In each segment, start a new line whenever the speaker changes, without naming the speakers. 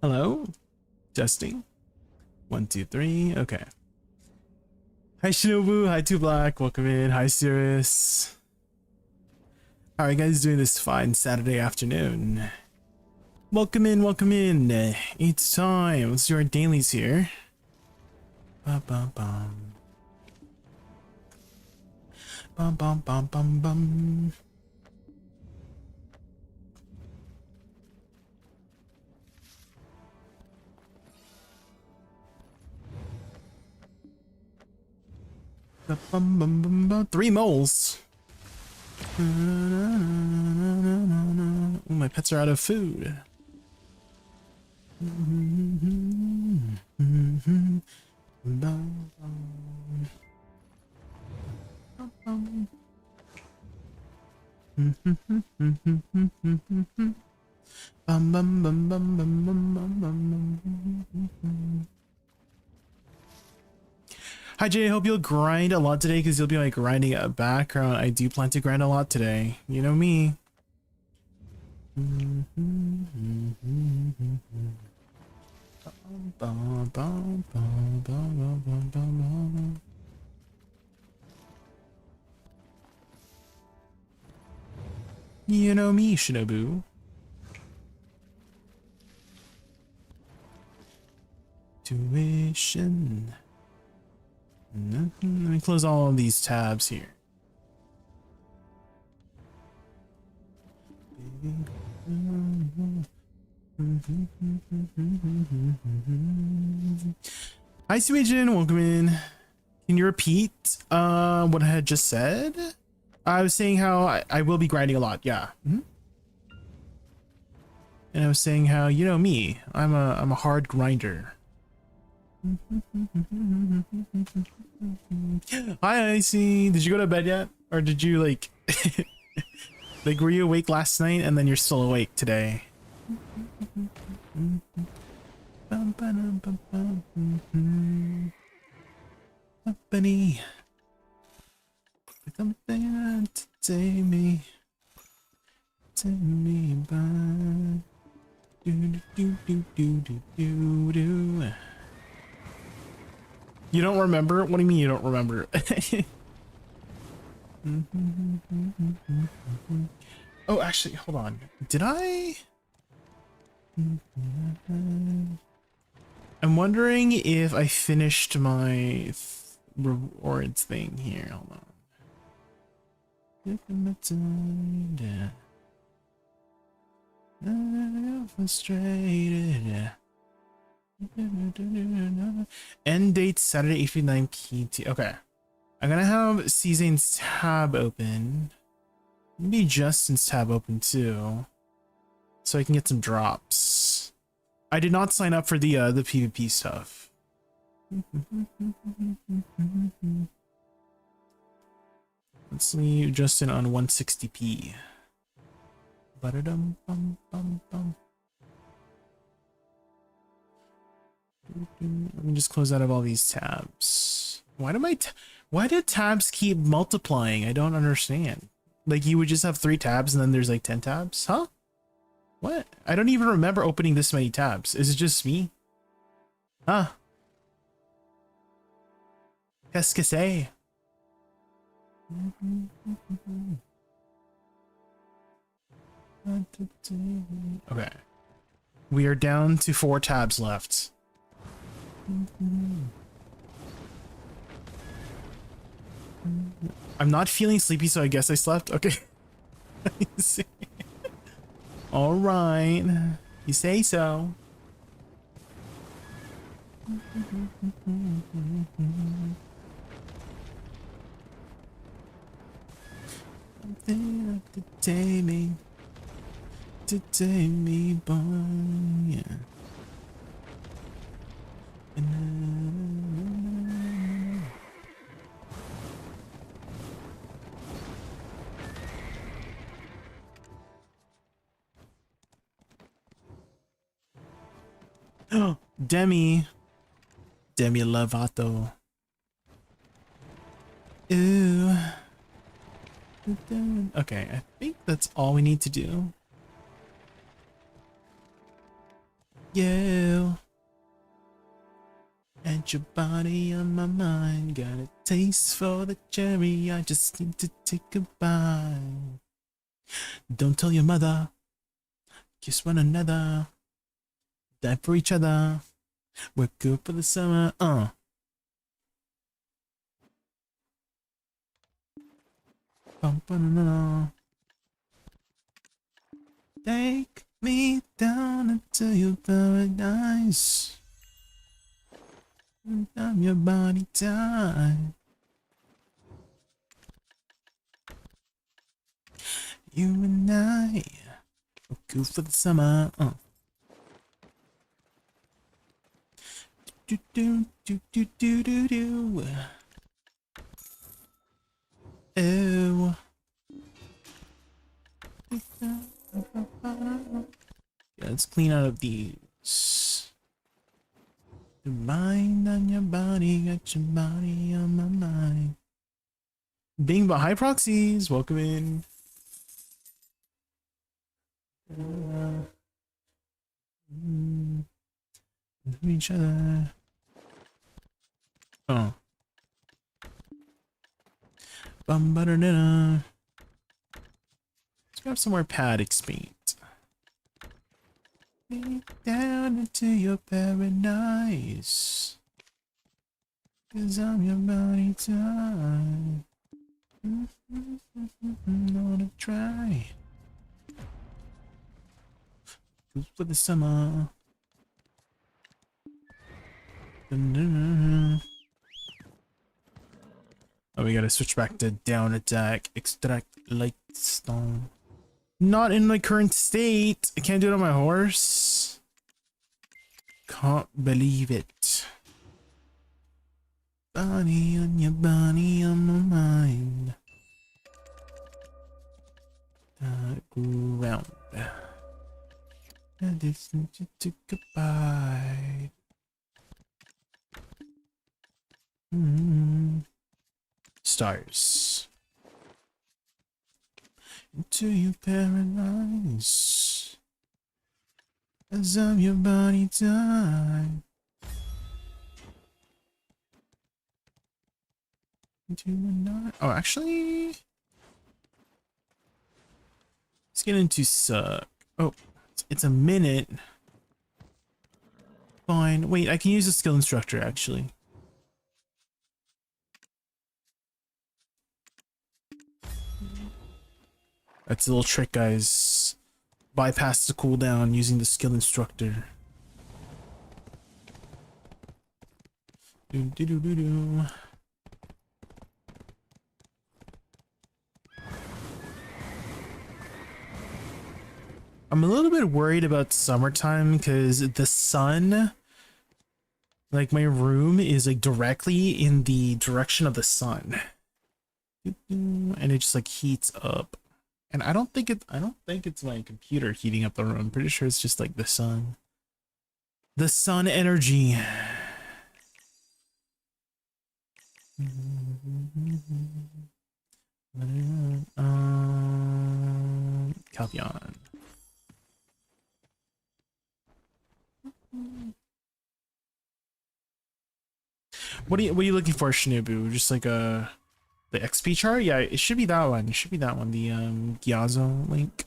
Hello? Testing. 1, 2, 3. Okay. Hi Shinobu, hi 2Black, welcome in. Hi Cirrus. How are you guys doing this fine Saturday afternoon? Welcome in, welcome in. It's time. Let's do our dailies here. Bum bum bum. Bum bum bum bum bum. Bum bum bum bum. 3 moles. Ooh, my pets are out of food. Hi Jay, hope you'll grind a lot today because you'll be like grinding a background. I do plan to grind a lot today. You know me. You know me, Shinobu. Tuition. Let me close all of these tabs here. Hi Suijin, welcome in. Can you repeat what I had just said? I was saying how I will be grinding a lot, yeah. And I was saying how, you know me, I'm a hard grinder. Hi Icy, did you go to bed yet? Or did you like like were you awake last night and then you're still awake today? Bunny. Something to take me by. Do. You don't remember? What do you mean you don't remember? Oh, actually, hold on. Did I? I'm wondering if I finished my rewards thing here. Hold on. Frustrated. End date Saturday 8:59 PT. Okay. I'm gonna have Czane's tab open. Maybe Justin's tab open too. So I can get some drops. I did not sign up for the PvP stuff. Let's leave Justin on 160p. Ba-da-dum bum bum bum. Let me just close out of all these tabs. Why did tabs keep multiplying? I don't understand. Like you would just have 3 tabs and then there's like 10 tabs? Huh? What? I don't even remember opening this many tabs. Is it just me? Huh? Qu'est-ce que c'est? Okay. We are down to 4 tabs left. I'm not feeling sleepy, so I guess I slept. Okay. All right. You say so. Something to take me by, yeah. Oh, Demi Lovato. Ooh. Okay, I think that's all we need to do. You and your body on my mind. Got a taste for the cherry. I just need to take a bite. Don't tell your mother. Kiss one another. Die for each other. We're good for the summer. Take me down into your paradise. I'm your body time. You and I are good for the summer. Do do do do do do do. Oh. Yeah, let's clean out of these. Your mind on your body, got your body on my mind. Bing, but high proxies, welcome in. Each other. Oh. Bum-ba-da-da-da. Let's grab some more Paddock's paint. Down into your paradise. 'Cause I'm your body time. I wanna try. Good for the summer. Oh, we gotta switch back to down attack, extract light stone. Not in my current state. I can't do it on my horse. Can't believe it. Body on your body on my mind. Ground. And it's to goodbye. Stars. Into your paradise. As I'm your body time. Into night. Oh, actually, let's get into suck. Oh, it's a minute. Fine. Wait, I can use a skill instructor actually. That's a little trick, guys. Bypass the cooldown using the skill instructor. Do do do do do. I'm a little bit worried about summertime because the sun, like my room is like directly in the direction of the sun. And it just like heats up. And I don't think it's my computer heating up the room. I'm pretty sure it's just like the sun. The sun energy. Calpion. What are you looking for, Shinobu? Just like the XP chart? Yeah, it should be that one. It should be that one. The Gyazo link.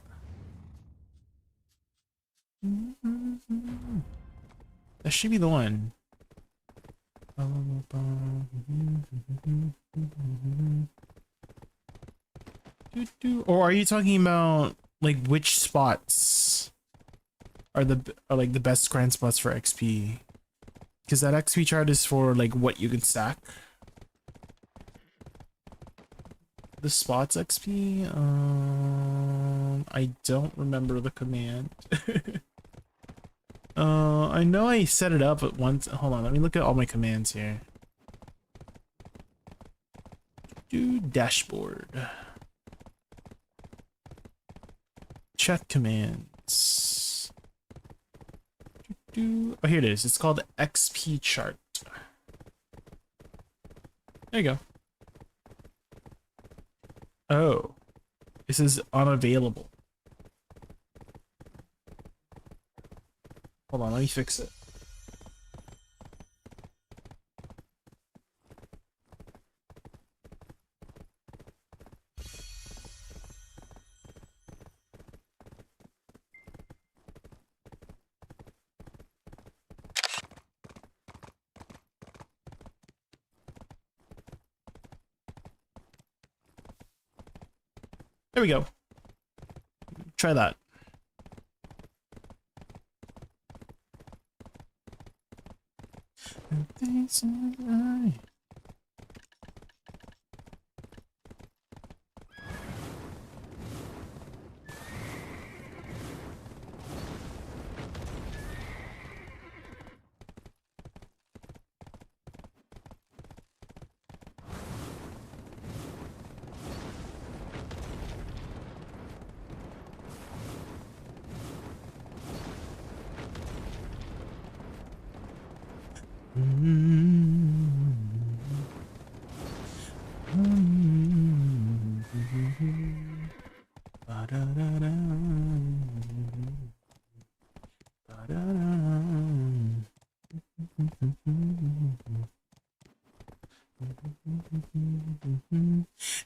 That should be the one. Or are you talking about like which spots are like the best grind spots for XP? Because that XP chart is for like what you can stack. The spots XP, I don't remember the command. I know I set it up at once. Hold on, let me look at all my commands here. Do dashboard. Check commands. Oh, here it is. It's called XP chart. There you go. Oh, this is unavailable. Hold on, let me fix it. There we go. Try that.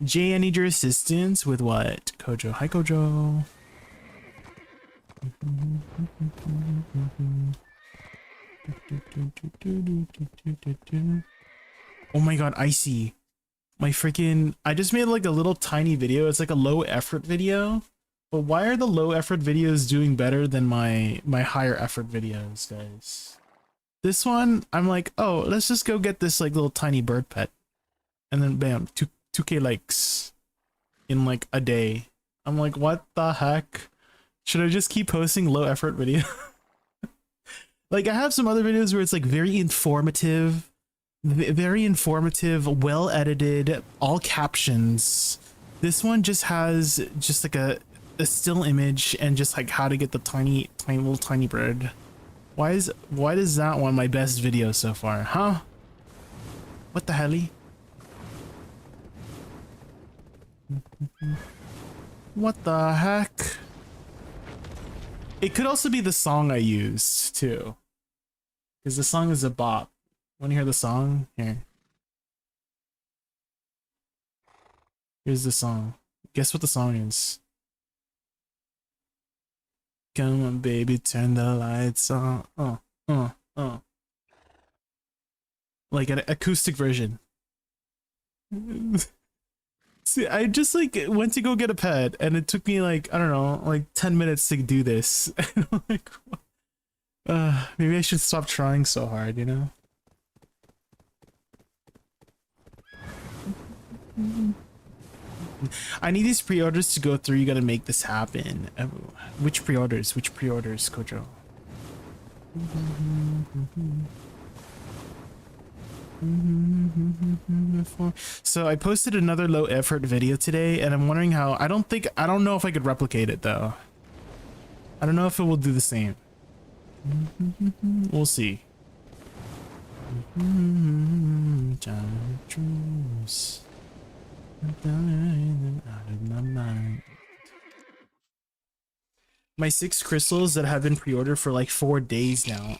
Jay, I need your assistance with what? Kojo. Hi, Kojo. Oh my god, Icy. My freaking... I just made like a little tiny video. It's like a low effort video. But why are the low effort videos doing better than my higher effort videos, guys? This one, I'm like, oh, let's just go get this like little tiny bird pet. And then bam, 2K likes in like a day. I'm like, what the heck? Should I just keep posting low effort video? Like I have some other videos where it's like very informative, well edited, all captions. This one just has just like a still image and just like how to get the tiny bird. Why is that one my best video so far, huh? What the helly? What the heck? It could also be the song I used too, because the song is a bop. Want to hear the song? Here. Here's the song. Guess what the song is? Come on, baby, turn the lights on. Like an acoustic version. See, I just like went to go get a pet and it took me like, I don't know, like 10 minutes to do this. And I'm like, maybe I should stop trying so hard, you know? I need these pre-orders to go through. You gotta make this happen. Oh, which pre-orders? Which pre-orders, Kojo? So I posted another low effort video today and I'm wondering how... I don't know if I could replicate it though. I don't know if it will do the same. We'll see. My 6 crystals that have been pre-ordered for like 4 days now.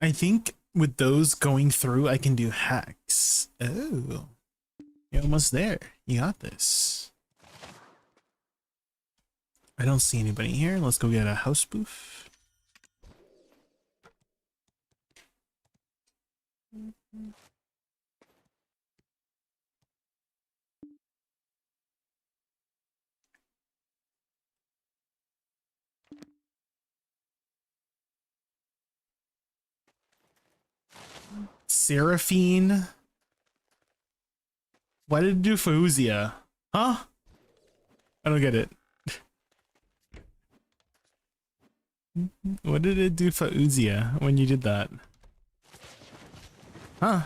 I think with those going through, I can do hacks. Oh, you're almost there. You got this. I don't see anybody here. Let's go get a house booth. Seraphine? Why did it do Fauzia? Huh? I don't get it. What did it do for Fauzia when you did that? Huh?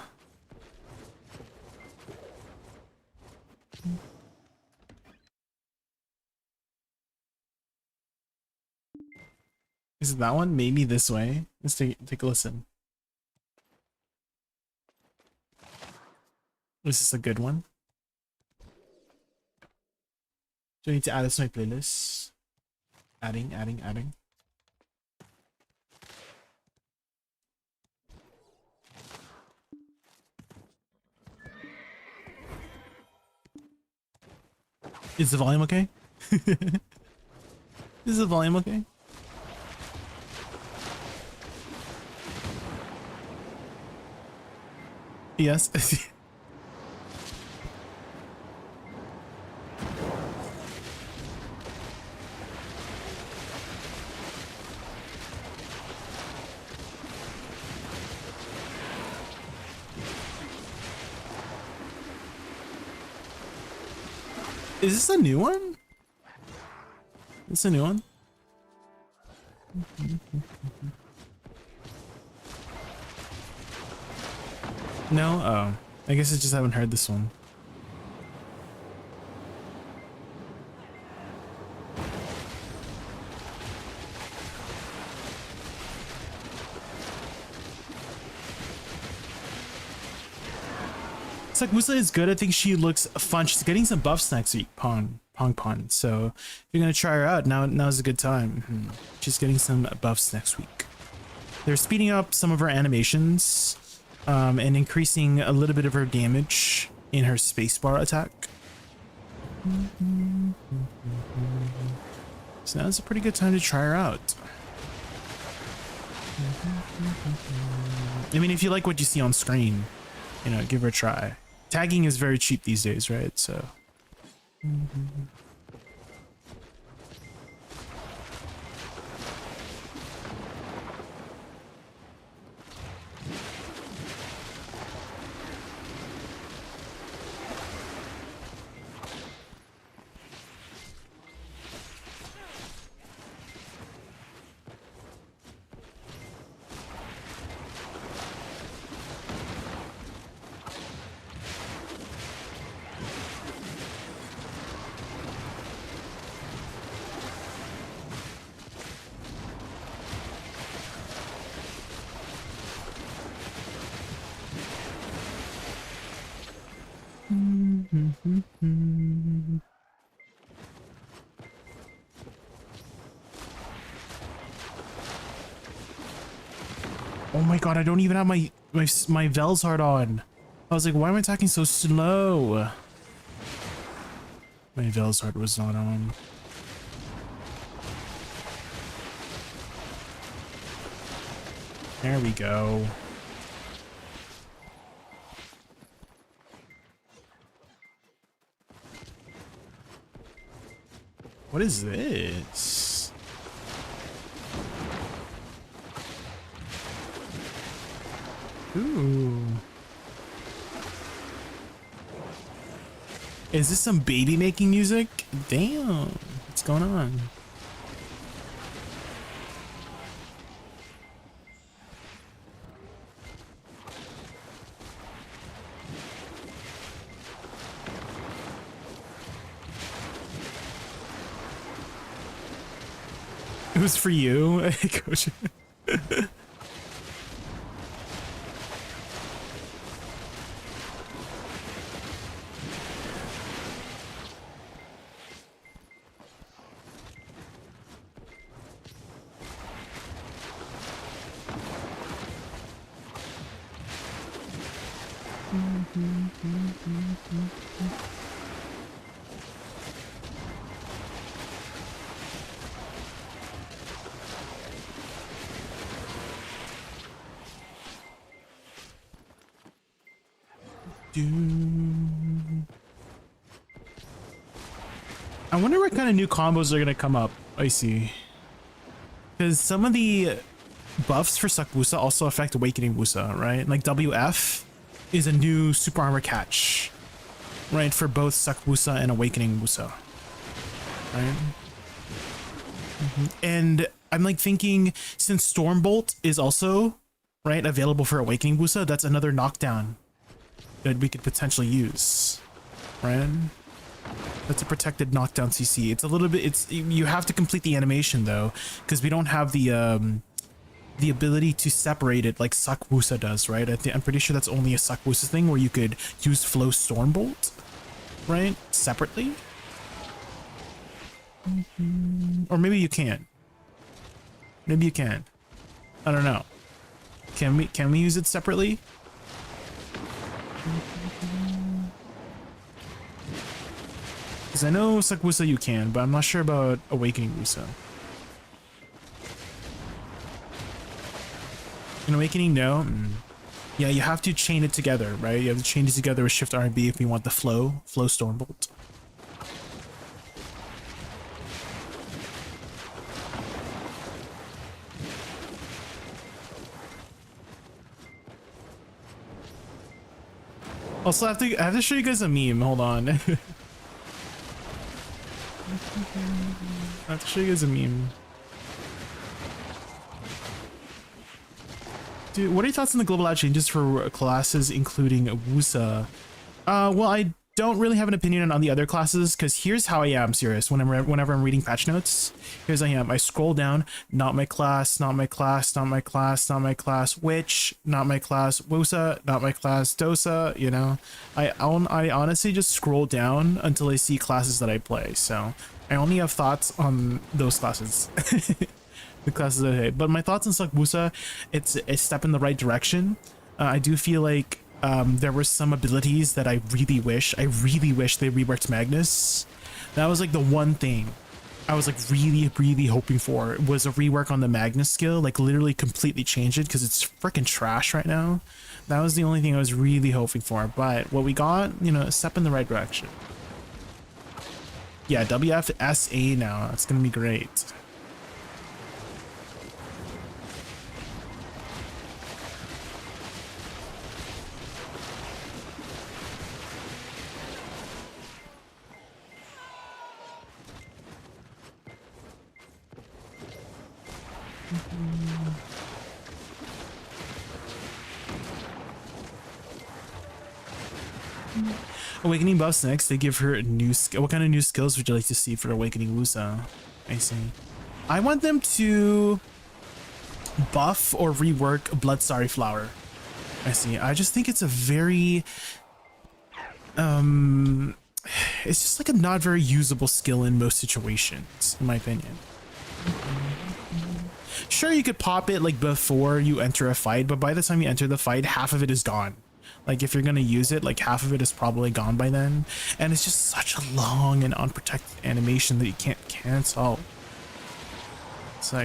Is it that one? Maybe this way. Let's take a listen. This is a good one. Do I need to add this to my playlist? Adding. Is the volume okay? Is the volume okay? Yes. Is this a new one? Is this a new one? No? Oh. I guess I just haven't heard this one. It's like Woosa is good. I think she looks fun. She's getting some buffs next week, Pong. So if you're gonna try her out, now's a good time. She's getting some buffs next week. They're speeding up some of her animations, and increasing a little bit of her damage in her spacebar attack. So now's a pretty good time to try her out. I mean, if you like what you see on screen, you know, give her a try. Tagging is very cheap these days, right? So. Oh my god, I don't even have my Velshard on. I was like, why am I talking so slow? My Velshard was not on. There we go. What is this? Ooh. Is this some baby making music? Damn. What's going on? It was for you, Coach. I wonder what kind of new combos are gonna come up. I see. Because some of the buffs for Suck Woosa also affect Awakening Woosa, right? Like WF is a new super armor catch, right? For both Suck Woosa and Awakening Woosa, right? And I'm like thinking, since Stormbolt is also, right, available for Awakening Woosa, that's another knockdown that we could potentially use, right? That's a protected knockdown CC. It's a little bit, you have to complete the animation though, because we don't have the the ability to separate it like Suck Woosa does, right? I'm pretty sure that's only a Suck Woosa thing where you could use Flow Stormbolt, right? Separately. Or maybe you can. Maybe you can. I don't know. Can we use it separately? Because I know Suck Woosa you can, but I'm not sure about Awakening Woosa. In Awakening, no. Yeah, you have to chain it together, right? You have to chain it together with Shift R and B if you want the Flow Stormbolt. Also, I have to show you guys a meme. Hold on. I have to show you guys a meme. Dude, what are your thoughts on the global out changes for classes, including Woosa? Well, I don't really have an opinion on the other classes, because here's how I am, serious. Whenever I'm reading patch notes, here's how I am. I scroll down, not my class, not my class, not my class, not my class, witch, not my class, Woosa, not my class, Dosa, you know? I honestly just scroll down until I see classes that I play, so I only have thoughts on those classes. The classes that I hate. But my thoughts on Suck Woosa, it's a step in the right direction. I do feel like there were some abilities that I really wish they reworked Magnus. That was like the one thing I was like really hoping for, was a rework on the Magnus skill, like literally completely change it, because it's freaking trash right now. That was the only thing I was really hoping for, but what we got, you know, a step in the right direction. Yeah, WFSA now, it's gonna be great. Awakening buffs next. They give her a new skill. What kind of new skills would you like to see for Awakening Woosa? I see. I want them to buff or rework Blood Starry Flower. I see. I just think it's a very it's just like a not very usable skill in most situations, in my opinion. Sure, you could pop it like before you enter a fight, but by the time you enter the fight, half of it is gone. Like if you're gonna use it, like half of it is probably gone by then, and it's just such a long and unprotected animation that you can't cancel. So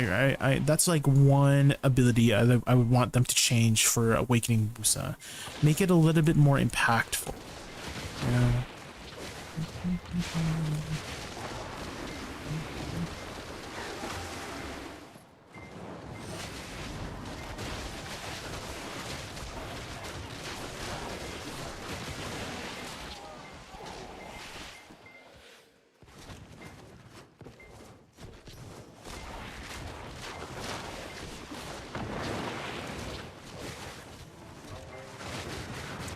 that's like one ability I would want them to change for Awakening Woosa. Make it a little bit more impactful. You know?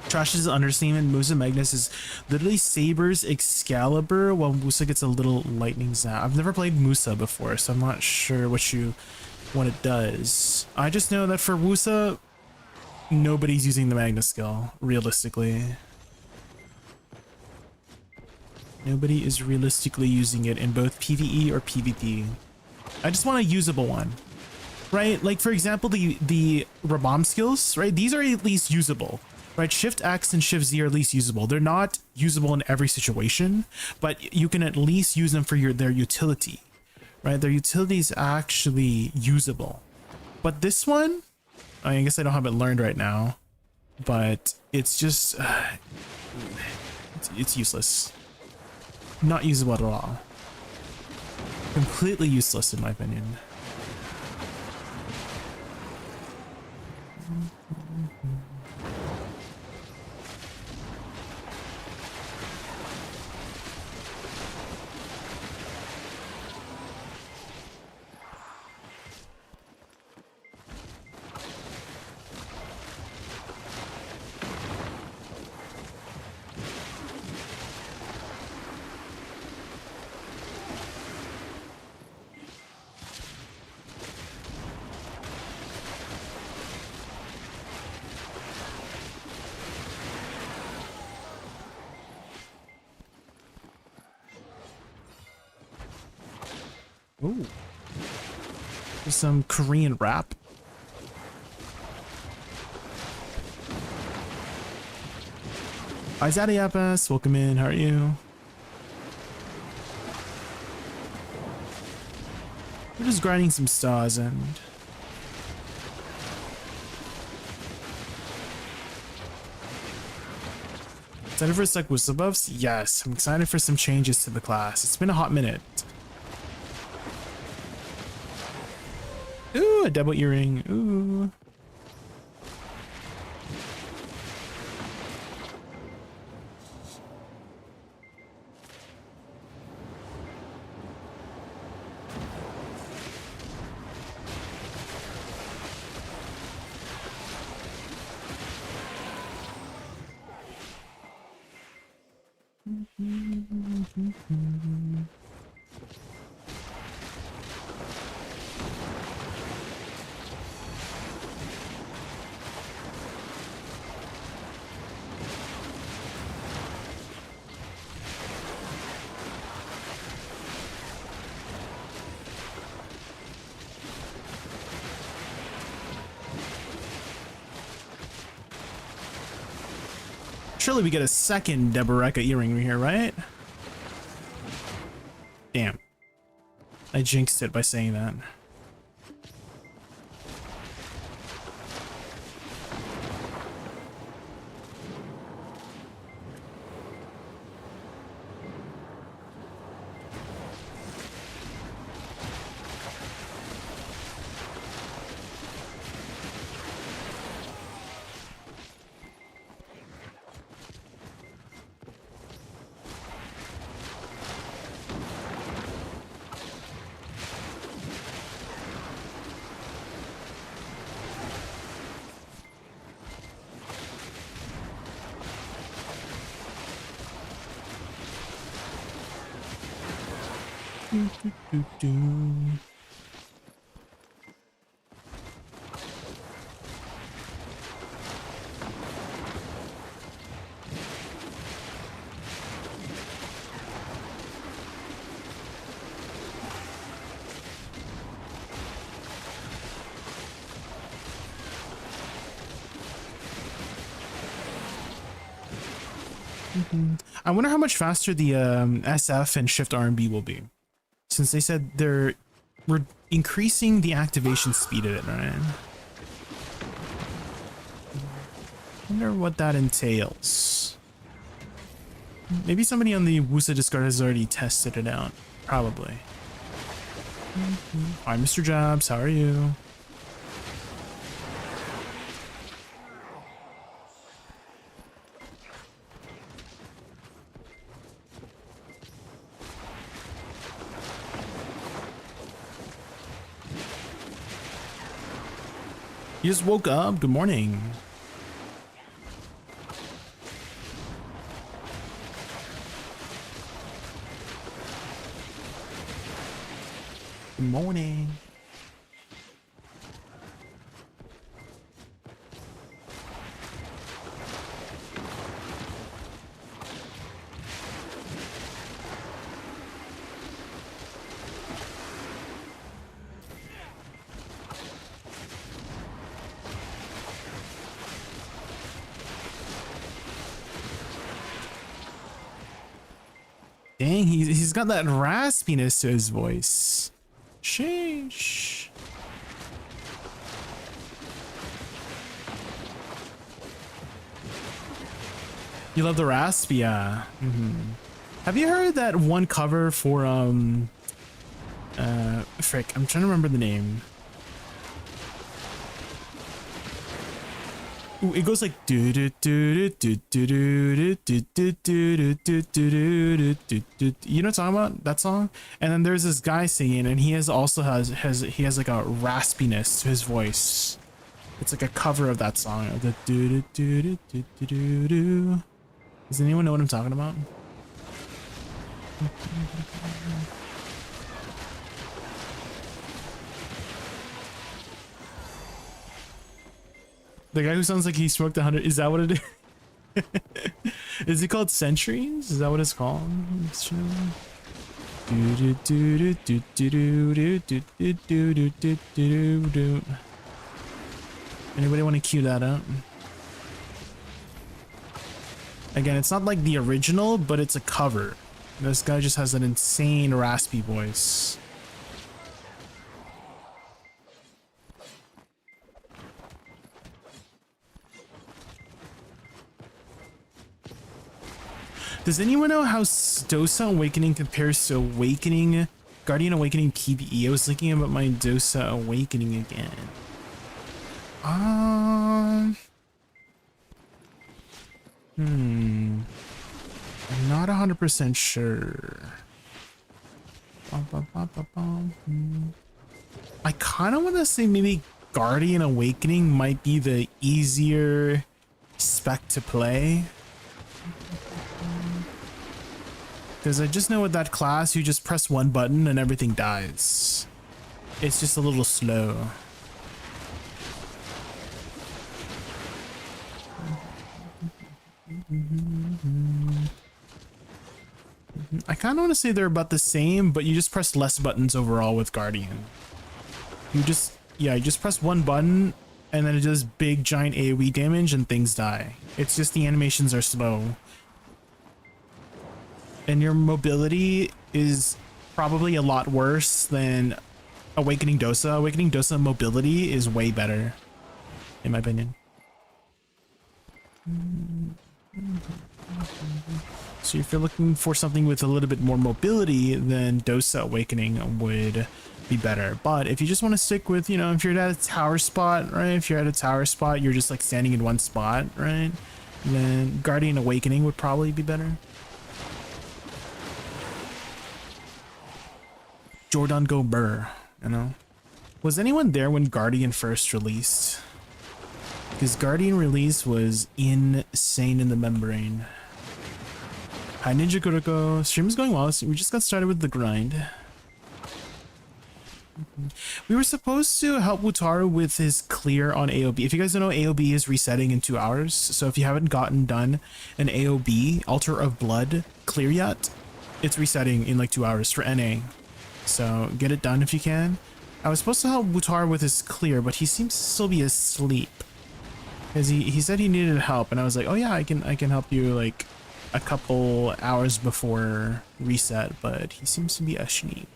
Trash's understatement. Woosa Magnus is literally Saber's Excalibur, while Woosa gets a little lightning zap. I've never played Woosa before, so I'm not sure what it does. I just know that for Woosa, nobody's using the Magnus skill, realistically. Nobody is realistically using it in both PvE or PvP. I just want a usable one, right? Like for example, the Rabam skills, right? These are at least usable. Right, Shift X and Shift Z are at least usable. They're not usable in every situation, but you can at least use them for their utility. Right, their utility is actually usable. But this one, I guess I don't have it learned right now, but it's just it's useless. Not usable at all. Completely useless in my opinion. Ooh. There's some Korean rap. Hi, Zadiapas. Welcome in. How are you? We're just grinding some stars and... Excited for like Woosa buffs? Yes, I'm excited for some changes to the class. It's been a hot minute. Ooh, a double earring. Ooh. Surely we get a second Deboreka earring here, right? Damn. I jinxed it by saying that. I wonder how much faster the SF and Shift R&B will be, since they said we're increasing the activation speed of it, right? Wonder what that entails. Maybe somebody on the Woosa Discord has already tested it out. Probably. Hi, Mr. Jobs. How are you? You just woke up? Good morning. Good morning. Dang, he's got that raspiness to his voice. Sheesh. You love the rasp? Yeah. Have you heard that one cover for frick, I'm trying to remember the name. Ooh, it goes like do do do do do do do do do do do do. You know what I'm talking about? That song? And then there's this guy singing, and he also has like a raspiness to his voice. It's like a cover of that song. The do do do do do do do. Does anyone know what I'm talking about? The guy who sounds like he smoked 100, is that what it is? Is it called Centuries? Is that what it's called? Anybody want to cue that up? Again, it's not like the original, but it's a cover. This guy just has an insane raspy voice. Does anyone know how Dosa Awakening compares to Awakening, Guardian Awakening PvE? I was thinking about my Dosa Awakening again. I'm not 100% sure. I kind of want to say maybe Guardian Awakening might be the easier spec to play. Because I just know with that class, you just press one button and everything dies. It's just a little slow. I kind of want to say they're about the same, but you just press less buttons overall with Guardian. You just press one button and then it does big giant AoE damage and things die. It's just the animations are slow. And your mobility is probably a lot worse than Awakening Dosa. Awakening Dosa mobility is way better, in my opinion. So if you're looking for something with a little bit more mobility, then Dosa Awakening would be better. But if you just want to stick with, you know, if you're at a tower spot, right? If you're at a tower spot, you're just like standing in one spot, right? Then Guardian Awakening would probably be better. Jordan go burr, you know? Was anyone there when Guardian first released? Because Guardian release was insane in the membrane. Hi Ninja Kuroko, stream's going well. We just got started with the grind. We were supposed to help Wutaru with his clear on AOB. If you guys don't know, AOB is resetting in 2 hours. So if you haven't gotten done an AOB, Altar of Blood, clear yet, it's resetting in like 2 hours for NA. So get it done if you can. I was supposed to help Wutaru with his clear, but he seems to still be asleep. Because he said he needed help, and I was like, oh yeah, I can help you like a couple hours before reset, but he seems to be asleep.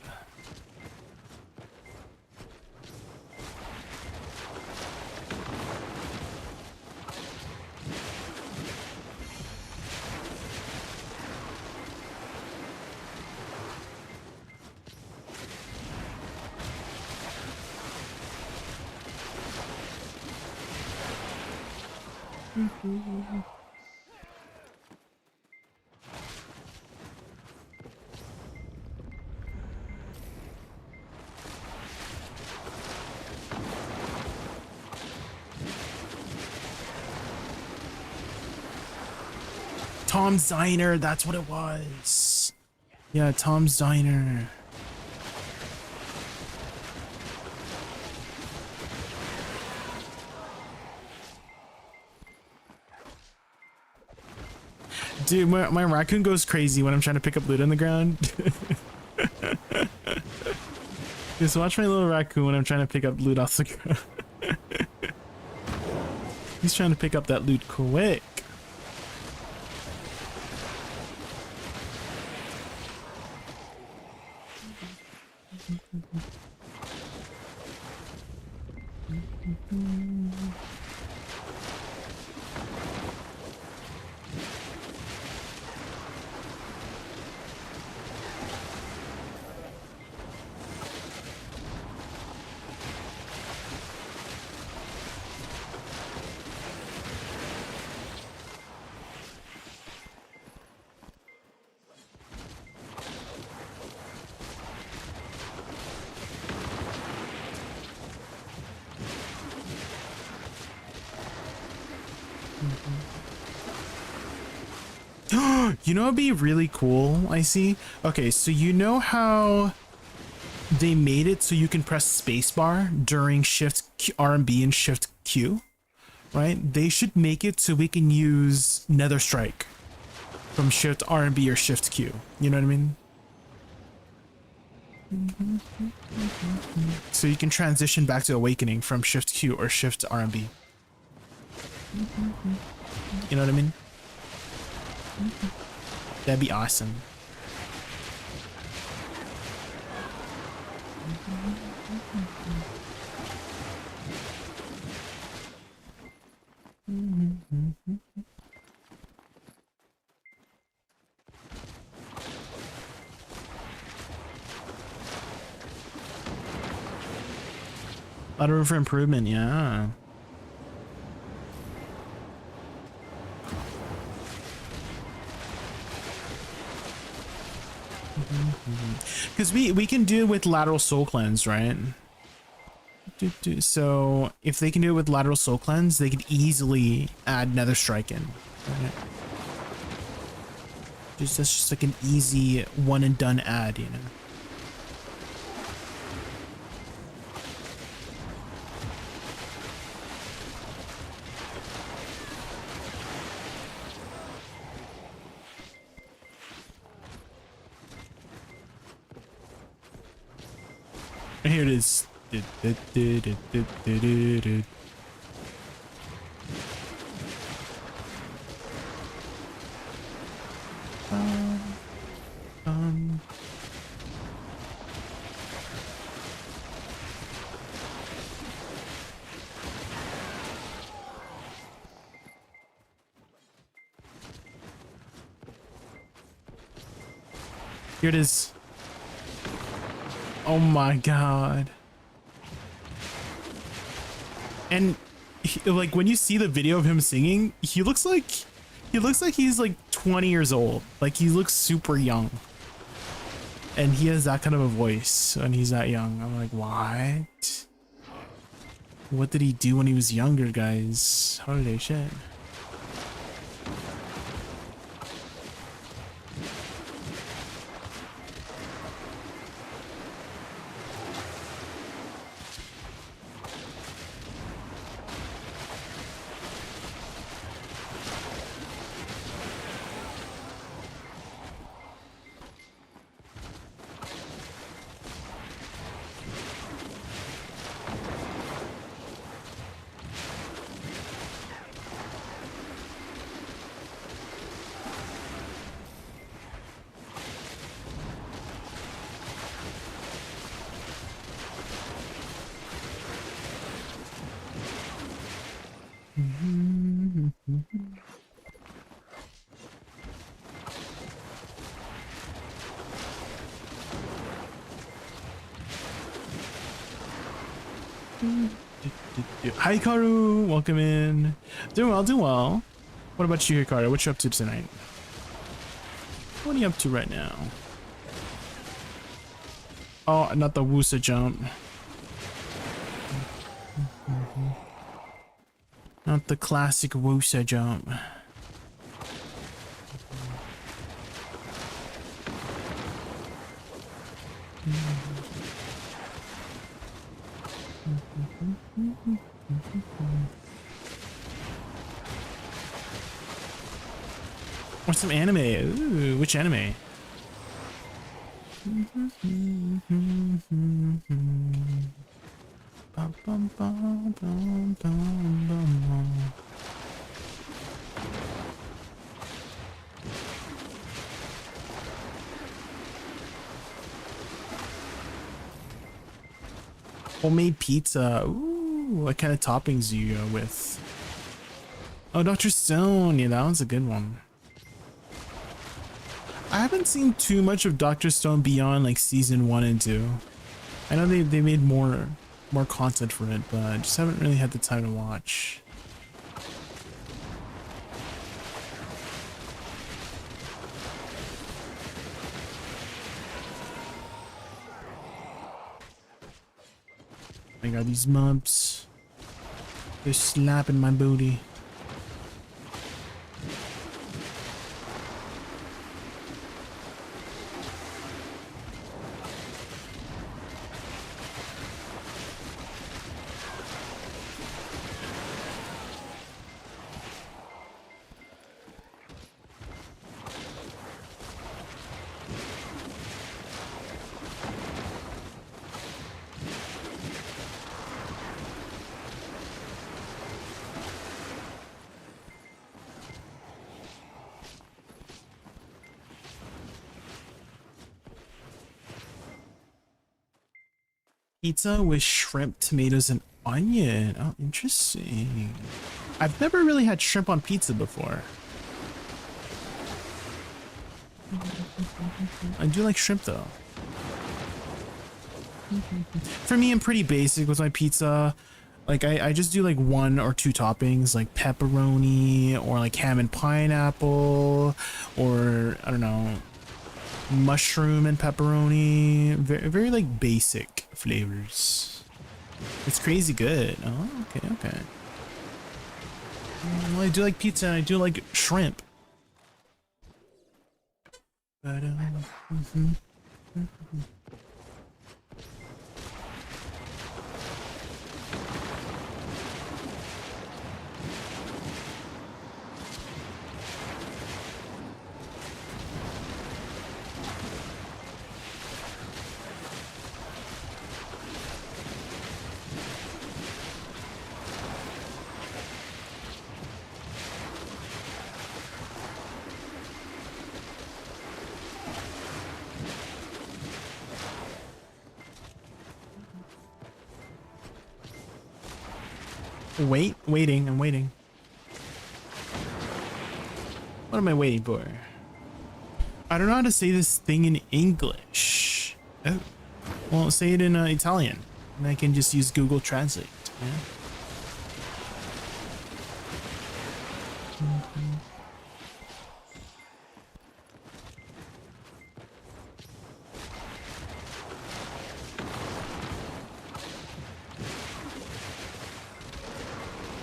Tom's Diner, that's what it was. Yeah, Tom's Diner. Dude, my raccoon goes crazy when I'm trying to pick up loot on the ground. Just watch my little raccoon when I'm trying to pick up loot off the ground. He's trying to pick up that loot quick. You know what'd be really cool, I see? Okay, so you know how they made it so you can press spacebar during Shift RMB and Shift Q, right? They should make it so we can use Nether Strike from Shift RMB or Shift Q. You know what I mean? So you can transition back to Awakening from Shift Q or Shift RMB. You know what I mean? That'd be awesome. A lot of room for improvement, yeah. Because we can do it with lateral soul cleanse, right? So if they can do it with lateral soul cleanse, they could easily add nether strike in. Right? That's just like an easy one and done add, you know. Here it is. Here it is. Oh my god. And like when you see the video of him singing, he looks like he's like 20 years old. Like he looks super young. And he has that kind of a voice when he's that young. I'm like, what? What did he do when he was younger, guys? Holy shit. Hi Karu, welcome in. Doing well, doing well. What about you, Hikaru? What you up to tonight? What are you up to right now? Oh, not the Woosa jump. Not the classic Woosa jump. Or some anime. Ooh, which anime? Homemade pizza. Ooh, what kind of toppings do you go with? Oh, Dr. Stone. Yeah, that one's a good one. I haven't seen too much of Dr. Stone beyond like season 1 and 2. I know they made more content for it, but I just haven't really had the time to watch. I got these mobs. They're slapping my booty. Pizza with shrimp, tomatoes, and onion. Oh, interesting. I've never really had shrimp on pizza before. I do like shrimp though. For me, I'm pretty basic with my pizza. Like I just do like 1 or 2 toppings, like pepperoni or like ham and pineapple, or I don't know, mushroom and pepperoni. Very, very like basic flavors. It's crazy good. Oh, okay, okay. Well, I do like pizza and I do like shrimp. But I'm waiting. What am I waiting for? I don't know how to say this thing in English. Oh, well, say it in Italian, and I can just use Google Translate. Yeah.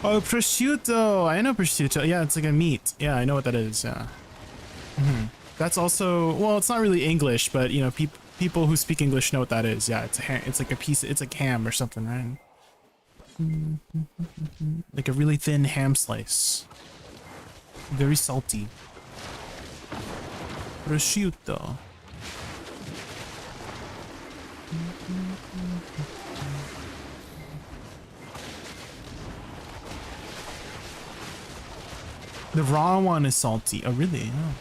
Oh, prosciutto! I know prosciutto. Yeah, it's like a meat. Yeah, I know what that is. Yeah. That's also, well, it's not really English, but you know, people who speak English know what that is. Yeah, it's it's like a piece. It's like ham or something, right? Like a really thin ham slice. Very salty. Prosciutto. The raw one is salty. Oh, really? Oh.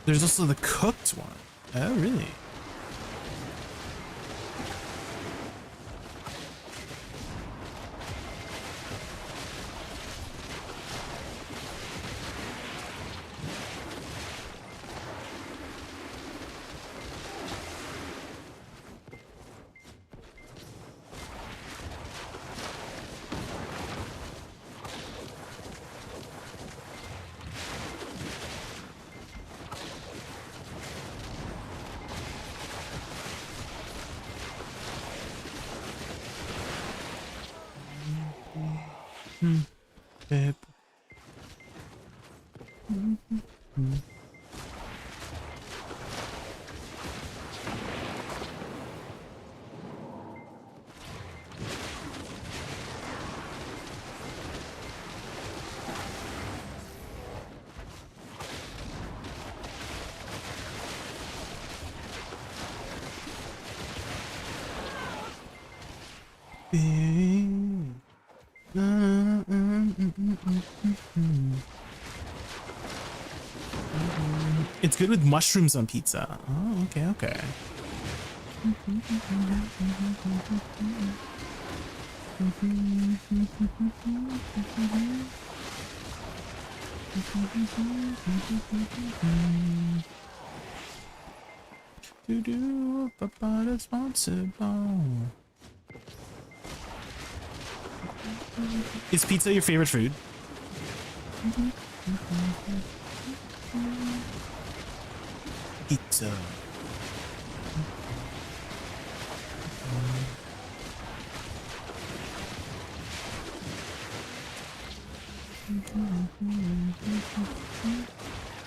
There's also the cooked one. Oh, really? Babe. It's good with mushrooms on pizza. Oh, okay, okay. Is pizza your favorite food? Pizza.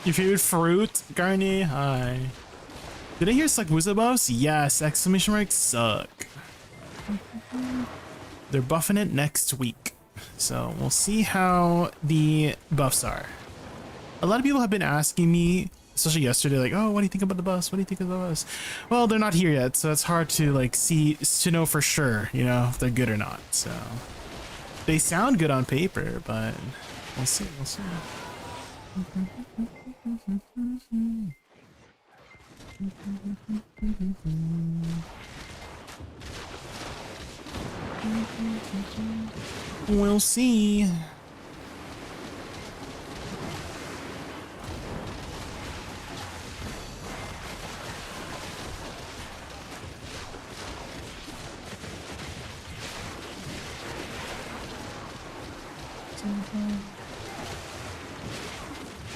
Your favorite fruit? Garni, hi. Did I hear suck Woosa buffs? Yes, exclamation mark suck. They're buffing it next week. So we'll see how the buffs are. A lot of people have been asking me, especially yesterday, like, oh, what do you think about the buffs? What do you think of the buffs? Well, they're not here yet, so it's hard to like to know for sure, you know, if they're good or not. So they sound good on paper, but We'll see, we'll see. We'll see.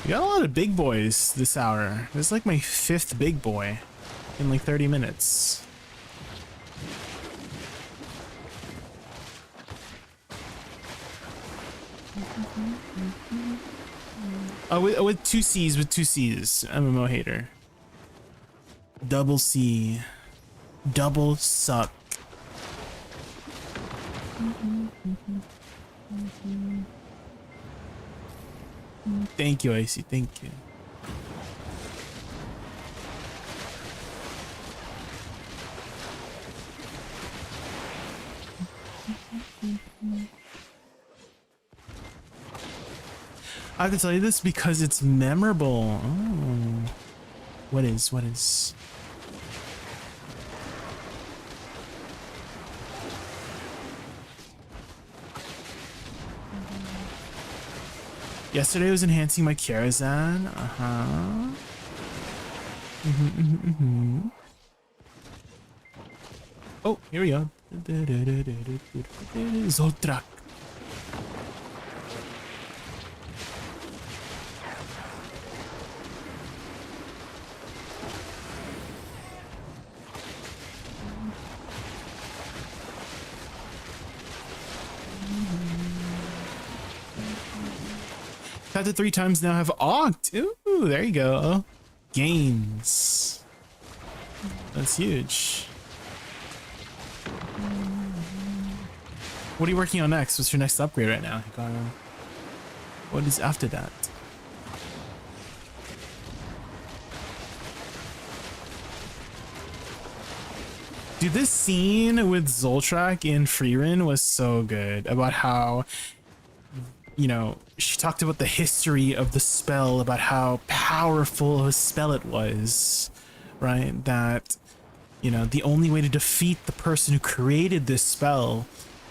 We got a lot of big boys this hour. This is like my 5th big boy in like 30 minutes. Oh, with 2 C's, with 2 C's. MMO hater. Double C. Double suck. Thank you, Icy. Thank you. I have to tell you this because it's memorable. Oh. What is? Yesterday I was enhancing my Karazhan. Oh, here we go. Zoltrak. Tapped it 3 times now, have ogged. Ooh, there you go. Gains. That's huge. What are you working on next? What's your next upgrade right now? What is after that? Dude, this scene with Zoltrak in Freerin was so good. About how, you know, she talked about the history of the spell, about how powerful of a spell it was, right? That, you know, the only way to defeat the person who created this spell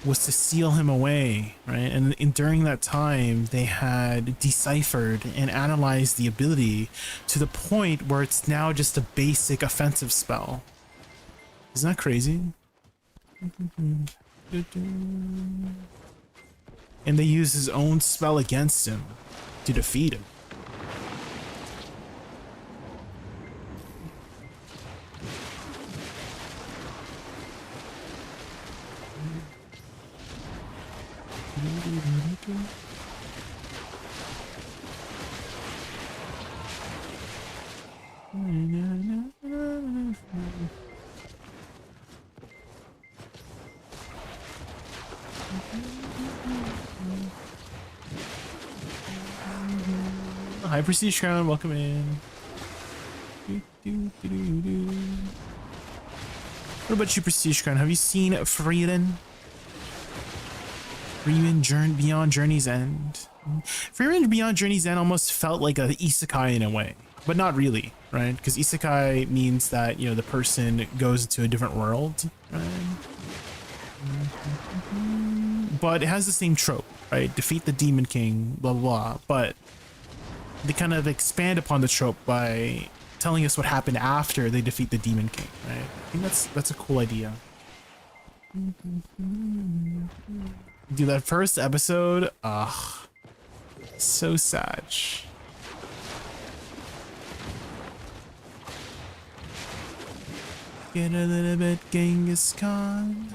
was to seal him away, right? And during that time, they had deciphered and analyzed the ability to the point where it's now just a basic offensive spell. Isn't that crazy? And they used his own spell against him to defeat him. Hi, Prestige Crown, welcome in. What about you, Prestige Crown? Have you seen Freerin? Freerin Beyond Journey's End. Freerin Beyond Journey's End almost felt like an isekai in a way, but not really, right? Because isekai means that, you know, the person goes into a different world, right? But it has the same trope, right? Defeat the Demon King, blah, blah, blah. But they kind of expand upon the trope by telling us what happened after they defeat the Demon King, right? I think that's a cool idea. Dude, that first episode, ugh, so sad. Get a little bit Genghis Khan.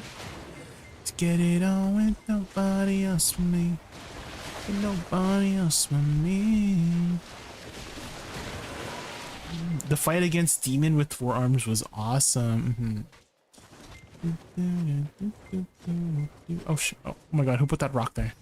To get it on with nobody else but me. With nobody else but me. The fight against Demon with 4 arms was awesome. Oh shit! Oh my god! Who put that rock there?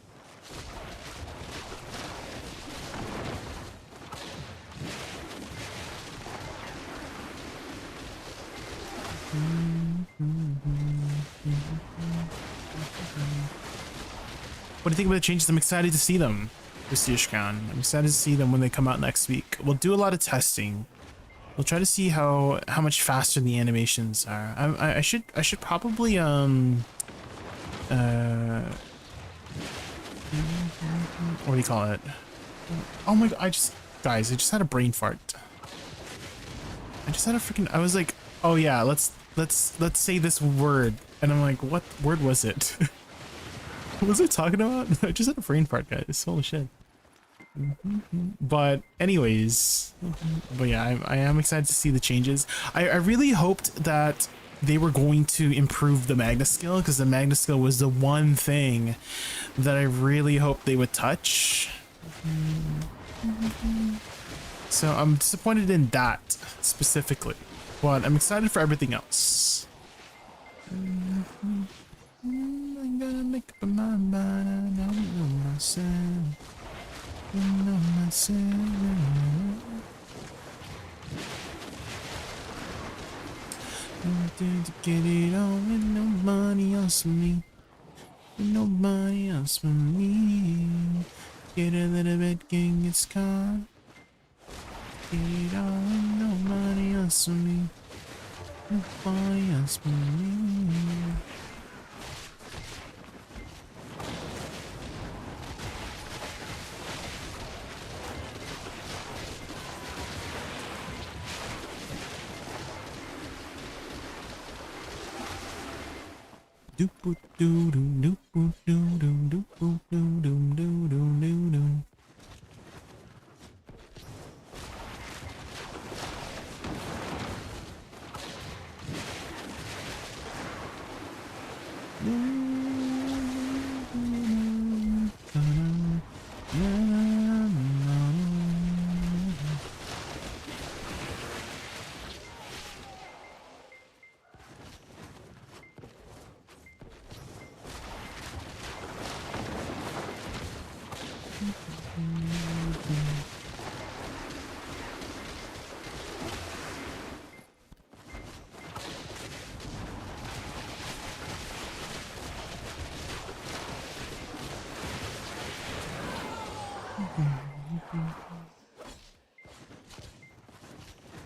What do you think about the changes? I'm excited to see them. for Siege Crown. I'm excited to see them when they come out next week. We'll do a lot of testing. We'll try to see how much faster the animations are. I should probably what do you call it? Oh my god, guys, I just had a brain fart. I just had a freaking, I was like, oh yeah, let's say this word. And I'm like, what word was it? What was I talking about? I just had a brain fart, guys. Holy shit. But anyways, but yeah, I am excited to see the changes. I really hoped that they were going to improve the Magna skill, because the Magna skill was the one thing that I really hoped they would touch. So I'm disappointed in that specifically, but I'm excited for everything else. I'm gonna make up my mind. I don't know myself. I don't know myself. I'm to get it on with nobody else for me. With nobody else for me. Get a little bit, gang, it's caught. Get it on with nobody else for me. Nobody else for me. Do do do do do do do do do do do do do.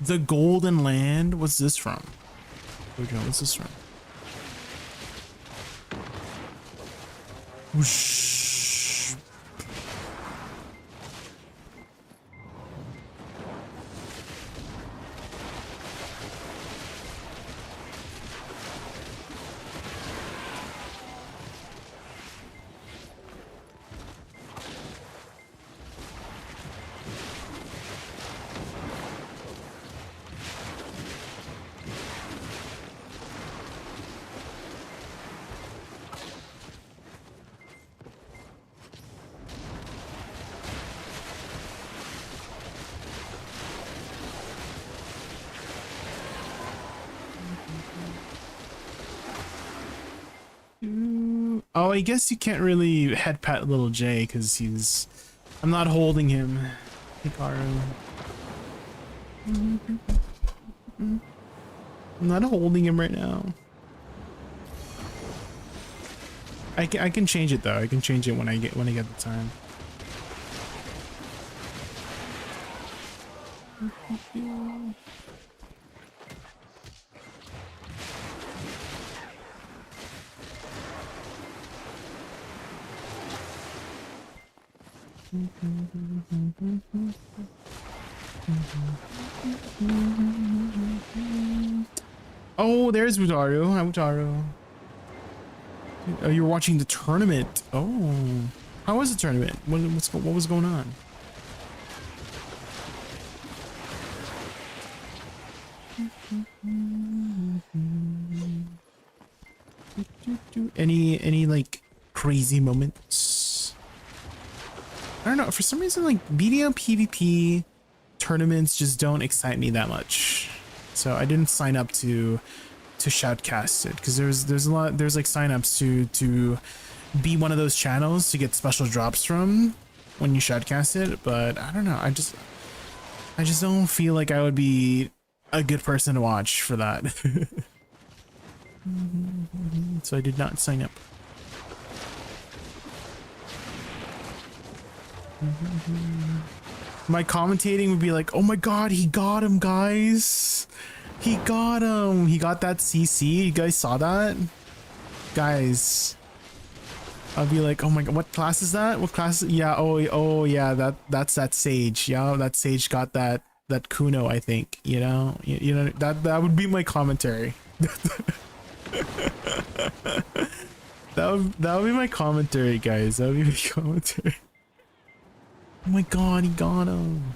The Golden Land? What's this from? What's this from? Whoosh. Oh, I guess you can't really head pat little Jay because he's... I'm not holding him. Hikaru. I'm not holding him right now. I can change it though. I can change it when I get the time. Oh, there's Wutaru. Hi, Wutaru. Oh, you're watching the tournament. Oh, how was the tournament? What was going on? Any like crazy moments? I don't know. For some reason, like video PvP tournaments just don't excite me that much. So I didn't sign up to shoutcast it because there's like signups to be one of those channels to get special drops from when you shoutcast it. But I don't know. I just don't feel like I would be a good person to watch for that. So I did not sign up. My commentating would be like, oh my god, he got him, guys. He got him. He got that CC. You guys saw that? Guys. I'll be like, oh my god, what class is that? What class? Yeah, oh yeah, that's that Sage. Yeah, that Sage got that Kuno, I think. You know, you know that would be my commentary. that would be my commentary, guys. That would be my commentary. Oh my god, he got him.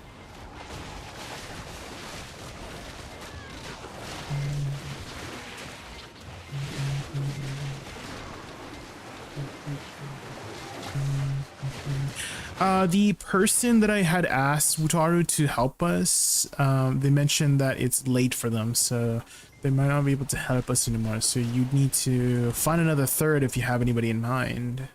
The person that I had asked Wutaru to help us, they mentioned that it's late for them, so they might not be able to help us anymore. So you need to find another third if you have anybody in mind.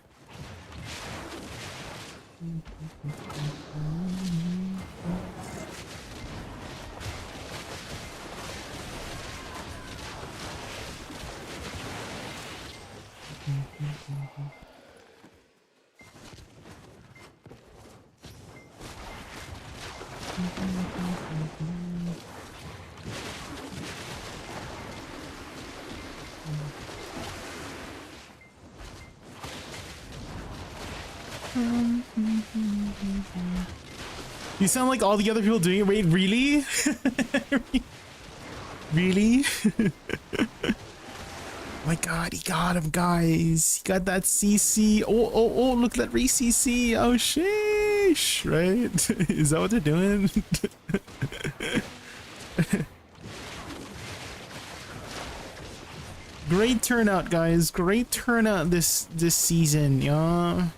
You sound like all the other people doing it. Wait, really? Really? My god, he got him, guys. He got that CC. Oh, look at that re-CC. Oh, sheesh, right? Is that what they're doing? Great turnout, guys. Great turnout this season, yeah.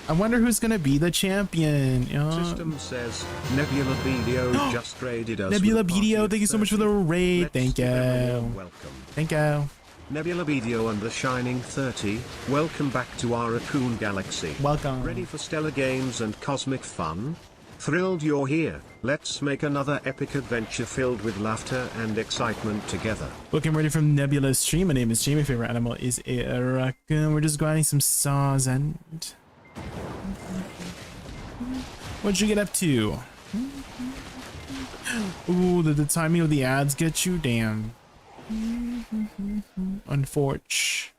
I wonder who's gonna be the champion.
System says Nebula Video just raided us.
Nebula Video, thank you so much for the raid. Thank you.
Welcome.
Thank you.
Nebula Video and the Shining 30, welcome back to our Raccoon Galaxy.
Welcome.
Ready for stellar games and cosmic fun? Thrilled you're here. Let's make another epic adventure filled with laughter and excitement together.
Welcome, ready from Nebula's stream. My name is Jamie. Favorite animal is a raccoon. We're just grinding some saws and... What'd you get up to? Ooh, did the timing of the ads get you? Damn. Unfortunate.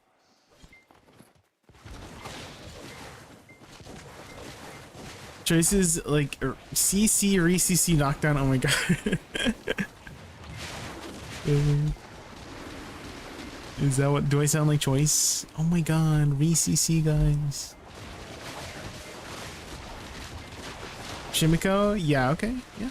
Choices like CC, re-CC, knockdown. Oh my god. Is that what? Do I sound like Choice? Oh my god, re-CC, guys. Shimiko? Yeah, okay. Yeah.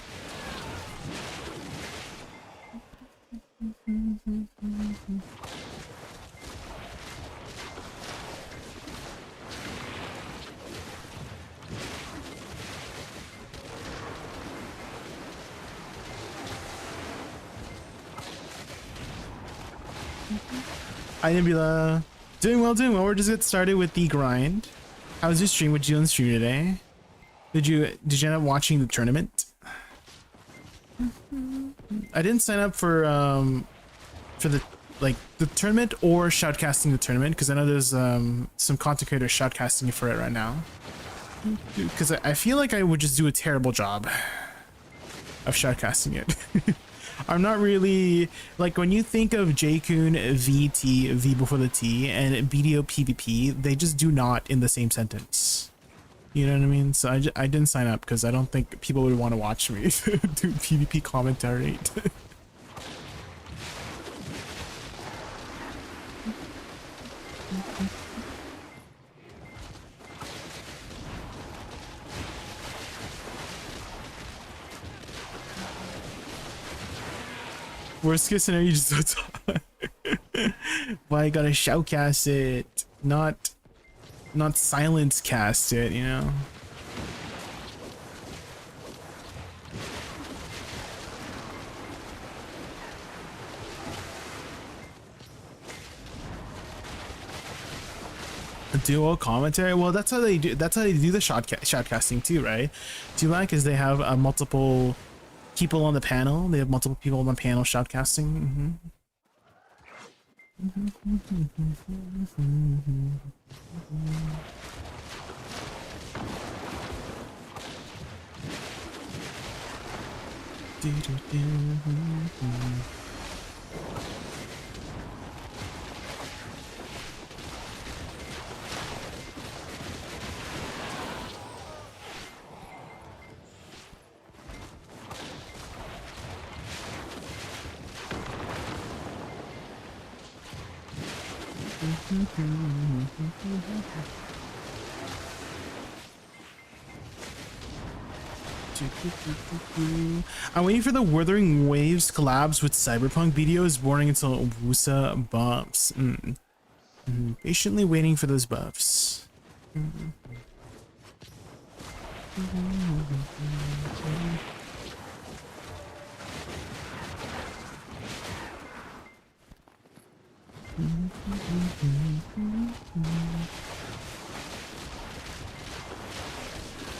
Hi Nebula. Doing well, doing well. We're just getting started with the grind. How was your stream? What did you do on stream today? Did you end up watching the tournament? I didn't sign up for the tournament or shoutcasting the tournament because I know there's some content creators shoutcasting for it right now. Because I feel like I would just do a terrible job of shoutcasting it. I'm not really like when you think of JaykunVT, V before the T, and BDO PvP, they just do not in the same sentence. You know what I mean? So I didn't sign up because I don't think people would want to watch me do PvP commentary. Worst case scenario, you just don't talk. Why I gotta shoutcast it, not silence cast it, you know? A dual commentary? Well, that's how they do. That's how they do the shoutcasting too, right? DLAC is they have multiple people on the panel. They have multiple people on the panel shoutcasting. I'm waiting for the Wuthering Waves collabs with Cyberpunk videos boring until Woosa bumps. Patiently waiting for those buffs.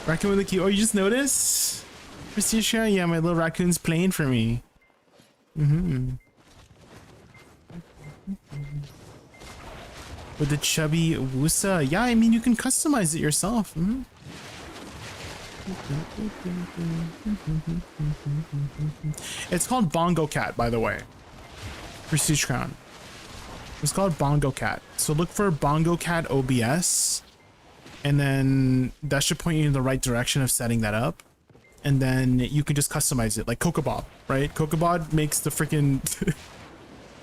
Raccoon with a key. Oh, you just noticed? Prestige, yeah, my little raccoon's playing for me. With the chubby Woosa. Yeah, I mean, you can customize it yourself. It's called Bongo Cat, by the way. Prestige Crown. It's called Bongo Cat. So look for Bongo Cat OBS. And then that should point you in the right direction of setting that up. And then you can just customize it like Cocobob, right? Cocobob makes the freaking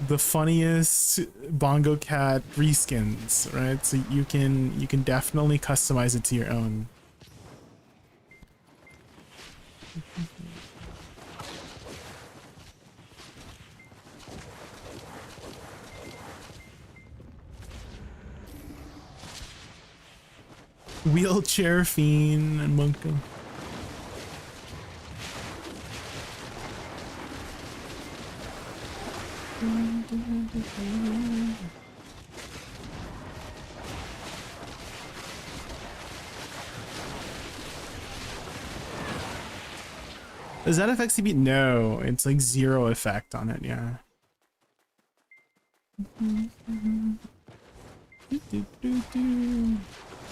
the funniest Bongo Cat reskins, right? So you can definitely customize it to your own. Wheelchair Fiend and Monka. Does that affect CP? No, it's like 0 effect on it, yeah.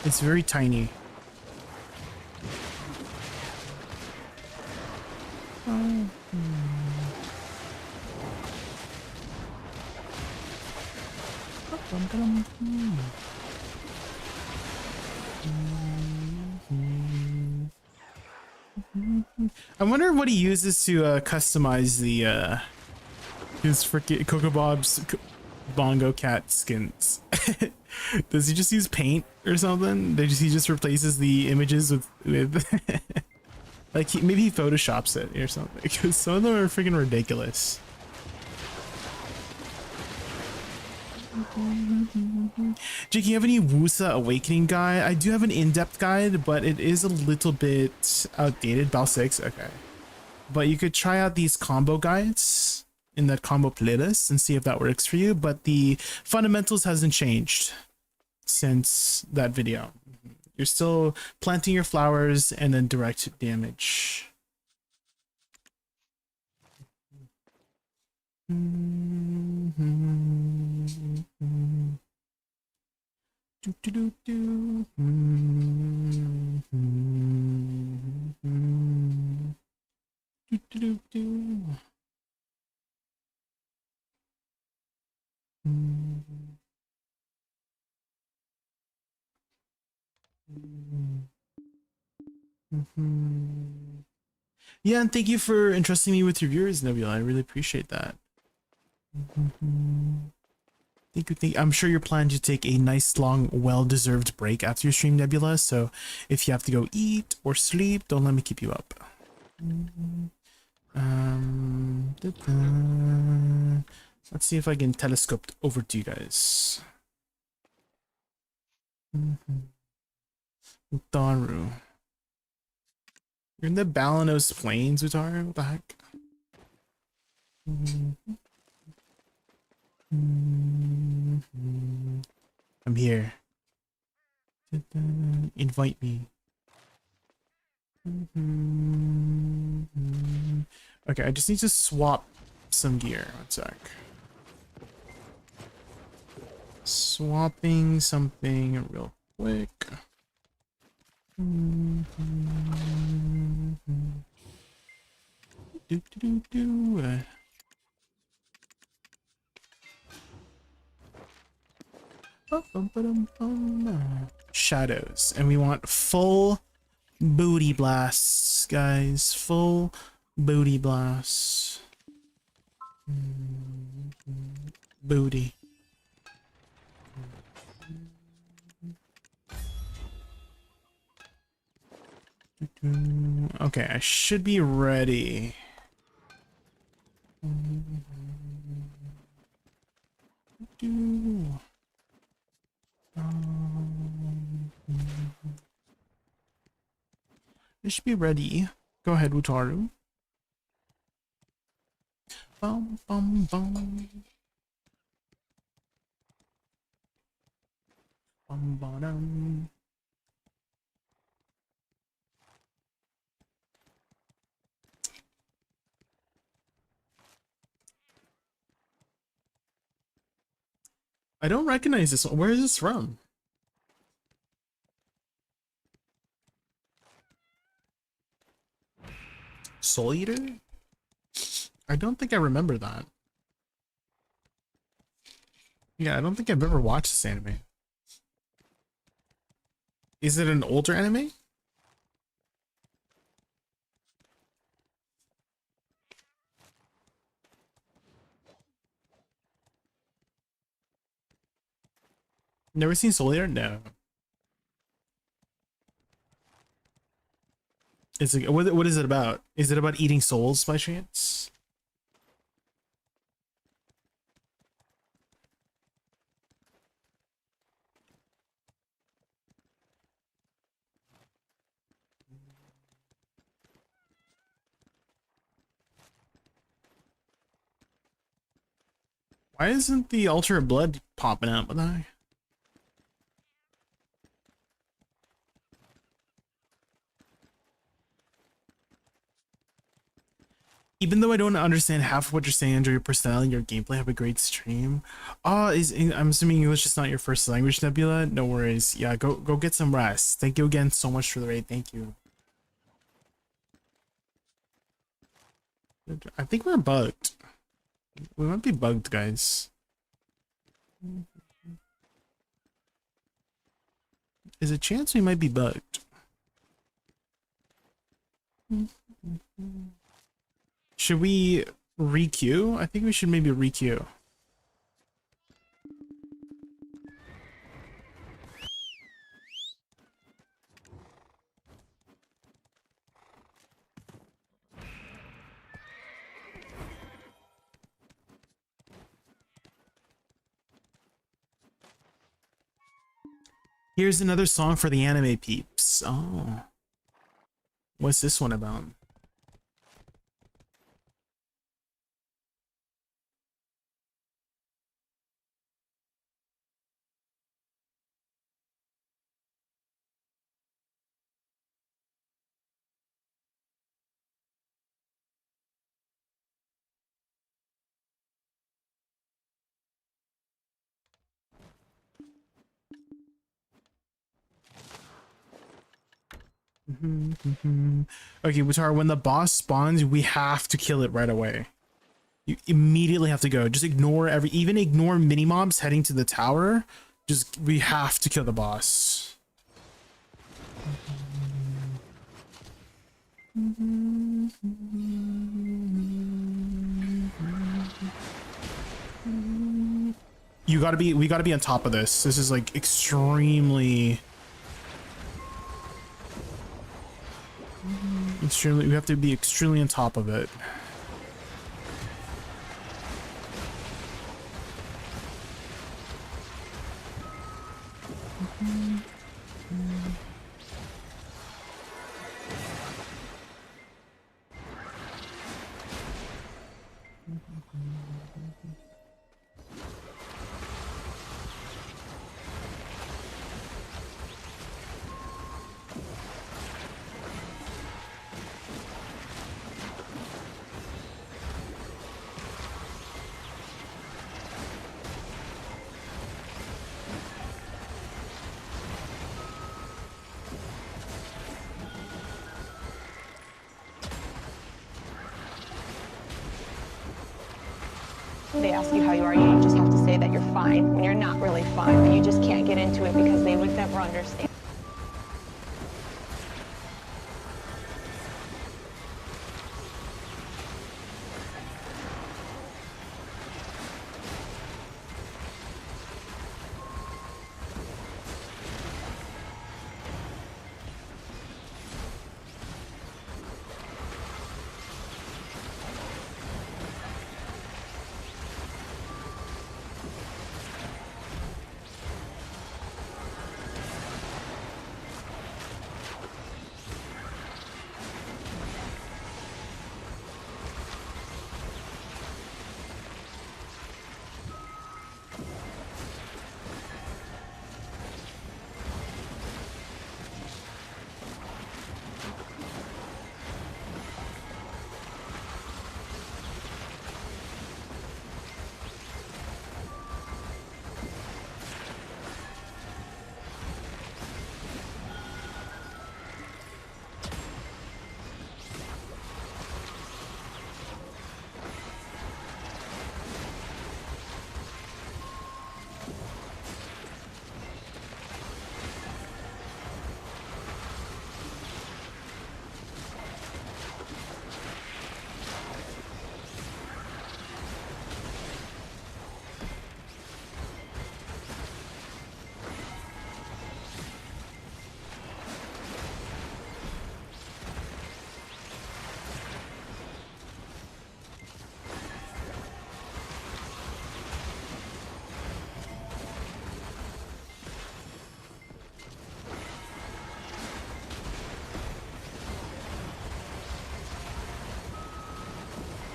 It's very tiny. I wonder what he uses to customize the his freaking Cocobob's Bongo Cat skins. Does he just use paint or something? He just replaces the images with like maybe he photoshops it or something, because some of them are freaking ridiculous. Jake, you have any Woosa Awakening guide? I do have an in-depth guide, but it is a little bit outdated. Bal 6, okay. But you could try out these combo guides in that combo playlist and see if that works for you. But the fundamentals hasn't changed since that video. You're still planting your flowers and then direct damage. Yeah, and thank you for entrusting me with your viewers, Nebula. I really appreciate that. Thank you. I'm sure you're planning to take a nice, long, well-deserved break after your stream, Nebula. So if you have to go eat or sleep, don't let me keep you up. Let's see if I can telescope over to you guys. Utaru. You're in the Balanos Plains, Utaru? What the heck? I'm here. Invite me. Okay, I just need to swap some gear. One sec. Swapping something real quick. Do, do, do, do. Shadows, and we want full booty blasts, guys. Full booty blasts. Booty. Okay, I should be ready. I should be ready. Go ahead, Wutaru. Bum, bum, bum. Bum, ba-dum. I don't recognize this one. Where is this from? Soul Eater? I don't think I remember that. Yeah, I don't think I've ever watched this anime. Is it an older anime? Never seen Soul Eater? No. It's like, what is it about? Is it about eating souls by chance? Why isn't the altar of blood popping out with that? Even though I don't understand half of what you're saying, enjoy your personality, your gameplay, have a great stream. I'm assuming English is not your first language, Nebula. No worries. Yeah, go get some rest. Thank you again so much for the raid. Thank you. I think we're bugged. We might be bugged, guys. There's a chance we might be bugged. Should we re-queue? I think we should maybe re-queue. Here's another song for the anime peeps. Oh. What's this one about? Okay, Wutara, when the boss spawns, we have to kill it right away. You immediately have to go. Just ignore even ignore mini mobs heading to the tower. We have to kill the boss. We gotta be on top of this. This is like extremely, we have to be extremely on top of it.
They ask you how you are, you just have to say that you're fine when you're not really fine, but you just can't get into it because they would never understand.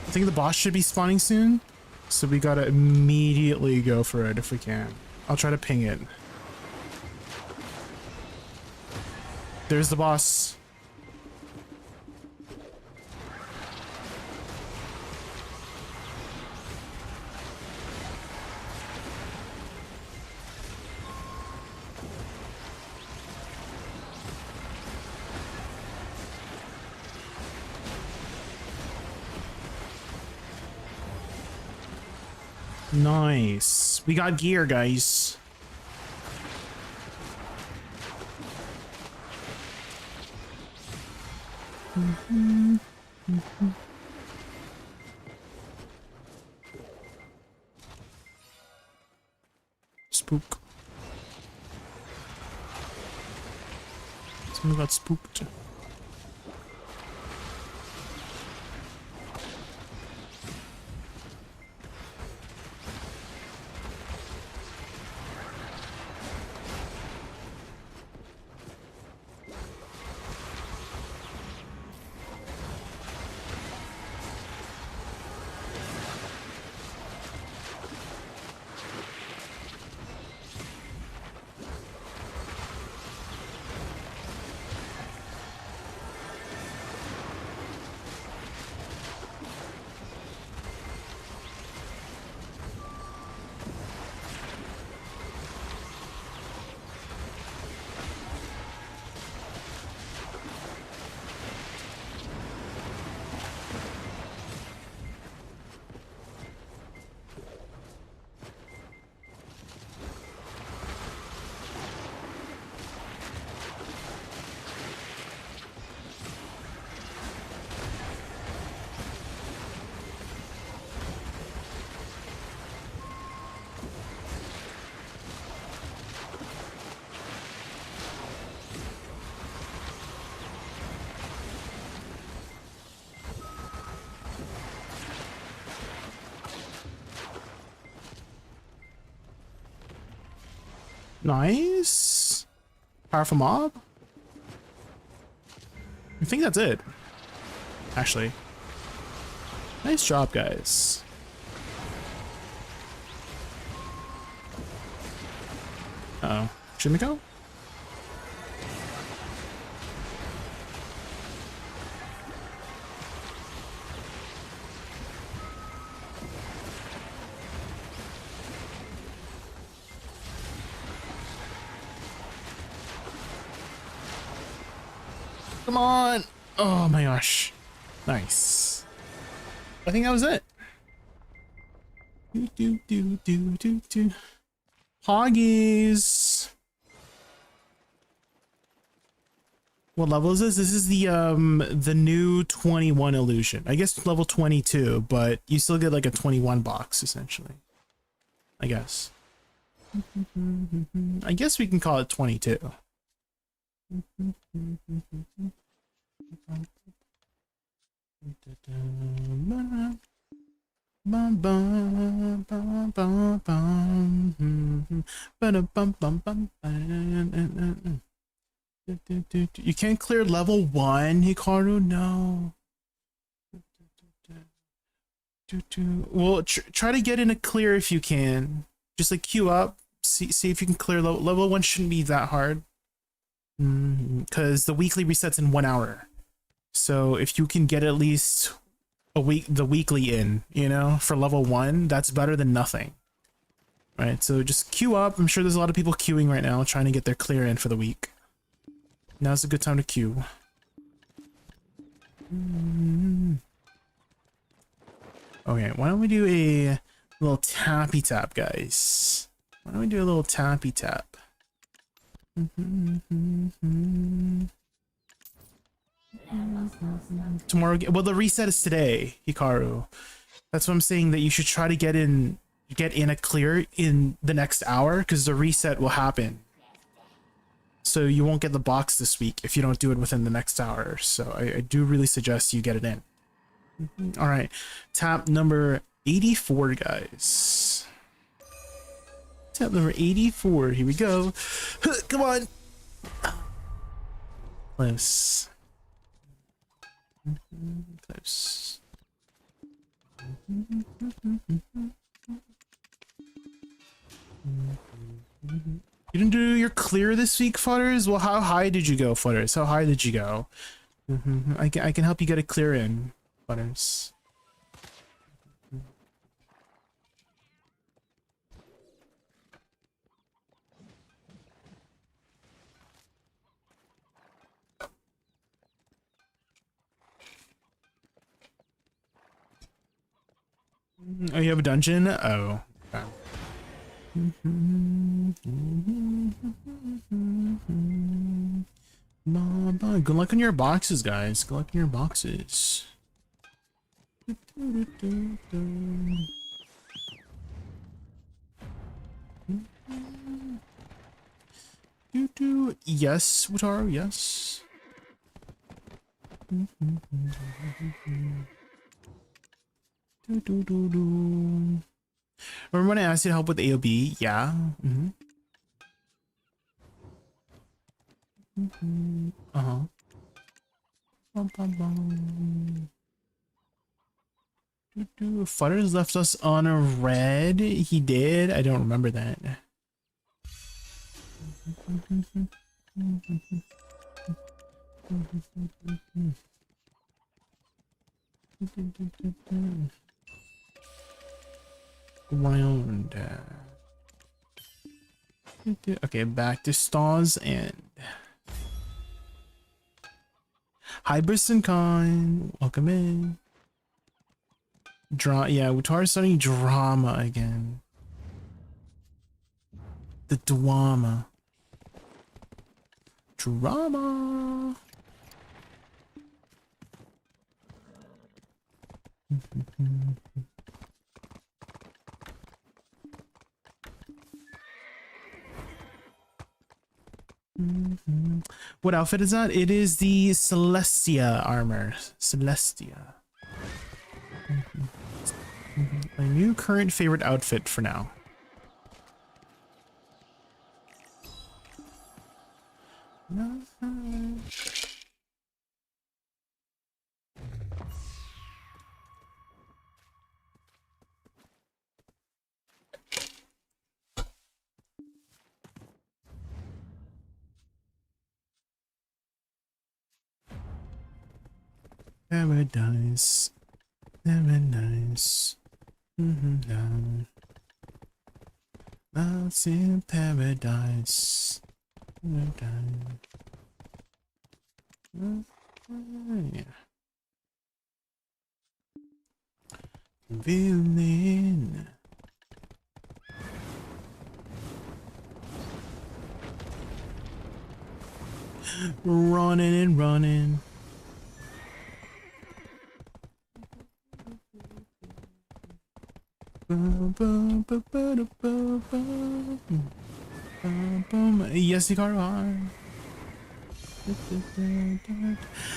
I think the boss should be spawning soon, so we gotta immediately go for it if we can. I'll try to ping it. There's the boss. Nice. We got gear, guys. Spook. Someone got spooked. Nice. Powerful mob. I think that's it. Actually. Nice job, guys. Uh-oh. Shouldn't we go? Come on. Oh my gosh. Nice. I think that was it. Do do do do do. Hoggies. What level is this? This is the new 21 illusion. I guess level 22, but you still get like a 21 box essentially. I guess. I guess we can call it 22. You can't clear level 1, Hikaru? No. Well, try to get in a clear if you can. Just like queue up, see if you can clear level 1. Shouldn't be that hard. Because the weekly resets in 1 hour. So if you can get at least the weekly in, you know, for level 1, that's better than nothing. Right, so just queue up. I'm sure there's a lot of people queuing right now trying to get their clear in for the week. Now's a good time to queue. Okay, why don't we do a little tappy tap, guys? Why don't we do a little tappy tap? Tomorrow, well, the reset is today, Hikaru. That's what I'm saying, that you should try to get in a clear in the next hour, because the reset will happen. So you won't get the box this week if you don't do it within the next hour. So I do really suggest you get it in. All right, tap number 84, guys. Tap number 84. Here we go. Come on. Close. Close. You didn't do your clear this week, Futters? Well, how high did you go, Futters? How high did you go? I can help you get a clear in, Futters. Oh, you have a dungeon? Oh. Okay. Good luck on your boxes, guys. Good luck on your boxes. Yes, Wataru, yes. Remember when I asked you to help with AOB? Yeah. Uh-huh. Futters left us on a red. He did. I don't remember that. Round. Okay, back to Stars and hi, Briston Con. Welcome in. Yeah, Wataru's starting drama again. The drama. What outfit is that? It is the Celestia armor. Celestia. My new current favorite outfit for now. Paradise. Paradise. Lost in paradise. Yeah. Villain. Running and running. Yes, you are.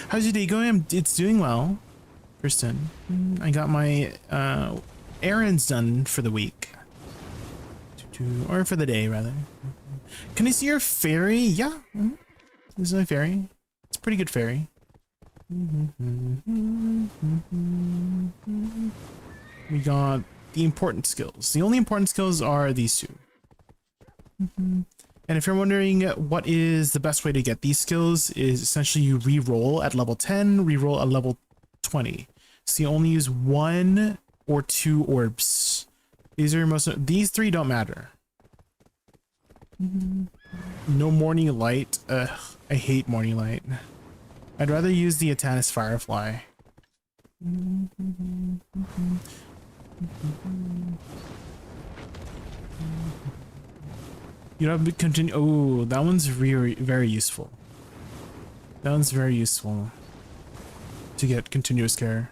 How's your day going? It's doing well. Kristen, I got my errands done for the week. Or for the day, rather. Can I see your ferry? Yeah. This is my ferry. It's a pretty good ferry. We got the important skills. The only important skills are these two. And if you're wondering what is the best way to get these skills, is essentially you re-roll at level 10, re-roll at level 20. So you only use 1 or 2 orbs. These are your most. These 3 don't matter. No morning light. Ugh, I hate morning light. I'd rather use the Atanis Firefly. You don't have to continue. Oh, that one's very useful. That one's very useful to get continuous care.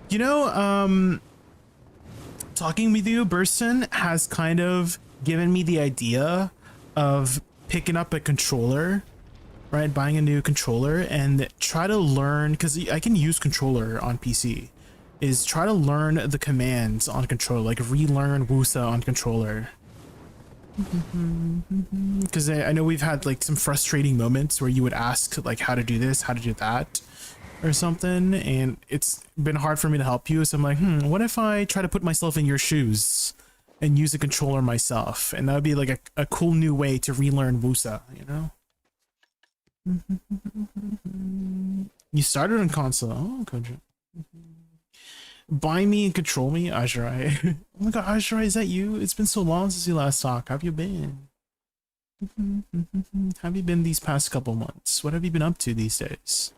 You know, talking with you, Burston, has kind of given me the idea of picking up a controller, right? Buying a new controller and try to learn, because I can use controller on PC, is try to learn the commands on controller, like relearn Woosa on controller. Because I know we've had like some frustrating moments where you would ask like how to do this, how to do that, or something, and it's been hard for me to help you. So I'm like, what if I try to put myself in your shoes and use a controller myself? And that would be like a cool new way to relearn Woosa, you know? You started on console. Oh, Kodra. Buy me and control me, Ajrai. Oh my god, Ajrai, is that you? It's been so long since you last talked. How have you been? How have you been these past couple months? What have you been up to these days?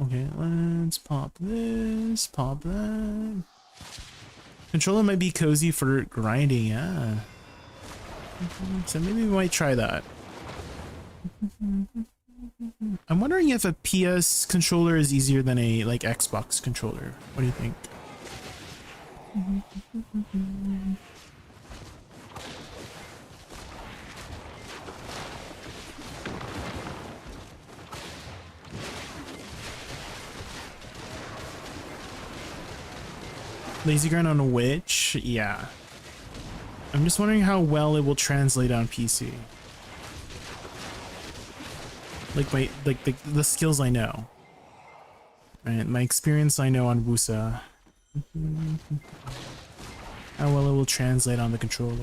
Okay, let's pop this, pop that. Controller might be cozy for grinding, yeah. So maybe we might try that. I'm wondering if a PS controller is easier than a like Xbox controller. What do you think? Lazy grind on a witch? Yeah. I'm just wondering how well it will translate on PC. Like the skills I know. Right, my experience I know on Woosa. How well it will translate on the controller.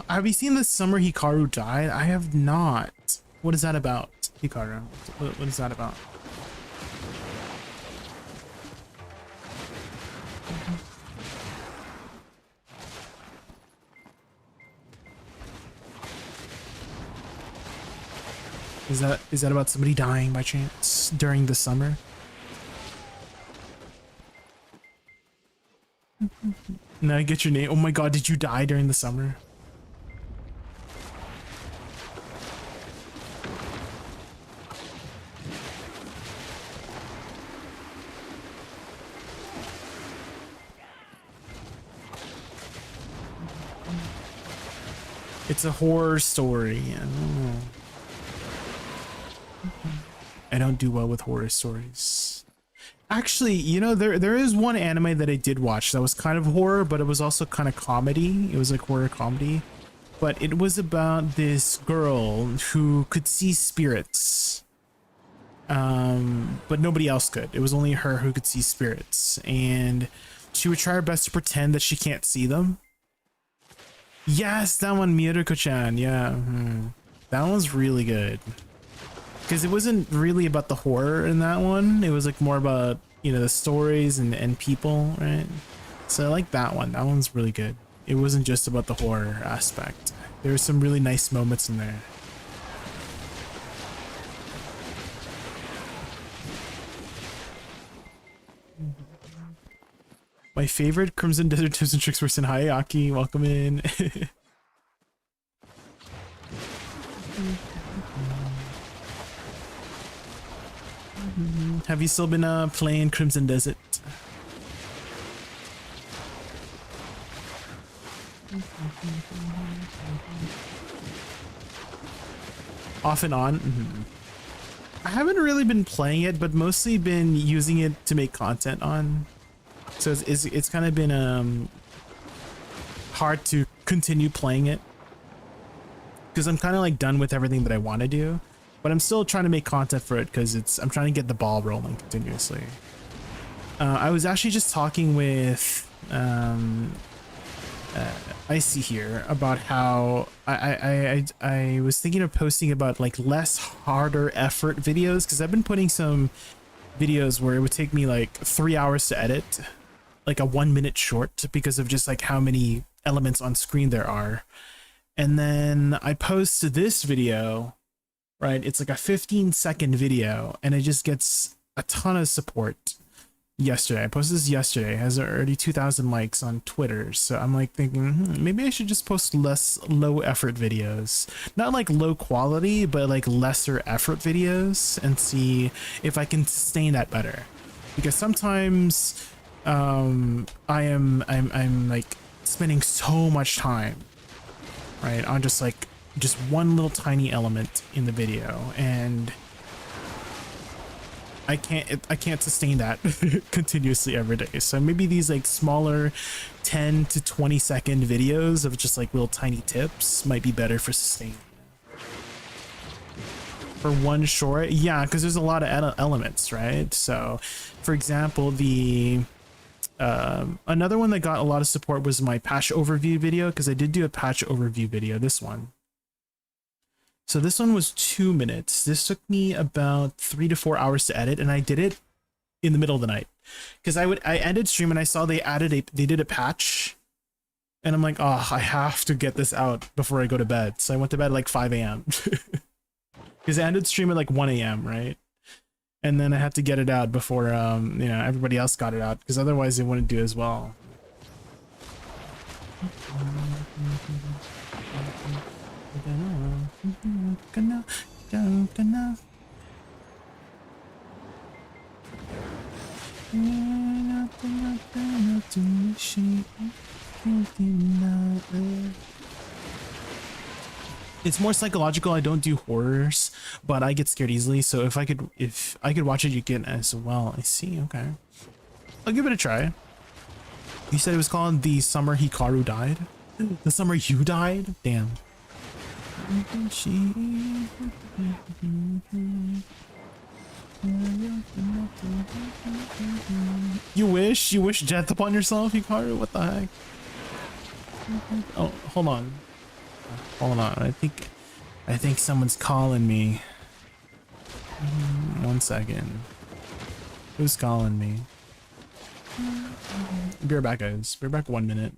Have you seen the summer Hikaru died? I have not. What is that about, Hikaru? What is that about? Is that about somebody dying by chance during the summer? Now I get your name. Oh my god, did you die during the summer? It's a horror story. I don't know. I don't do well with horror stories. Actually, you know, there is one anime that I did watch that was kind of horror, but it was also kind of comedy. It was like horror comedy. But it was about this girl who could see spirits. But nobody else could. It was only her who could see spirits. And she would try her best to pretend that she can't see them. Yes, that one, Miruko-chan. Yeah. That one's really good. Because it wasn't really about the horror in that one. It was like more about, you know, the stories and people, right? So I like that one. That one's really good. It wasn't just about the horror aspect. There were some really nice moments in there. My favorite Crimson Desert Tips and Tricks person. Hi, Aki. Welcome in. Have you still been playing Crimson Desert? Off and on? I haven't really been playing it, but mostly been using it to make content on. So it's kind of been hard to continue playing it. Because I'm kind of like done with everything that I want to do. But I'm still trying to make content for it because I'm trying to get the ball rolling continuously. I was actually just talking with Icy here about how I was thinking of posting about like less harder effort videos, because I've been putting some videos where it would take me like 3 hours to edit, like a 1 minute short, because of just like how many elements on screen there are. And then I post this video, right? It's like a 15-second video and it just gets a ton of support. Yesterday, I posted this yesterday. It has already 2,000 likes on Twitter. So I'm like thinking, maybe I should just post less low effort videos. Not like low quality, but like lesser effort videos, and see if I can sustain that better. Because sometimes I'm like spending so much time, right, on just one little tiny element in the video, and I can't sustain that continuously every day. So maybe these like smaller 10 to 20 second videos of just like little tiny tips might be better for sustaining. For one short, yeah, because there's a lot of elements, right? So for example, the another one that got a lot of support was my patch overview video, because I did do a patch overview video, this one. So this one was 2 minutes. This took me about 3 to 4 hours to edit, and I did it in the middle of the night. Because I ended stream and I saw they did a patch, and I'm like, oh, I have to get this out before I go to bed. So I went to bed at like 5 a.m. Because I ended stream at like 1 a.m., right? And then I had to get it out before you know, everybody else got it out, because otherwise they wouldn't do as well. It's more psychological. I don't do horrors, but I get scared easily. So if I could watch it, you can as well. I see. Okay, I'll give it a try. You said it was called The Summer Hikaru Died? The Summer You Died? Damn. You wish death upon yourself, Hikaru? What the heck? Oh, hold on. I think someone's calling me. 1 second. Who's calling me? Be right back, guys. Be right back 1 minute.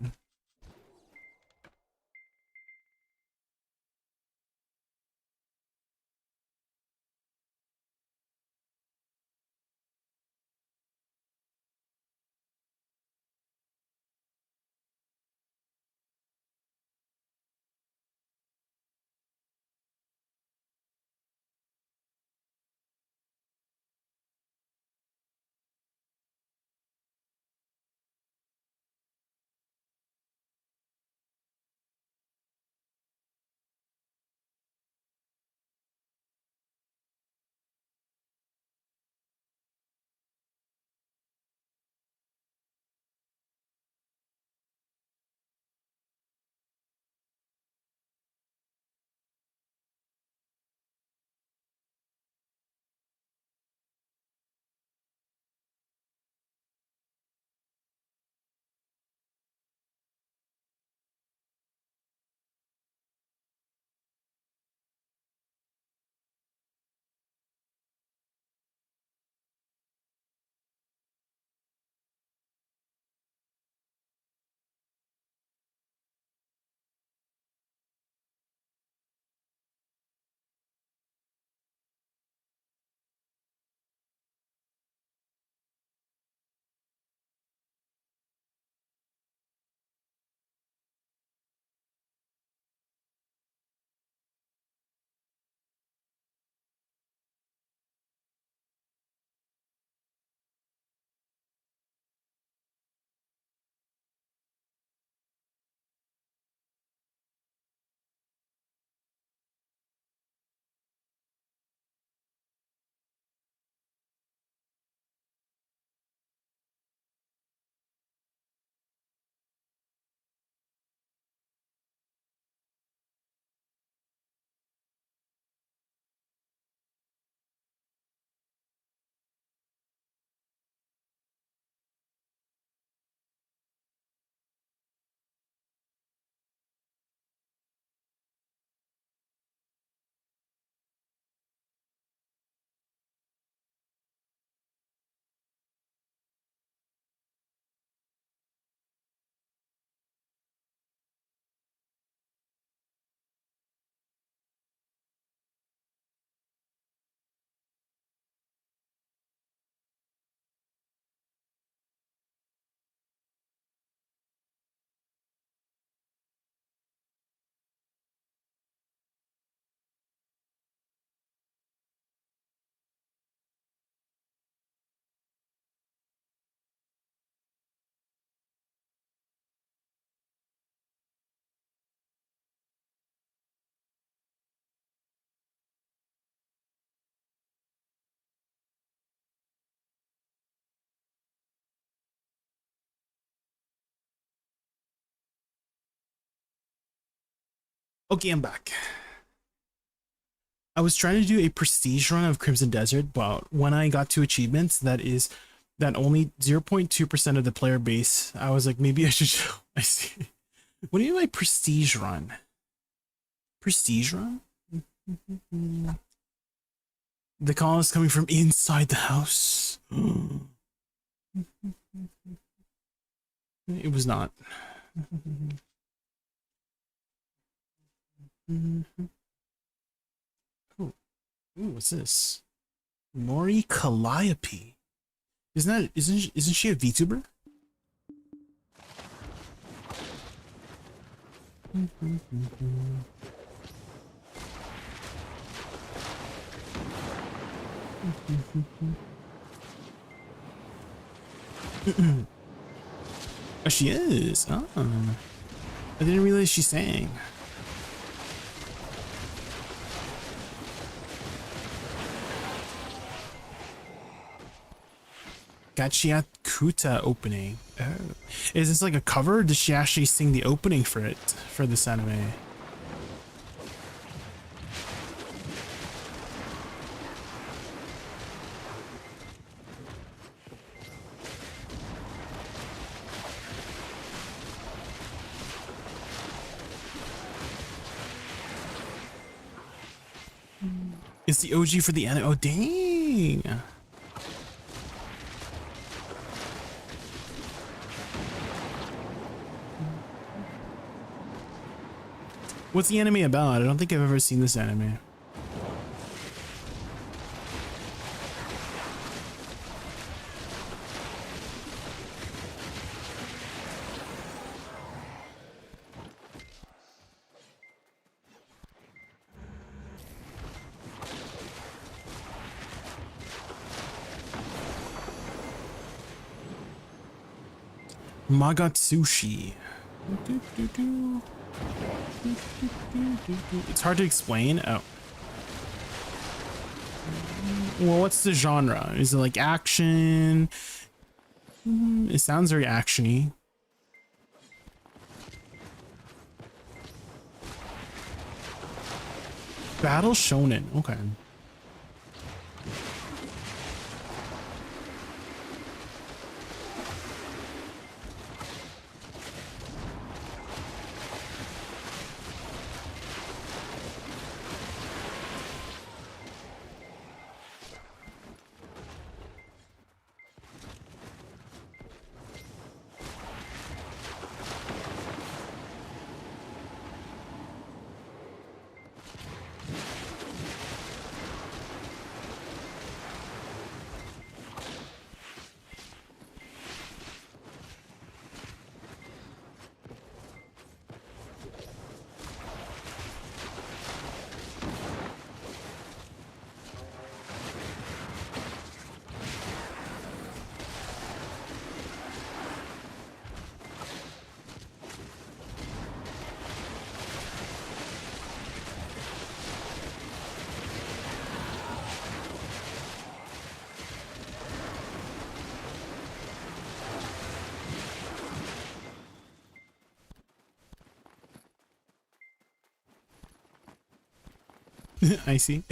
Okay, I'm back. I was trying to do a prestige run of Crimson Desert, but when I got to achievements, that only 0.2% of the player base, I was like, maybe I should show. I see. What do you mean by prestige run? Prestige run? The call is coming from inside the house. It was not. Ooh, what's this? Mori Calliope. Isn't she a VTuber? Oh, she is. Oh, I didn't realize she sang. Gachiat Kuta opening. Oh. Is this like a cover? Or does she actually sing the opening for it, for this anime? It's the OG for the anime. Oh, dang. What's the anime about? I don't think I've ever seen this anime. Magatsushi. It's hard to explain. Oh. Well, what's the genre? Is it like action? It sounds very actiony. Battle shonen. Okay. I see.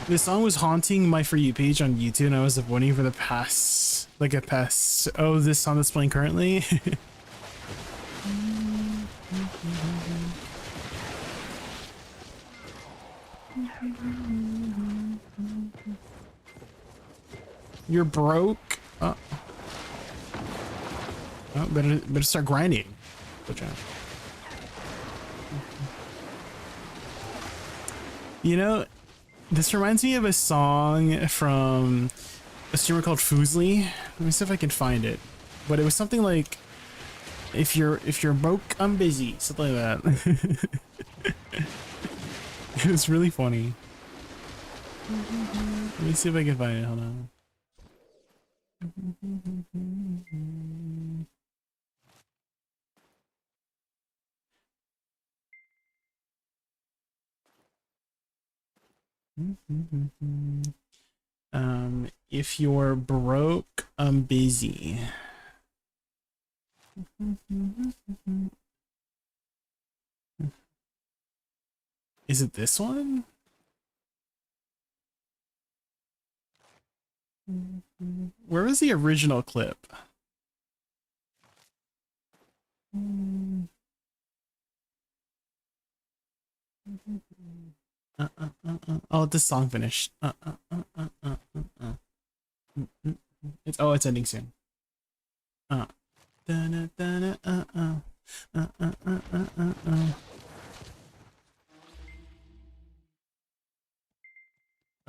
This song was haunting my For You page on YouTube, and I was avoiding for the past, oh, this song that's playing currently. You're broke? Oh, better start grinding. Good job. You know, this reminds me of a song from a streamer called Foozly. Let me see if I can find it. But it was something like, if you're broke, I'm busy. Something like that. It was really funny. Let me see if I can find it. Hold on. If you're broke, I'm busy. Is it this one? Where was the original clip? Oh, this song finished. It's ending soon.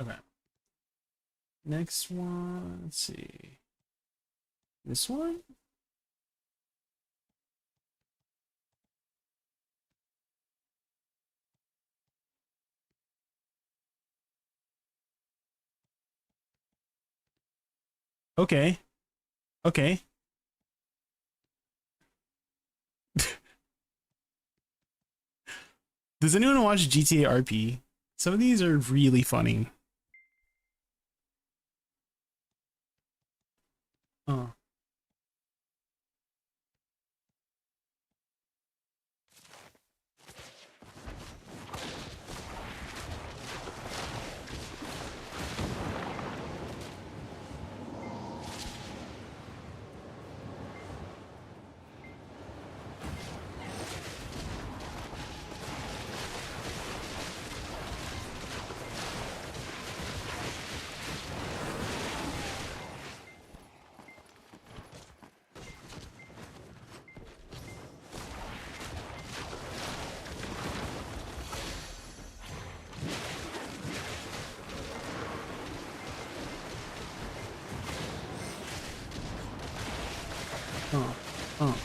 Okay. Next one, let's see. This one? Okay. Okay. Does anyone watch GTA RP? Some of these are really funny. Oh. Oh.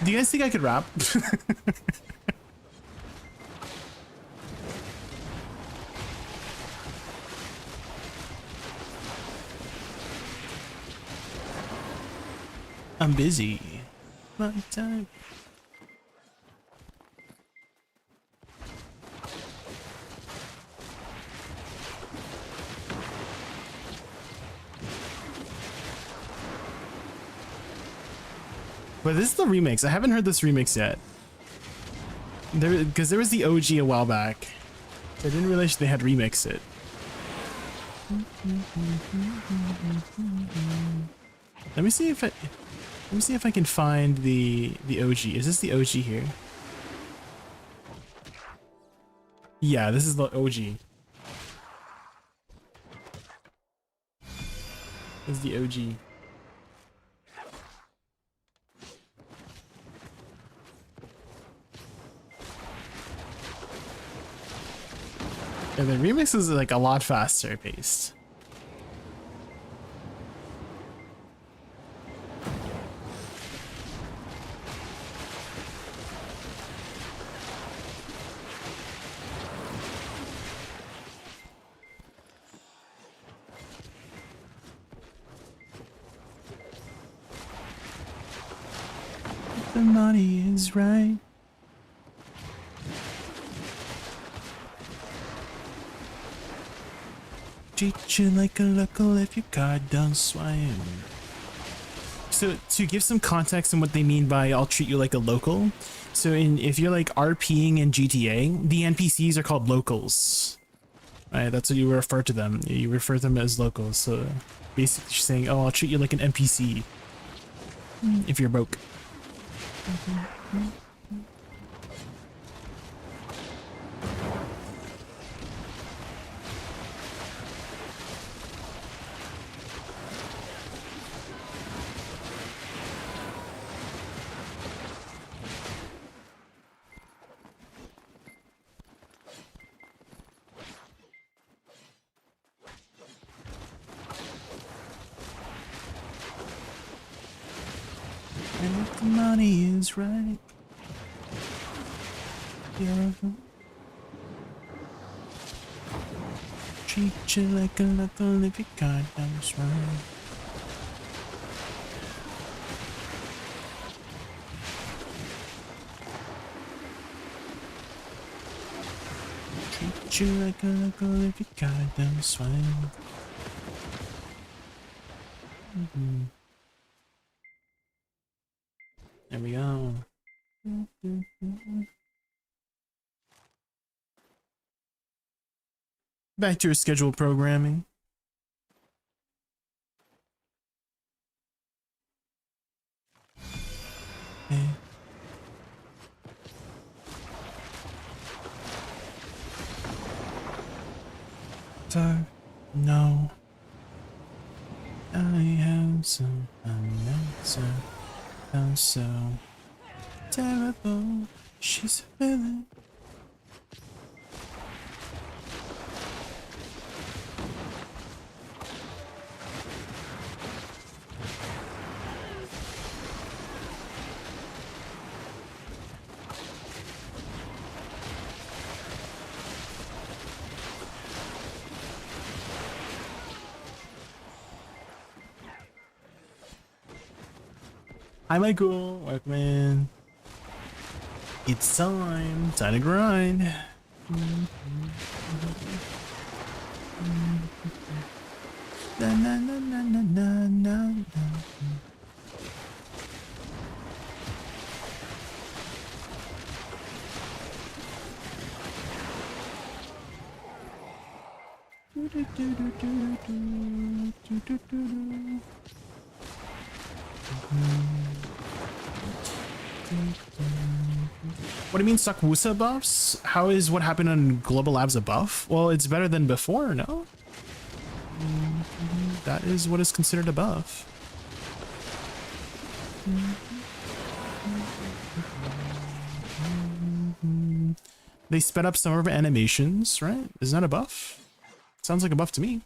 Do you guys think I could rap? I'm busy. My time. But this is the remix. I haven't heard this remix yet. Because there was the OG a while back. So I didn't realize they had remixed it. Let me see if I can find the OG. Is this the OG here? Yeah, this is the OG. This is the OG. And the remix is like a lot faster paced. The money is right. Treat you like a local if your card don't swipe. So to give some context on what they mean by I'll treat you like a local. So if you're like RPing in GTA, the NPCs are called locals. Right, that's what you refer to them. You refer to them as locals. So basically saying, oh, I'll treat you like an NPC. If you're broke. And if the money is right, treat you like a local if you goddamn's right. Treat you like a local if you goddamn's right. There we go. Back to your scheduled programming. Okay. So, no. I have some unknowns. Sounds so terrible. She's a villain. Hi Michael, welcome in. It's time to grind. Na, na, na, na, na, na, na, na. Do, do, do, do, do, do, do, do, do, do. What do you mean suck Woosa buffs? How is what happened on Global Labs a buff? Well, it's better than before, no? That is what is considered a buff. They sped up some of our animations, right? Isn't that a buff? Sounds like a buff to me.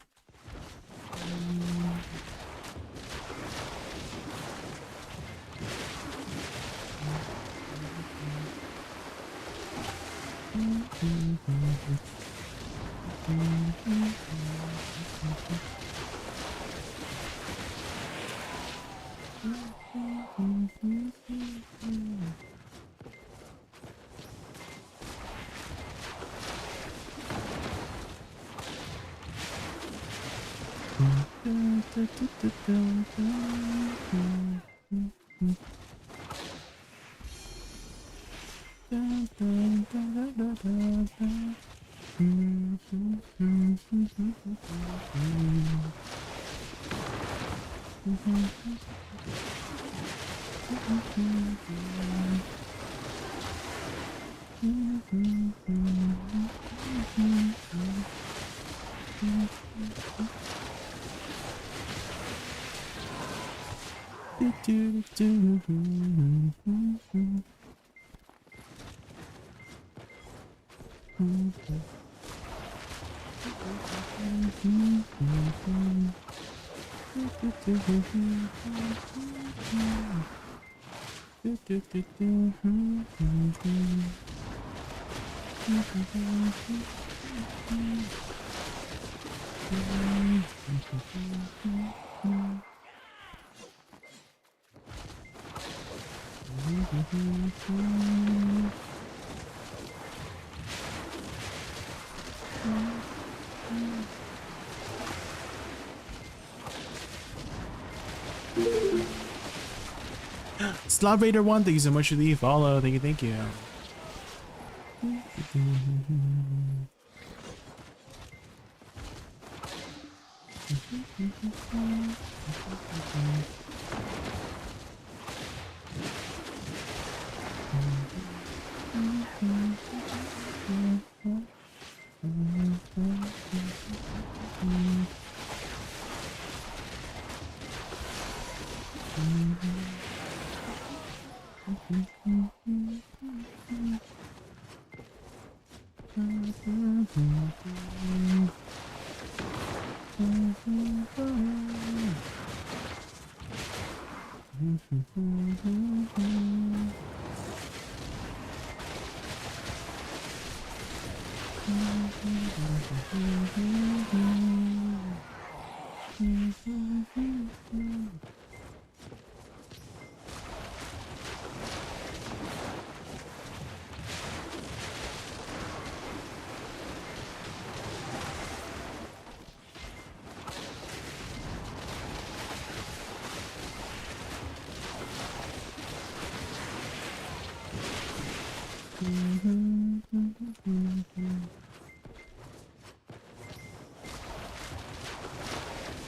Slav Raider 1, thank you so much for the follow. Thank you, thank you.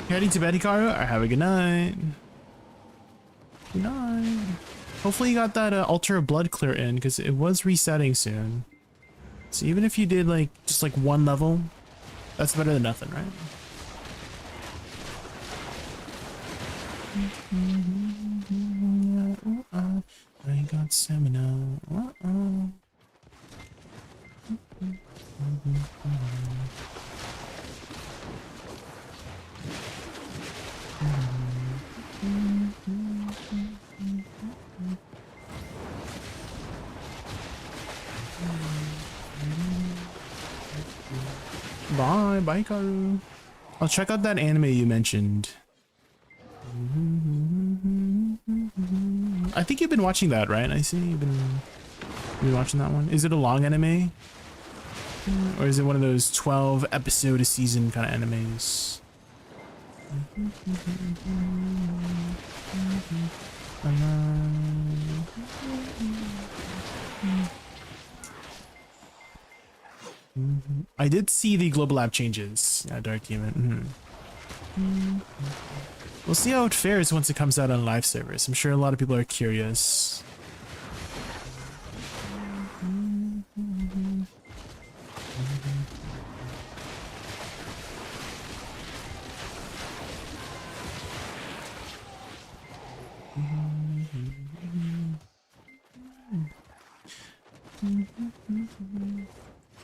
Heading to bed, Hikaru? Or have a good night. Good night. Hopefully you got that altar of blood clear in, because it was resetting soon. So even if you did like just like one level, that's better than nothing, right? I got stamina. Bye, Hikaru. I'll check out that anime you mentioned. I think you've been watching that, right? I see you've been watching that one. Is it a long anime? Or is it one of those 12 episode a season kind of animes? I did see the global app changes. Yeah, Dark Demon. We'll see how it fares once it comes out on live servers. I'm sure a lot of people are curious.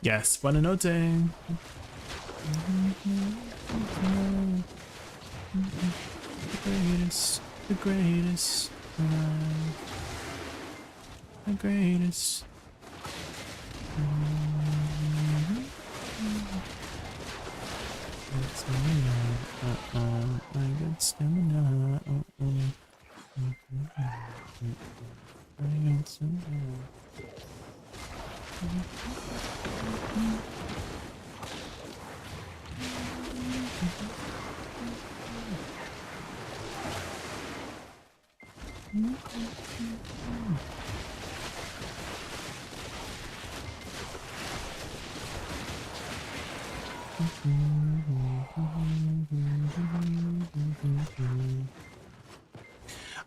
Yes, buona notte. The greatest, the greatest, the greatest. I got stamina. I got stamina.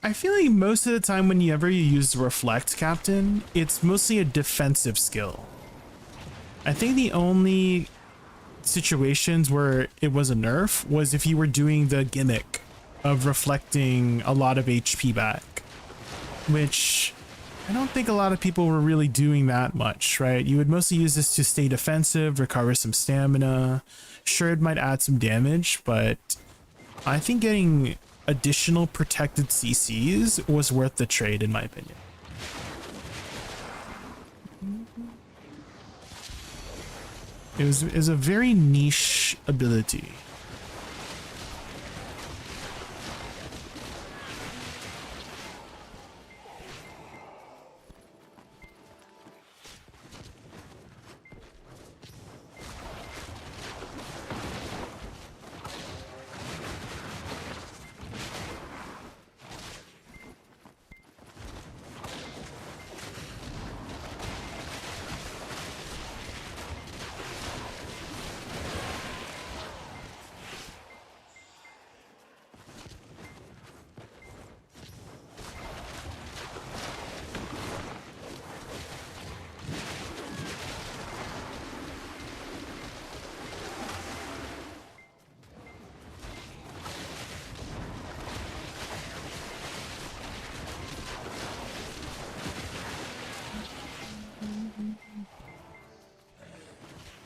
I feel like most of the time whenever you use Reflect, Captain, it's mostly a defensive skill. I think the only situations where it was a nerf was if you were doing the gimmick of reflecting a lot of HP back, which I don't think a lot of people were really doing that much, right? You would mostly use this to stay defensive, recover some stamina. Sure, it might add some damage, but I think getting additional protected CCs was worth the trade, in my opinion. It was a very niche ability.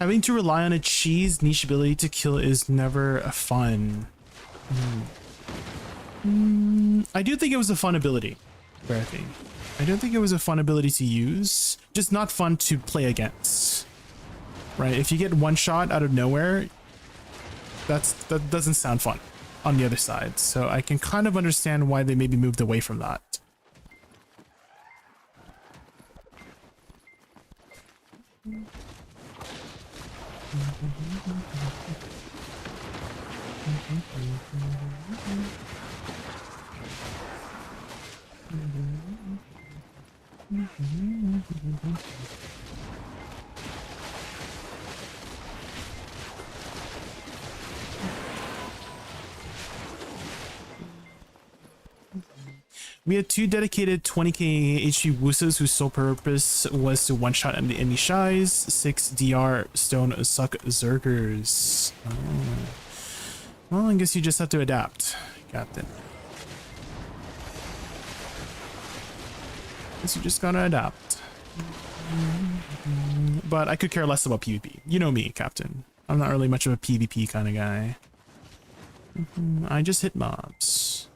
Having to rely on a cheese niche ability to kill is never fun. I do think it was a fun ability, Berthy. I don't think it was a fun ability to use, just not fun to play against. Right? If you get one shot out of nowhere, that doesn't sound fun on the other side. So I can kind of understand why they maybe moved away from that. We had 2 dedicated 20k HP Woosas whose sole purpose was to one-shot enemy shies, 6 DR stone suck zergers. Oh. Well, I guess you just have to adapt, Captain. Guess you just gotta adapt. But I could care less about PvP. You know me, Captain. I'm not really much of a PvP kind of guy. I just hit mobs.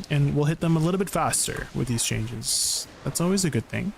And we'll hit them a little bit faster with these changes. That's always a good thing.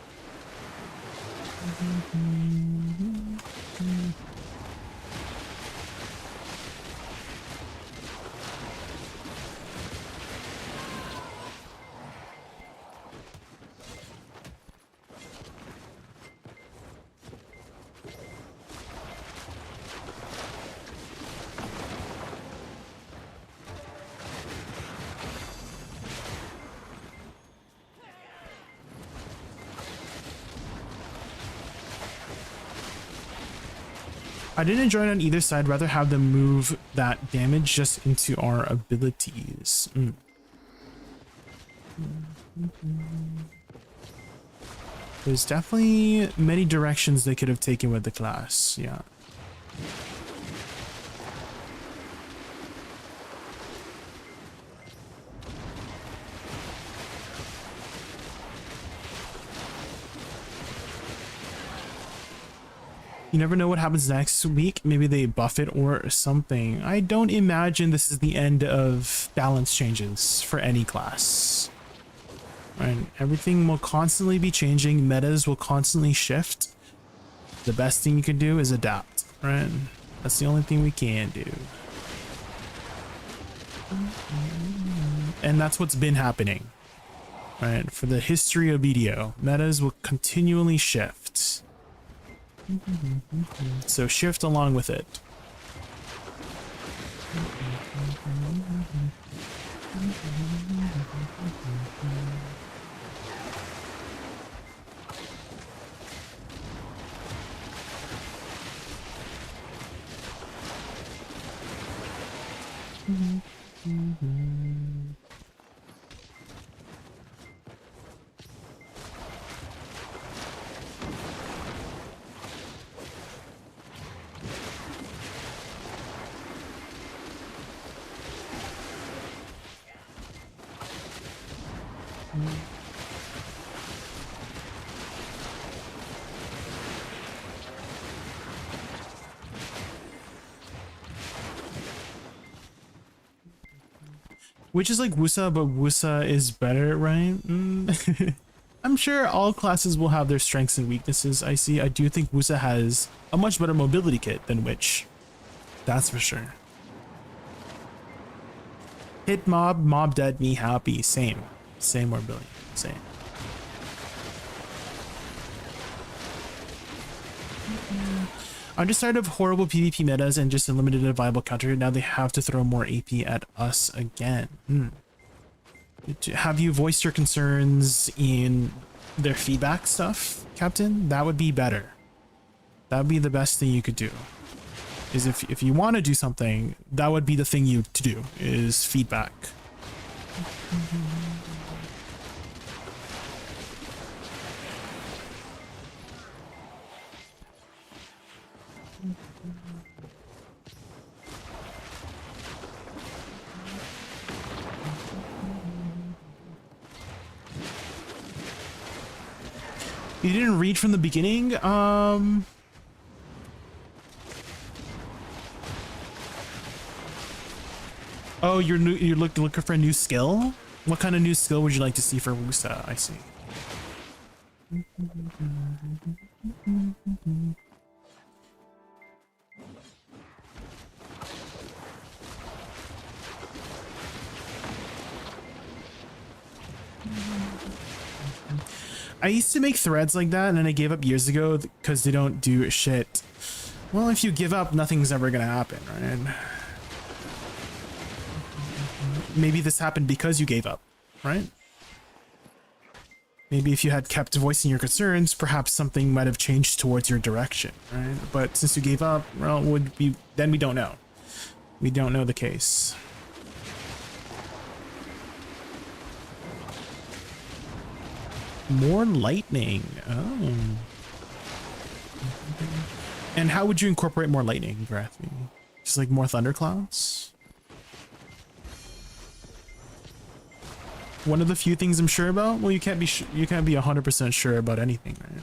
I didn't enjoy it on either side, rather have them move that damage just into our abilities. There's definitely many directions they could have taken with the class, yeah. You never know what happens next week. Maybe they buff it or something. I don't imagine this is the end of balance changes for any class. Right? Everything will constantly be changing. Metas will constantly shift. The best thing you can do is adapt, right? That's the only thing we can do. And that's what's been happening, right? For the history of BDO, metas will continually shift. So shift along with it. Which is like Woosa, but Woosa is better, right? I'm sure all classes will have their strengths and weaknesses. I do think Woosa has a much better mobility kit than Witch. That's for sure. Hit mob, mob dead, me happy. Same mobility, same. I'm just tired of horrible PvP metas and just eliminated a viable counter. Now they have to throw more AP at us again. Have you voiced your concerns in their feedback stuff, Captain? That would be better. That would be the best thing you could do. Is if you want to do something, that would be the thing to do, is feedback. You didn't read from the beginning? Oh, you're looking for a new skill? What kind of new skill would you like to see for Woosa? I see. I used to make threads like that, and then I gave up years ago because they don't do shit. Well, if you give up, nothing's ever gonna happen, right? Maybe this happened because you gave up, right? Maybe if you had kept voicing your concerns, perhaps something might have changed towards your direction, right? But since you gave up, well, then we don't know. We don't know the case. More lightning. Oh. And how would you incorporate more lightning, Varathi? Just like more thunderclouds? One of the few things I'm sure about? Well, you can't be 100% sure about anything, right?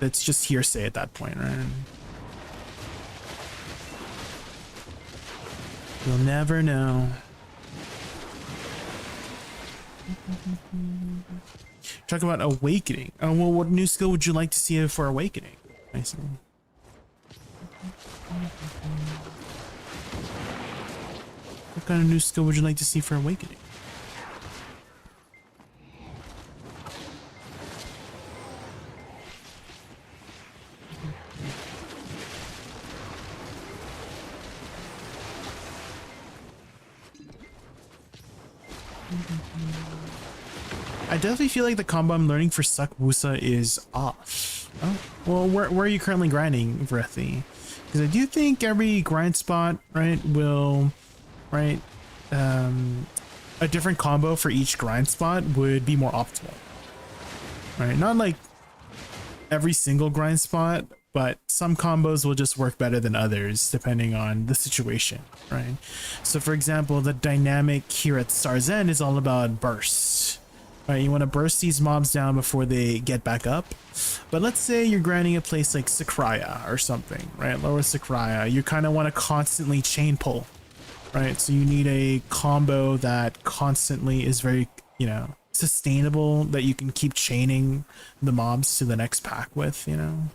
That's just hearsay at that point, right? You'll never know. Talk about awakening. Oh, well, what new skill would you like to see for awakening? I see. What kind of new skill would you like to see for awakening? I definitely feel like the combo I'm learning for Suck Woosa is off. Oh, well, where are you currently grinding, Varathi? Because I do think every grind spot, right, will, right, a different combo for each grind spot would be more optimal. Right, not like every single grind spot, but some combos will just work better than others depending on the situation, right? So for example, the dynamic here at Star's End is all about bursts. Right, you want to burst these mobs down before they get back up. But let's say you're grinding a place like Sakraya or something, right? Lower Sakraya. You kind of want to constantly chain pull, right? So you need a combo that constantly is very, you know, sustainable, that you can keep chaining the mobs to the next pack with, you know?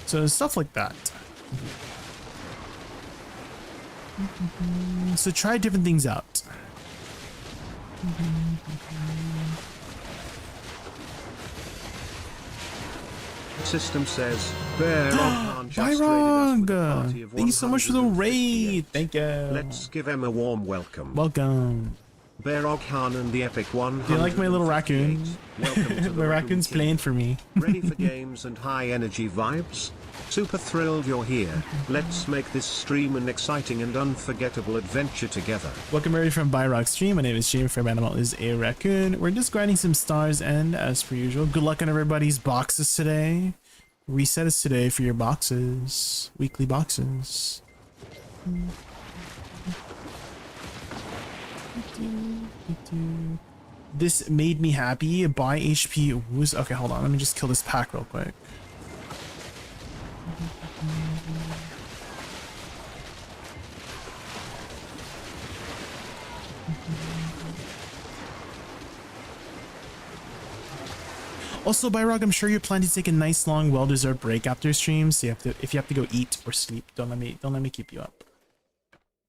So stuff like that. So try different things out.
System says, Bear just
Byrog! Thank you so much for the raid. Thank you.
Let's give him a warm welcome.
Welcome.
Bearog Khan and the Epic 100.
Do you like my little raccoon?
Welcome to the
My raccoon's playing for me.
Ready for games and high energy vibes? Super thrilled you're here. Let's make this stream an exciting and unforgettable adventure together.
Welcome everybody from Byrog Stream. My name is Jamie. Favorite animal is a raccoon. We're just grinding some stars, and as per usual, good luck on everybody's boxes today. Reset is today for your boxes. Weekly boxes. This made me happy. Buy HP Woosa. Okay, hold on. Let me just kill this pack real quick. Also, Byrog, I'm sure you're planning to take a nice long well-deserved break after streams. So if you have to go eat or sleep, don't let me keep you up.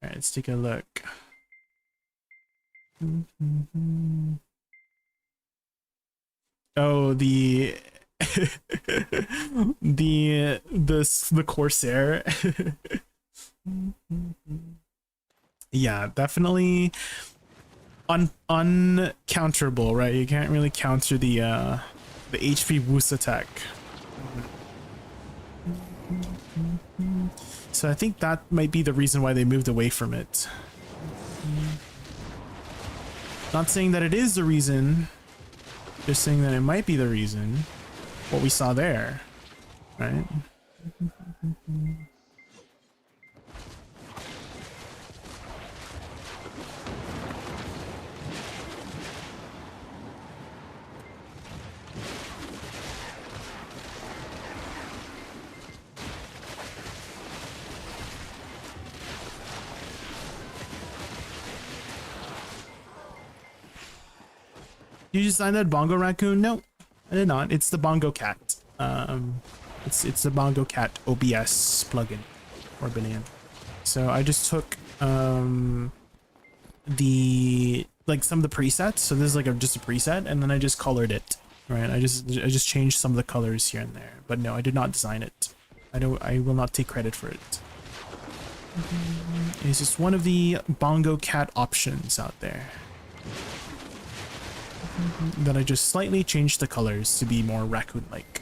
All right, let's take a look. Oh, the the Corsair. Yeah, definitely uncounterable, right? You can't really counter the HP Woosa tech. So I think that might be the reason why they moved away from it. Not saying that it is the reason, just saying that it might be the reason. What we saw there, right? You design that bongo raccoon? No, I did not. It's the bongo cat. It's the bongo cat OBS plugin or billion. So I just took the some of the presets. So this is like just a preset, and then I just colored it. Right? I just changed some of the colors here and there. But no, I did not design it. I will not take credit for it. It's just one of the bongo cat options out there. Then I just slightly changed the colors to be more raccoon-like.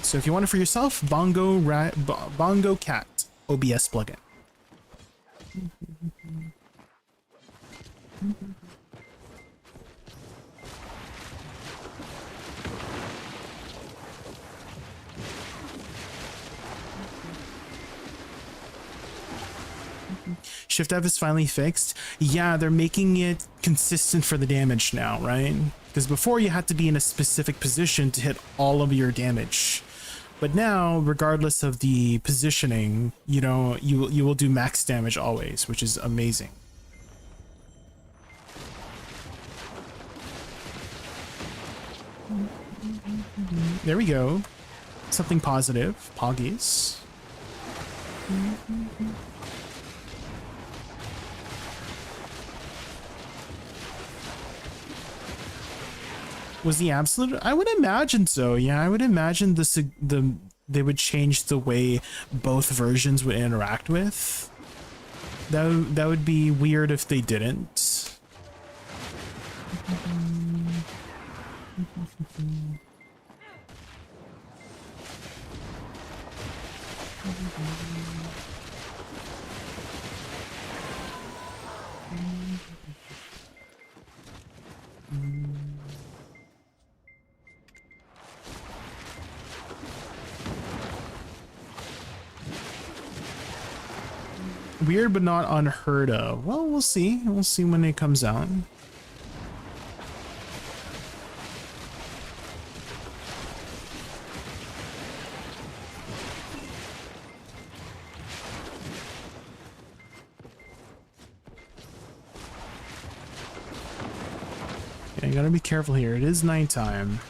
So if you want it for yourself, bongo cat OBS plugin. Shift F is finally fixed. Yeah, they're making it consistent for the damage now, right? Because before you had to be in a specific position to hit all of your damage. But now, regardless of the positioning, you know, you will do max damage always, which is amazing. There we go. Something positive. Poggies. Was the absolute? I would imagine so. Yeah, I would imagine they would change the way both versions would interact with. That would be weird if they didn't. Weird, but not unheard of. Well, we'll see. We'll see when it comes out. Yeah, you gotta be careful here. It is nighttime.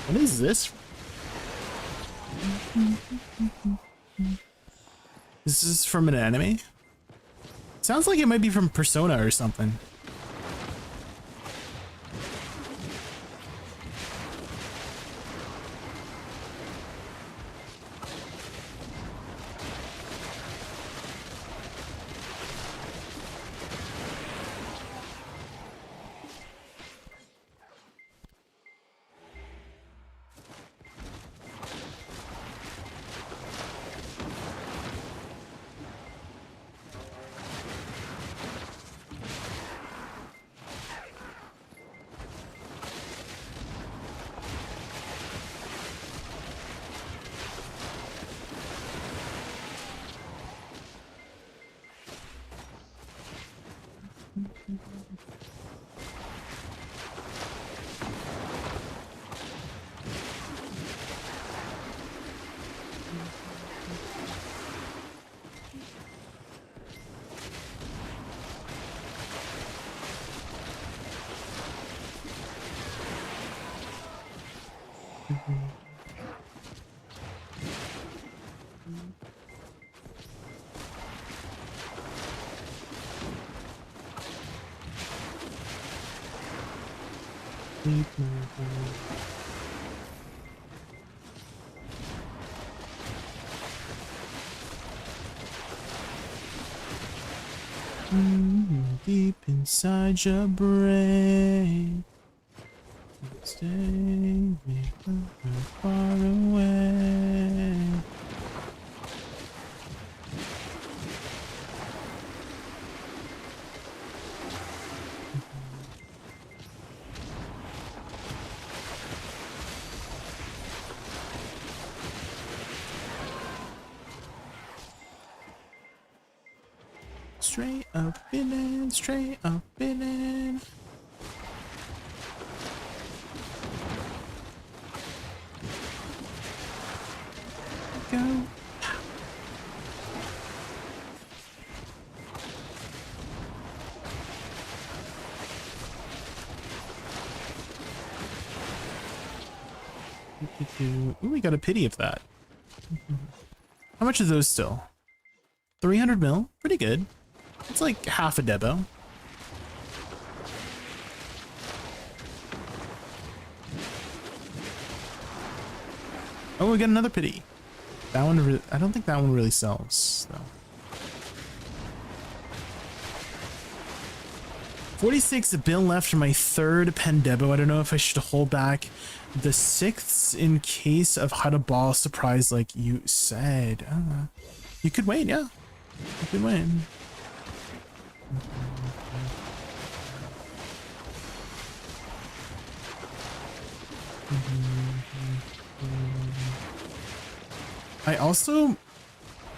What is this? This is from an anime? Sounds like it might be from Persona or something. Deep inside your brain, stay me far away. straight up in, straight up in. Go. Ooh, we got a pity of that. How much are those still? 300 mil? Pretty good. It's like half a Debo. Oh, we got another pity. That one, I don't think that one really sells, though. 46 bill left for my third Pendebo. I don't know if I should hold back the sixths in case of how to ball surprise like you said. You could wait, yeah. You could wait. I also,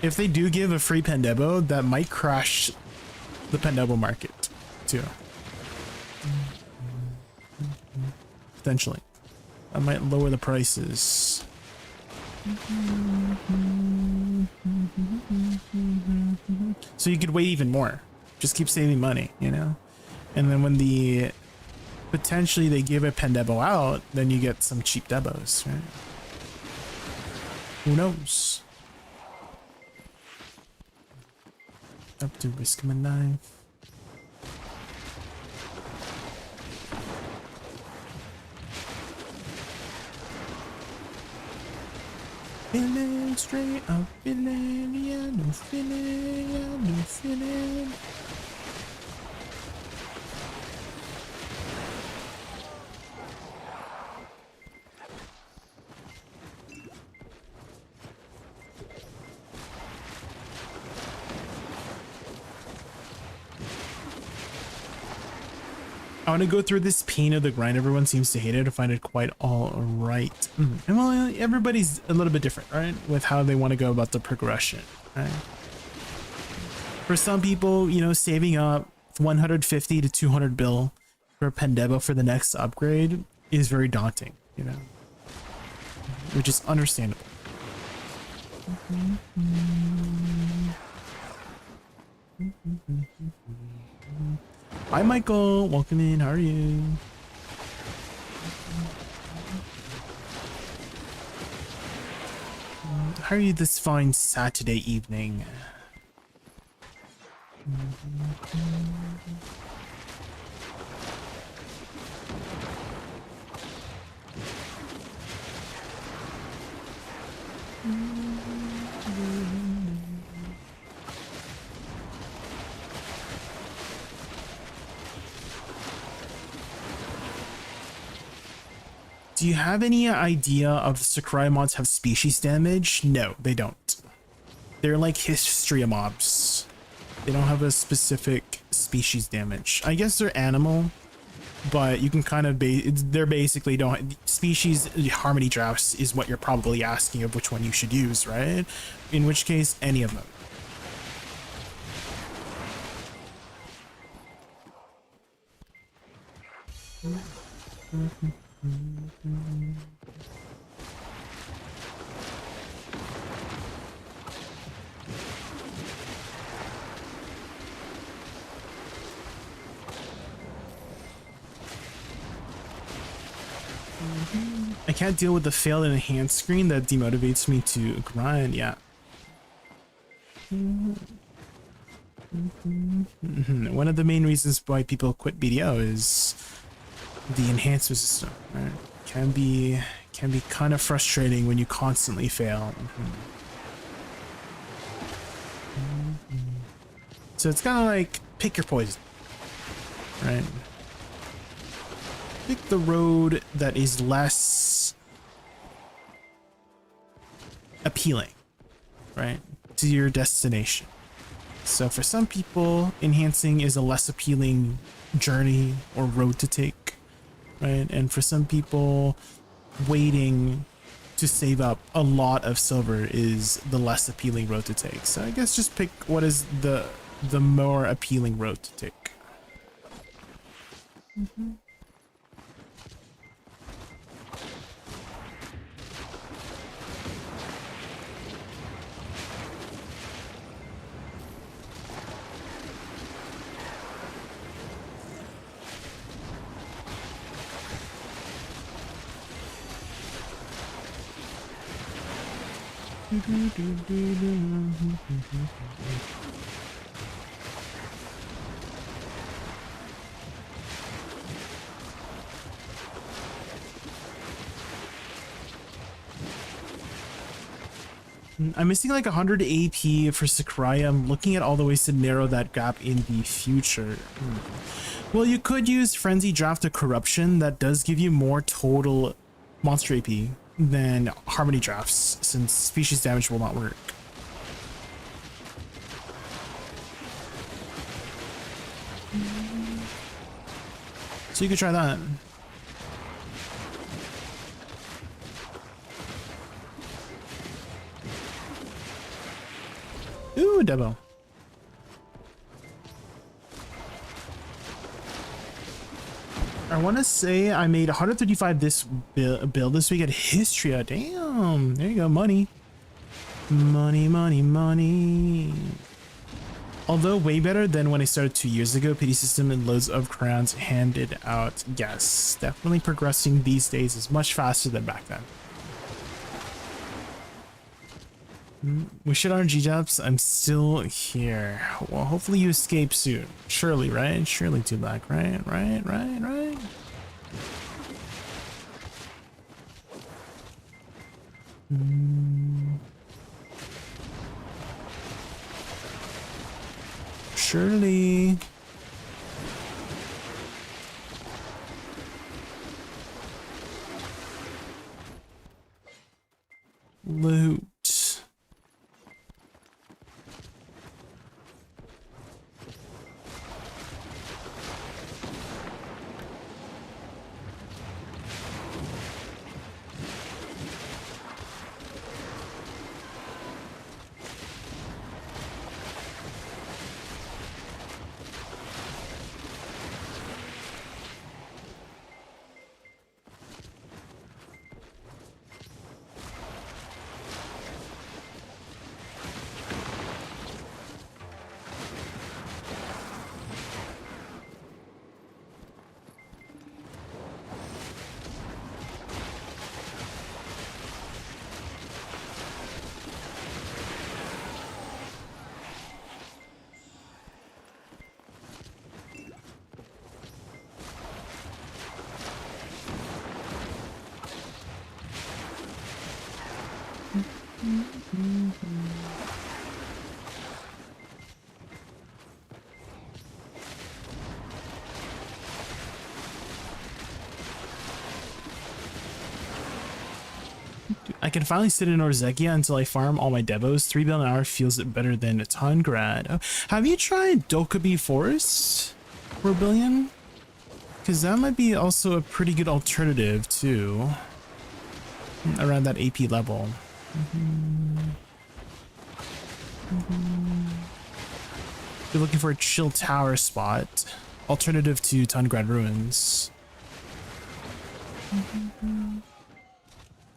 if they do give a free Pendebo, that might crash the Pendebo market too. Potentially. I might lower the prices. So you could wait even more. Just keep saving money, you know? And then when the potentially they give a Pendebo out, then you get some cheap Debos, right? Who knows? Up to risk my life. Feeling straight up, feeling, yeah, no feeling, yeah, no feeling. I want to go through this pain of the grind. Everyone seems to hate it. I find it quite all right. And well, everybody's a little bit different, right? With how they want to go about the progression, right? For some people, you know, saving up 150 to 200 bill for a Pendebo for the next upgrade is very daunting, you know, which is understandable. Hi Michael, welcome in, how are you? How are you this fine Saturday evening? Do you have any idea of Sakurai mods have species damage? No, they don't. They're like history mobs. They don't have a specific species damage. I guess they're animal, but you can kind of they're basically don't species harmony drafts is what you're probably asking of which one you should use, right? In which case, any of them. I can't deal with the failed and enhanced screen that demotivates me to grind. Yeah. One of the main reasons why people quit BDO is the enhancement system, right? Can be kind of frustrating when you constantly fail. So it's kind of like pick your poison, right? Pick the road that is less appealing, right, to your destination. So for some people, enhancing is a less appealing journey or road to take, right? And for some people, waiting to save up a lot of silver is the less appealing road to take. So I guess just pick what is the the more appealing road to take. I'm missing like 100 AP for Sakurai. I'm looking at all the ways to narrow that gap in the future. Well, you could use Frenzy Draft of Corruption. That does give you more total monster AP than Harmony Drafts, since species damage will not work. So you could try that. Ooh, Debo. I want to say I made 135 this build this week at Histria. Damn, there you go, money. Money, money, money. Although way better than when I started 2 years ago, pity system and loads of crowns handed out. Yes, definitely progressing these days is much faster than back then. We should RNG jobs. I'm still here. Well, hopefully you escape soon. Surely, right? Surely, Two Black, right? Right. Surely. Loot. I can finally sit in Orzekia until I farm all my devos. 3 bill an hour feels better than a ton grad. Oh, have you tried Dokubi Forest for a billion? Because that might be also a pretty good alternative too. Around that AP level. If you're looking for a chill tower spot, alternative to Tungrad Ruins.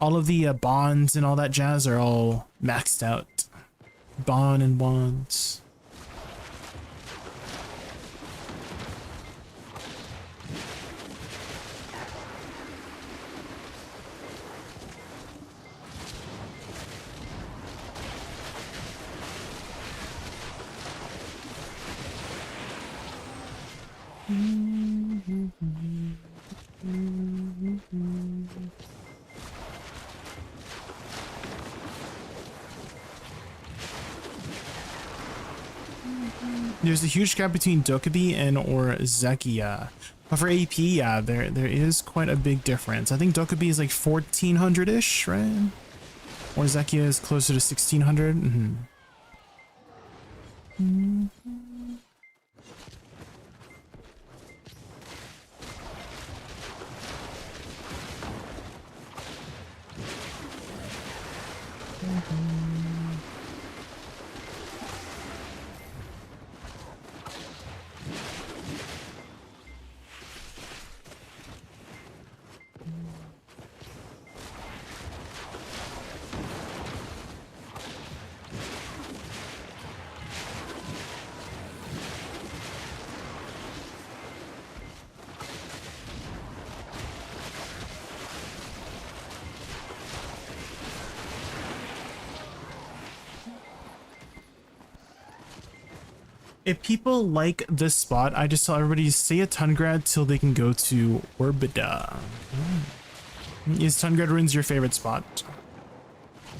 All of the bonds and all that jazz are all maxed out. Bond and wands. There's a huge gap between Dokubi and Orzekia. But for AP, yeah, there is quite a big difference. I think Dokubi is like 1400-ish, right? Orzekia is closer to 1600. If people like this spot, I just tell everybody say a Tungrad till they can go to Orbida. Is Tungrad Ruins your favorite spot,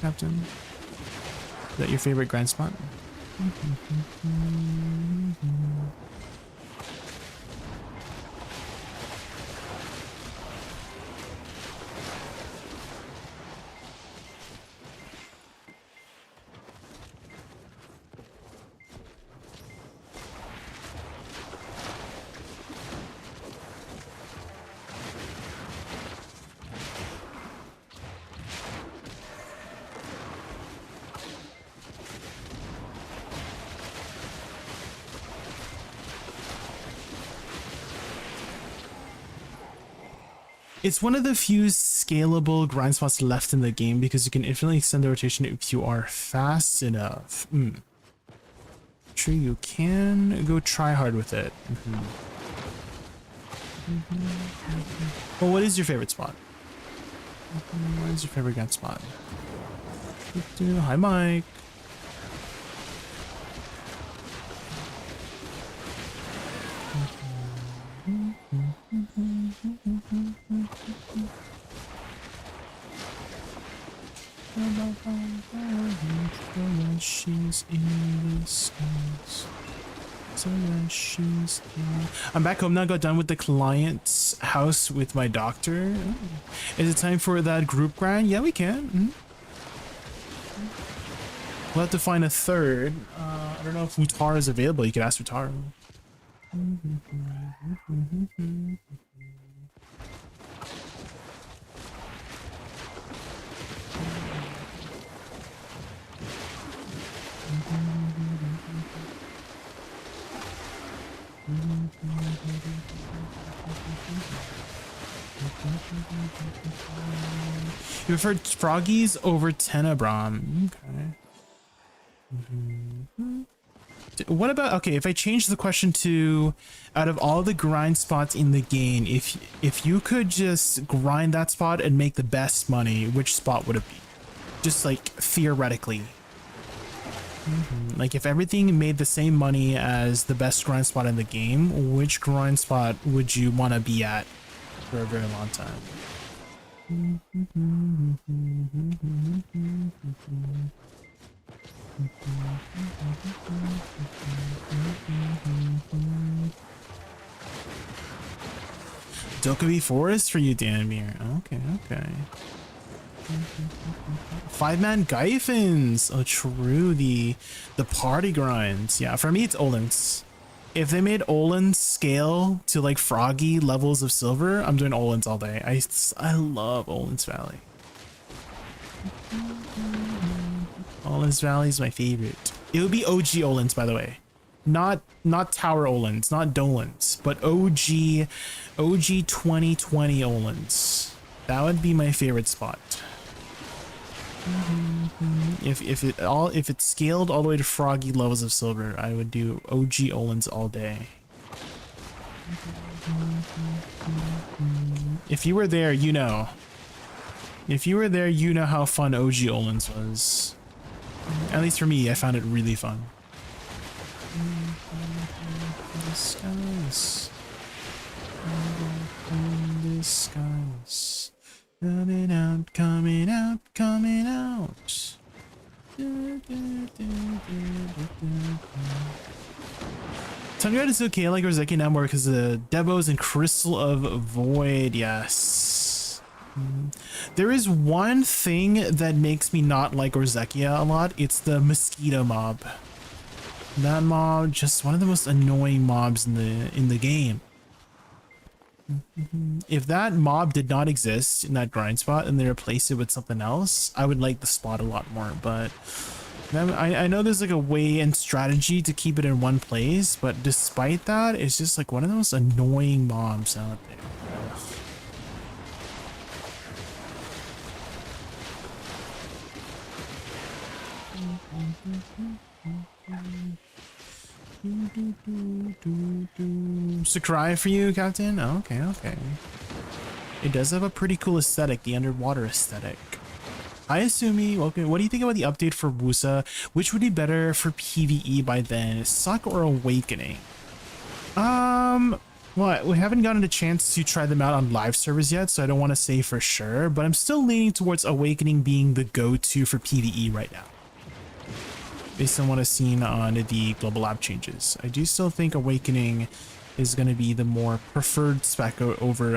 Captain? Is that your favorite grind spot? It's one of the few scalable grind spots left in the game because you can infinitely extend the rotation if you are fast enough. True, you can go try hard with it. Well, what is your favorite spot? What is your favorite grind spot? Hi, Mike. I'm back home now. Got done with the client's house with my doctor. Is it time for that group grind? Yeah, we can. We'll have to find a third. I don't know if Utar is available. You could ask Utar. You preferred Froggies over Tenebron. Okay. What about, okay, if I change the question to, out of all the grind spots in the game, if you could just grind that spot and make the best money, which spot would it be? Just like theoretically. Like if everything made the same money as the best grind spot in the game, which grind spot would you want to be at for a very long time? Dokkaebi Forest for you, Danmir. Okay. 5-man Gyphins. Oh, true. The party grinds. Yeah, for me it's Olens. If they made Olens scale to like Froggy levels of silver, I'm doing Olens all day. I love Olens Valley. Olens Valley is my favorite. It would be OG Olens, by the way. Not Tower Olens, not Dolens, but OG 2020 Olens. That would be my favorite spot. If it's scaled all the way to Froggy levels of silver, I would do OG Olens all day. If you were there, you know. If you were there, you know how fun OG Olens was. At least for me, I found it really fun. The skies. The skies. Coming out, coming out, coming out. Tungrad is okay. I like Roseki now more because the Devos and Crystal of Void. Yes. There is one thing that makes me not like Orzekia a lot. It's the mosquito mob. That mob, just one of the most annoying mobs in the game. If that mob did not exist in that grind spot and they replaced it with something else, I would like the spot a lot more. But I know there's like a way and strategy to keep it in one place, but despite that, it's just like one of the most annoying mobs out there. Sakurai for you, Captain? Oh, okay. It does have a pretty cool aesthetic, the underwater aesthetic. Hi Asumi, welcome. What do you think about the update for Woosa? Which would be better for PvE by then, Suck or Awakening? Well, we haven't gotten a chance to try them out on live servers yet, so I don't want to say for sure, but I'm still leaning towards Awakening being the go-to for PvE right now, based on what I've seen on the global lab changes. I do still think Awakening is going to be the more preferred spec over for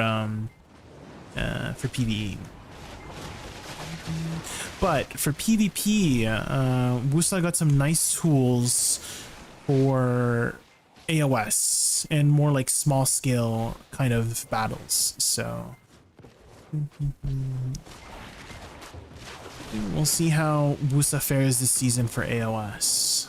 PvE. But for PvP, Woosa got some nice tools for AOS and more like small scale kind of battles. So we'll see how Woosa fares this season for AOS.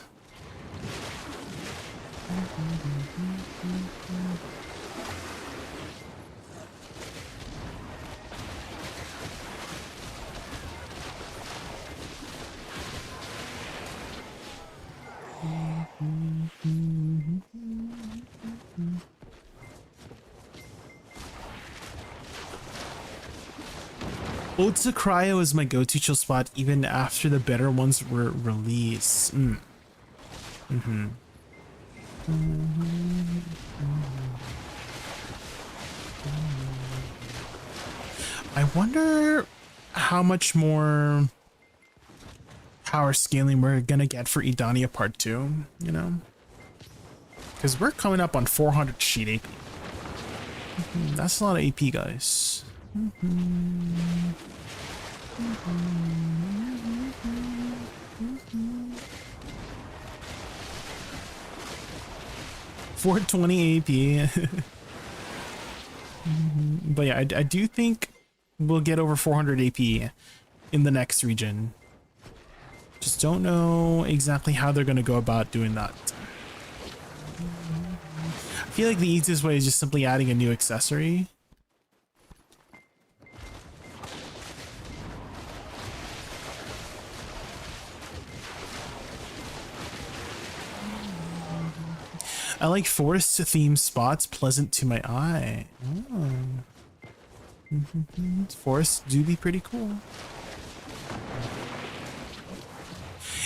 Ode to Cryo is my go-to chill spot even after the better ones were released. I wonder how much more power scaling we're gonna get for Idania Part 2, you know? Because we're coming up on 400 sheet AP. That's a lot of AP, guys. 420 AP. But yeah, I do think we'll get over 400 AP in the next region. Just don't know exactly how they're going to go about doing that. I feel like the easiest way is just simply adding a new accessory. I like forest theme spots, pleasant to my eye. Oh. Forests do be pretty cool.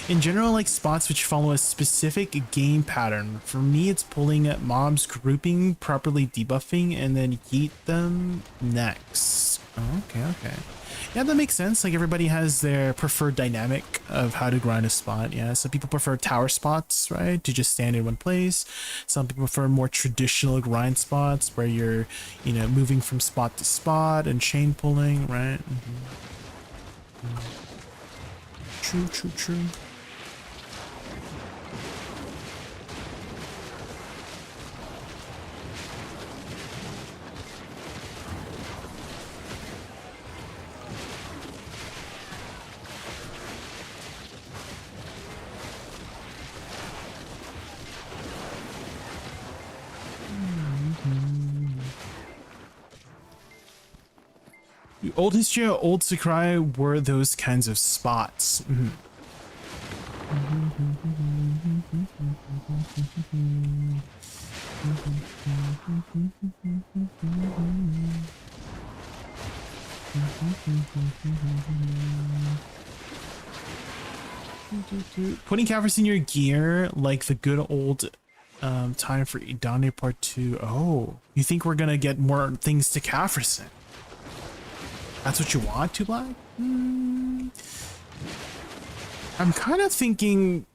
In general, I like spots which follow a specific game pattern. For me, it's pulling at mobs, grouping, properly debuffing, and then yeet them next. Oh, okay. Yeah, that makes sense. Like, everybody has their preferred dynamic of how to grind a spot. Yeah, so people prefer tower spots, right, to just stand in one place. Some people prefer more traditional grind spots where you're, you know, moving from spot to spot and chain pulling, right? True. Old history of Old Sakurai were those kinds of spots. Putting Cavers in your gear like the good old time for Idane Part 2. Oh, you think we're gonna get more things to Cavers in? That's what you want, Too Black? I'm kind of thinking,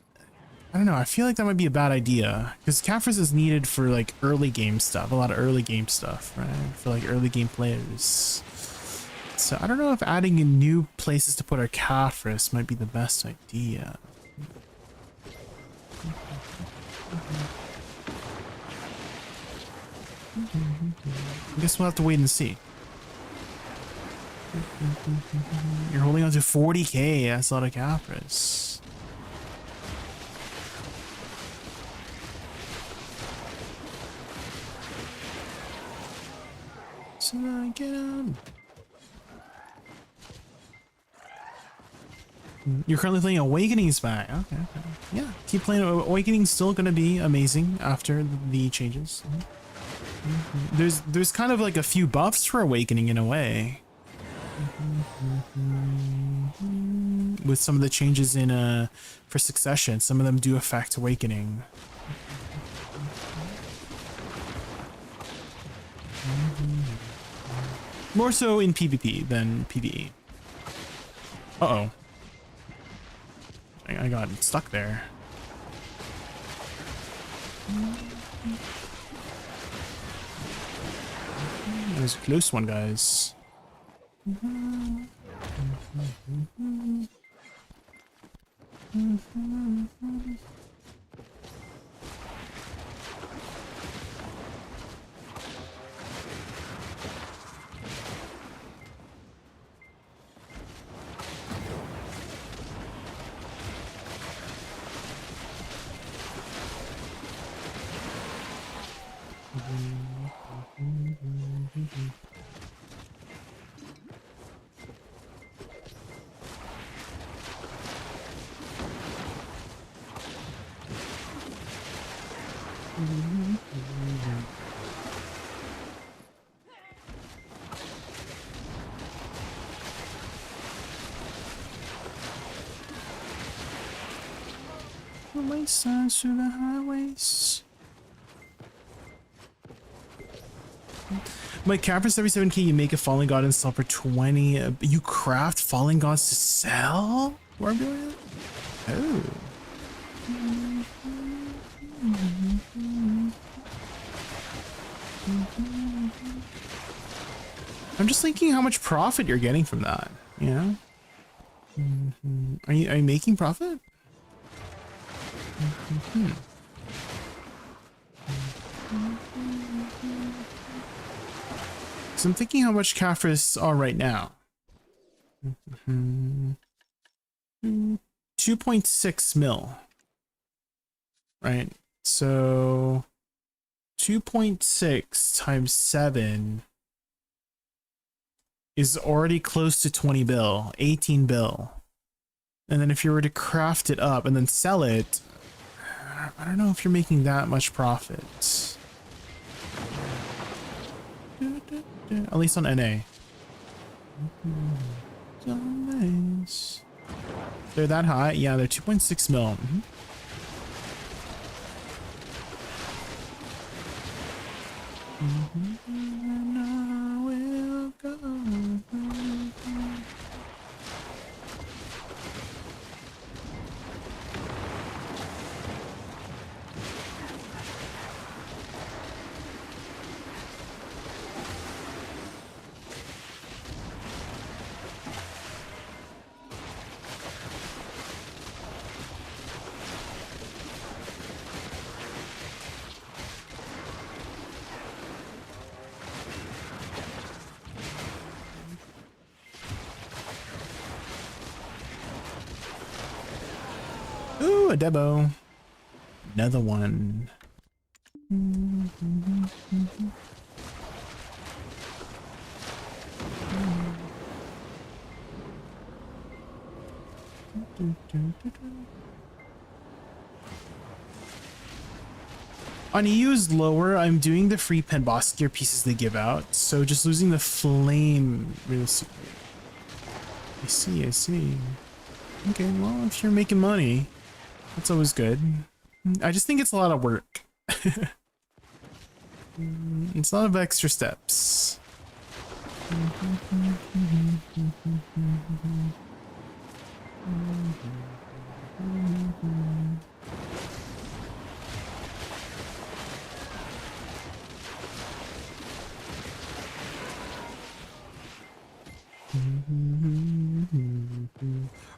I don't know, I feel like that might be a bad idea because Cavers is needed for like early game stuff, a lot of early game stuff, right? For like early game players. So I don't know if adding in new places to put our Cavers might be the best idea. I guess we'll have to wait and see. You're holding on to 40k, that's a lot of Capras. So get on. You're currently playing Awakening's back. Okay. Yeah, keep playing. Awakening's still gonna be amazing after the changes. There's kind of like a few buffs for Awakening in a way. With some of the changes in for succession, some of them do affect awakening. More so in PvP than PvE. Uh-oh. I got stuck there. That was a close one, guys. The wastelands through the highways. My cap for 77k, you make a fallen god and sell for 20. You craft fallen gods to sell? Warbullion? Oh. I'm just thinking how much profit you're getting from that, you know? Are you making profit? So I'm thinking how much Caphras are right now. 2.6 mil. Right? So 2.6 times 7 is already close to 20 bill, 18 bill. And then if you were to craft it up and then sell it, I don't know if you're making that much profit. At least on NA. They're that high? Yeah, they're 2.6 mil. And I will go. Ooh, a Debo. Another one. On EU's lower, I'm doing the free pen boss gear pieces they give out, so just losing the flame realistically. I see. Okay, well, if you're making money, that's always good. I just think it's a lot of work. It's a lot of extra steps.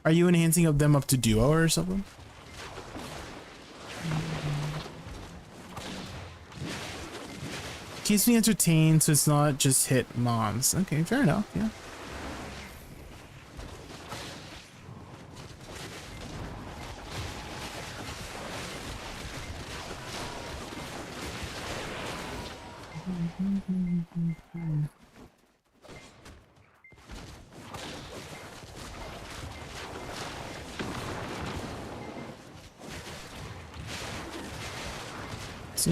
Are you enhancing of them up to duo or something? Keeps me entertained, so it's not just hit mons. Okay, fair enough, yeah. So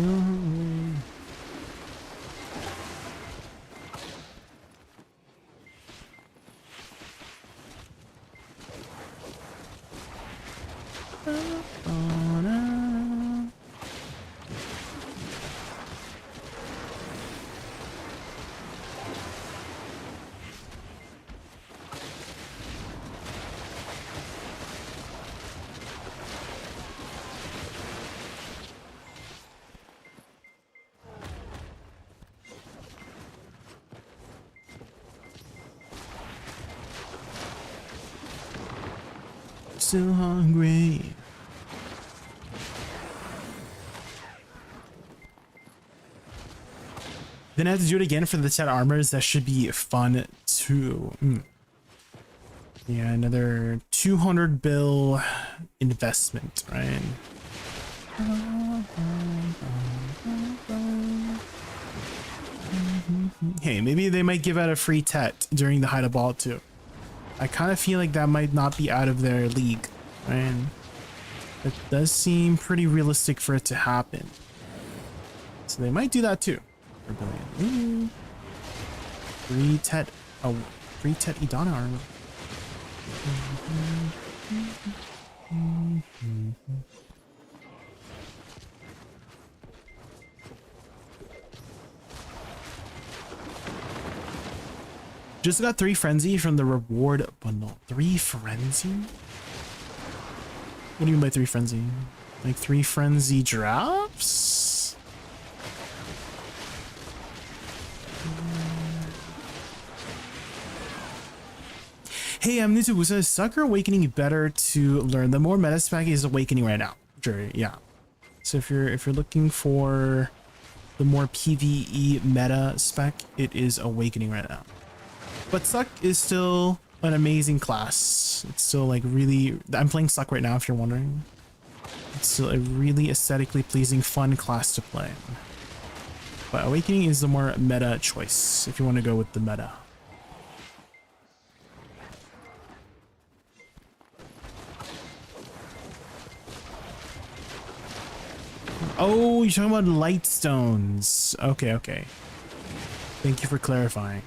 so hungry. Then I have to do it again for the 10 armors. That should be fun too. Yeah, another 200 bill investment, right? Hey, maybe they might give out a free tet during the hide a ball too. I kind of feel like that might not be out of their league, right? It does seem pretty realistic for it to happen. So they might do that too. Ooh. Free tet, oh, free tet Idana armor. Just got 3 frenzy from the reward bundle. 3 frenzy? What do you mean by 3 frenzy? Like 3 frenzy drops? Hey, I'm new to Woosa. Is Sucker Awakening better to learn? The more meta spec is Awakening right now. Sure, yeah. So if you're looking for the more PvE meta spec, it is Awakening right now. But Suck is still an amazing class. It's still like really, I'm playing Suck right now if you're wondering. It's still a really aesthetically pleasing, fun class to play. But Awakening is the more meta choice if you want to go with the meta. Oh, you're talking about light stones. Okay, okay. Thank you for clarifying.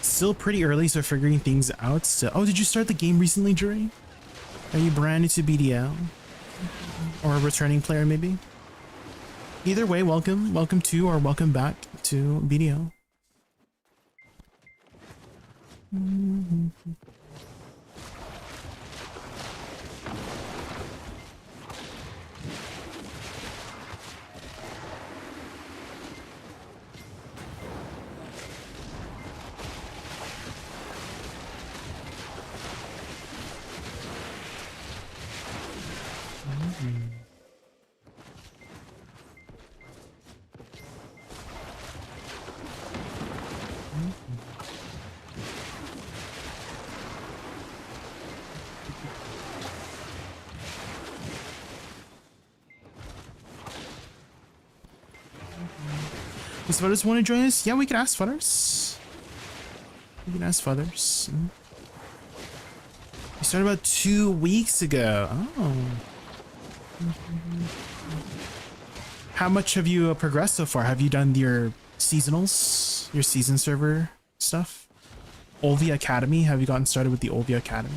Still pretty early, so figuring things out still. Oh, did you start the game recently, Jury? Are you brand new to BDL? Or a returning player, maybe? Either way, welcome. Welcome to or welcome back to BDL. Does Fudders want to join us? Yeah, we can ask Fudders. We can ask Fudders. We started about 2 weeks ago. Oh. How much have you progressed so far? Have you done your seasonals? Your season server stuff? Olvia Academy? Have you gotten started with the Olvia Academy?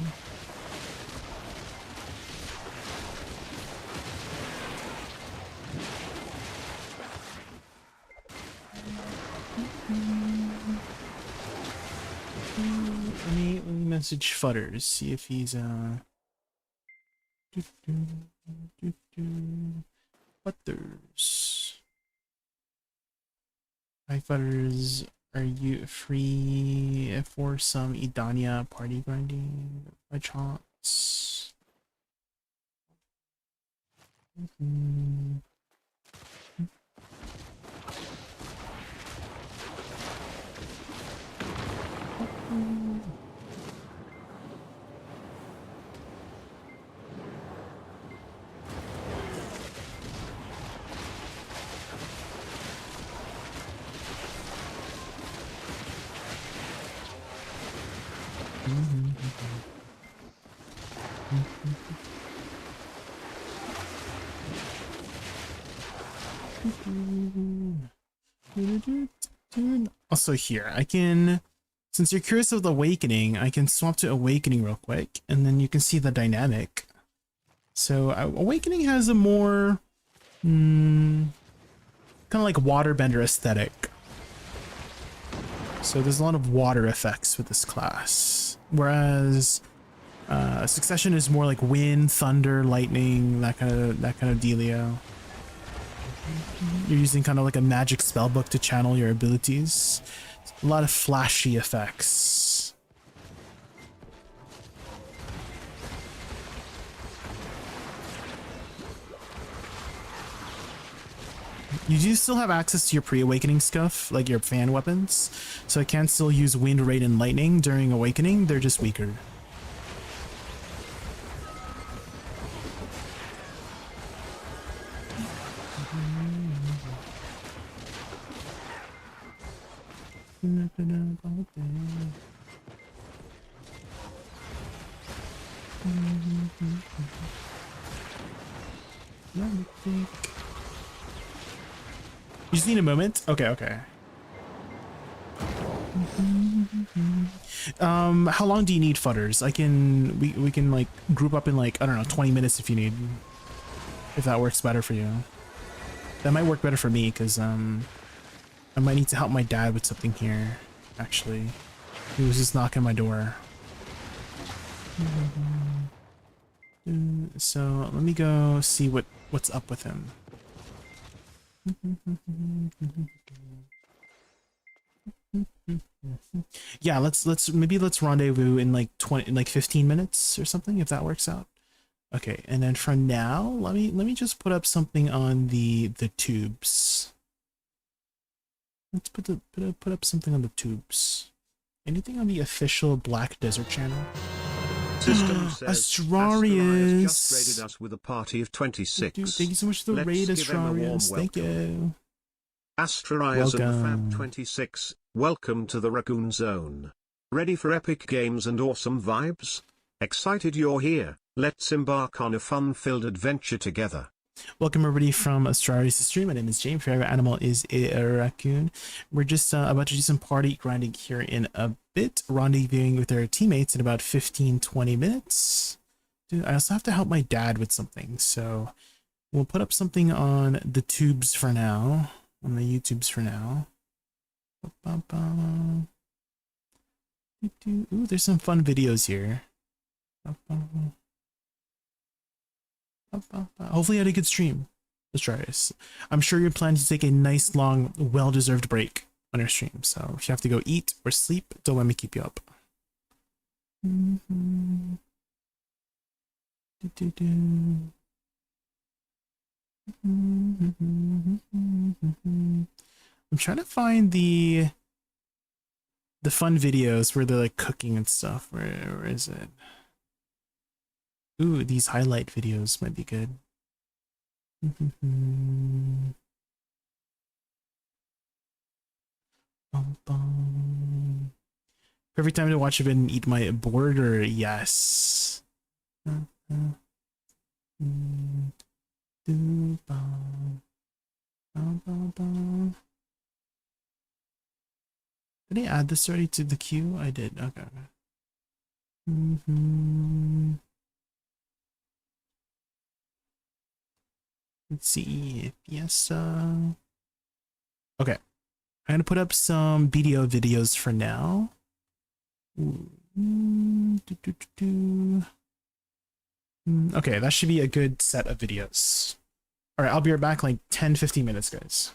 Let me message Fudders, see if he's Fudders. Hi Fudders, are you free for some Idania party grinding by chance? Also here, I can, since you're curious of the Awakening, I can swap to Awakening real quick, and then you can see the dynamic. So Awakening has a more kind of like waterbender aesthetic. So there's a lot of water effects with this class, whereas Succession is more like wind, thunder, lightning, that kind of dealio. You're using kind of like a magic spell book to channel your abilities. A lot of flashy effects. You do still have access to your pre-awakening stuff, like your fan weapons, so I can still use wind, rain, and lightning during awakening. They're just weaker. You just need a moment? Okay, okay. How long do you need, Futters? We can like group up in like, I don't know, 20 minutes if you need. If that works better for you. That might work better for me, because I might need to help my dad with something here, actually. He was just knocking my door. So let me go see what's up with him. Yeah, let's rendezvous in like 15 minutes or something, if that works out. Okay, and then for now, let me just put up something on the tubes. Let's put up something on the tubes. Anything on the official Black Desert channel?
System says
Astrarius
just raided us with a party of 26.
Dude, thank you so much for the raid, Astrarius. Thank you.
Astrarius and the
Welcome.
Fab 26, welcome to the Raccoon Zone. Ready for epic games and awesome vibes? Excited you're here, let's embark on a fun-filled adventure together.
Welcome everybody from Astrarius' stream. My name is James. Favorite animal is a raccoon. We're just about to do some party grinding here in a bit, rendezvousing with our teammates in about 15-20 minutes. Dude, I also have to help my dad with something, so we'll put up something on the tubes for now, on the YouTubes for now. Ooh, there's some fun videos here. Hopefully you had a good stream. Let's try this. I'm sure you're planning to take a nice, long, well-deserved break on your stream. So if you have to go eat or sleep, don't let me keep you up. I'm trying to find the fun videos where they're like cooking and stuff. Where is it? Ooh, these highlight videos might be good. Perfect time to watch it and eat my border. Yes. Did I add this already to the queue? I did. Okay. Let's see. Yes. Okay. I'm gonna put up some BDO videos for now. Okay, that should be a good set of videos. All right, I'll be right back like 10-15 minutes, guys.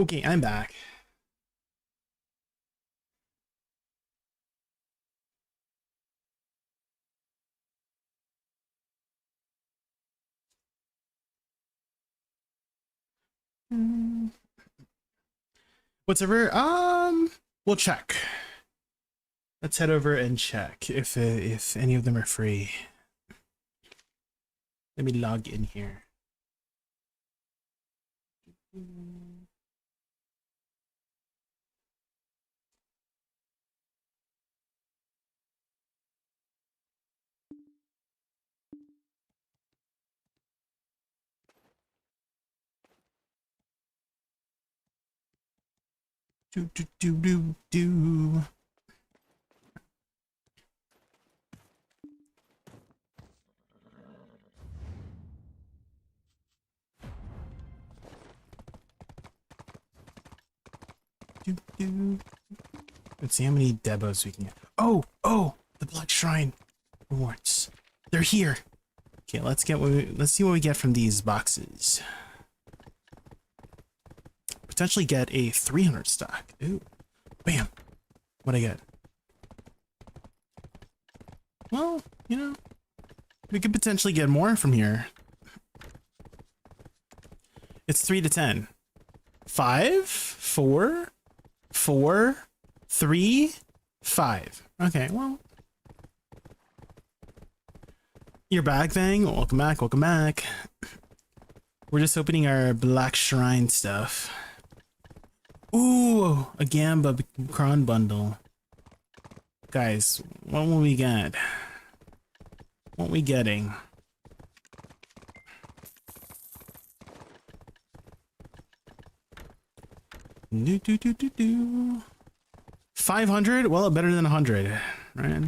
Okay, I'm back. What's over? We'll check. Let's head over and check if any of them are free. Let me log in here. Do. Let's see how many debos we can get. Oh, the Black Shrine rewards. They're here. Okay, let's see what we get from these boxes. Potentially get a 300 stock. Ooh, bam. What'd I get? Well, you know, we could potentially get more from here. It's 3 to 10. 5, 4, 4, 3, 5. Okay, well. You're back, Vang. Welcome back, welcome back. We're just opening our Black Shrine stuff. Ooh, a Gamba Cron bundle. Guys, what will we get? What are we getting? Do. 500? Well, better than 100, right?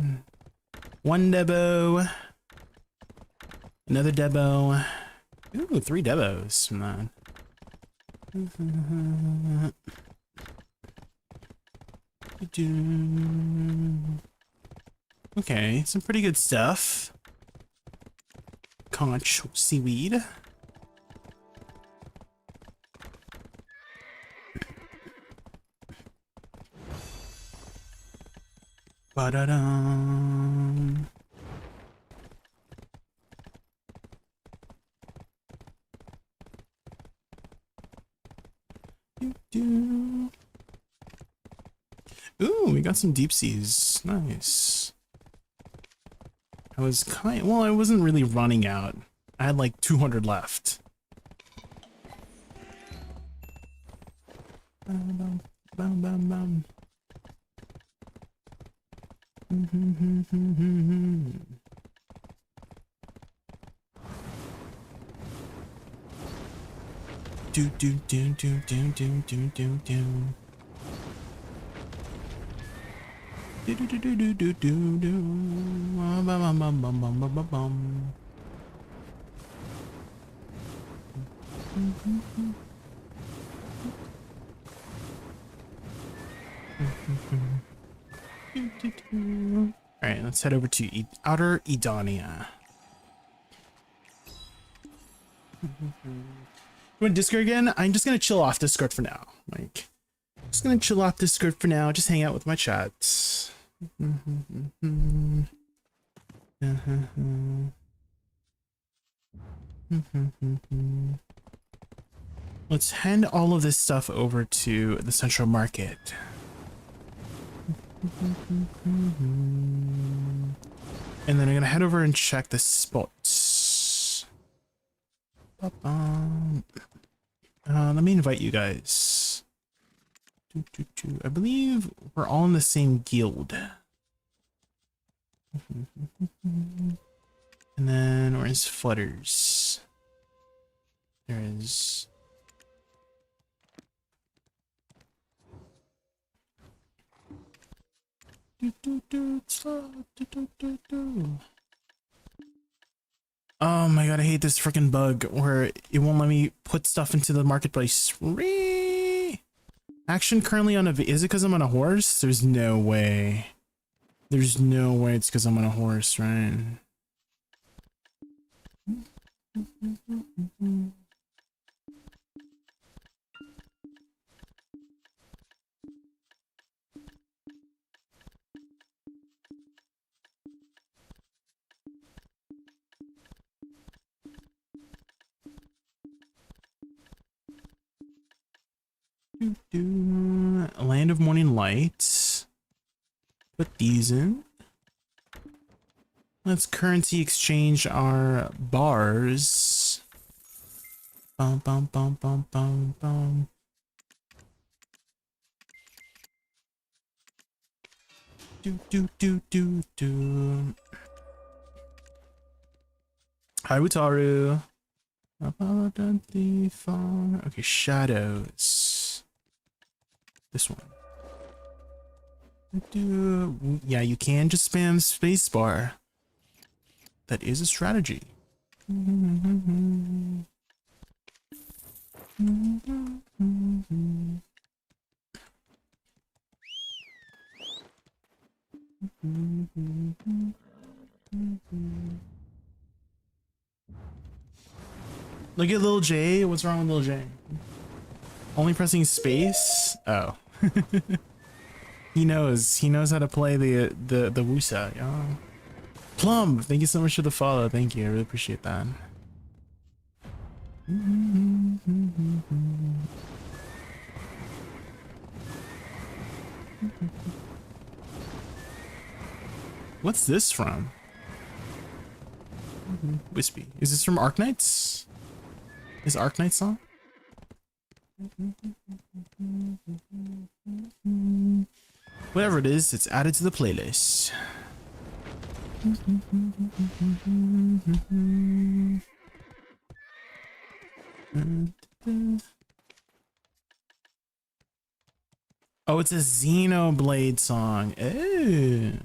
One debo. Another debo. Ooh, 3 debos from that. Okay, some pretty good stuff. Conch seaweed. Ba-da-dum. Ooh, we got some deep seas. Nice. I wasn't really running out. I had like 200 left. Bum, bum, bum, bum. Do. Alright, let's head over to Outer Edonia. You want Discord again? I'm just gonna chill off Discord for now. Like, just gonna chill off Discord for now. Just hang out with my chats. Let's hand all of this stuff over to the central market. And then I'm gonna head over and check the spots. Let me invite you guys. I believe we're all in the same guild. And then where's Flutters? There is. Oh my god, I hate this freaking bug where it won't let me put stuff into the marketplace. Action currently on a... Is it because I'm on a horse? There's no way. There's no way it's because I'm on a horse, right? Land of Morning Light. Put these in. Let's currency exchange our bars. Bum bum bum bum bum bum. Do do do do do. Hi Wutaru. Okay, shadows. This one. Yeah, you can just spam spacebar. That is a strategy. Look at Lil J. What's wrong with Lil J? Only pressing space? Oh. He knows how to play the Woosa, yeah. Plum, thank you so much for the follow. Thank you. I really appreciate that. What's this from? Wispy. Is this from Arknights? Is Arknight song? Whatever it is, it's added to the playlist. Oh, it's a Xenoblade song. Ew.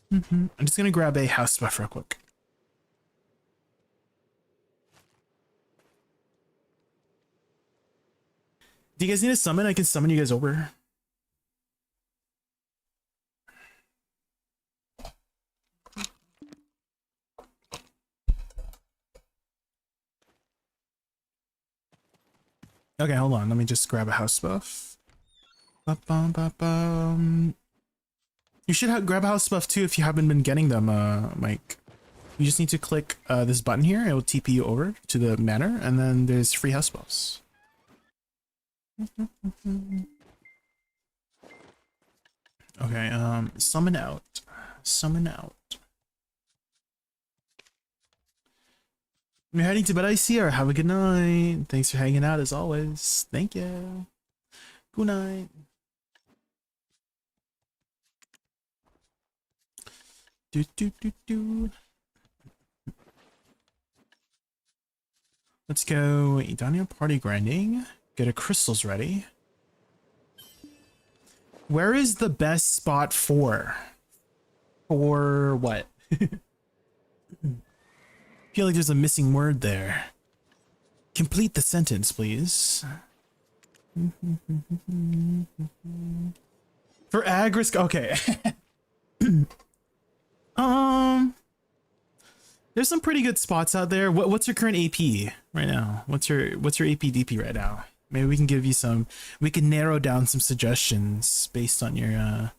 I'm just gonna grab a house buff real quick. Do you guys need a summon? I can summon you guys over. Okay, hold on. Let me just grab a house buff. Ba-bum. You should grab a house buff too if you haven't been getting them, Mike. You just need to click this button here. It will TP you over to the manor, and then there's free house buffs. Okay, summon out. Summon out. You're heading to bed, I see her. Have a good night. Thanks for hanging out as always. Thank you. Good night. Let's go Idania party grinding. Get a crystals ready. Where is the best spot for? For what? Feel like there's a missing word there. Complete the sentence, please. For Agrisk, okay. There's some pretty good spots out there. What's your current AP right now? What's your AP DP right now? Maybe we can give you some. We can narrow down some suggestions based on your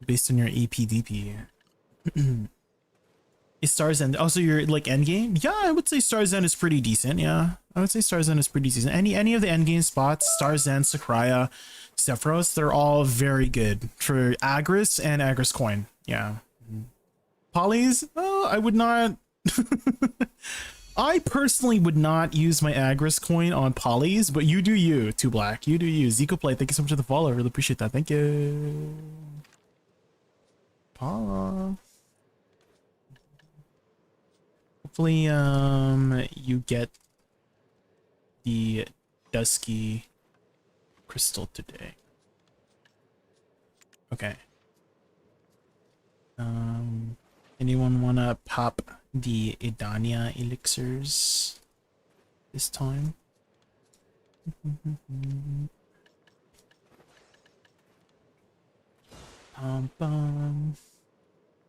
AP DP. Is Star's End also your like end game? Yeah, I would say Star's End is pretty decent. Yeah, I would say Star's End is pretty decent. Any of the end game spots, Star's End, Sakurai, Sephiroth, they're all very good for Agris and Agris coin. Yeah. Polys? Oh, I would not. I personally would not use my Agris coin on Polys, but you do you, 2Black. You do you. Zico Play, thank you so much for the follow. I really appreciate that. Thank you. Paula. Hopefully, you get the Dusky Crystal today. Okay. Anyone wanna pop the Idania elixirs this time?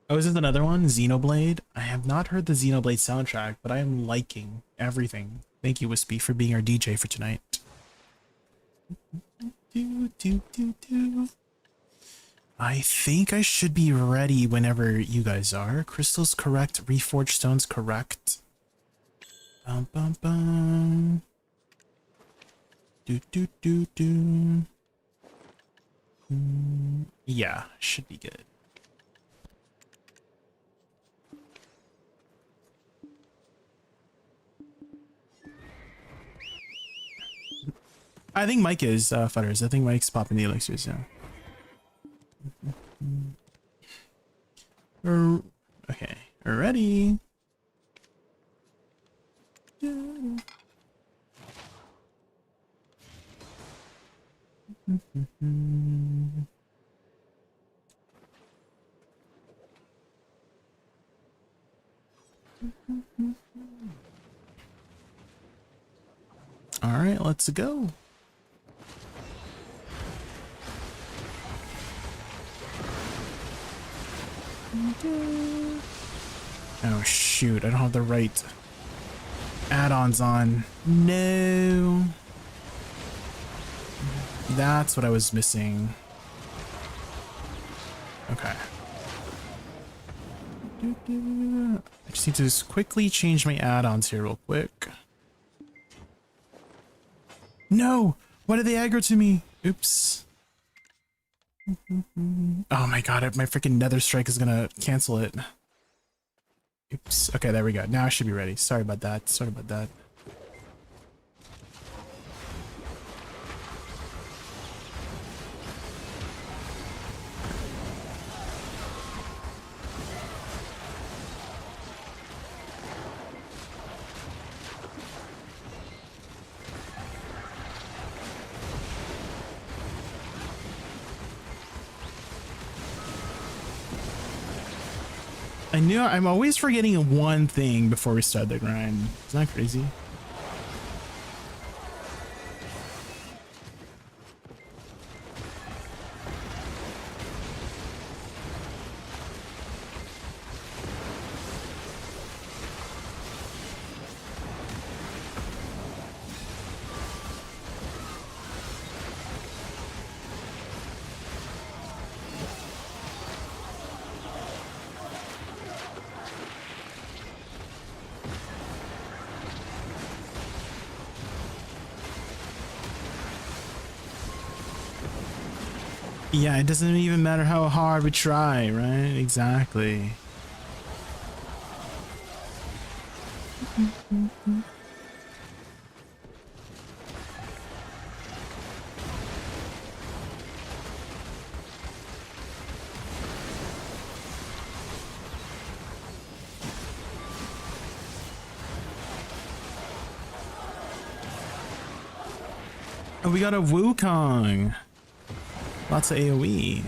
Oh, is this another one? Xenoblade? I have not heard the Xenoblade soundtrack, but I am liking everything. Thank you, Wispy, for being our DJ for tonight. I think I should be ready whenever you guys are. Crystal's correct. Reforged stone's correct. Bum bum bum. Do. Yeah, should be good. I think Mike is, Futters. I think Mike's popping the elixirs now. Okay, ready. All right, let's go. Oh shoot, I don't have the right add-ons on. No. That's what I was missing. Okay. I just need to just quickly change my add-ons here real quick. No! Why did they aggro to me? Oops. Oh my god, my freaking Nether Strike is gonna cancel it. Oops. Okay, there we go. Now I should be ready. Sorry about that. Sorry about that. I knew I'm always forgetting one thing before we start the grind. Isn't that crazy? Yeah, it doesn't even matter how hard we try, right? Exactly. Oh, we got a Wukong. Lots of AoE.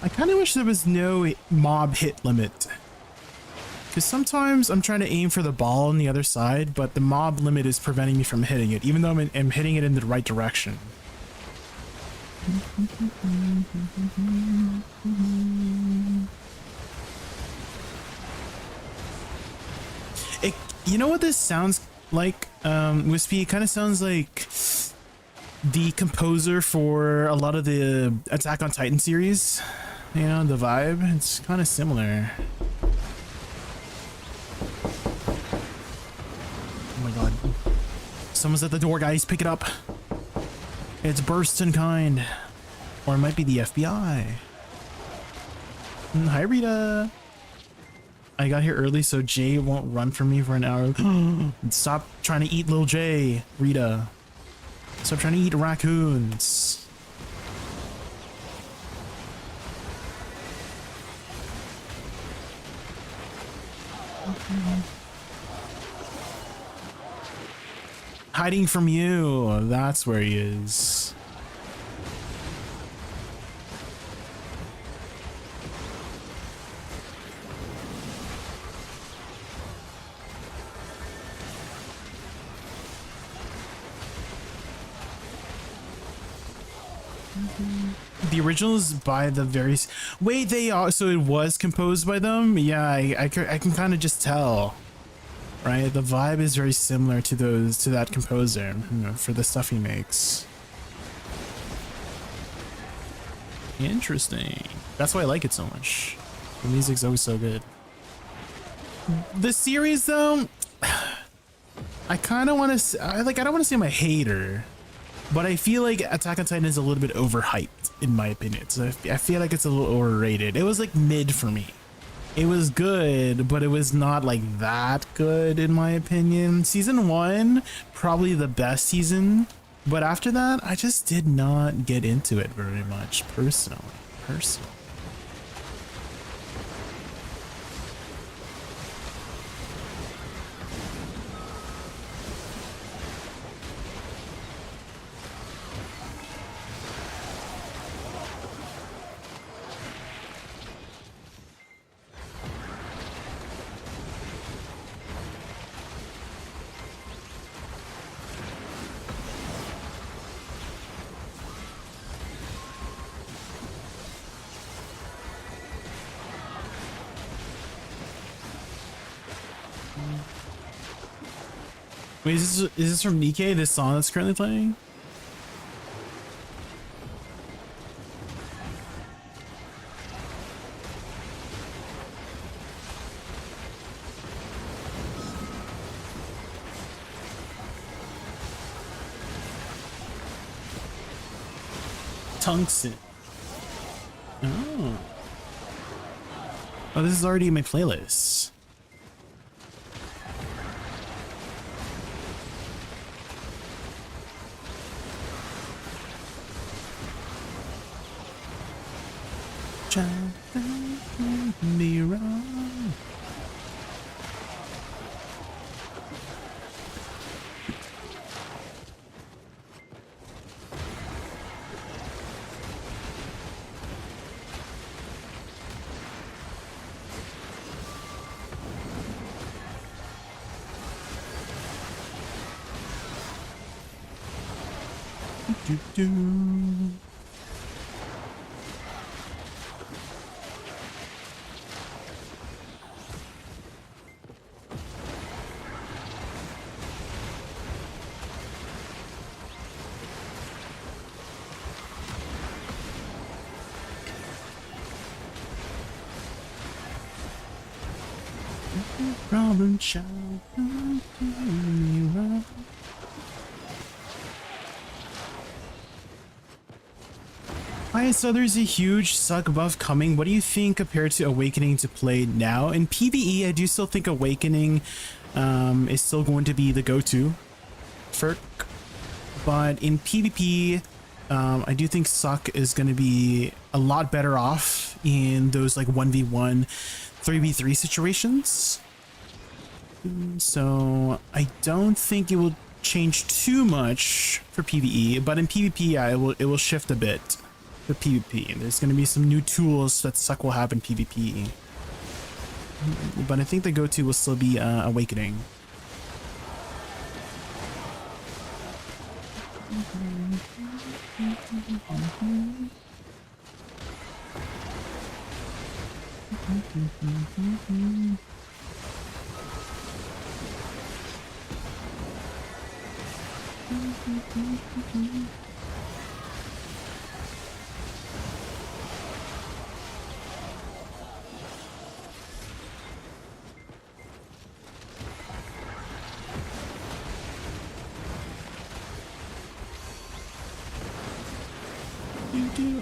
I kind of wish there was no mob hit limit. Because sometimes I'm trying to aim for the ball on the other side, but the mob limit is preventing me from hitting it, even though I'm hitting it in the right direction. It, you know what this sounds like, Wispy? It kind of sounds like the composer for a lot of the Attack on Titan series. You know, the vibe, it's kind of similar. Oh my god. Someone's at the door, guys. Pick it up. It's Burst in Kind. Or it might be the FBI. Hi, Rita. I got here early so Jay won't run from me for an hour. Stop trying to eat little Jay, Rita. Stop trying to eat raccoons. Hiding from you. That's where he is. The originals by the very wait, they are, so it was composed by them. Yeah, I can kind of just tell, right? The vibe is very similar to those, to that composer, you know, for the stuff he makes. Interesting. That's why I like it so much. The music's always so good. The series though, I kind of want to, I don't want to say I'm a hater, but I feel like Attack on Titan is a little bit overhyped in my opinion. So I feel like it's a little overrated. It was like mid for me. It was good, but it was not like that good in my opinion. Season 1, probably the best season, but after that, I just did not get into it very much personally. Wait, is this from Nikkei, this song that's currently playing? Tungsten. Oh. Oh, this is already in my playlist. Be wrong. Do. Problem child. Alright, so there's a huge suck buff coming. What do you think compared to Awakening to play now? In PvE, I do still think Awakening is still going to be the go-to for, but in PvP, I do think suck is going to be a lot better off in those like 1v1, 3v3 situations. So I don't think it will change too much for PvE, but in PvP, yeah, it will shift a bit for PvP. There's going to be some new tools that suck will have in PvP, but I think the go-to will still be Awakening.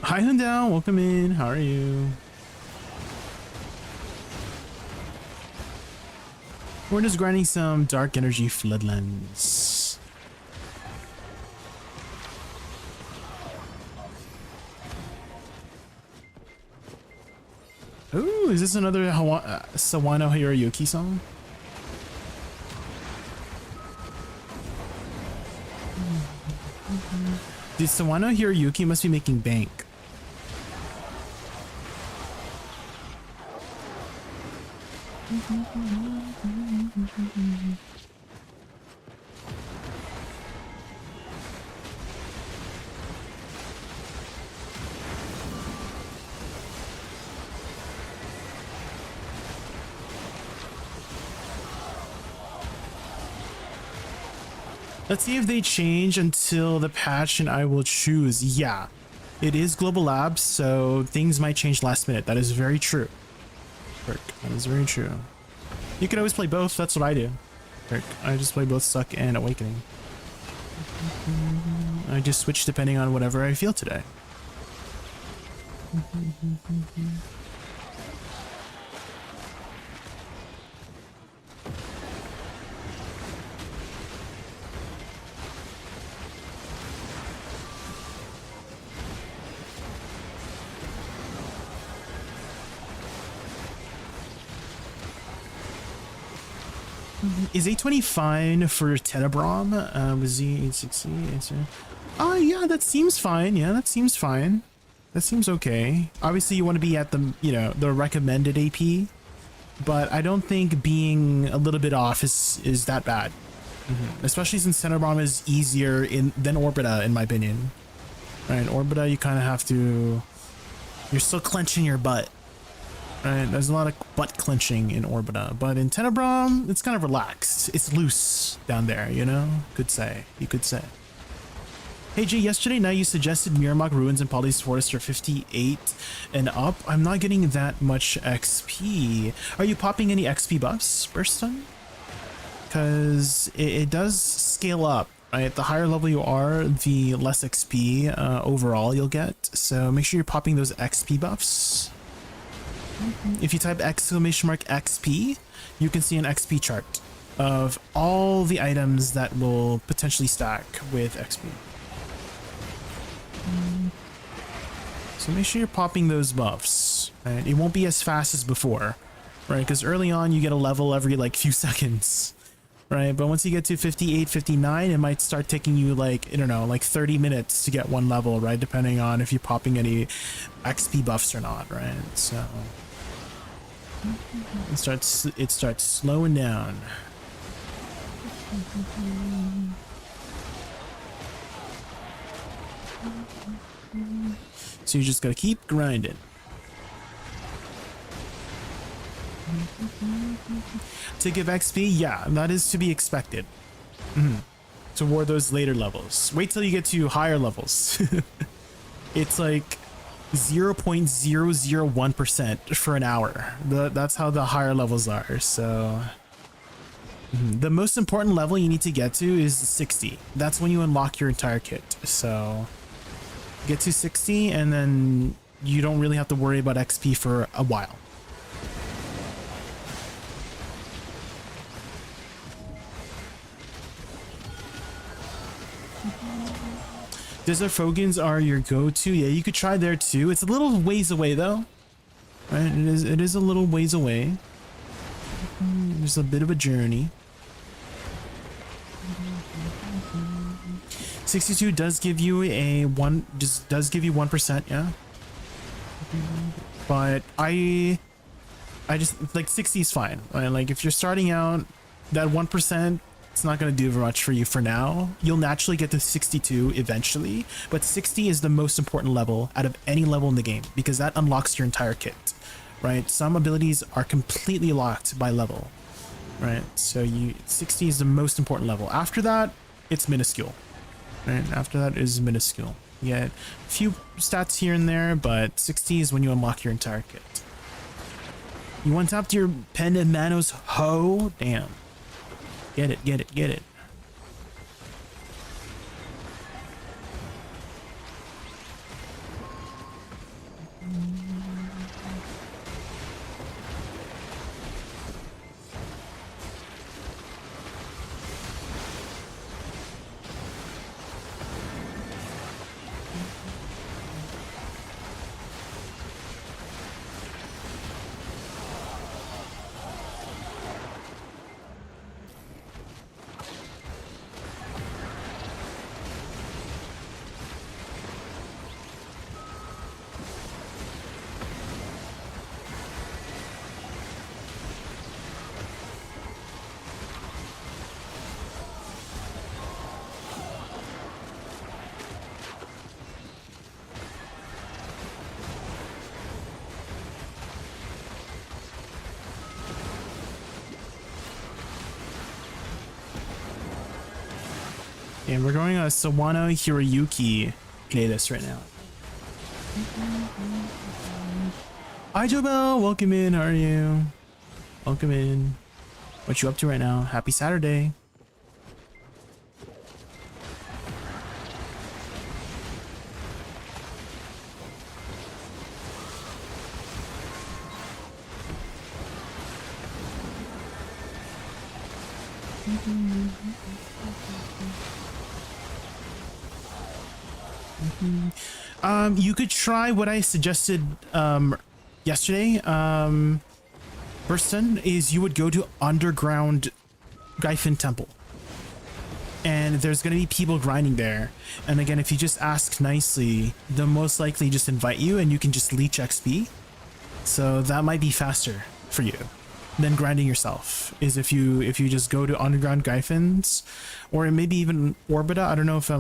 Hi Hyundai, welcome in. How are you? We're just grinding some dark energy floodlands. Ooh, is this another Sawano Hiroyuki song? Dude, Sawano Hiroyuki must be making bank. Let's see if they change until the patch and I will choose. Yeah, it is Global Labs, so things might change last minute. That is very true. Kirk, that is very true. You can always play both. That's what I do. Kirk, I just play both Suck and Awakening. I just switch depending on whatever I feel today. Is 820 fine for Tenebrom? Was he 860? Yeah, that seems fine. Yeah, that seems fine. That seems okay. Obviously, you want to be at the, you know, the recommended AP, but I don't think being a little bit off is that bad. Especially since Tenebrom is easier than Orbita, in my opinion. Right, Orbita, you kind of have to. You're still clenching your butt. Right, there's a lot of butt clenching in Orbita, but in Tenebrom, it's kind of relaxed. It's loose down there, you know? You could say. Hey Jay, yesterday night you suggested Miramok Ruins and Poly's Forest are 58 and up. I'm not getting that much XP. Are you popping any XP buffs, Burston? Because it does scale up, right? The higher level you are, the less XP overall you'll get. So make sure you're popping those XP buffs. If you type !XP, you can see an XP chart of all the items that will potentially stack with XP. So make sure you're popping those buffs, right? It won't be as fast as before, right? Because early on you get a level every like few seconds, right? But once you get to 58, 59, it might start taking you like, I don't know, like 30 minutes to get one level, right? Depending on if you're popping any XP buffs or not, right? So it starts slowing down. So you just gotta keep grinding. To give XP, yeah, that is to be expected. Toward those later levels. Wait till you get to higher levels. It's like 0.001% for an hour. That's how the higher levels are. So the most important level you need to get to is 60. That's when you unlock your entire kit. So get to 60 and then you don't really have to worry about XP for a while. Desert Fogans are your go-to. Yeah, you could try there too. It's a little ways away though. Right? It is a little ways away. There's a bit of a journey. 62 does give you a does give you 1%, yeah. But I just like 60 is fine. Right? Like if you're starting out, that 1% It's not going to do very much for you for now. You'll naturally get to 62 eventually, but 60 is the most important level out of any level in the game because that unlocks your entire kit, right? Some abilities are completely locked by level, right? So 60 is the most important level. After that, it's minuscule, right? After that is minuscule. You get a few stats here and there, but 60 is when you unlock your entire kit. You want to tap your Pen and Manos Ho? Damn. Get it, get it, get it. And we're going on a Sawano Hiroyuki playlist right now. Hi Jobel, welcome in, how are you? Welcome in. What you up to right now? Happy Saturday. You could try what I suggested yesterday, Burston, is you would go to underground Gaifin Temple. And there's going to be people grinding there. And again, if you just ask nicely, they'll most likely just invite you and you can just leech XP. So that might be faster for you than grinding yourself, is if you just go to underground Gaifins, or maybe even Orbita. I don't know if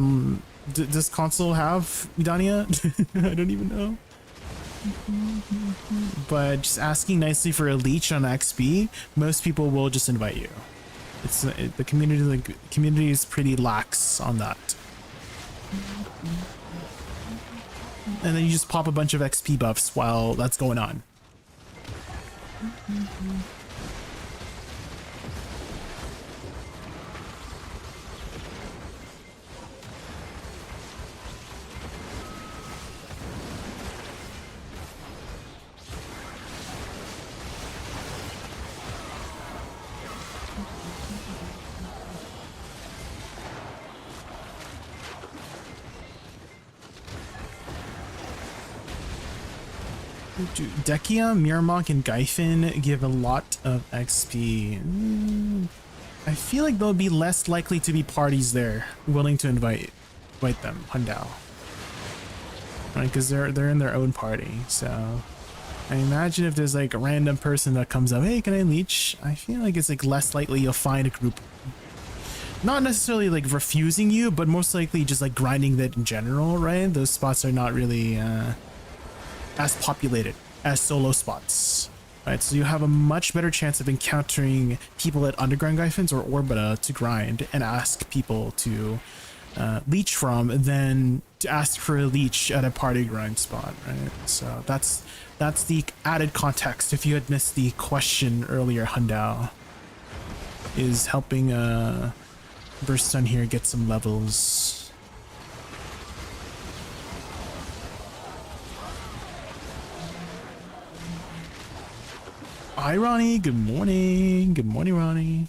does console have Idania? I don't even know. But just asking nicely for a leech on XP, most people will just invite you. It's the community is pretty lax on that. And then you just pop a bunch of XP buffs while that's going on. Dekia, Miramok, and Gaifin give a lot of XP. I feel like there'll be less likely to be parties there willing to invite them, Hundao. Right, because they're in their own party. So I imagine if there's like a random person that comes up, hey, can I leech? I feel like it's like less likely you'll find a group, not necessarily like refusing you, but most likely just like grinding that in general, right? Those spots are not really as populated as solo spots, right? So you have a much better chance of encountering people at underground Gaifins or Orbita to grind and ask people to leech from than to ask for a leech at a party grind spot, right? So that's the added context. If you had missed the question earlier, Hundao is helping Burstun here get some levels. Hi, Ronnie. Good morning. Good morning, Ronnie.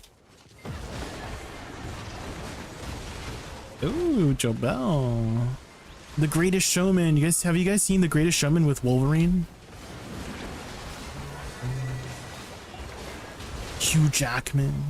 Ooh, Jobel. The Greatest Showman. Have you guys seen The Greatest Showman with Wolverine? Hugh Jackman.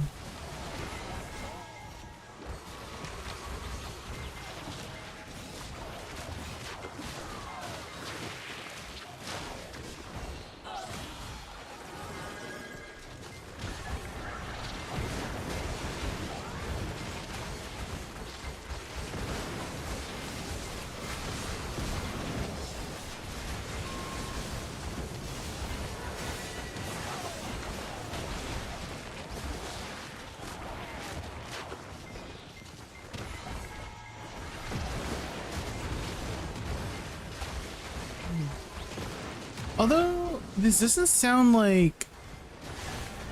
Although this doesn't sound like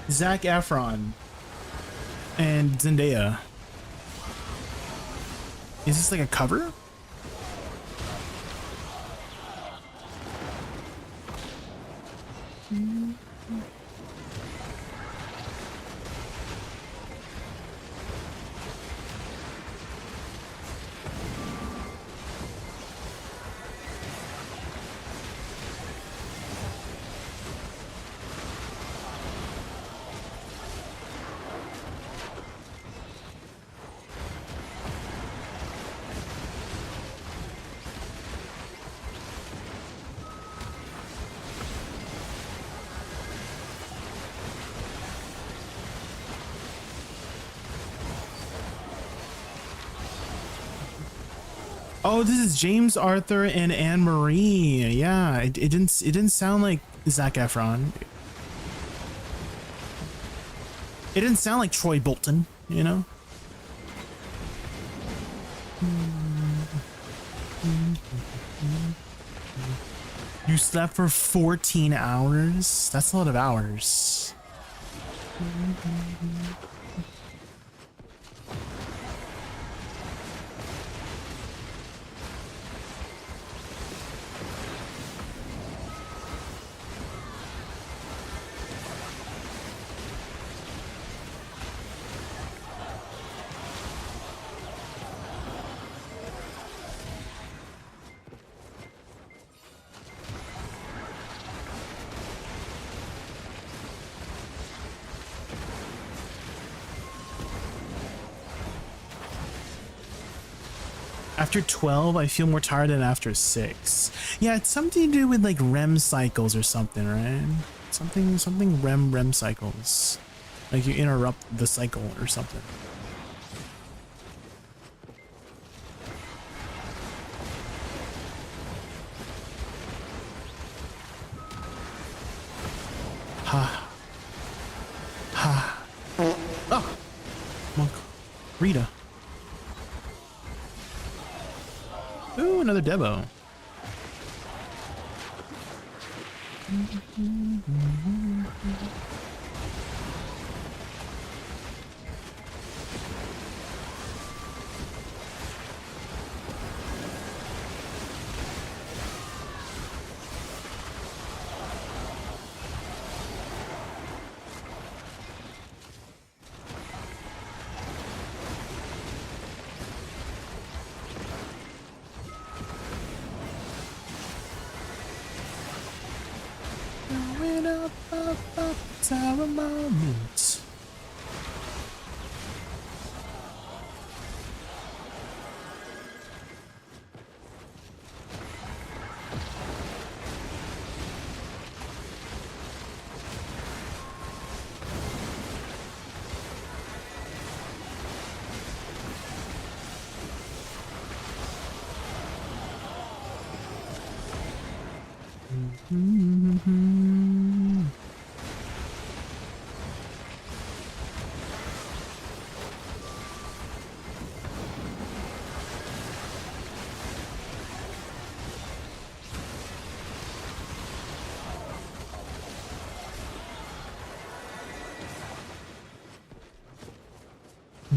Zac Efron and Zendaya. Is this like a cover? Oh, this is James Arthur and Anne Marie. Yeah, it didn't sound like Zac Efron. It didn't sound like Troy Bolton, you know? You slept for 14 hours? That's a lot of hours. After 12, I feel more tired than after 6. Yeah, it's something to do with like REM cycles or something, right? Something REM cycles. Like you interrupt the cycle or something. Ha. Ha. Oh! Monk. Rita. Ooh, another Debo. Our moment.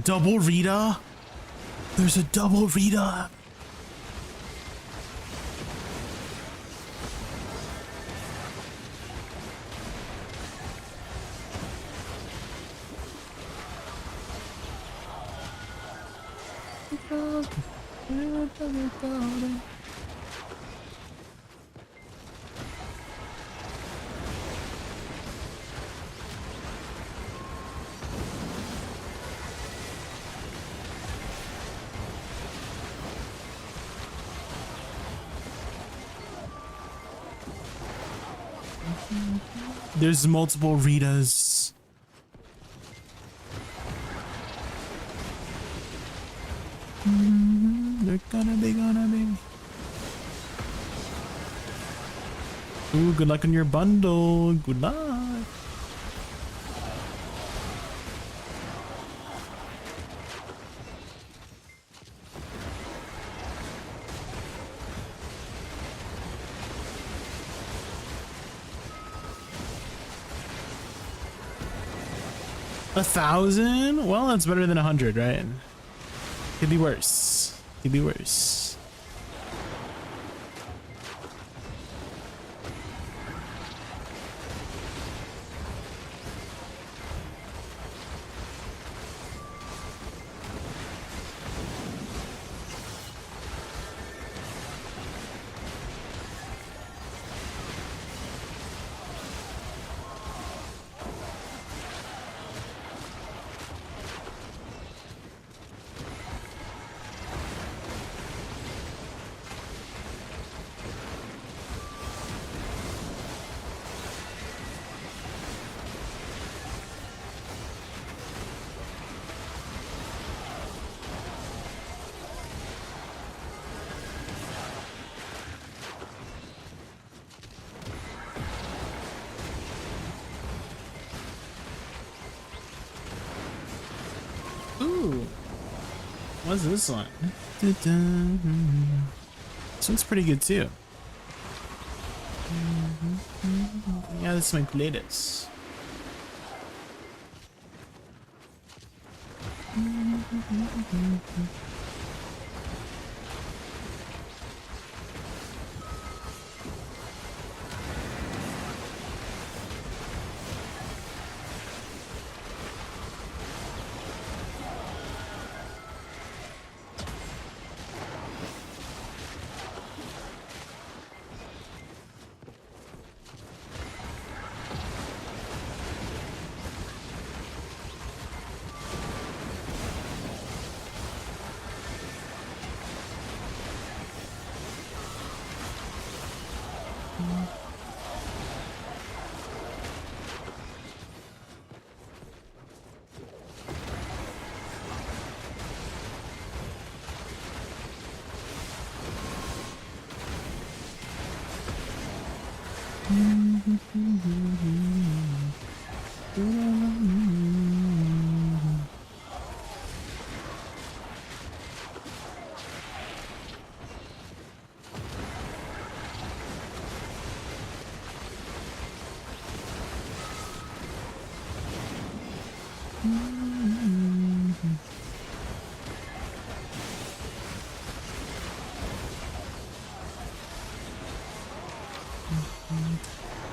Double Rita? There's a double Rita. There's multiple Ritas. They're gonna be. Ooh, good luck on your bundle. Good luck. 1,000? Well, that's better than 100, right? Could be worse. Could be worse. Ooh, what's this one? This one's pretty good too. Yeah, this might play this.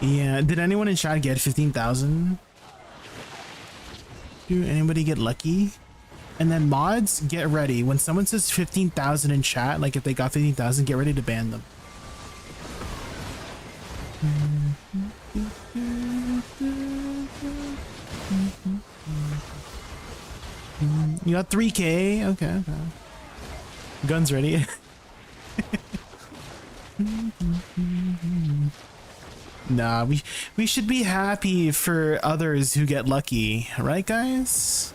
Yeah, did anyone in chat get 15,000? Did anybody get lucky? And then mods, get ready. When someone says 15,000 in chat, like if they got 15,000, get ready to ban them. You got 3K? Okay. Guns ready. Nah, we should be happy for others who get lucky, right guys?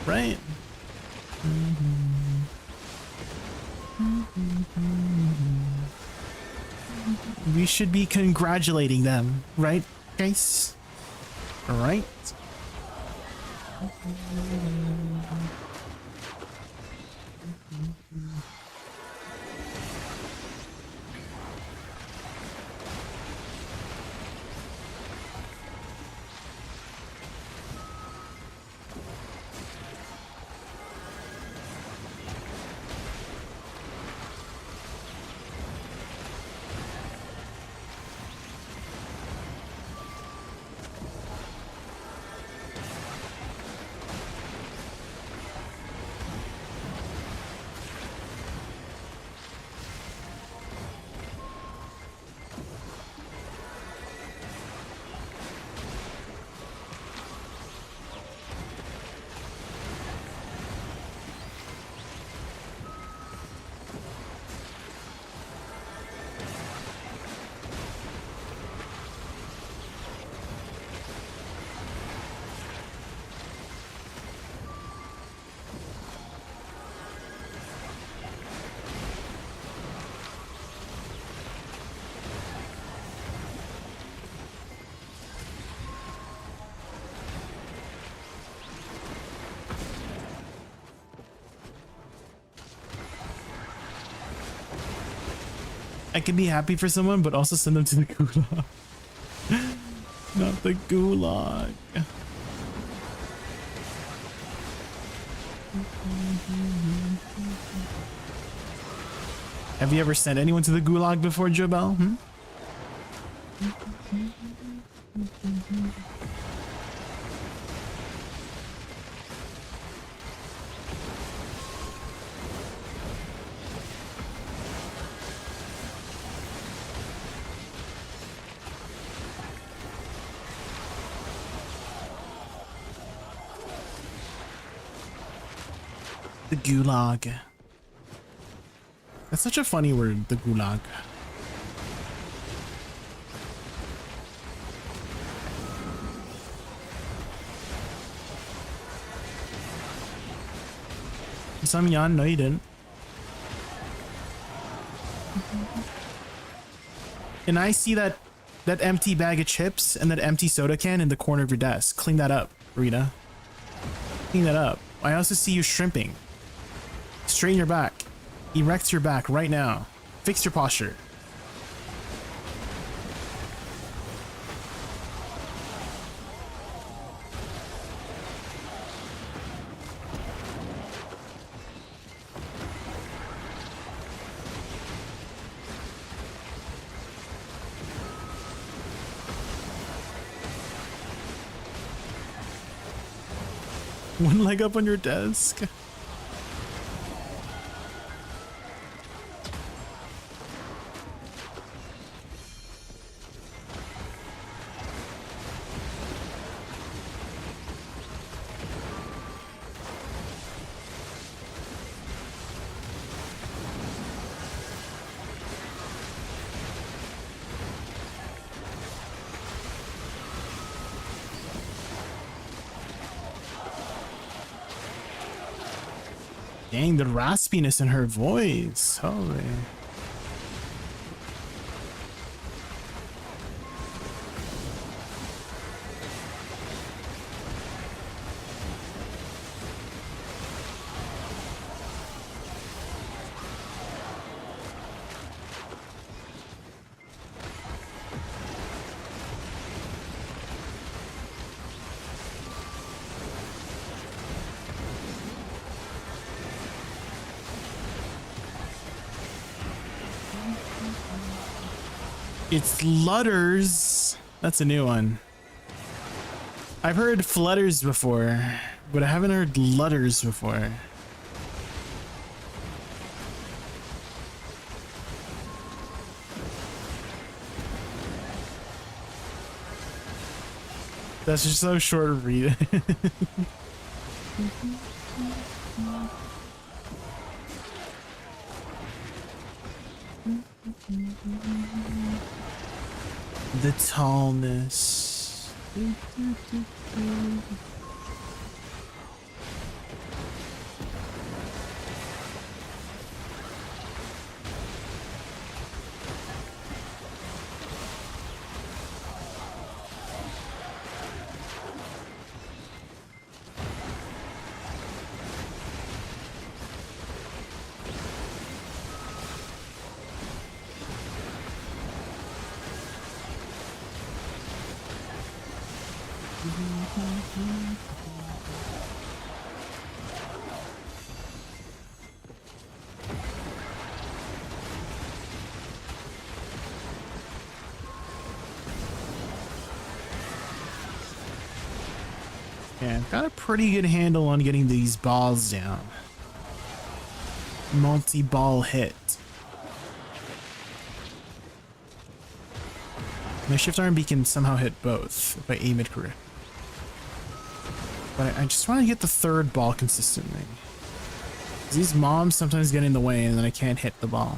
Right? We should be congratulating them, right guys? Right? I can be happy for someone, but also send them to the gulag. Not the gulag. Have you ever sent anyone to the gulag before, Jobel? Hmm? The gulag. That's such a funny word, the gulag. Some Yan, no you didn't. And I see that empty bag of chips and that empty soda can in the corner of your desk. Clean that up, Rita. Clean that up. I also see you shrimping. Straighten your back. Erect your back right now. Fix your posture. One leg up on your desk. Dang, the raspiness in her voice. Holy. It's Lutters. That's a new one. I've heard Flutters before, but I haven't heard Lutters before. That's just so short to read. The tallness. Yeah, I've got a pretty good handle on getting these balls down. Multi-ball hit. My shift RMB can somehow hit both if I aim it correct. But I just want to get the third ball consistently. These mobs sometimes get in the way and then I can't hit the ball.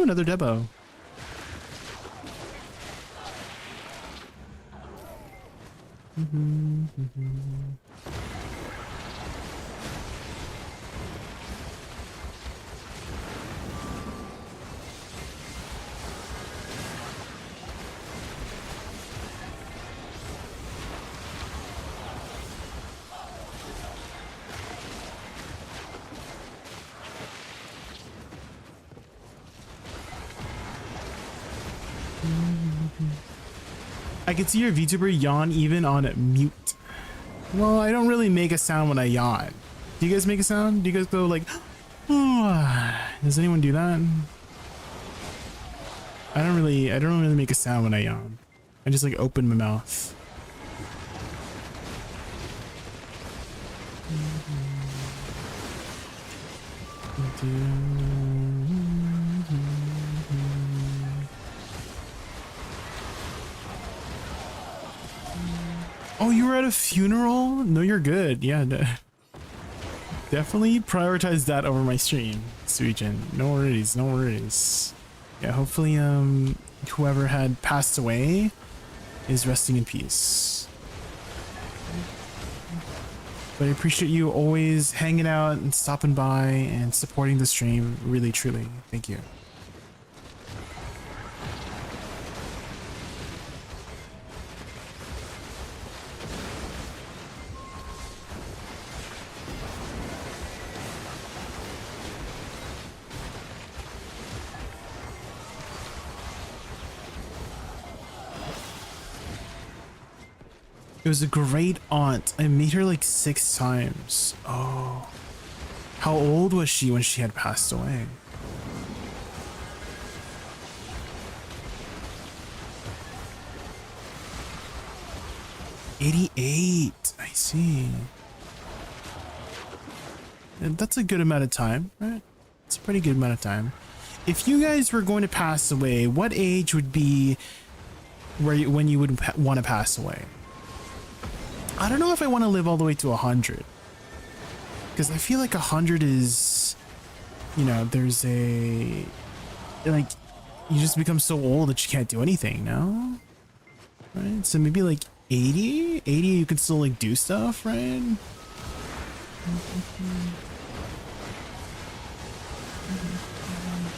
another Debo. I can see your VTuber yawn even on mute. Well, I don't really make a sound when I yawn. Do you guys make a sound? Do you guys go like, oh, does anyone do that? I don't really make a sound when I yawn. I just like open my mouth. Oh, you were at a funeral? No, you're good. Yeah, definitely prioritize that over my stream, Suijin. No worries, no worries. Yeah, hopefully, whoever had passed away is resting in peace. But I appreciate you always hanging out and stopping by and supporting the stream. Really, truly. Thank you. It was a great aunt. I met her like 6 times. Oh. How old was she when she had passed away? '88. I see. And that's a good amount of time, right? It's a pretty good amount of time. If you guys were going to pass away, what age would be when you would want to pass away? I don't know if I want to live all the way to 100, because I feel like 100 is, you know, there's a, like, you just become so old that you can't do anything now, right? So maybe like 80 you can still like do stuff, right?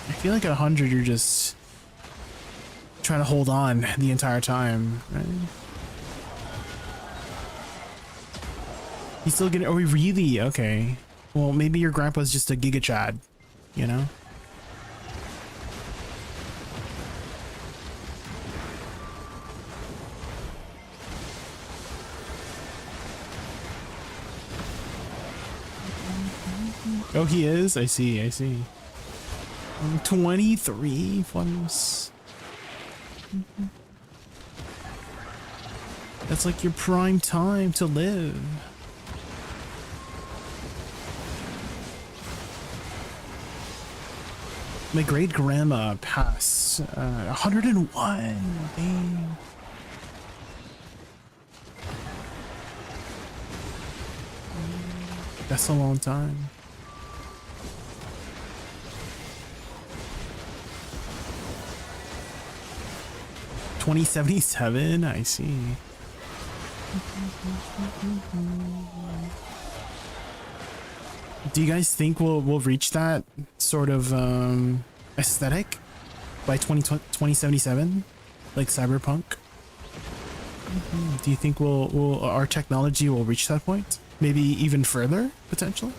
I feel like at 100 you're just trying to hold on the entire time, right? He's still getting, oh really? Okay. Well, maybe your grandpa's just a Giga Chad, you know? Oh, he is? I see, I see. 23 funds. That's like your prime time to live. My great grandma passed 101. Dang. That's a long time. $2077. I see. Do you guys think we'll reach that sort of aesthetic by 2077, like cyberpunk? Do you think our technology will reach that point? Maybe even further, potentially?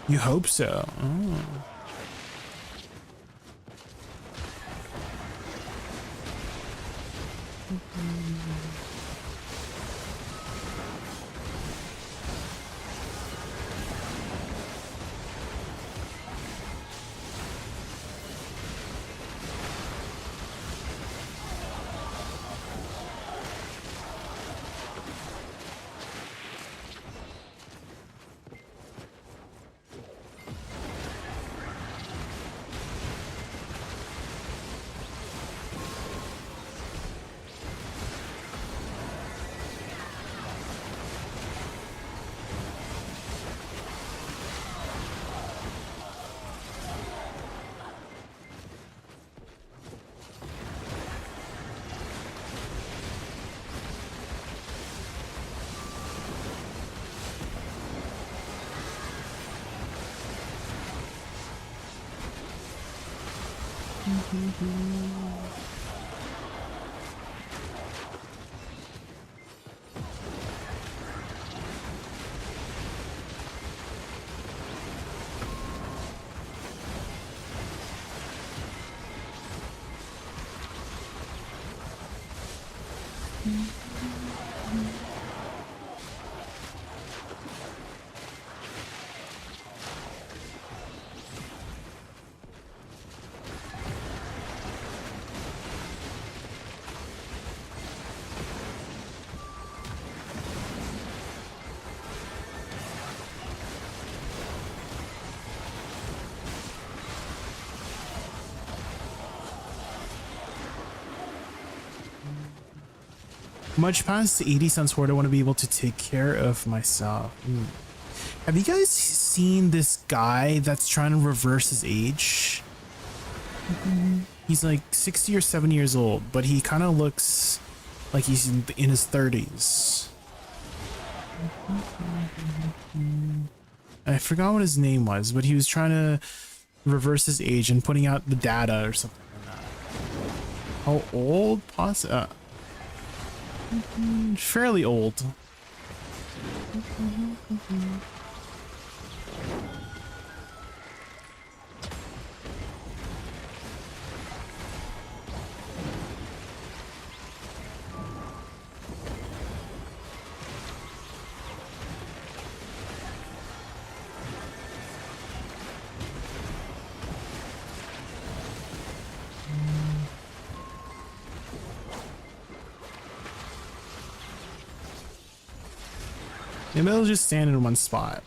You hope so. Oh. Much past 80 cents horde, I want to be able to take care of myself. Have you guys seen this guy that's trying to reverse his age? He's like 60 or 70 years old, but he kind of looks like he's in his 30s. I forgot what his name was, but he was trying to reverse his age and putting out the data or something like that. How old? Fairly old. Maybe I'll just stand in one spot.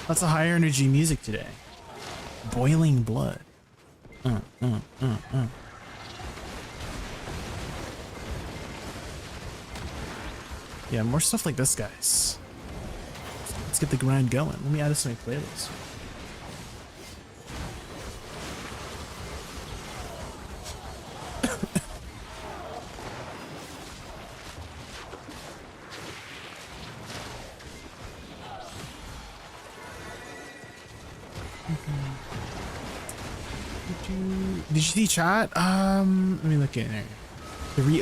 Lots of higher energy music today. Boiling blood. Yeah, more stuff like this, guys. Let's get the grind going. Let me add this to my playlist. Did you see chat? Let me look in there.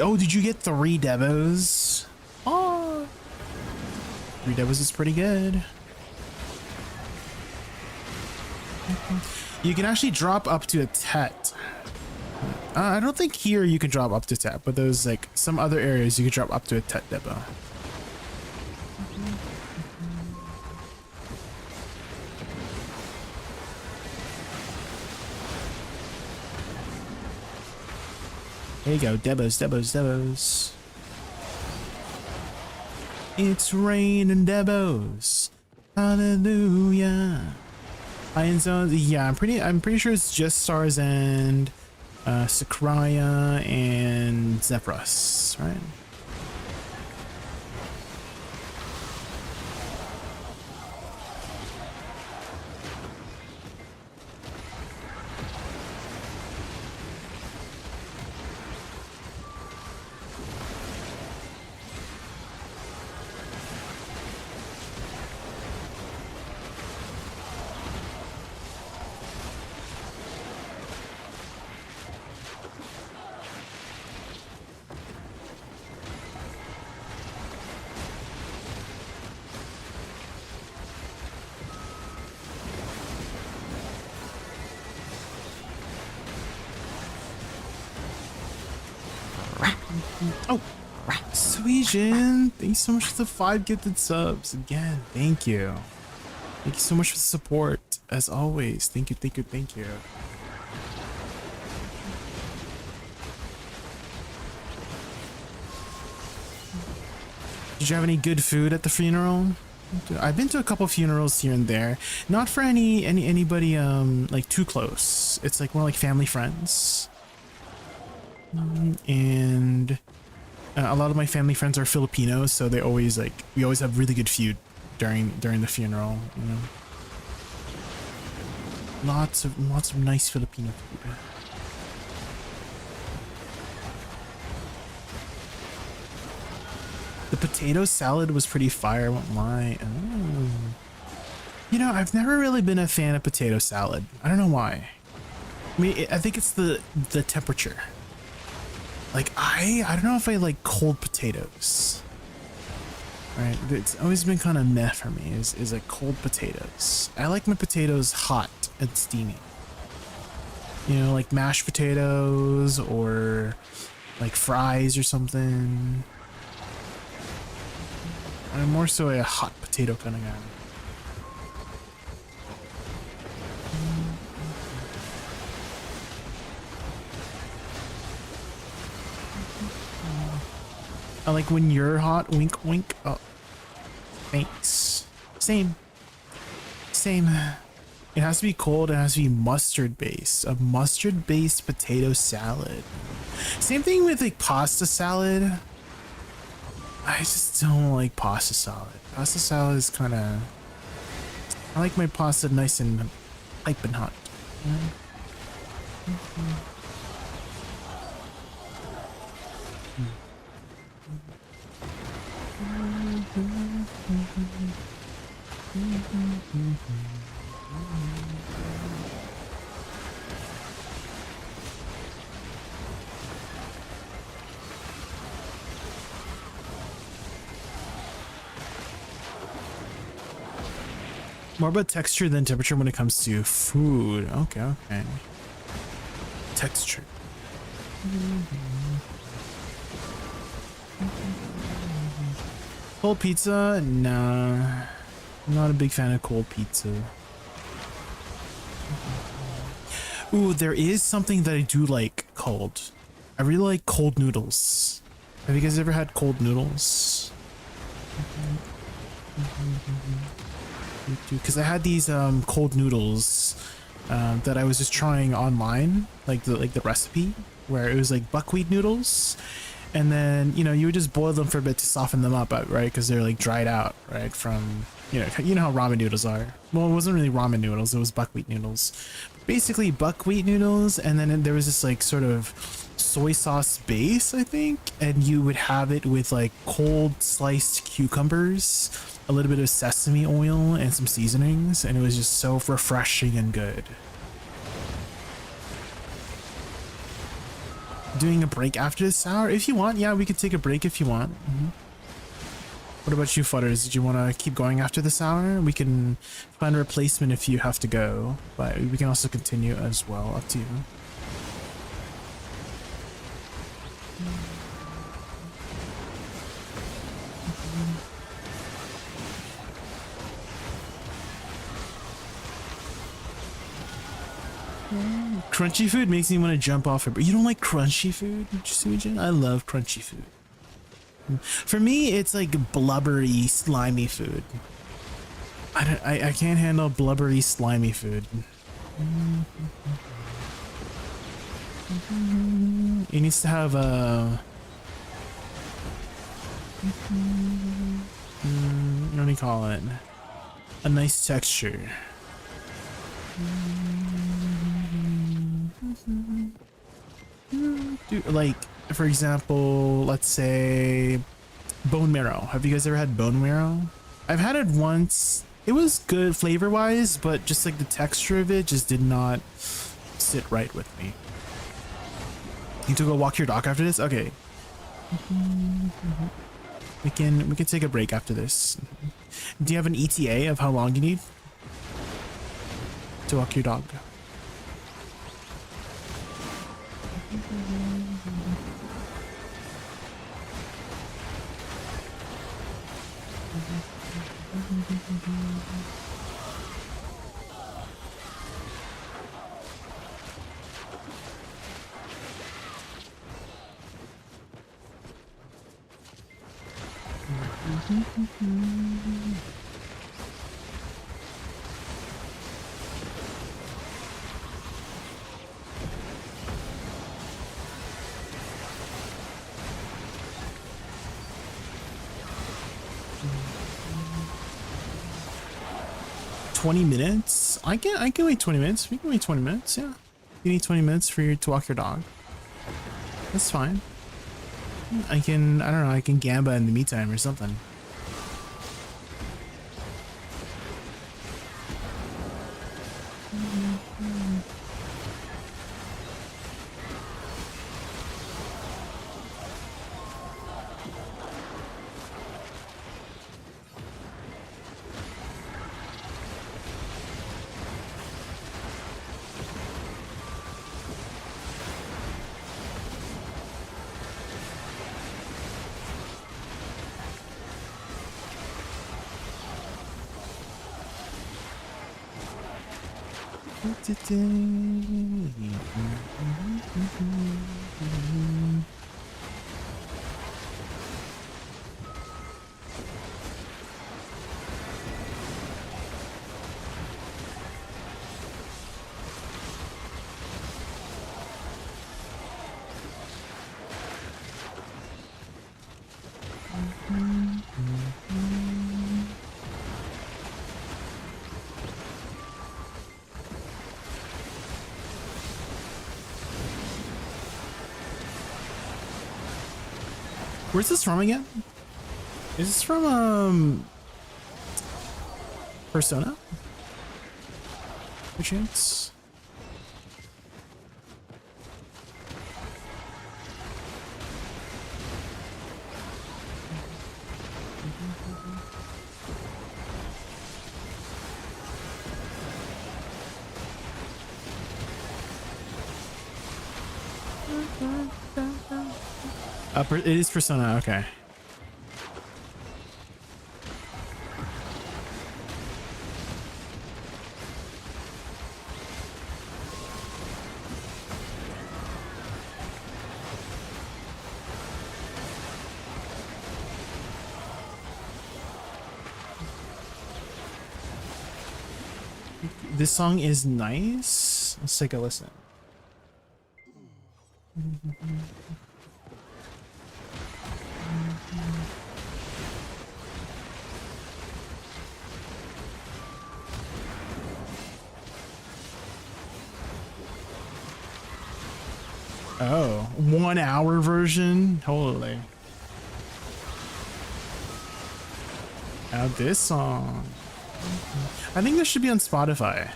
Oh, did you get 3 devos? Oh, 3 devos is pretty good. You can actually drop up to a tet. I don't think here you can drop up to tet, but there's like some other areas you can drop up to a tet devo. There you go, devos. It's raining devos. Hallelujah. Iron Zones, yeah, I'm pretty sure it's just Stars and Sakraya and Zephrus, right? Oh, Suijin, thanks so much for the 5 gifted subs again. Thank you. Thank you so much for the support, as always. Thank you, thank you, thank you. Did you have any good food at the funeral? I've been to a couple funerals here and there. Not for anybody like too close. It's like more like family friends. And a lot of my family friends are Filipinos, so they always we always have really good food during the funeral, you know. Lots of nice Filipino food. The potato salad was pretty fire, I won't lie. Oh. You know, I've never really been a fan of potato salad. I don't know why. I mean, I think it's the temperature. Like, I don't know if I like cold potatoes. Right? It's always been kind of meh for me, is like cold potatoes. I like my potatoes hot and steamy. You know, like mashed potatoes or like fries or something. I'm more so a hot potato kind of guy. I like when you're hot, wink wink. Oh, thanks. Same. It has to be cold. It has to be mustard based. A mustard based potato salad. Same thing with like pasta salad. I just don't like pasta salad. Pasta salad is kind of... I like my pasta nice and piping hot. More about texture than temperature when it comes to food. Okay. Texture. Cold pizza? Nah. I'm not a big fan of cold pizza. Ooh, there is something that I do like cold. I really like cold noodles. Have you guys ever had cold noodles? Because I had these cold noodles that I was just trying online, like the recipe, where it was like buckwheat noodles, and then you know you would just boil them for a bit to soften them up, right? Because they're like dried out, right? From you know how ramen noodles are. Well, it wasn't really ramen noodles; it was buckwheat noodles. Basically, buckwheat noodles, and then there was this like sort of soy sauce base, I think, and you would have it with like cold sliced cucumbers, a little bit of sesame oil, and some seasonings, and it was just so refreshing and good. Doing a break after this hour? If you want, yeah, we could take a break if you want. What about you, Futters? Did you want to keep going after this hour? We can find a replacement if you have to go, but we can also continue as well, up to you. Crunchy food makes me want to jump off it, but you don't like crunchy food, Suijin? I love crunchy food. For me, it's like blubbery, slimy food. I can't handle blubbery, slimy food. It needs to have What do you call it? A nice texture. Dude, like, for example, let's say bone marrow. Have you guys ever had bone marrow? I've had it once. It was good flavor wise, but just like the texture of it just did not sit right with me. You need to go walk your dog after this? Okay. We can take a break after this. Do you have an ETA of how long you need to walk your dog? $20? I can wait 20 minutes. We can wait 20 minutes, yeah. You need 20 minutes for you to walk your dog. That's fine. I don't know, I can gamba in the meantime or something. Where's this from again? Is this from Persona? Perchance? It is Persona, okay. This song is nice. Let's take a listen. Oh, 1 hour version? Holy. Now this song. I think this should be on Spotify.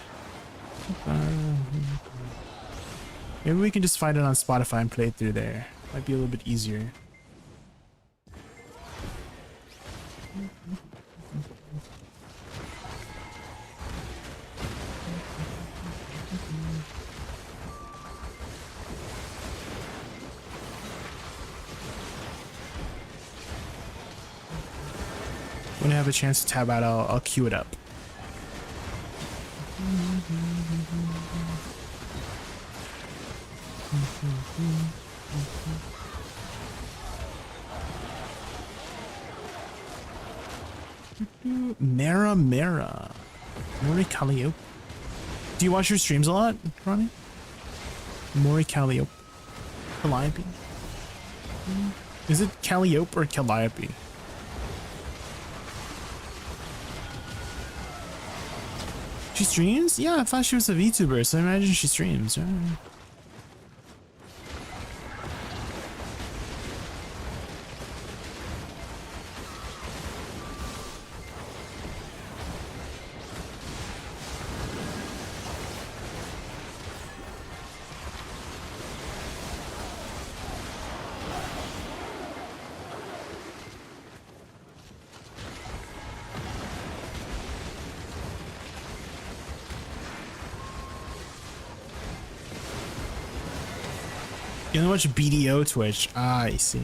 Maybe we can just find it on Spotify and play it through there. Might be a little bit easier. When I have a chance to tab out, I'll queue it up. Mara Mara. Mori Calliope. Do you watch your streams a lot, Ronnie? Mori Calliope. Calliope? Is it Calliope or Calliope? She streams? Yeah, I thought she was a VTuber, so I imagine she streams, right? You know watch BDO Twitch? Ah, I see.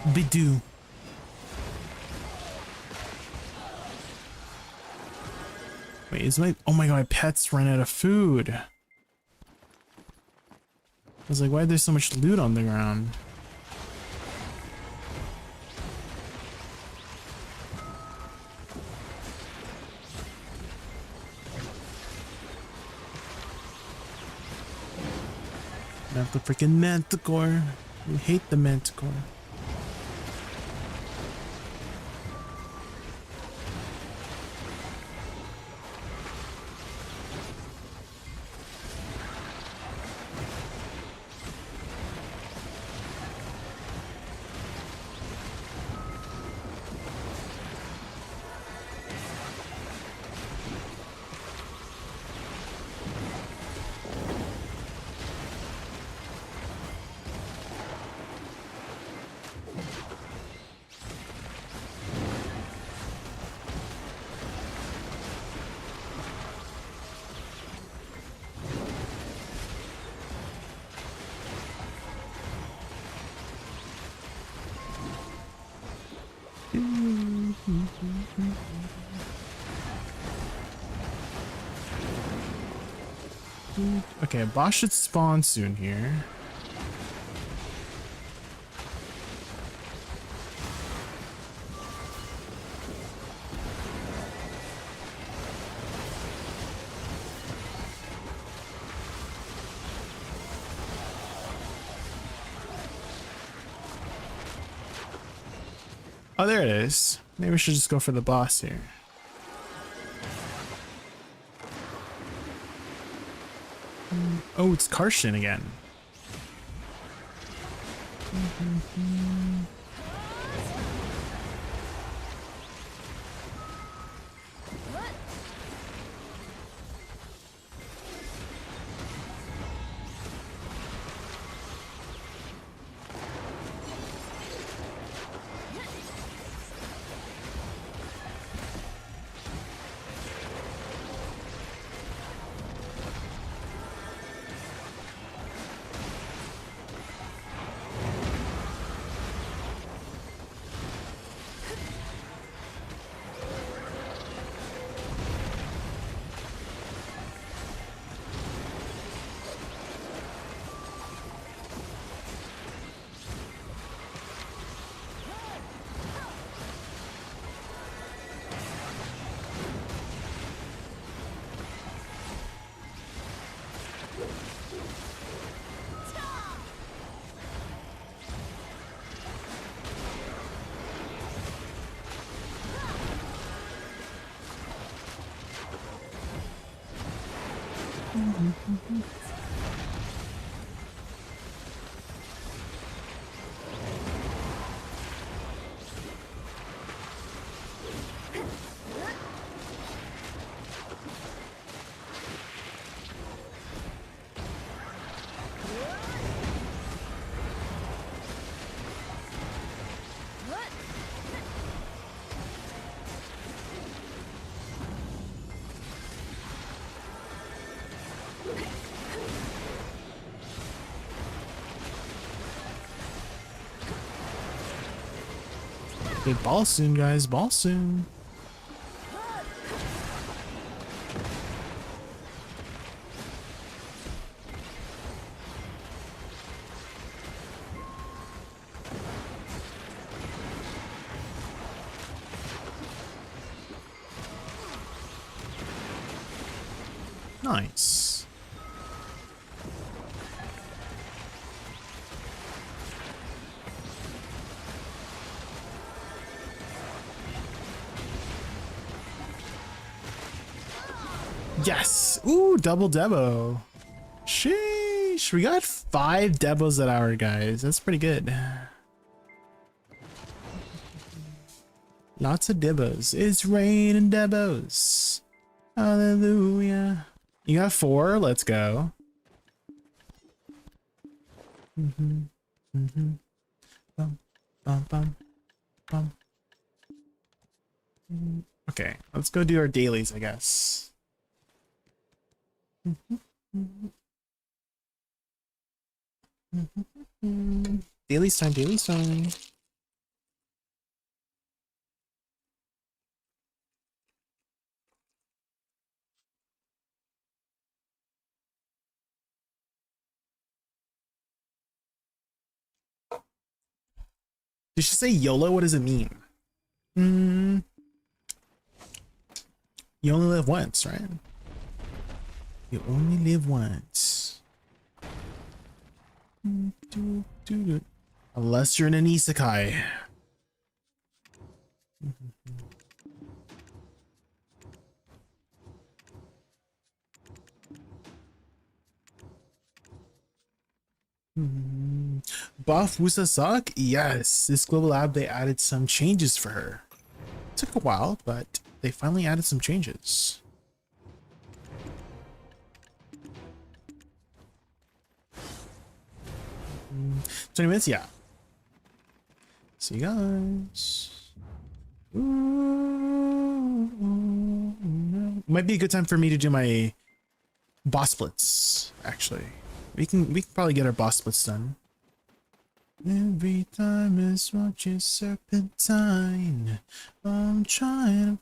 Bidoo. Wait, is my... Oh my god, my pets ran out of food. I was like, why is there so much loot on the ground? Not the freaking manticore. We hate the manticore. Okay, a boss should spawn soon here. Oh, there it is. Maybe we should just go for the boss here. Oh, it's Karshin again. Okay, ball soon, guys. Ball soon. Nice. Yes. Ooh, double debo. Sheesh. We got 5 debos that hour, guys. That's pretty good. Lots of debos. It's raining debos. Hallelujah. You got 4? Let's go. Bum, bum, bum, bum. Okay, let's go do our dailies, I guess. Dailies time, dailies time. Did she say YOLO? What does it mean? You only live once, right? You only live once. Unless you're in an isekai. Buff Woosa suck? Yes. This global lab, they added some changes for her. Took a while, but they finally added some changes. 20 minutes? Yeah. See you guys. Might be a good time for me to do my boss splits, actually. We can probably get our boss splits done. Every time I watch your serpentine. I'm trying.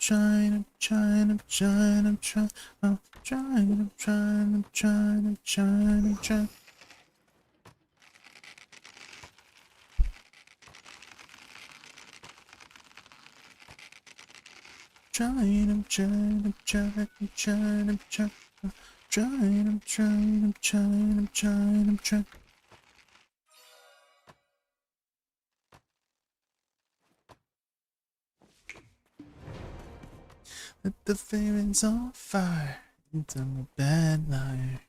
Let the feelings on fire. I'm a bad liar.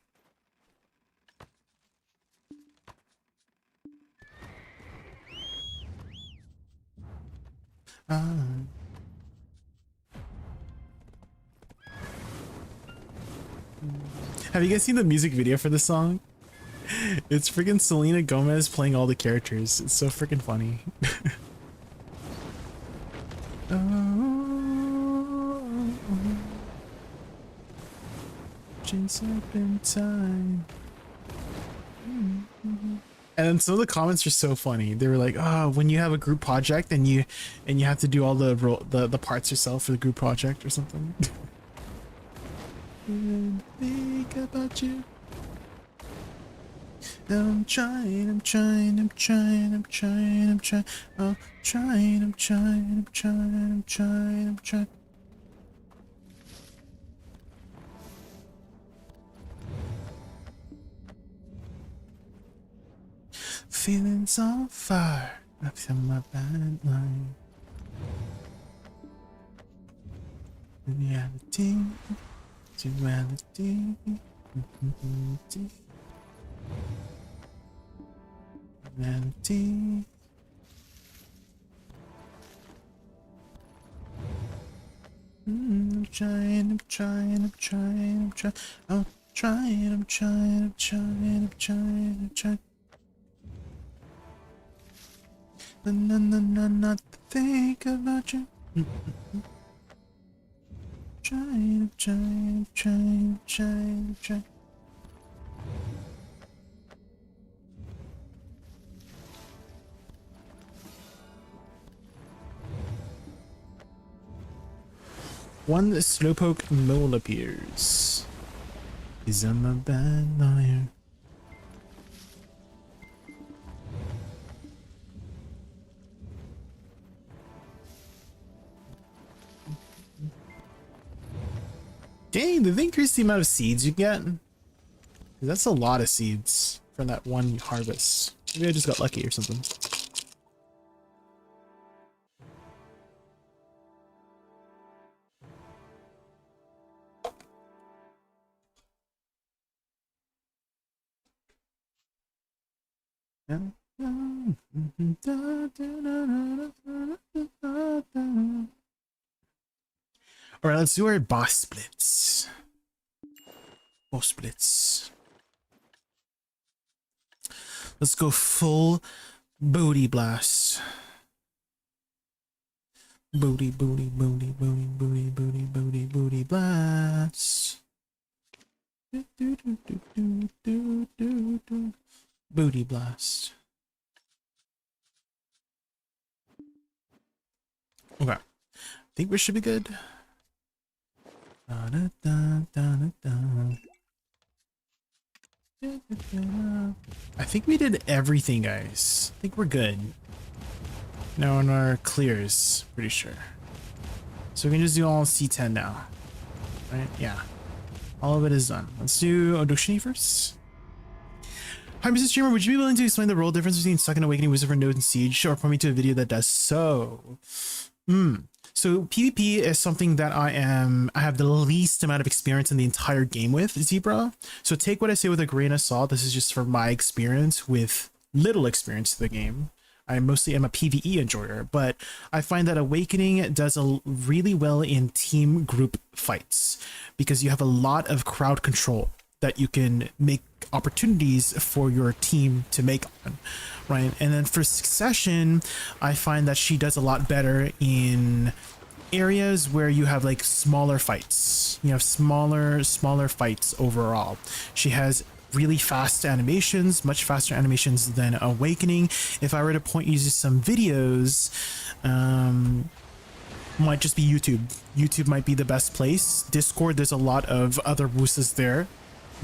Have you guys seen the music video for this song? It's freaking Selena Gomez playing all the characters. It's so freaking funny. Serpentine. And then some of the comments are so funny. They were like, "Oh, when you have a group project and you have to do all the parts yourself for the group project or something." Think about you. I'm trying. Feelings on fire. I feel my bad line. Reality. Duality. Reality. I'm trying. Not to think about you. Trying. One slowpoke mole appears. Is I'm a bad liar. Dang, did they increase the amount of seeds you get? That's a lot of seeds from that one harvest. Maybe I just got lucky or something. All right, let's do our boss splits. Boss splits. Let's go full booty blast. Booty, booty, booty, booty, booty, booty, booty, booty blast. Booty blast. Okay. I think we should be good. I think we did everything, guys. I think we're good. Now on our clears, pretty sure. So we can just do all C10 now. Right? Yeah. All of it is done. Let's do Odoshini first. Hi, Mr. Streamer. Would you be willing to explain the role difference between Second Awakening, Lucifer, Node, and Siege, or point me to a video that does so? So PvP is something that I have the least amount of experience in the entire game with, Zebra. So take what I say with a grain of salt. This is just from my experience with little experience to the game. I mostly am a PvE enjoyer, but I find that Awakening does really well in team group fights because you have a lot of crowd control that you can make opportunities for your team to make on, right? And then for Succession, I find that she does a lot better in areas where you have like smaller fights. You have smaller fights overall. She has really fast animations, much faster animations than Awakening. If I were to point you to some videos, might just be YouTube. YouTube might be the best place. Discord, there's a lot of other Woosas there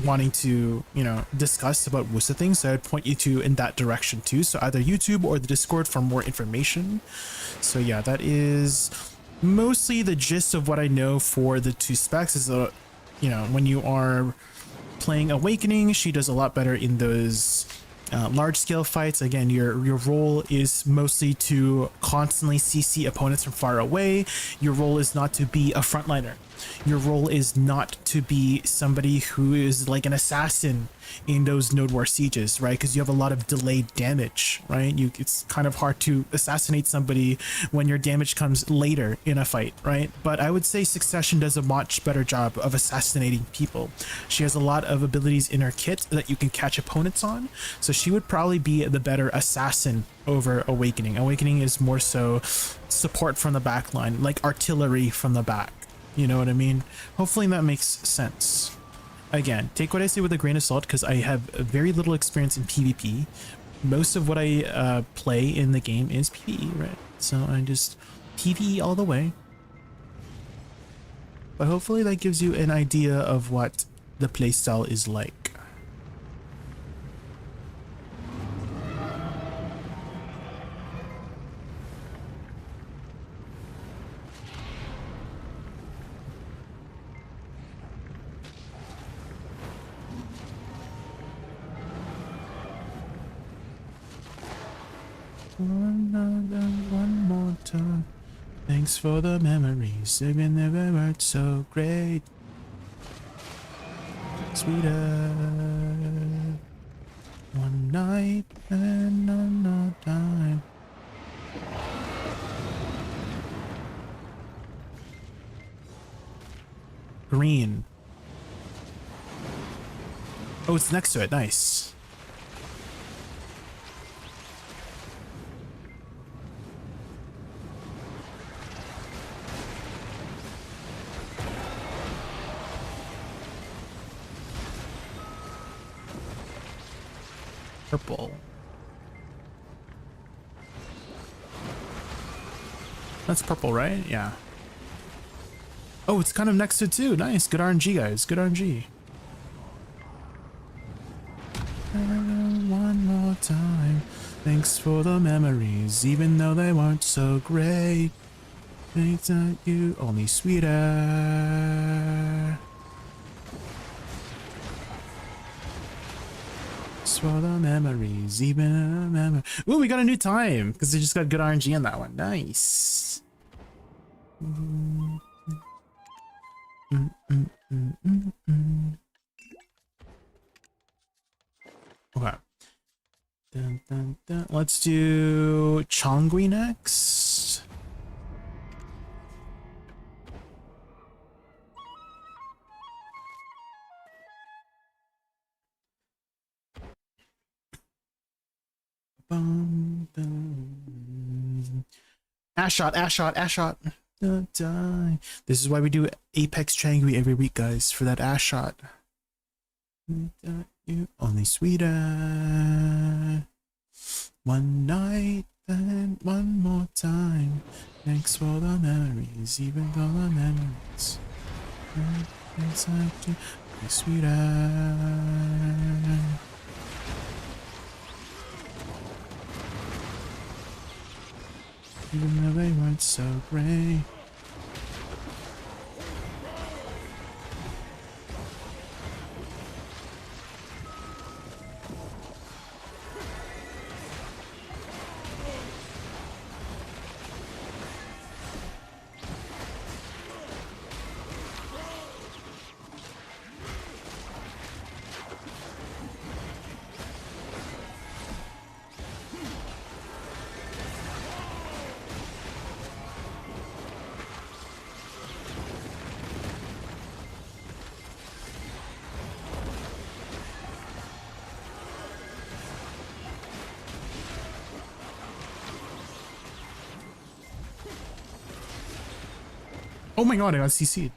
wanting to, you know, discuss about Woosa things, so I'd point you to in that direction too. So either YouTube or the Discord for more information. So yeah, that is mostly the gist of what I know for the two specs. Is you know, when you are playing Awakening, she does a lot better in those large scale fights. Again, your role is mostly to constantly CC opponents from far away. Your role is not to be a frontliner. Your role is not to be somebody who is like an assassin in those Node War sieges, right? Because you have a lot of delayed damage, right? It's kind of hard to assassinate somebody when your damage comes later in a fight, right? But I would say Succession does a much better job of assassinating people. She has a lot of abilities in her kit that you can catch opponents on, so she would probably be the better assassin over Awakening. Awakening is more so support from the back line, like artillery from the back. You know what I mean? Hopefully that makes sense. Again, take what I say with a grain of salt because I have very little experience in PvP. Most of what I play in the game is PvE, right? So I just PvE all the way. But hopefully that gives you an idea of what the playstyle is like. One more time. Thanks for the memories, even if they weren't so great. Sweeter. One night and another time. Green. Oh, it's next to it. Nice. Purple. That's purple, right? Yeah. Oh, it's kind of next to it too. Nice. Good RNG, guys. Good RNG. One more time. Thanks for the memories, even though they weren't so great. Makes you only sweeter. For the memories, even a memory. Ooh, we got a new time because they just got good RNG in that one. Nice. Okay. Dun, dun, dun. Let's do Chongui next. Bum, dun. Ash shot, ash shot, ash shot. Don't die. This is why we do Apex Changui every week, guys, for that ash shot. You only sweeter. One night, then one more time. Thanks for the memories, even though the memories inside you be sweeter. Even though they weren't so great. Oh my god, I got CC'd.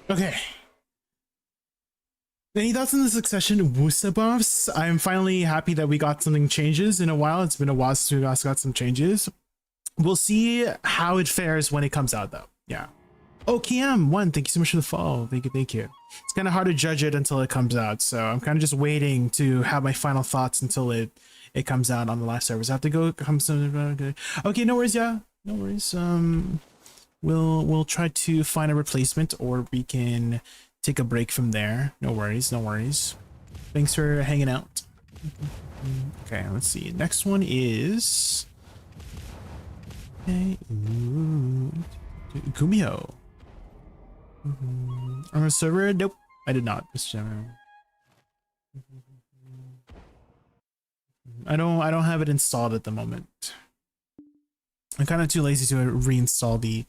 Okay. Any thoughts on the succession Woosa buffs? I'm finally happy that we got something changes in a while. It's been a while since we got some changes. We'll see how it fares when it comes out, though. Yeah. Oh, KM1, thank you so much for the follow. Thank you, thank you. It's kind of hard to judge it until it comes out, so I'm kind of just waiting to have my final thoughts until it comes out on the live servers. I have to go. Okay, no worries. Yeah, no worries. We'll try to find a replacement, or we can take a break from there. No worries, no worries. Thanks for hanging out. Okay, let's see. Next one is Kumio. On a server, nope. I did not, Mr. General. I don't have it installed at the moment. I'm kind of too lazy to reinstall the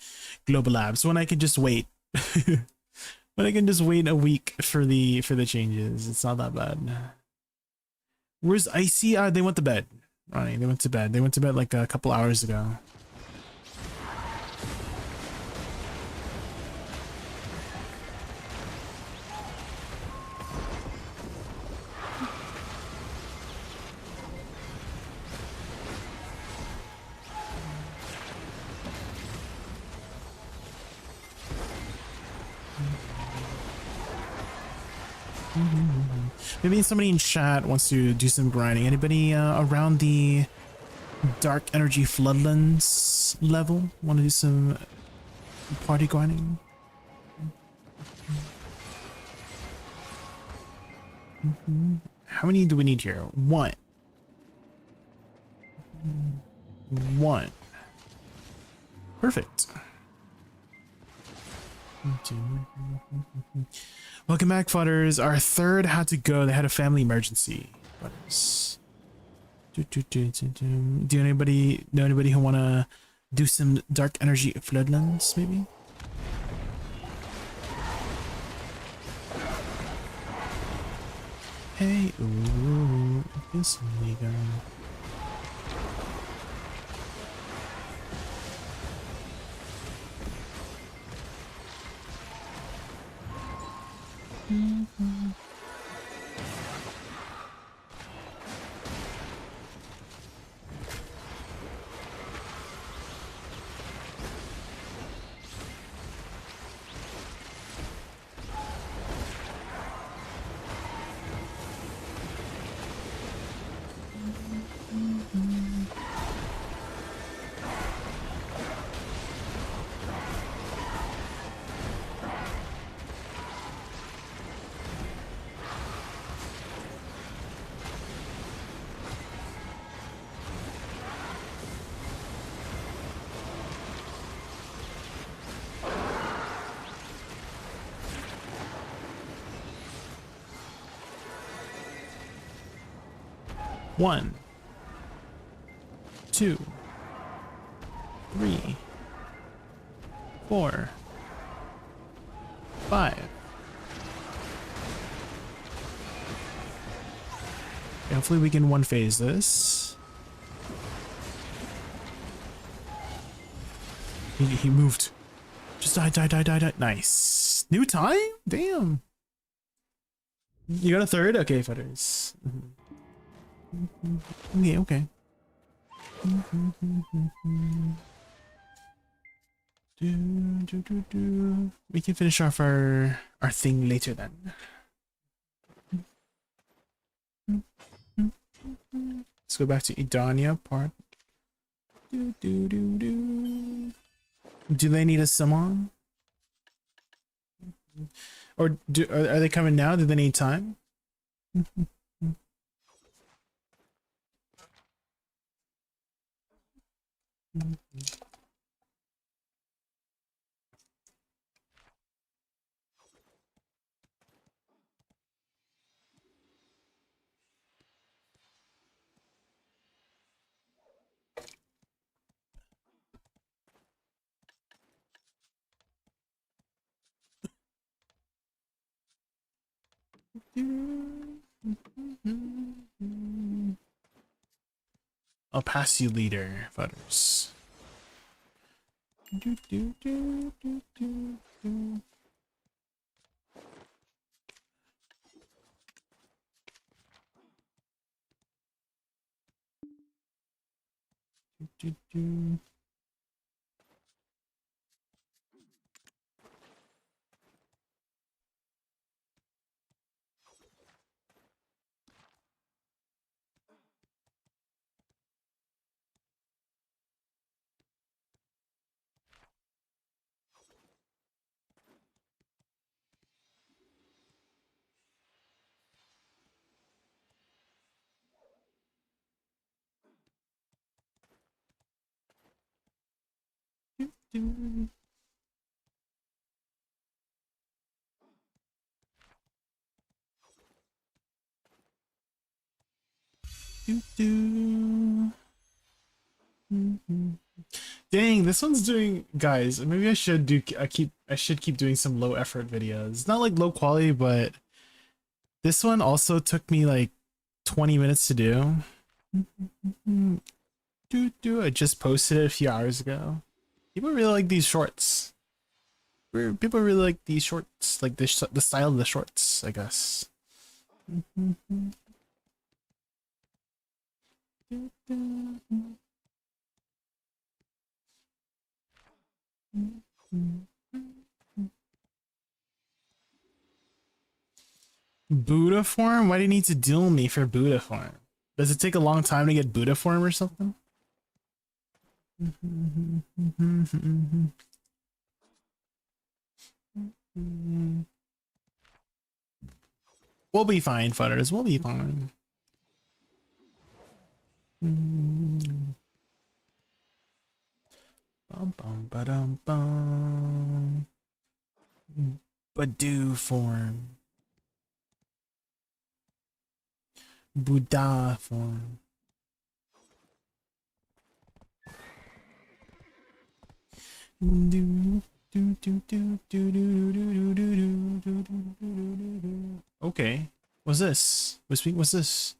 global apps when I can just wait. When I can just wait a week for the changes. It's not that bad. Where's Icy? They went to bed. Ronnie, they went to bed. They went to bed like a couple hours ago. Maybe somebody in chat wants to do some grinding. Anybody around the dark energy floodlands level want to do some party grinding? How many do we need here? One. Perfect. Welcome back, fudders. Our third had to go. They had a family emergency. Fudders. Do anybody know anybody who wanna do some dark energy floodlands, maybe? Hey, ooh, this nigga. One, 2, 3, 4, 5. Okay, hopefully we can one phase this. He moved. Just die. Nice. New time? Damn. You got a third? Okay, fudders. Okay. We can finish off our thing later then. Let's go back to Idania part. Do they need a summon? Or are they coming now? Do they need time? I'll pass you leader, fudders. Do, do. Dang, this one's doing, guys. Maybe I should do. I should keep doing some low effort videos. It's not like low quality, but this one also took me like 20 minutes to do. I just posted it a few hours ago. People really like these shorts. People really like these shorts, like the style of the shorts, I guess. Buddha form? Why do you need to duel me for Buddha form? Does it take a long time to get Buddha form or something? We'll be fine, futters. We'll be fine. Bum bum ba-dum bum. Badu form. Buddha form. Okay. What's this? What's this?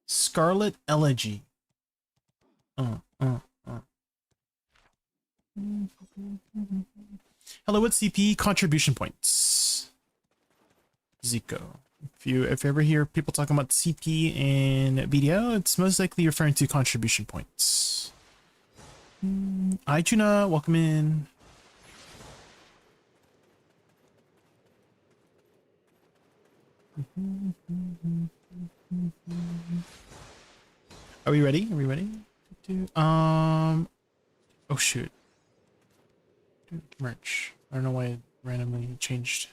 Scarlet Elegy. Hello, what's CP? Contribution points. Zico. If you ever hear people talking about CP in video, it's most likely referring to contribution points. Hi Tuna, welcome in. Are we ready? Are we ready? Oh shoot. Merch. I don't know why it randomly changed.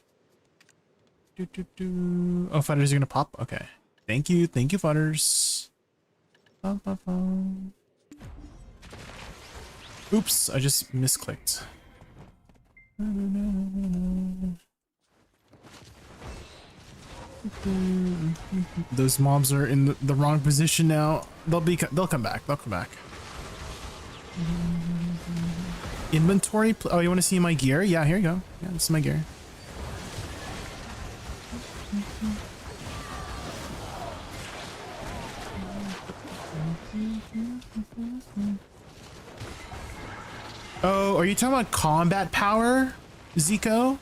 Oh, fighters are gonna pop? Okay. Thank you, fighters. Oops, I just misclicked. Those mobs are in the wrong position now. They'll come back. They'll come back. Inventory. Oh, you want to see my gear? Yeah, here you go. Yeah, this is my gear. Oh, are you talking about combat power, Zico?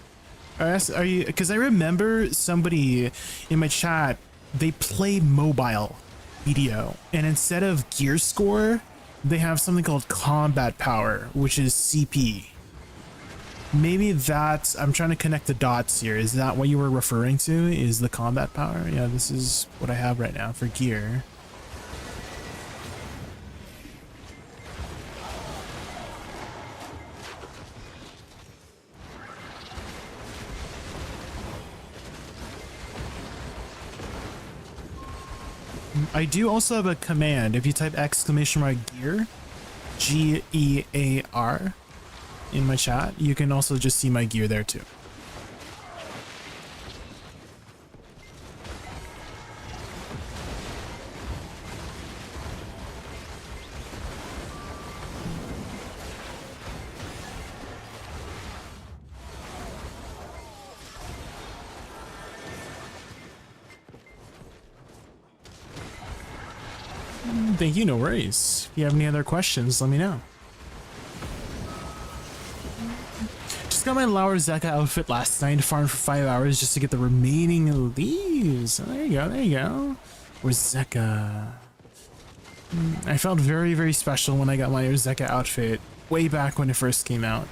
Are you? Because I remember somebody in my chat, they play mobile video, and instead of gear score, they have something called combat power, which is CP. Maybe that's, I'm trying to connect the dots here. Is that what you were referring to? Is the combat power? Yeah, this is what I have right now for gear. I do also have a command. If you type !gear, G-E-A-R, in my chat, you can also just see my gear there too. Thank you, no worries. If you have any other questions, let me know. Just got my Laura Zeka outfit last night, farmed for 5 hours just to get the remaining leaves. Oh, there you go, there you go. Where's Zeka? I felt very, very special when I got my Zeka outfit way back when it first came out.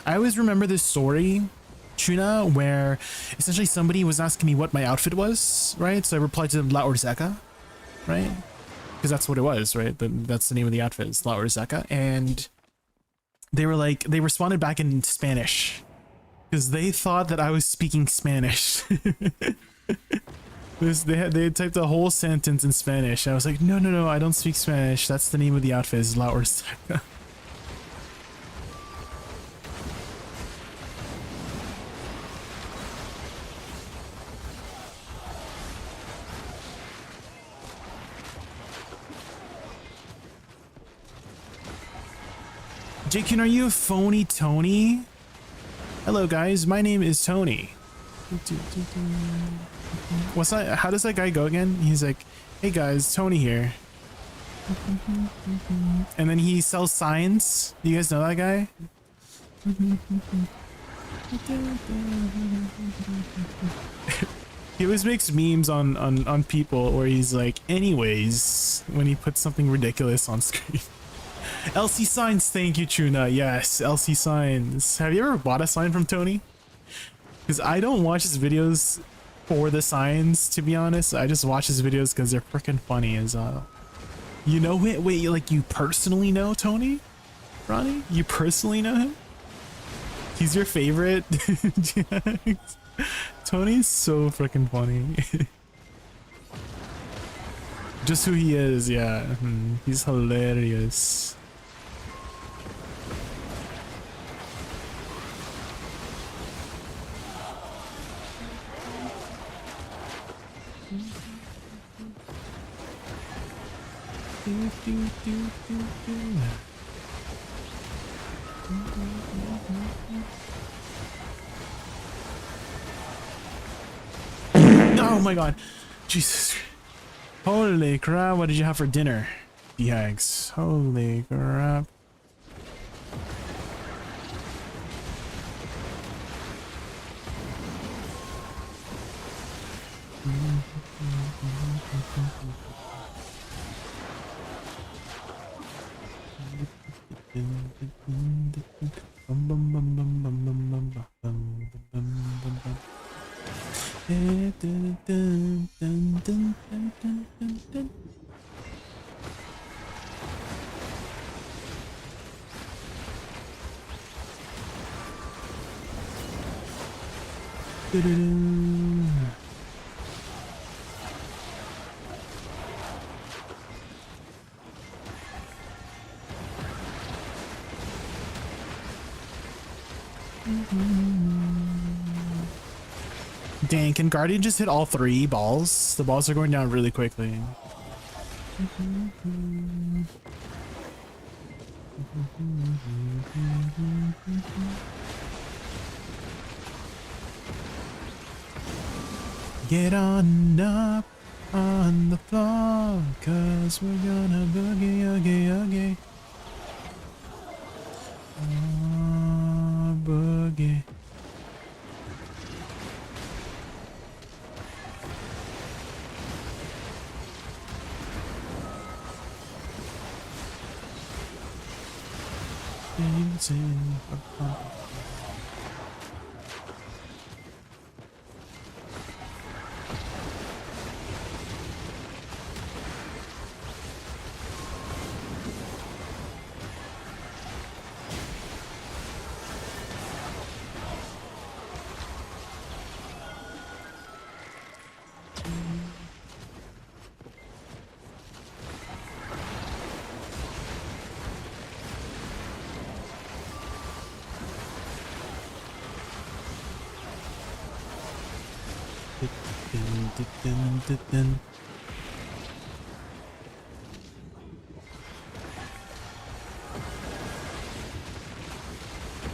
I always remember this story, Tuna, where essentially somebody was asking me what my outfit was, right? So I replied to them, La Orzeka, right? Because that's what it was, right? That's the name of the outfit, it's La Orzeka. And they were like, they responded back in Spanish because they thought that I was speaking Spanish. They had typed a whole sentence in Spanish. I was like, no, I don't speak Spanish. That's the name of the outfit, is La Orzeka. Jaykun, are you a phony Tony? Hello guys, my name is Tony. What's that? How does that guy go again? He's like, hey guys, Tony here. And then he sells signs. Do you guys know that guy? He always makes memes on people where he's like, anyways, when he puts something ridiculous on screen. LC signs, thank you, Truna. Yes, LC signs. Have you ever bought a sign from Tony? Because I don't watch his videos for the signs, to be honest. I just watch his videos because they're freaking funny as you know, wait, like you personally know Tony? Ronnie? You personally know him? He's your favorite? Tony's so freaking funny. Just who he is, yeah. He's hilarious. Oh my god. Jesus. Holy crap, what did you have for dinner? DHags. Holy crap. Dang, can Guardian just hit all 3 balls? The balls are going down really quickly. Get on up on the floor, 'cause we're gonna boogie, oogie, oogie. Boogie. Dancing.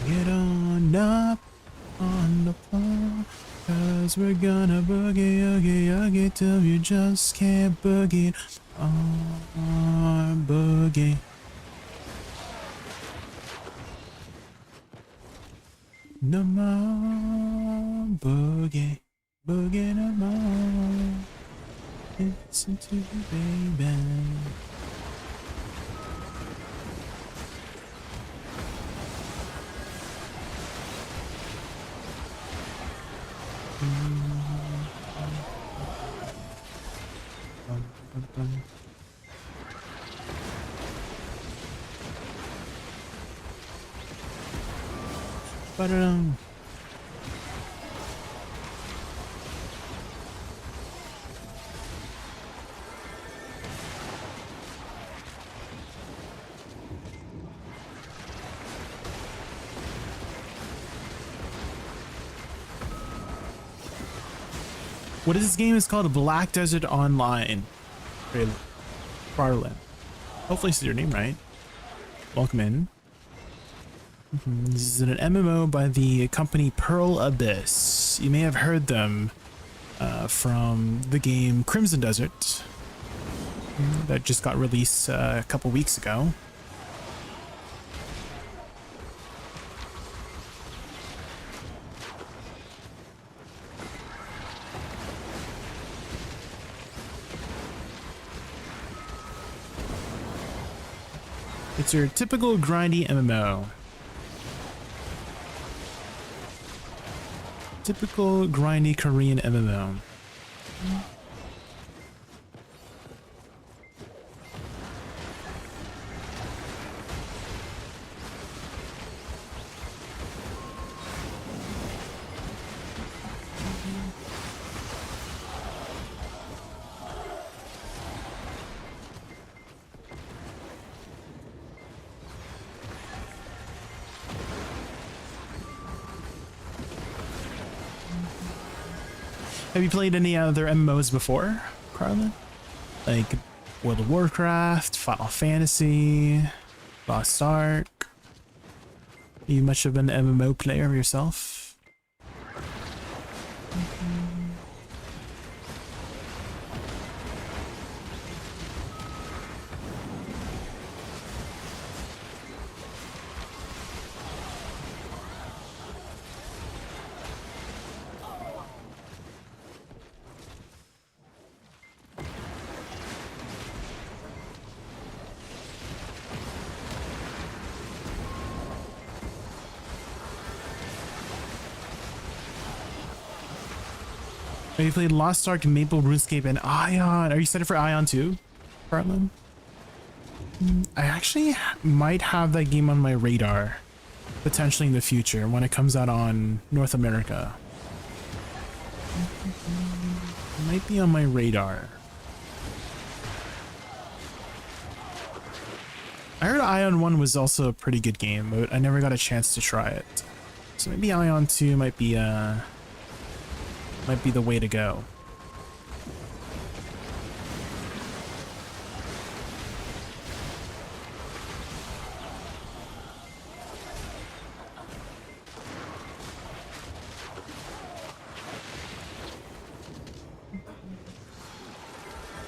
Get on up on the floor, 'cause we're gonna boogie, oogie, oogie, till you just can't boogie. Boogie. No more boogie, boogie no more. Listen to you, baby. Ba-da-dum. What is this game? It's called Black Desert Online. Barlin. Hopefully I said your name right. Welcome in. This is an MMO by the company Pearl Abyss. You may have heard them from the game Crimson Desert that just got released a couple weeks ago. It's your typical grindy MMO. Typical grindy Korean MMO. Have you played any other MMOs before, Carlin? Like World of Warcraft, Final Fantasy, Lost Ark? Are you much of an MMO player yourself? Have you played Lost Ark, Maple, RuneScape, and Ion? Are you excited for Ion too, Bartland? I actually might have that game on my radar, potentially in the future when it comes out on North America. It might be on my radar. I heard Ion 1 was also a pretty good game, but I never got a chance to try it. So maybe Ion 2 might be the way to go.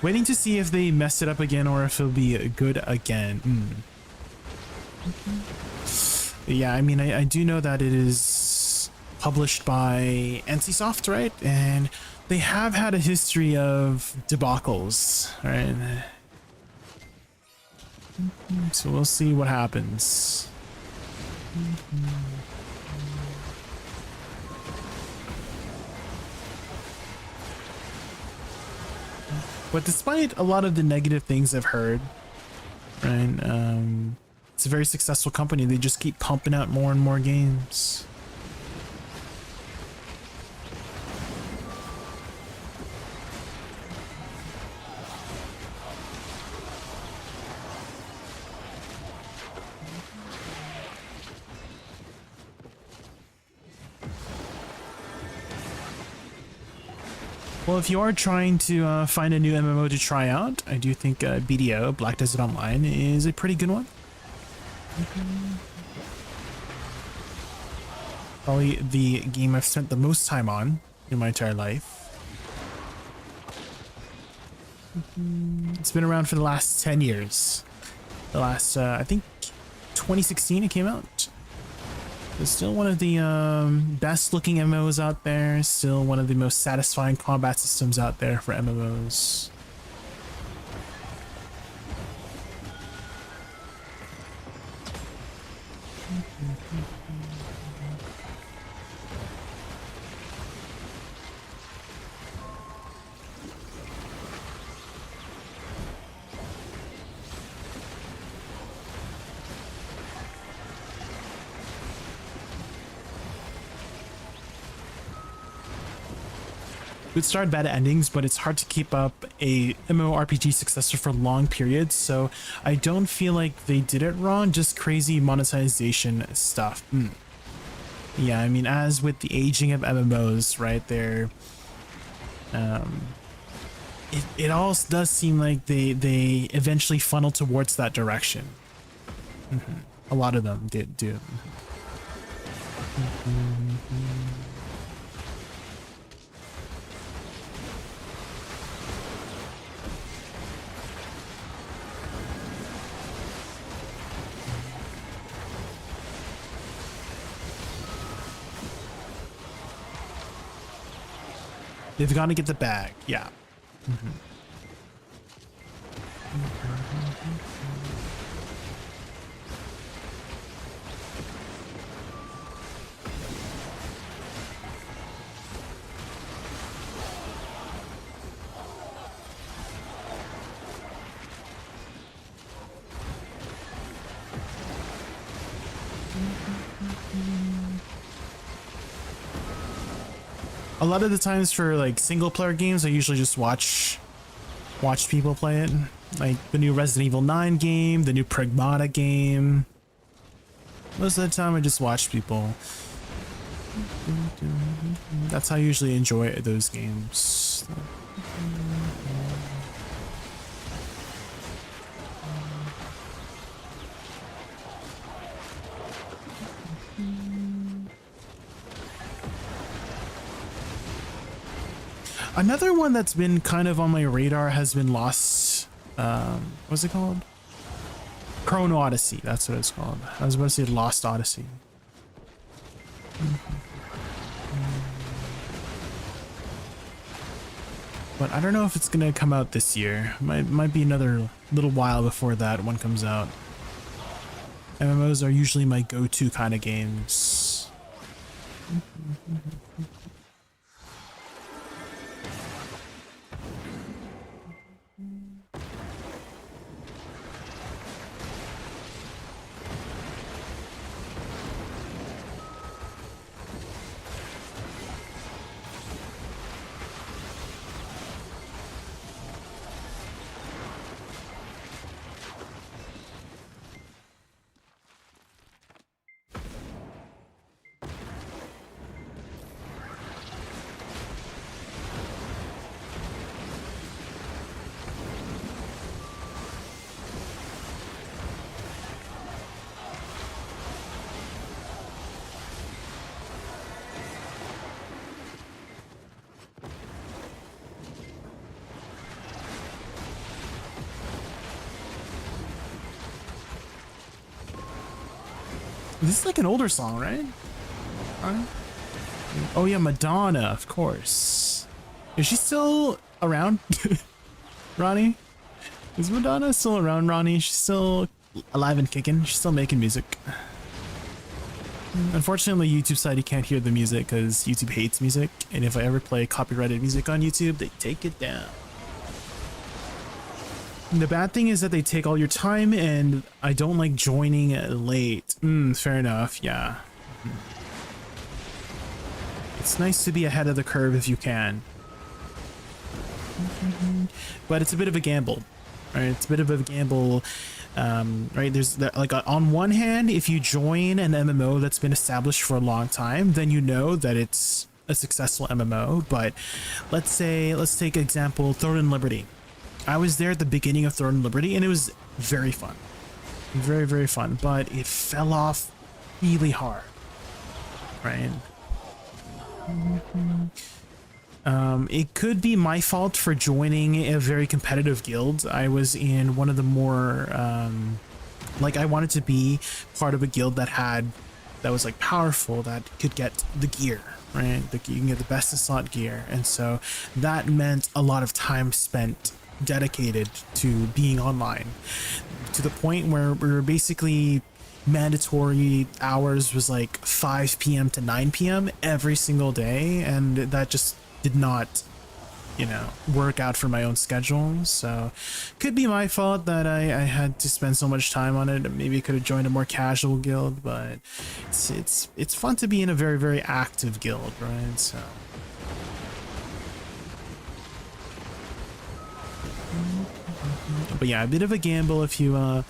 Waiting to see if they messed it up again or if it'll be good again. Yeah, I mean, I do know that it is published by NCSoft, right? And they have had a history of debacles, right? So we'll see what happens. But despite a lot of the negative things I've heard, right, it's a very successful company. They just keep pumping out more and more games. Well, if you are trying to find a new MMO to try out, I do think BDO, Black Desert Online, is a pretty good one. Probably the game I've spent the most time on in my entire life. It's been around for the last 10 years. The last, I think, 2016 it came out. It's still one of the best looking MMOs out there, still one of the most satisfying combat systems out there for MMOs. Good start, bad endings, but it's hard to keep up a MMORPG successor for long periods, so I don't feel like they did it wrong, just crazy monetization stuff. Yeah, I mean, as with the aging of MMOs, right, there, it all does seem like they eventually funnel towards that direction. A lot of them did do. They've got to get the bag. Yeah. A lot of the times for like single player games, I usually just watch people play it. Like the new Resident Evil 9 game, the new Pragmata game. Most of the time I just watch people. That's how I usually enjoy those games. Another one that's been kind of on my radar has been Lost. What's it called? Chrono Odyssey. That's what it's called. I was about to say Lost Odyssey. But I don't know if it's gonna come out this year. Might be another little while before that one comes out. MMOs are usually my go-to kind of games. This is like an older song, right? Oh yeah, Madonna, of course. Is she still around? Ronnie? Is Madonna still around, Ronnie? She's still alive and kicking. She's still making music. Unfortunately, on the YouTube side, you can't hear the music because YouTube hates music. And if I ever play copyrighted music on YouTube, they take it down. The bad thing is that they take all your time, and I don't like joining late. Fair enough, yeah. It's nice to be ahead of the curve if you can. But it's a bit of a gamble, right? It's a bit of a gamble, right? There's like on one hand, if you join an MMO that's been established for a long time, then you know that it's a successful MMO. But let's take example, Throne and Liberty. I was there at the beginning of Throne and Liberty, and it was very fun. Very, very fun, but it fell off really hard, right? It could be my fault for joining a very competitive guild. I was in one of the more, like I wanted to be part of a guild that was like powerful, that could get the gear, right? You can get the best of slot gear. And so that meant a lot of time spent dedicated to being online, to the point where we were basically mandatory hours was like 5 p.m. to 9 p.m. every single day, and that just did not, you know, work out for my own schedule. So could be my fault that I had to spend so much time on it. Maybe I could have joined a more casual guild, but it's fun to be in a very, very active guild, right? So but yeah, a bit of a gamble if you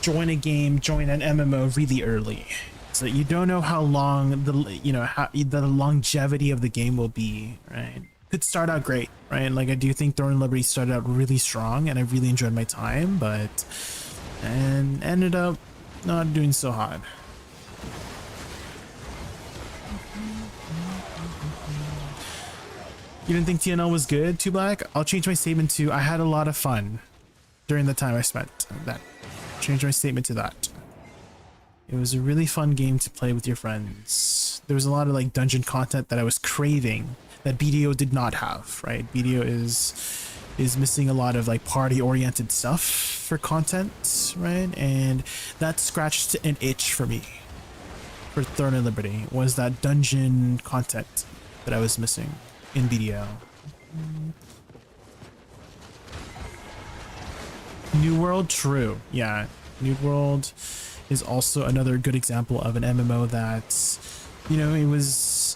join an MMO really early, so that you don't know how long the longevity of the game will be, right? Could start out great, right? Like I do think Throne and Liberty started out really strong, and I really enjoyed my time, and ended up not doing so hot. You didn't think TNL was good, Too Black? I'll change my statement to I had a lot of fun during the time I spent that. Change my statement to that. It was a really fun game to play with your friends. There was a lot of like dungeon content that I was craving that BDO did not have, right? BDO is missing a lot of like party oriented stuff for content, right? And that scratched an itch for me for Throne and Liberty, was that dungeon content that I was missing in BDO. New World, true. Yeah, New World is also another good example of an MMO that, you know, it was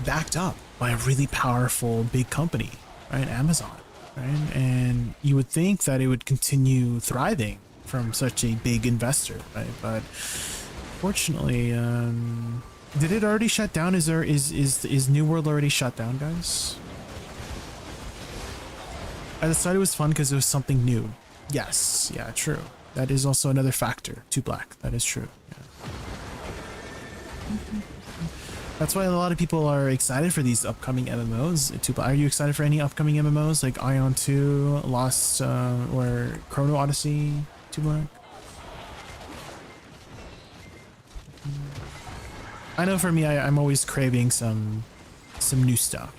backed up by a really powerful big company, right? Amazon, right? And you would think that it would continue thriving from such a big investor, right? But fortunately, did it already shut down? Is New World already shut down, guys? I decided it was fun because it was something new. Yes, yeah, true. That is also another factor. Too Black. That is true. Yeah. That's why a lot of people are excited for these upcoming MMOs. Too Black. Are you excited for any upcoming MMOs like Ion 2, Lost, or Chrono Odyssey? Too Black. I know for me, I'm always craving some new stuff.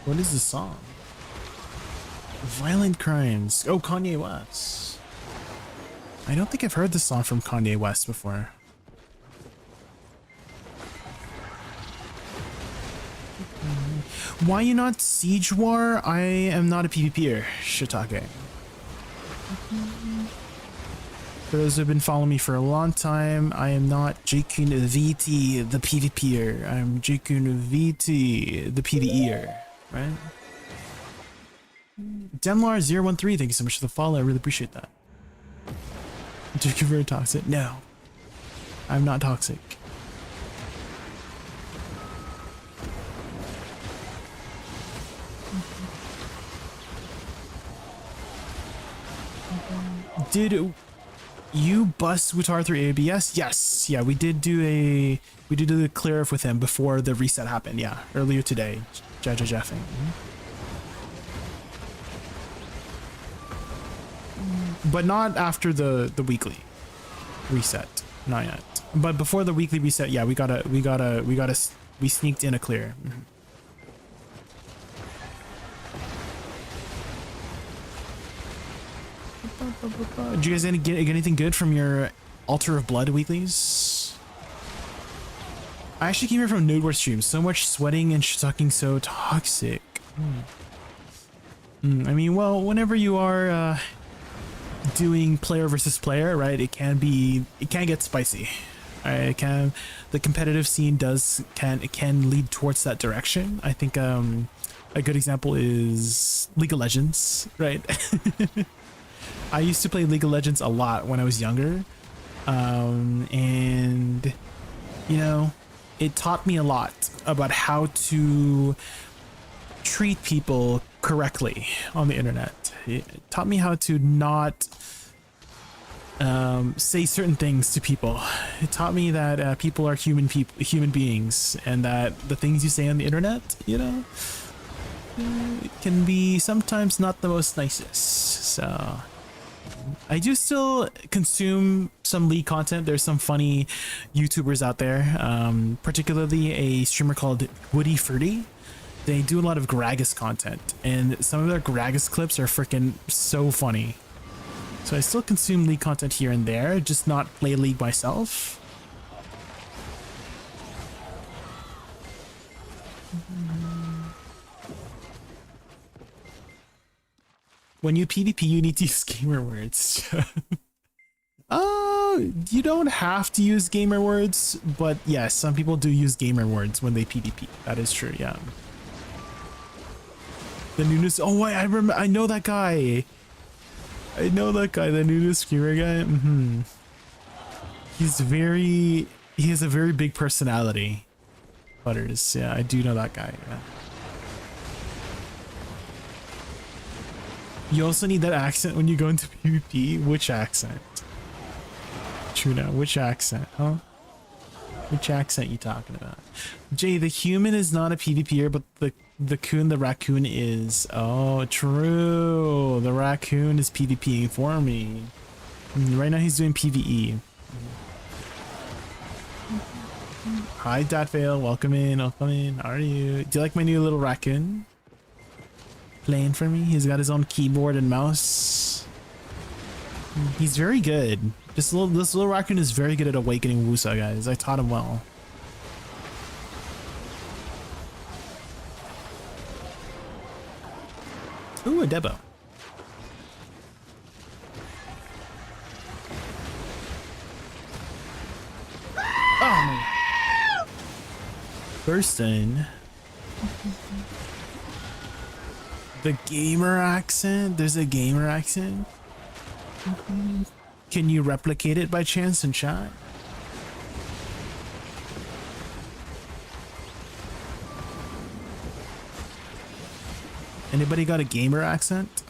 What is the song? Violent Crimes. Oh, Kanye West. I don't think I've heard this song from Kanye West before. Why you not Siege War? I am not a PvPer, Shiitake. For those who have been following me for a long time, I am not JaykunVT, the PvPer. I'm JaykunVT, the PvEer, right? Demlar013, thank you so much for the follow. I really appreciate that. Jayku very toxic. No, I'm not toxic. Did you bust Wutar through ABS? Yes. Yeah, we did do the clear off with him before the reset happened. Yeah, earlier today. Jeffing. But not after the weekly reset. Not yet. But before the weekly reset, yeah, we sneaked in a clear. Did you guys get anything good from your Altar of Blood weeklies? I actually came here from Node War stream. So much sweating and sucking, so toxic. I mean, well, whenever you are doing player versus player, right? It can get spicy. Right? The competitive scene can lead towards that direction. I think a good example is League of Legends, right? I used to play League of Legends a lot when I was younger, and you know, it taught me a lot about how to treat people correctly on the internet. It taught me how to not say certain things to people. It taught me that people are human beings, and that the things you say on the internet, you know, it can be sometimes not the most nicest. So I do still consume some League content. There's some funny YouTubers out there, particularly a streamer called Woody Furdy. They do a lot of Gragas content, and some of their Gragas clips are freaking so funny. So I still consume League content here and there, just not play League myself. When you PvP, you need to use gamer words. You don't have to use gamer words, but yes, some people do use gamer words when they PvP. That is true, yeah. The newness. Oh, wait, I remember. I know that guy. The newness screamer guy. He has a very big personality. Butters, yeah, I do know that guy. Yeah. You also need that accent when you go into PvP. Which accent? Tuna, which accent, huh? Which accent you talking about? Jay, the human is not a PvPer, but the raccoon is. Oh, true. The raccoon is PvPing for me. Right now he's doing PvE. Hi, Datvale. Welcome in. Welcome in. How are you? Do you like my new little raccoon? Playing for me. He's got his own keyboard and mouse. He's very good. This little raccoon is very good at awakening Woosa, guys. I taught him well. Ooh, a Debo. Oh my. First in. The gamer accent? There's a gamer accent? Can you replicate it by chance in chat? Anybody got a gamer accent?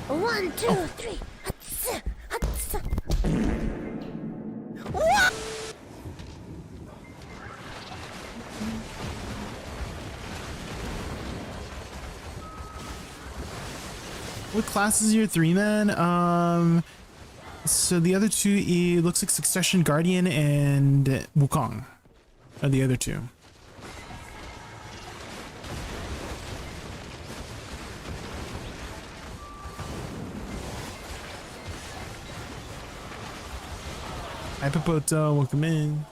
One, two, three. Hatsa, hatsa. What?
What class is your 3-man? So the other two, it looks like Succession Guardian and Wukong are the other two. Hi Papoto, welcome in.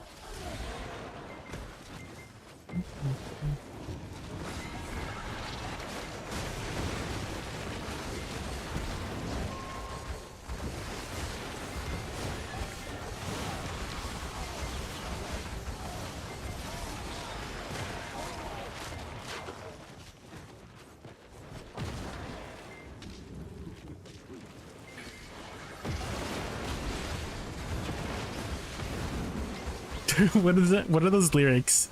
What is that? What are those lyrics?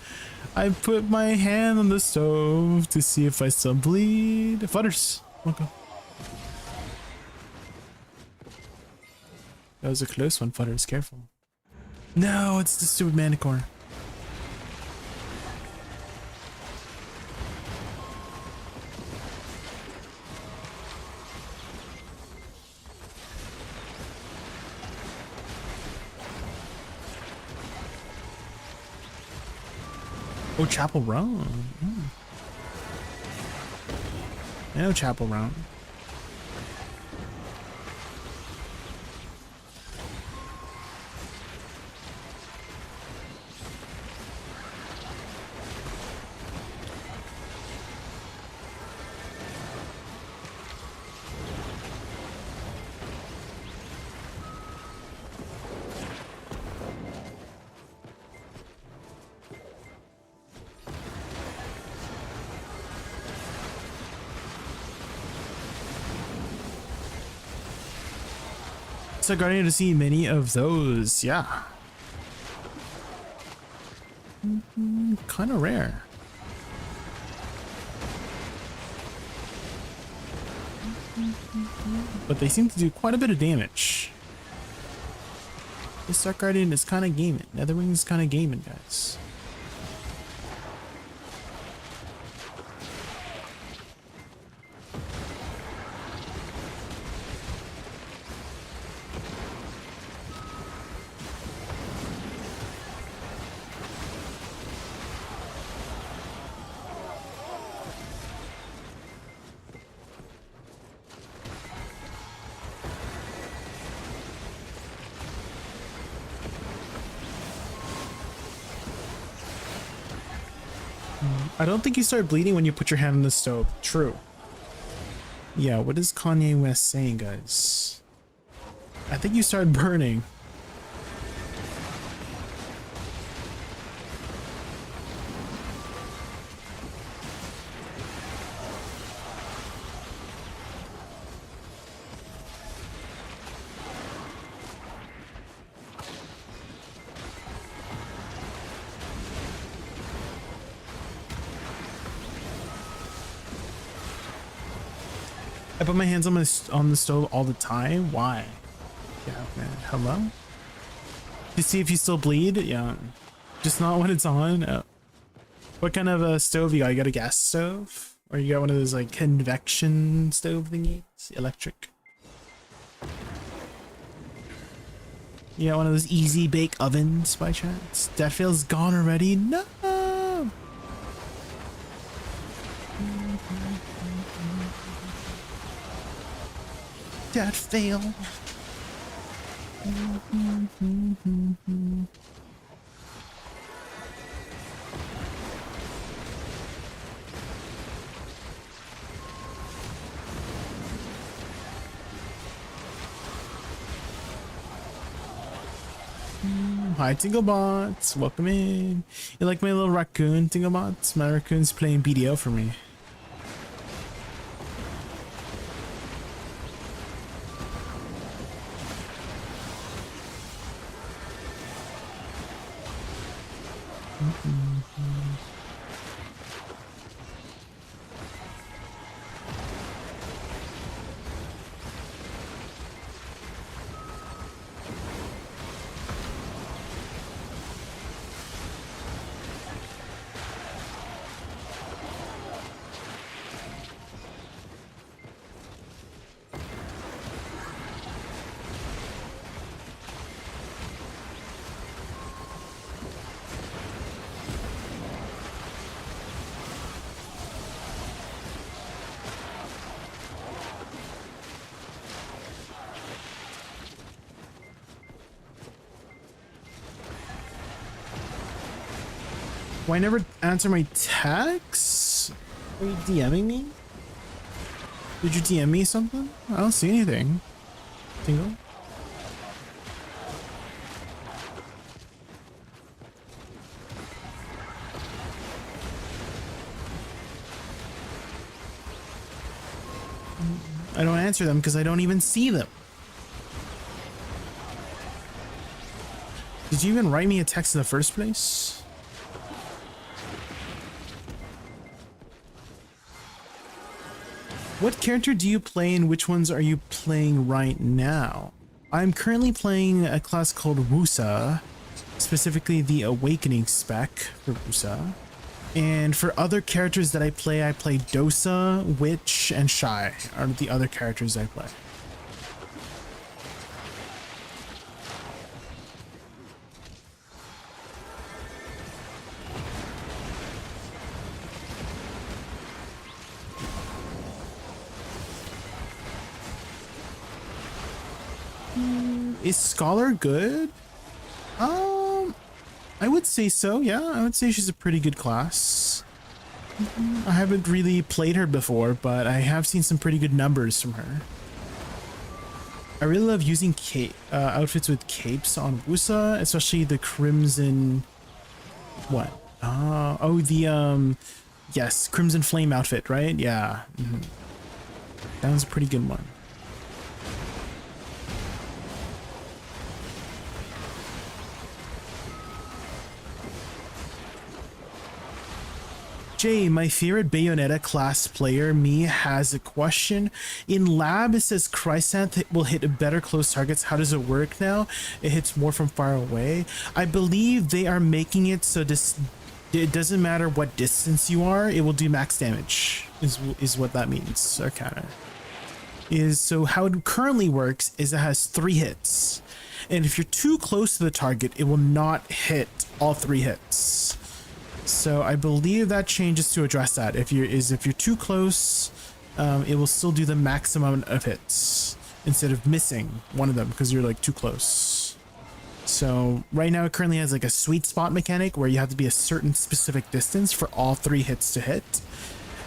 I put my hand on the stove to see if I still bleed. Futters, welcome. That was a close one, Futters. Careful. No, it's the stupid Manticore. Oh, Chapel Run. I know Chapel Run. So Guardian to see many of those, yeah. Kind of rare. But they seem to do quite a bit of damage. This Dark Guardian is kind of gaming. Netherwing is kind of gaming, guys. I don't think you start bleeding when you put your hand on the stove. True. Yeah, what is Kanye West saying, guys? I think you start burning. I put my hands on the stove all the time. Why? Yeah, man. Hello? To see if you still bleed? Yeah. Just not when it's on. What kind of a stove you got? You got a gas stove? Or you got one of those like convection stove thingies? Electric? You got one of those easy bake ovens by chance? That feels gone already? No! That fail. Hi Tinglebots, welcome in. You like my little raccoon, Tinglebots? My raccoon's playing BDO for me. Why never answer my texts? Are you DMing me? Did you DM me something? I don't see anything. Tingle? I don't answer them because I don't even see them. Did you even write me a text in the first place? What character do you play and which ones are you playing right now? I'm currently playing a class called Woosa, specifically the Awakening spec for Woosa. And for other characters that I play Dosa, Witch, and Shy are the other characters I play. Is Scholar good? I would say so, yeah. I would say she's a pretty good class. I haven't really played her before, but I have seen some pretty good numbers from her. I really love using outfits with capes on Woosa, especially the Crimson... What? Oh, the, yes, Crimson Flame outfit, right? Yeah. That was a pretty good one. Jay, my favorite Bayonetta class player, me, has a question. In lab, it says Chrysanth will hit better close targets. How does it work now? It hits more from far away. I believe they are making it so it doesn't matter what distance you are, it will do max damage, is what that means. Arcana. So how it currently works is it has 3 hits. And if you're too close to the target, it will not hit all 3 hits. So I believe that changes to address that. If you're too close, it will still do the maximum of hits instead of missing one of them because you're like too close. So right now it currently has like a sweet spot mechanic where you have to be a certain specific distance for all 3 hits to hit.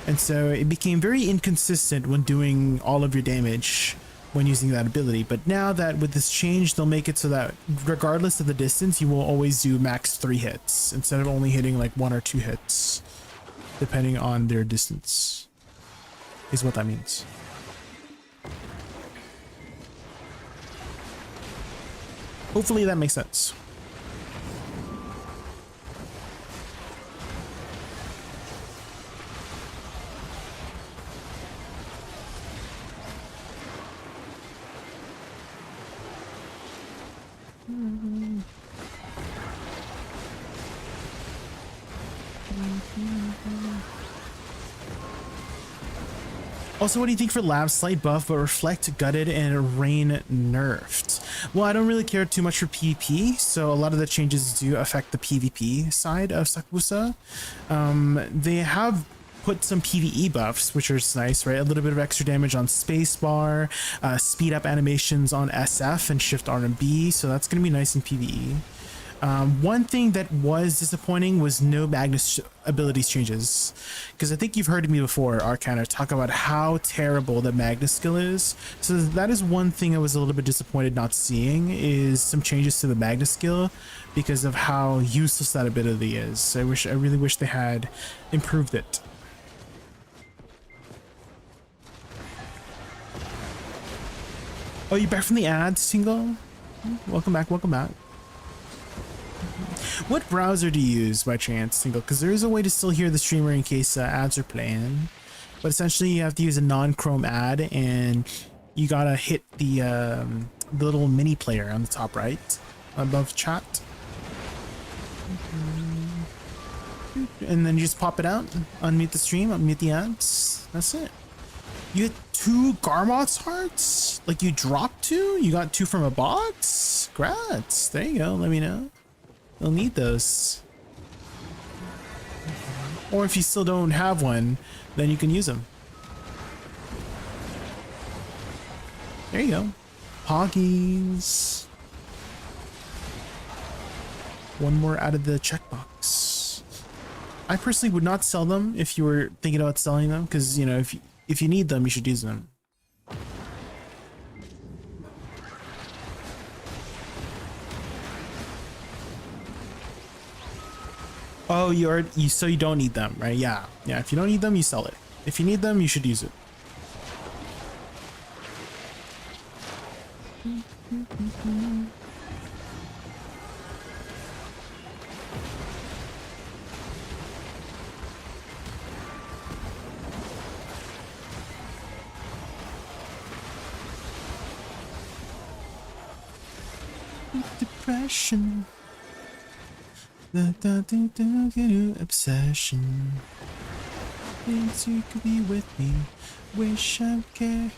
And so it became very inconsistent when doing all of your damage when using that ability. But now that with this change, they'll make it so that regardless of the distance, you will always do max 3 hits instead of only hitting like 1 or 2 hits, depending on their distance, is what that means. Hopefully that makes sense. Also, what do you think for Lab slight buff, but Reflect gutted and Rain nerfed? Well, I don't really care too much for PvP, so a lot of the changes do affect the PvP side of Woosa. They have put some PvE buffs, which is nice, right? A little bit of extra damage on spacebar, speed up animations on SF and Shift R and B, so that's going to be nice in PvE. One thing that was disappointing was no Magnus abilities changes, because I think you've heard me before, Arcana, talk about how terrible the Magnus skill is. So that is one thing I was a little bit disappointed not seeing, is some changes to the Magnus skill because of how useless that ability is. I really wish they had improved it. Oh, you back from the ads, Single? Welcome back, welcome back. What browser do you use by chance, Single? Because there is a way to still hear the streamer in case ads are playing. But essentially you have to use a non-Chrome ad, and you gotta hit the little mini player on the top right above chat. And then you just pop it out, unmute the stream, unmute the ads. That's it. You had 2 Garmoth's hearts? Like you dropped 2? You got 2 from a box? Grats. There you go. Let me know. You'll need those. Or if you still don't have one, then you can use them. There you go. Poggies. One more out of the checkbox. I personally would not sell them if you were thinking about selling them, because, you know, if you need them, you should use them. Oh, so you don't need them, right? Yeah. Yeah, if you don't need them, you sell it. If you need them, you should use it. Depression. Obsession. Thinks you could be with me. Wish I could.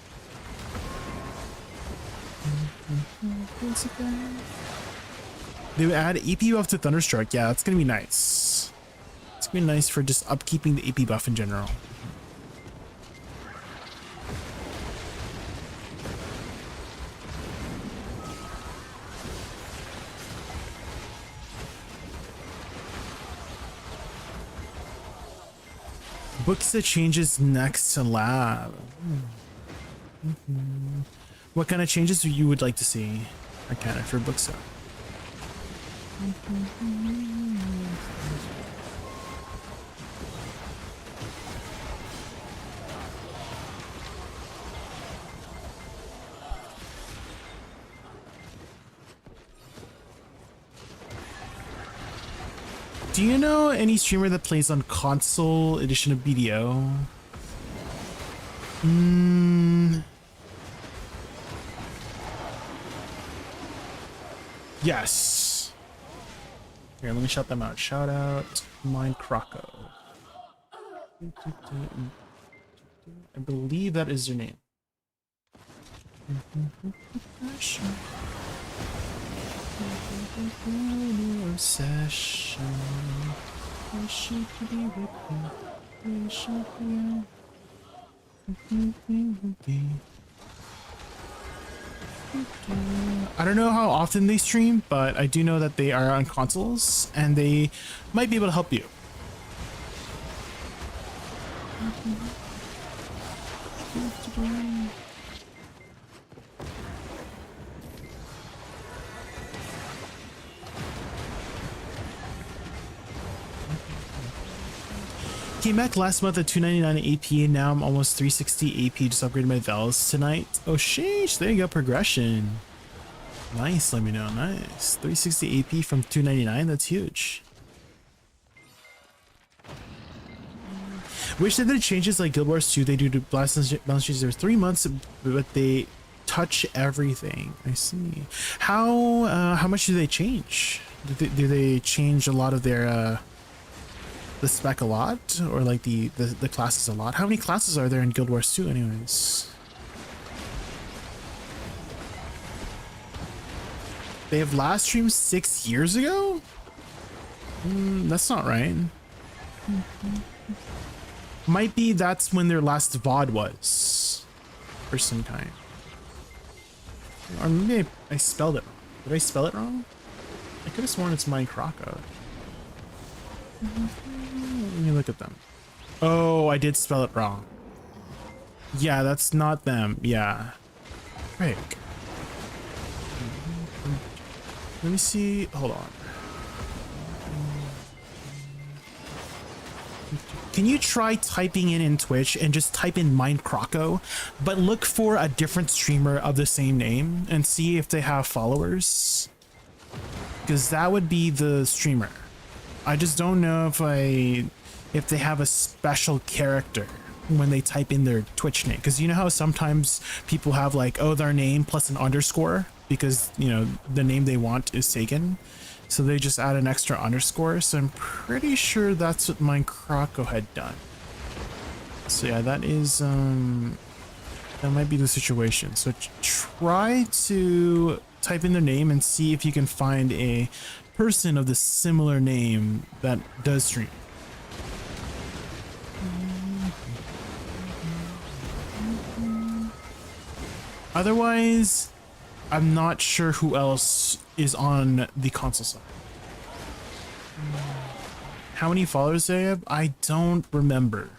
They would add EP buff to Thunderstruck. Yeah, that's gonna be nice. It's gonna be nice for just upkeeping the EP buff in general. Books that changes next to lab. What kind of changes you would like to see? I can for books. Do you know any streamer that plays on console edition of BDO? Yes. Here, let me shout them out. Shout out Mind Croco. I believe that is your name. Obsession. Wish you could be with me. Wish you could be. I don't know how often they stream, but I do know that they are on consoles and they might be able to help you. Came back last month at 299 AP, and now I'm almost 360 AP. Just upgraded my Vels tonight. Oh, sheesh. There you go. Progression. Nice. Let me know. Nice. 360 AP from 299. That's huge. Wish that the changes like Guild Wars 2 they do to balance changes. There's 3 months, but they touch everything. I see. How much do they change? Do they change a lot of their the spec a lot, or like the classes a lot? How many classes are there in Guild Wars 2 anyways? They have last streamed 6 years ago? That's not right. Might be that's when their last VOD was, or some kind. Or maybe I spelled it wrong. Did I spell it wrong? I could have sworn it's Mine Croco. Let me look at them. Oh, I did spell it wrong. Yeah, that's not them. Yeah. Right. Let me see. Hold on. Can you try typing in Twitch and just type in Mind Croco, but look for a different streamer of the same name and see if they have followers? Because that would be the streamer. I just don't know if they have a special character when they type in their Twitch name. Because you know how sometimes people have like, oh, their name plus an underscore because, you know, the name they want is taken. So they just add an extra underscore. So I'm pretty sure that's what Mine Croco had done. So yeah, that is, that might be the situation. So try to type in their name and see if you can find a person of the similar name that does stream. Otherwise, I'm not sure who else is on the console side. How many followers they have? I don't remember.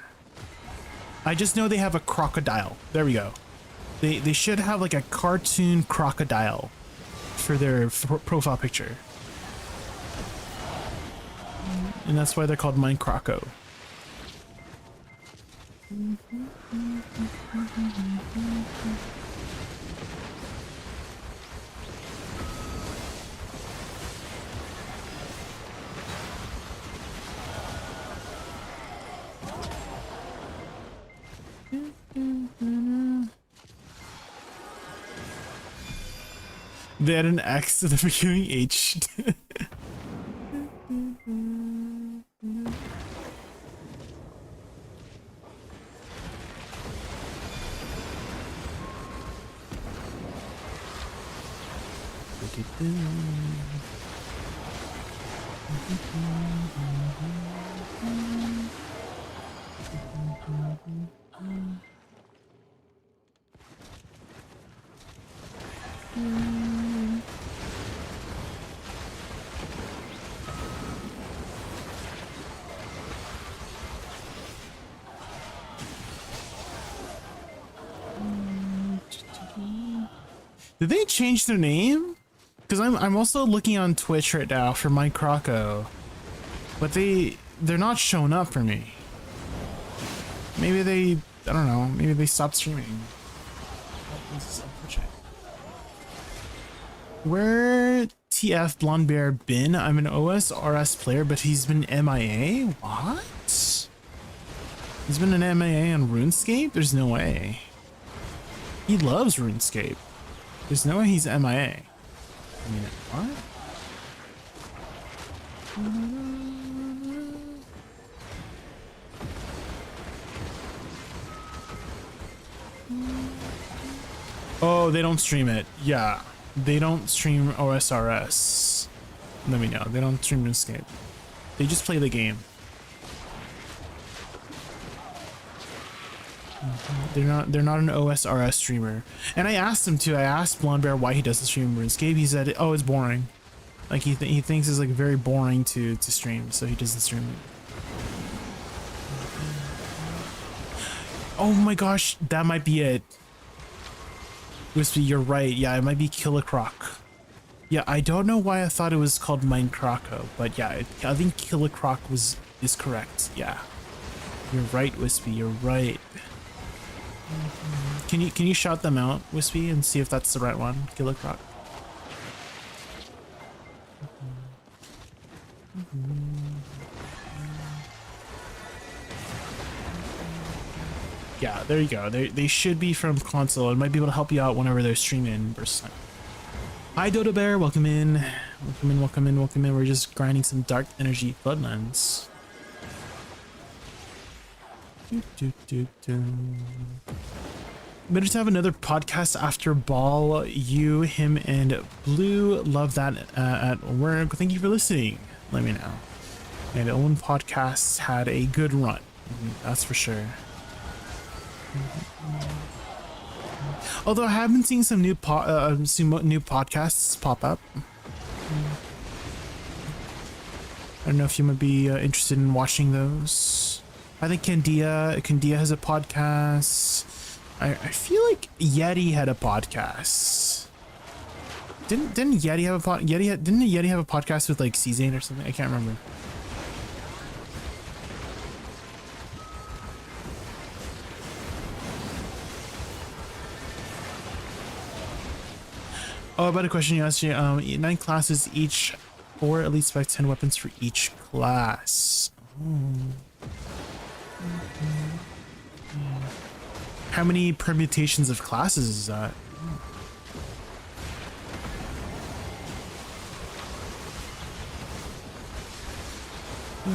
I just know they have a crocodile. There we go. They should have like a cartoon crocodile for their profile picture. And that's why they're called Mine Croco. They had an X at the beginning, H. Did they change their name? Because I'm also looking on Twitch right now for Mine Croco, but they're not showing up for me. Maybe they, I don't know, maybe they stopped streaming. Where TF Blonde Bear been? I'm an OSRS player, but he's been MIA? What? He's been an MIA on RuneScape? There's no way. He loves RuneScape. There's no way he's MIA. I mean, what? Oh, they don't stream it. Yeah, they don't stream OSRS. Let me know. They don't stream RuneScape. They just play the game. They're not an OSRS streamer. And I asked him too. I asked Blonde Bear why he doesn't stream RuneScape. He said, "Oh, it's boring. Like he thinks it's like very boring to stream, so he doesn't stream it." Oh my gosh, that might be it. Wispy, you're right. Yeah, it might be Killicroc. Yeah, I don't know why I thought it was called Minecraco, but yeah, I think Killicroc is correct. Yeah, you're right, Wispy. You're right. Can you shout them out, Wispy, and see if that's the right one, Killicroc? Yeah, there you go. They should be from console. It might be able to help you out whenever they're streaming burst time. Hi Dodo Bear, welcome in. Welcome in, welcome in, welcome in. We're just grinding some dark energy bloodlines. Better to have another podcast after ball. You, him, and Blue love that at work. Thank you for listening. Let me know. And Owen Podcasts had a good run. That's for sure. Although I have been seeing some new podcasts pop up. I don't know if you might be interested in watching those. I think Candia has a podcast. I feel like Yeti had a podcast. Didn't Yeti have a didn't Yeti have a podcast with like Czane or something? I can't remember. Oh, about a question you asked you. 9 classes each, or at least spec 10 weapons for each class. How many permutations of classes is that?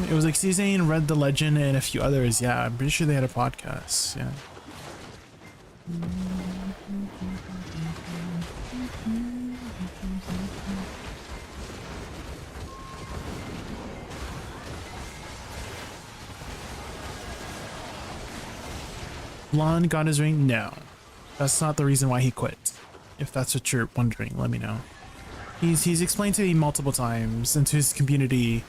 It was like Czane, Red the Legend, and a few others. Yeah, I'm pretty sure they had a podcast. Yeah. Blonde got his ring? No. That's not the reason why he quit. If that's what you're wondering, let me know. He's explained to me multiple times and to his community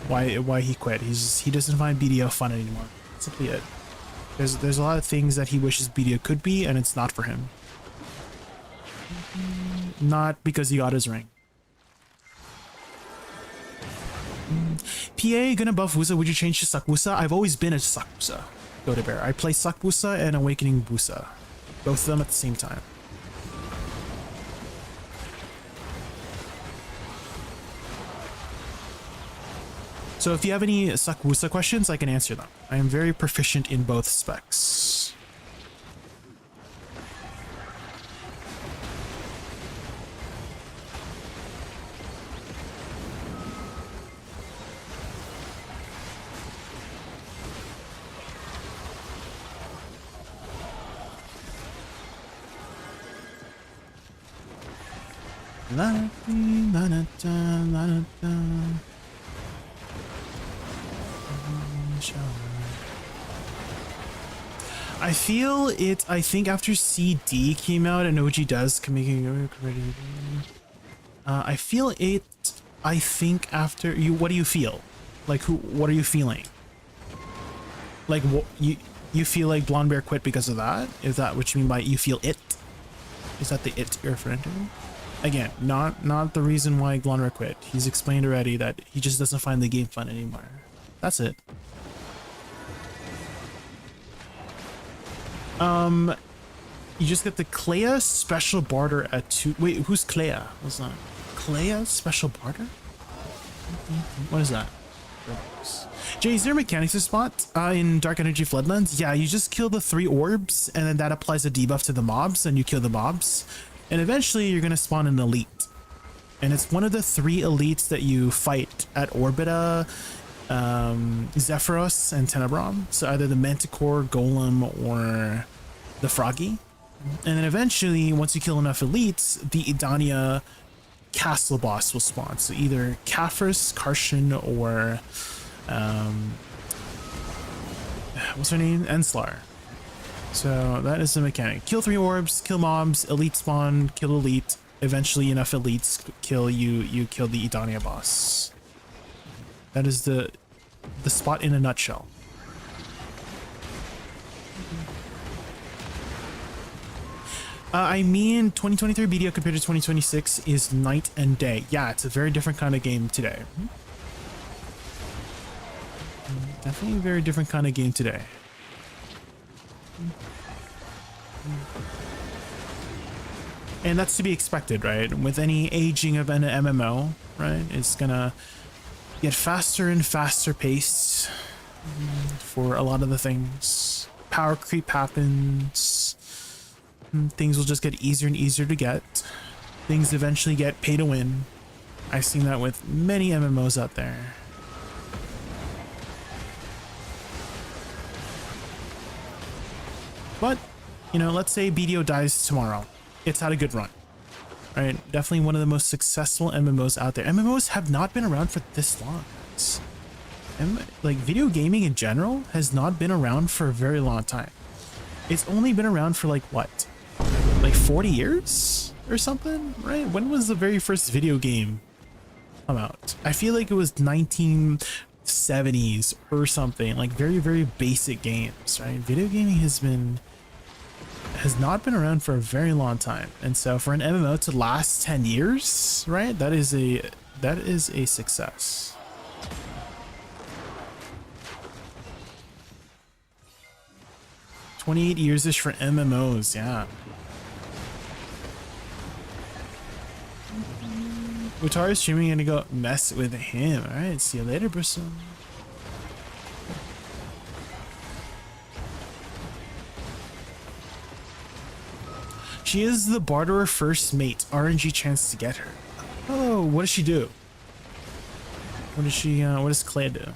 why he quit. He doesn't find BDO fun anymore. That's simply it. There's a lot of things that he wishes BDO could be, and it's not for him. Not because he got his ring. PA gonna buff Woosa. Would you change to Suck Woosa? I've always been a Suck Woosa. Dodo Bear. I play Suck Woosa and Awakening Woosa. Both of them at the same time. So if you have any Suck Woosa questions, I can answer them. I am very proficient in both specs. I feel it. I think after CD came out and OG does I feel it. I think after you, what do you feel? Like what are you feeling? Like what you feel like Blonde Bear quit because of that? Is that what you mean by you feel it? Is that the it you're referring to? Again, not the reason why Blonde Bear quit. He's explained already that he just doesn't find the game fun anymore. That's it. You just get the Clea special barter at 2. Wait, who's Clea? What's that? Clea special barter? What is that? Jay, is there mechanics to spot in Dark Energy Floodlands? Yeah, you just kill the 3 orbs, and then that applies a debuff to the mobs, and you kill the mobs. And eventually you're gonna spawn an elite. And it's one of the 3 elites that you fight at Orbita, Zephyros, and Tenebron. So either the Manticore, Golem, or the Froggy. And then eventually, once you kill enough elites, the Idania castle boss will spawn. So either Kaphris, Karshan, or what's her name? Enslar. So that is the mechanic. Kill 3 orbs, kill mobs, elite spawn, kill elite. Eventually enough elites kill you, you kill the Edania boss. That is the spot in a nutshell. I mean, 2023 BDO compared to 2026 is night and day. Yeah, it's a very different kind of game today. Definitely a very different kind of game today. And that's to be expected, right? With any aging of an MMO, right? It's gonna get faster and faster paced for a lot of the things. Power creep happens. Things will just get easier and easier to get. Things eventually get pay to win. I've seen that with many MMOs out there. But, you know, let's say BDO dies tomorrow. It's had a good run. Right? Definitely one of the most successful MMOs out there. MMOs have not been around for this long. Like, video gaming in general has not been around for a very long time. It's only been around for like, what? Like 40 years or something, right? When was the very first video game come out? I feel like it was 1970s or something, like very, very basic games, right? Video gaming has not been around for a very long time. And so for an MMO to last 10 years, right? That is a success. "28 years-ish for MMOs, yeah. Utari's streaming, gonna go mess with him. Alright, see you later, Brisson. She is the barterer first mate. RNG chance to get her. Oh, what does she do? What does Clay do?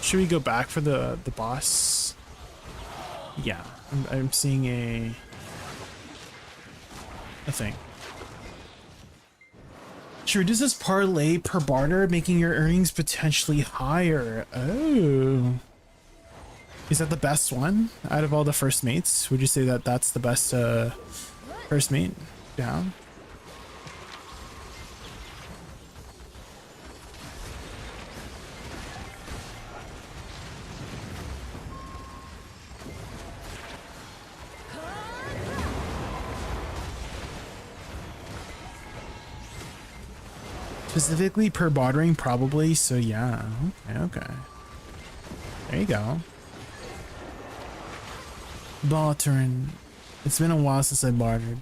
Should we go back for the boss? Yeah, I'm seeing a thing. Should reduce this parlay per barter, making your earnings potentially higher. Oh, is that the best one out of all the first mates? Would you say that that's the best first mate down? Specifically per bartering, probably. So yeah, okay. There you go. Bartering. It's been a while since I bartered.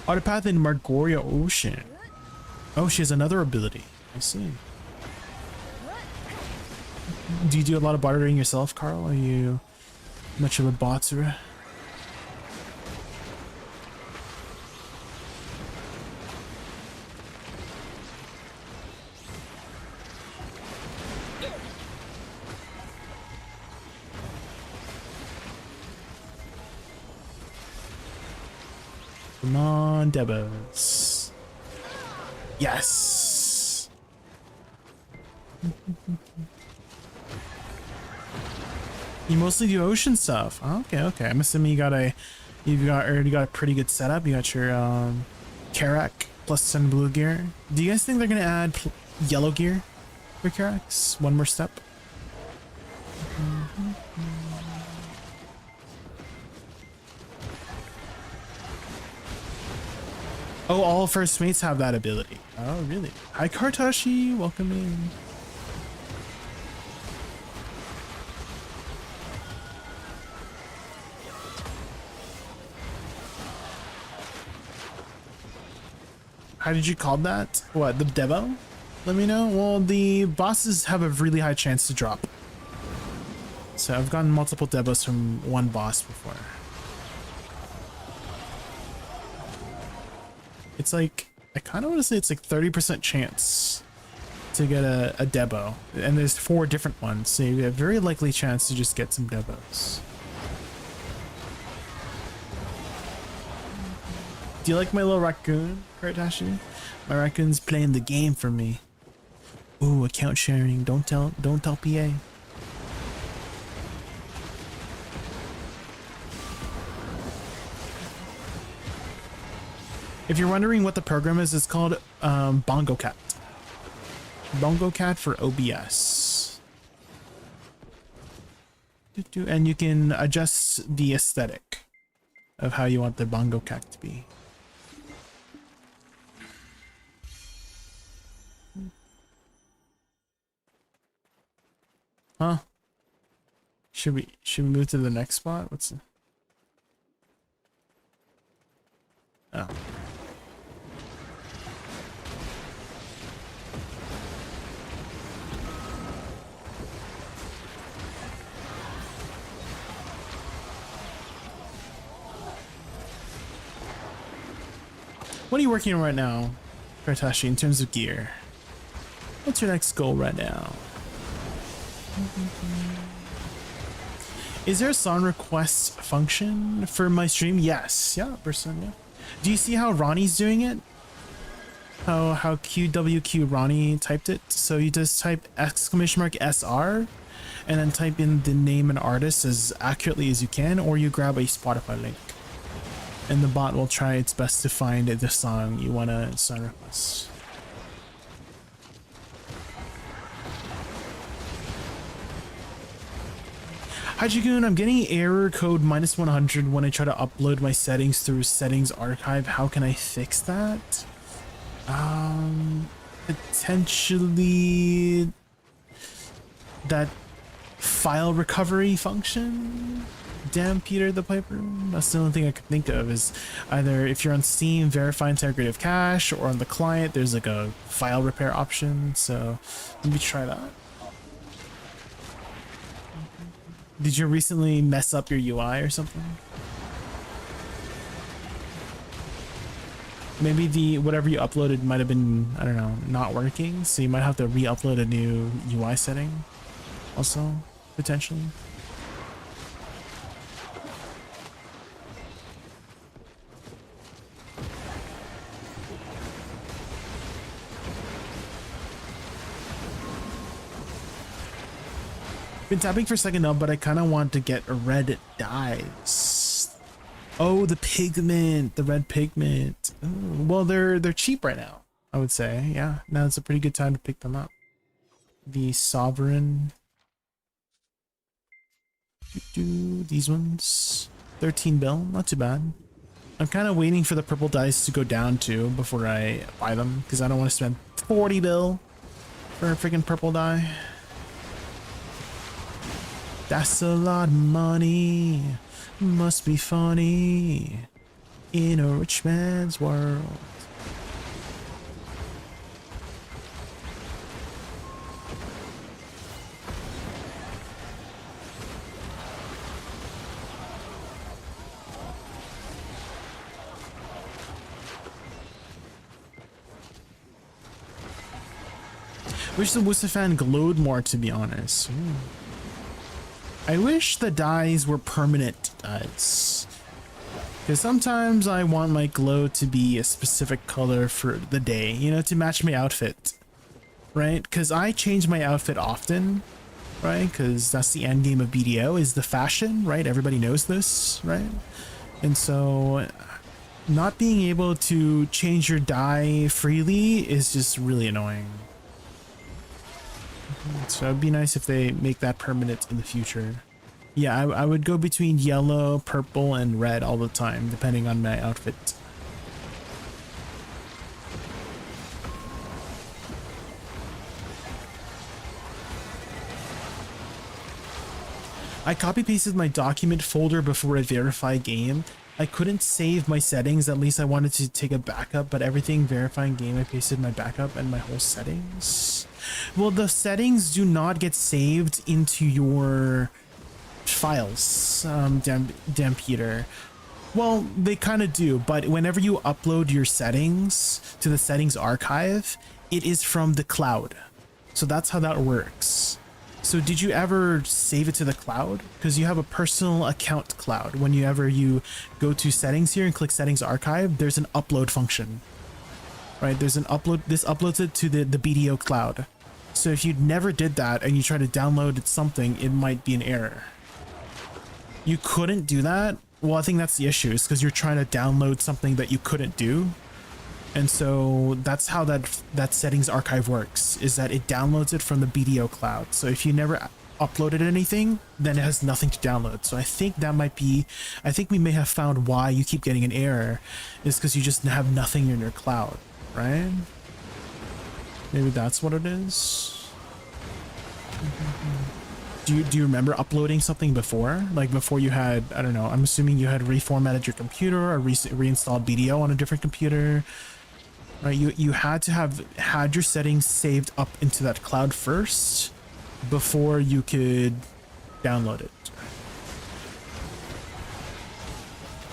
Autopath in Margoria Ocean. Oh, she has another ability. I see. Do you do a lot of bartering yourself, Carl? Are you much of a barterer? Come on, Debos. Yes. You mostly do ocean stuff. Okay. I'm assuming you've already got a pretty good setup. You got your Karak plus 10 blue gear. Do you guys think they're gonna add yellow gear for Karaks? One more step. Oh, all first mates have that ability. Oh, really? Hi, Kartashi. Welcome in. How did you call that? What, the demo? Let me know. Well, the bosses have a really high chance to drop. So I've gotten multiple debos from one boss before. It's like, I kind of want to say it's like 30% chance to get a debo. And there's 4 different ones, so you have a very likely chance to just get some debos. Do you like my little raccoon, Kartashi? My raccoon's playing the game for me. Ooh, account sharing. Don't tell PA. If you're wondering what the program is, it's called Bongo Cat. Bongo Cat for OBS. And you can adjust the aesthetic of how you want the Bongo Cat to be. Huh? Should we move to the next spot? What's the... Oh. What are you working on right now, Kartashi, in terms of gear? What's your next goal right now? Is there a song request function for my stream? Yes. Yeah, person. Yeah. Do you see how Ronnie's doing it? How QWQ Ronnie typed it? So you just type !SR and then type in the name and artist as accurately as you can, or you grab a Spotify link. And the bot will try its best to find the song you want to song request. Hi Jagoon, I'm getting error code -100 when I try to upload my settings through settings archive. How can I fix that? Potentially that file recovery function? Damn, Peter the Piper. That's the only thing I could think of, is either if you're on Steam, verify integrity of cache, or on the client, there's like a file repair option. So let me try that. Did you recently mess up your UI or something? Maybe the whatever you uploaded might have been, I don't know, not working. So you might have to re-upload a new UI setting also, potentially. Been tapping for second up, but I kind of want to get red dyes. Oh, the pigment, the red pigment. Ooh, well, they're cheap right now, I would say. Yeah, now it's a pretty good time to pick them up. The Sovereign. These ones. 13 bill, not too bad. I'm kind of waiting for the purple dyes to go down too before I buy them, because I don't want to spend 40 bill for a freaking purple dye. That's a lot of money, must be funny in a rich man's world. Wish the Woosa fan glowed more, to be honest. Ooh. I wish the dyes were permanent dyes, because sometimes I want my glow to be a specific color for the day, you know, to match my outfit, right? Because I change my outfit often, right? Because that's the end game of BDO, is the fashion, right? Everybody knows this, right? And so not being able to change your dye freely is just really annoying. So it'd be nice if they make that permanent in the future. Yeah, I would go between yellow, purple, and red all the time, depending on my outfit. I copy pasted my document folder before I verify game. I couldn't save my settings, at least I wanted to take a backup, but everything verifying game, I pasted my backup and my whole settings. Well, the settings do not get saved into your files, damn Peter. Well, they kind of do, but whenever you upload your settings to the settings archive, it is from the cloud. So that's how that works. So did you ever save it to the cloud? Because you have a personal account cloud. Whenever you go to settings here and click settings archive, there's an upload function, right? There's an upload. This uploads it to the BDO cloud. So if you never did that and you try to download something, it might be an error. You couldn't do that. Well, I think that's the issue, is because you're trying to download something that you couldn't do. And so that's how that settings archive works, is that it downloads it from the BDO cloud. So if you never uploaded anything, then it has nothing to download. So I think that might be, I think we may have found why you keep getting an error, is because you just have nothing in your cloud, right? Maybe that's what it is. Do you remember uploading something before? Like before you had, I don't know, I'm assuming you had reformatted your computer or reinstalled BDO on a different computer. Right, you had to have had your settings saved up into that cloud first before you could download it.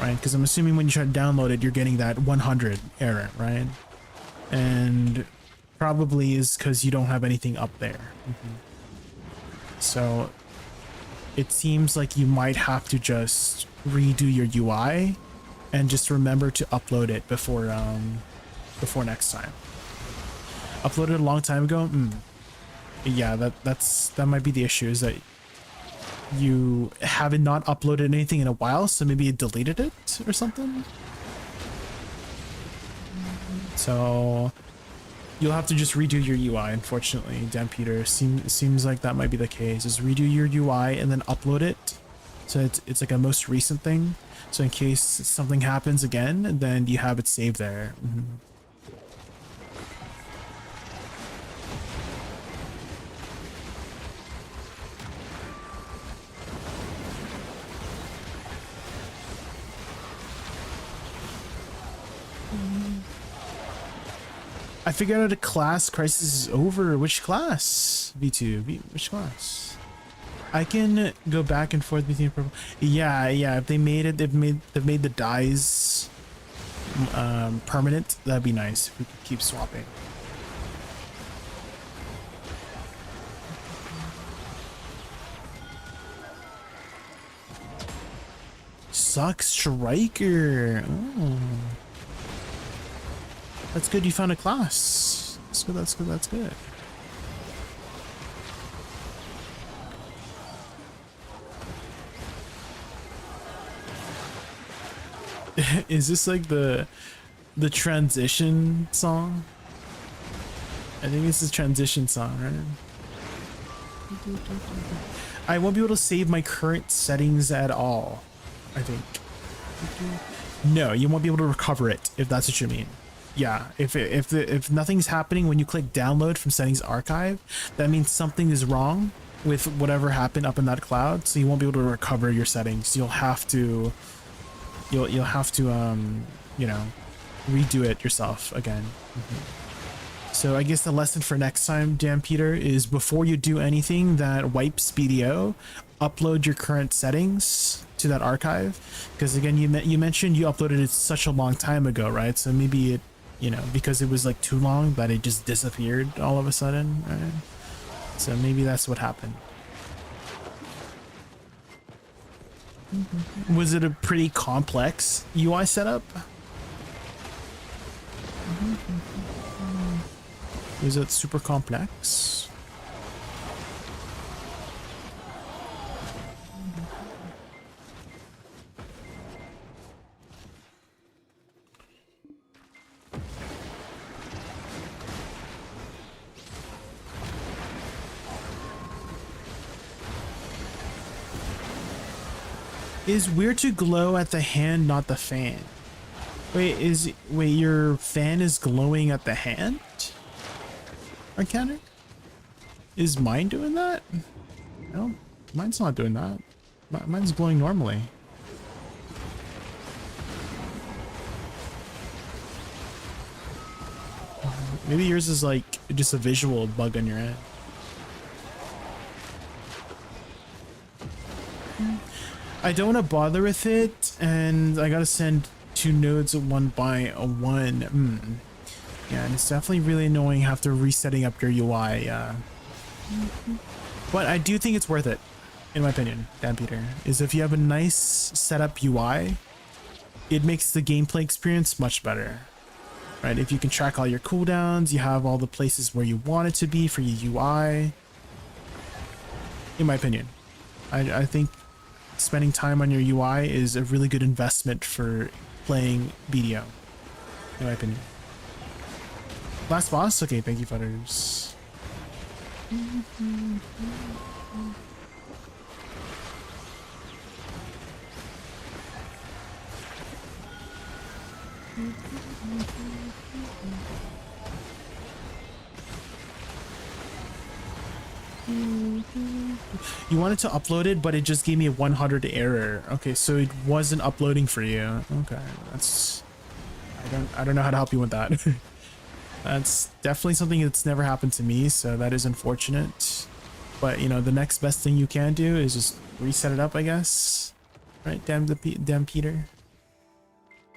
Right, because I'm assuming when you try to download it, you're getting that 100 error, right? And probably is because you don't have anything up there. So it seems like you might have to just redo your UI and just remember to upload it before next time. Uploaded a long time ago. Yeah, that might be the issue, is that you haven't not uploaded anything in a while, so maybe it deleted it or something. So you'll have to just redo your UI, unfortunately, Dan Peter. Seems like that might be the case. Is redo your UI and then upload it. So it's like a most recent thing. So in case something happens again, then you have it saved there. I figured out a class. Crisis is over. Which class? V2. Which class? I can go back and forth between purple. Yeah. If they made it, they've made the dyes permanent. That'd be nice if we could keep swapping. Suck Striker. Oh. That's good, you found a class. That's good. Is this like the transition song? I think it's the transition song, right? I won't be able to save my current settings at all, I think. No, you won't be able to recover it, if that's what you mean. Yeah, if nothing's happening when you click download from settings archive, that means something is wrong with whatever happened up in that cloud, so you won't be able to recover your settings. You'll have to you know, redo it yourself again. So I guess the lesson for next time, Dan Peter, is before you do anything that wipes BDO, upload your current settings to that archive, because again, you mentioned you uploaded it such a long time ago, right? So maybe it, you know, because it was like too long that it just disappeared all of a sudden, right? So maybe that's what happened. Was it a pretty complex UI setup? Was it super complex? Is weird to glow at the hand, not the fan. Wait, your fan is glowing at the hand? Organic? Is mine doing that? No, mine's not doing that. Mine's glowing normally. Maybe yours is like just a visual bug on your end. I don't want to bother with it, and I gotta send 2 nodes one by one. Yeah, and it's definitely really annoying after resetting up your UI. But I do think it's worth it, in my opinion, Dan Peter, is if you have a nice setup UI, it makes the gameplay experience much better. Right? If you can track all your cooldowns, you have all the places where you want it to be for your UI. In my opinion, I think spending time on your UI is a really good investment for playing BDO, in my opinion. Last boss? Okay, thank you, Futters. You wanted to upload it, but it just gave me a 100 error. Okay, so it wasn't uploading for you. Okay, that's... I don't know how to help you with that. That's definitely something that's never happened to me, so that is unfortunate. But, you know, the next best thing you can do is just reset it up, I guess. Right, damn Peter.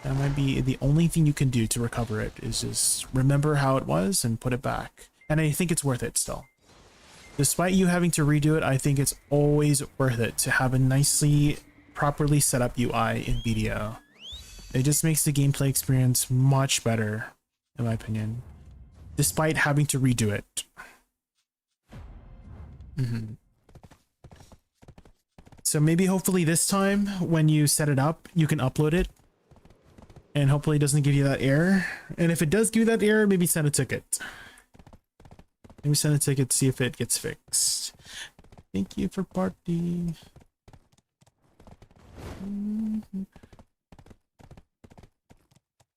That might be the only thing you can do to recover it, is just remember how it was and put it back. And I think it's worth it still. Despite you having to redo it, I think it's always worth it to have a nicely, properly set up UI in BDO. It just makes the gameplay experience much better, in my opinion, despite having to redo it. So maybe hopefully this time when you set it up, you can upload it. And hopefully it doesn't give you that error. And if it does give you that error, maybe send a ticket. Maybe send a ticket to see if it gets fixed. Thank you for party.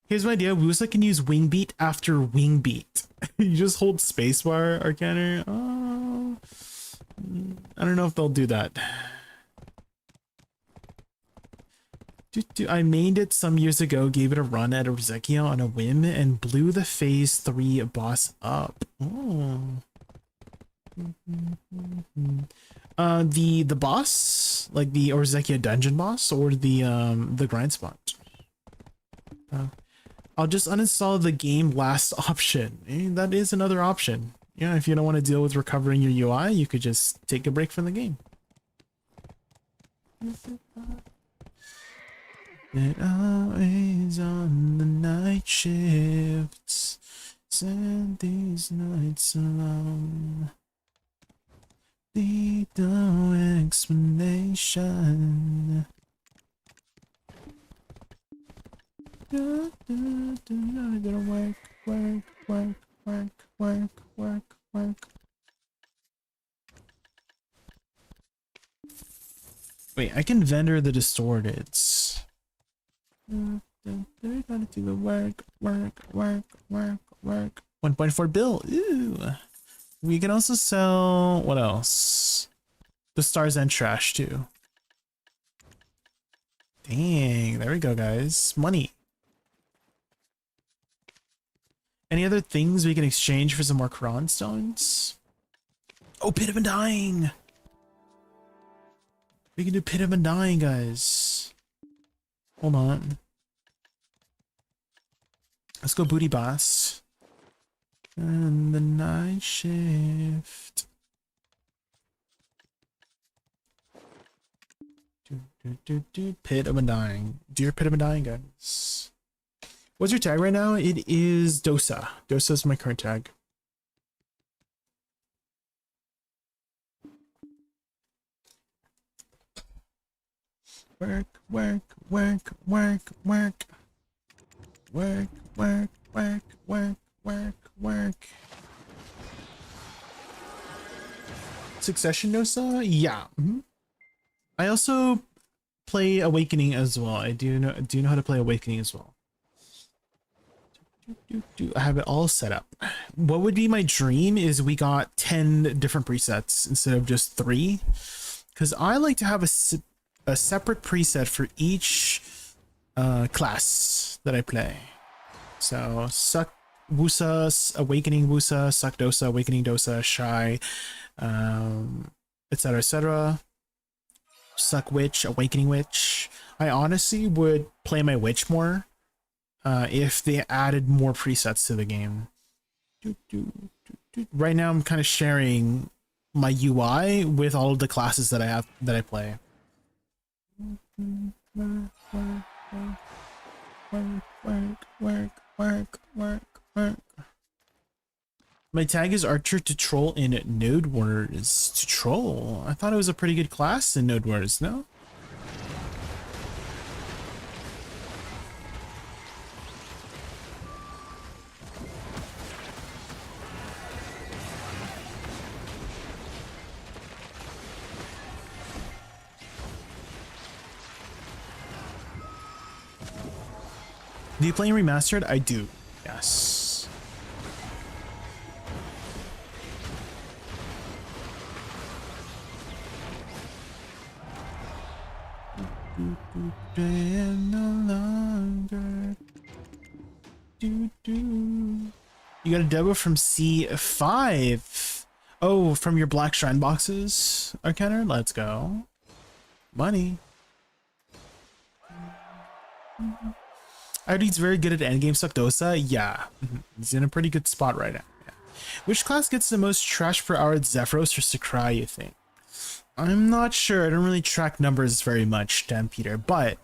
Here's my idea. Woosa can use wing beat after wing beat. You just hold spacebar, Arcaner. Oh, I don't know if they'll do that. I mained it some years ago, gave it a run at Erzekio on a whim, and blew the phase 3 boss up. Oh. The boss, like the Erzekio dungeon boss, or the grind spot. I'll just uninstall the game last option. That is another option. Yeah, if you don't want to deal with recovering your UI, you could just take a break from the game. It always on the night shifts, send these nights alone. Need no explanation. I gotta work. Wait, I can vendor the distorteds. They're gonna do the work. 1.4 bill. Ooh. We can also sell, what else? The stars and trash too. Dang, there we go, guys. Money. Any other things we can exchange for some more Quran stones? Oh, Pit of Undying! We can do Pit of Undying, guys. Hold on. Let's go booty boss. And the night shift. Pit of Undying. Dear Pit of Undying, guys. What's your tag right now? It is Dosa. Dosa is my current tag. Work. Succession Dosa? Yeah. I also play Awakening as well. I do know how to play Awakening as well. I have it all set up. What would be my dream is we got 10 different presets instead of just 3, because I like to have a separate preset for each class that I play. So Suck Woosa, Awakening Woosa, Suck Dosa, Awakening Dosa, Shy, etc. etc. Suck Witch, Awakening Witch. I honestly would play my Witch more if they added more presets to the game. Right now I'm kind of sharing my UI with all of the classes that I play. Work. My tag is Archer to troll in Node Wars. To troll? I thought it was a pretty good class in Node Wars, no? Do you play Remastered? I do, yes. You got a demo from C5. Oh, from your Black Shrine boxes, Arcaner? Let's go. Money. Artie's very good at endgame Suckdosa. Yeah, he's in a pretty good spot right now. Yeah. Which class gets the most trash per hour at Zephyros or Sakurai, you think? I'm not sure. I don't really track numbers very much, Dan Peter, but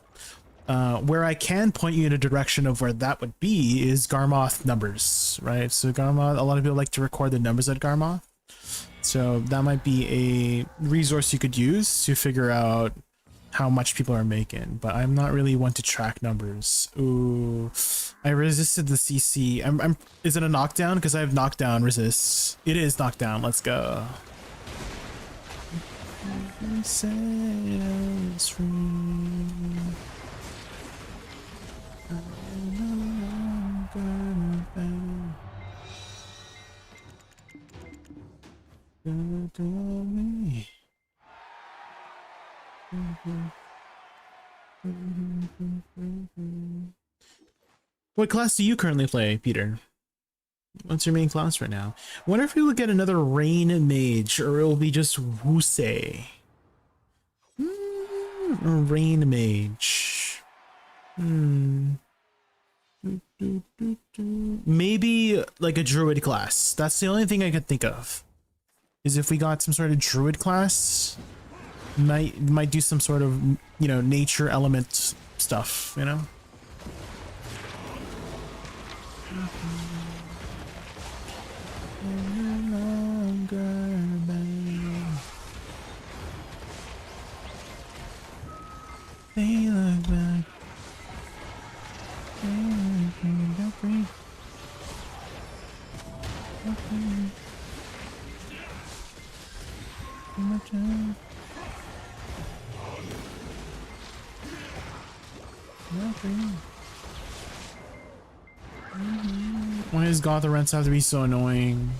where I can point you in a direction of where that would be is Garmoth numbers, right? So Garmoth, a lot of people like to record the numbers at Garmoth. So that might be a resource you could use to figure out how much people are making, but I'm not really one to track numbers. Ooh, I resisted the CC. Is it a knockdown? Because I have knockdown resists. It is knockdown. Let's go. What class do you currently play, Peter? What's your main class right now? Wonder if we will get another Rain Mage, or it will be just Woosa. Rain Mage. Maybe like a Druid class. That's the only thing I could think of. Is if we got some sort of Druid class, might do some sort of, you know, nature element stuff, you know? They look back. Why does Gotharents have to be so annoying?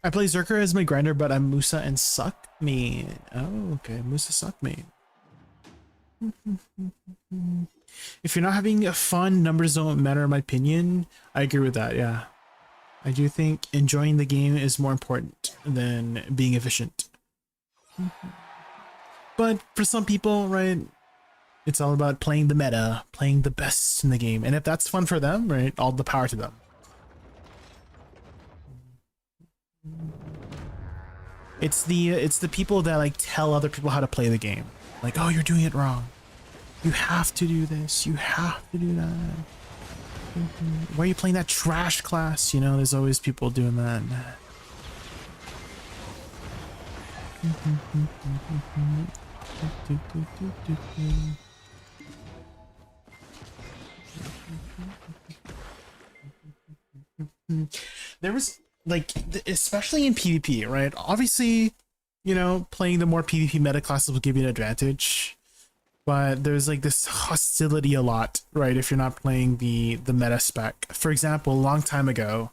I play Zerker as my grinder, but I'm Musa and Suck Me. Oh, okay. Musa Suck Me. If you're not having fun, numbers don't matter in my opinion. I agree with that, yeah. I do think enjoying the game is more important than being efficient. But for some people, right, it's all about playing the meta, playing the best in the game. And if that's fun for them, right, all the power to them. It's the people that like tell other people how to play the game. Like, oh, you're doing it wrong. You have to do this. You have to do that. Why are you playing that trash class? You know, there's always people doing that. There was like, especially in PvP, right? Obviously, you know, playing the more PvP meta classes will give you an advantage, but there's like this hostility a lot, right? If you're not playing the meta spec. For example, a long time ago,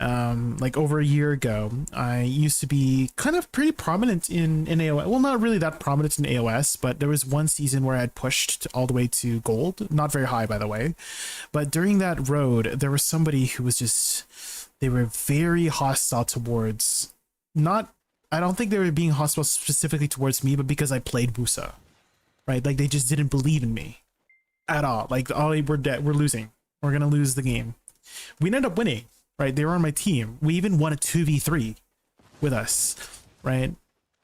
like over a year ago, I used to be kind of pretty prominent in AOS. Well, not really that prominent in AOS, but there was one season where I had pushed all the way to gold. Not very high, by the way. But during that road, there was somebody who was just, they were very hostile towards, not, I don't think they were being hostile specifically towards me, but because I played Woosa, right? Like they just didn't believe in me at all. Like, oh, we're dead, we're losing. We're going to lose the game. We ended up winning. Right, they were on my team. We even won a 2v3 with us, right?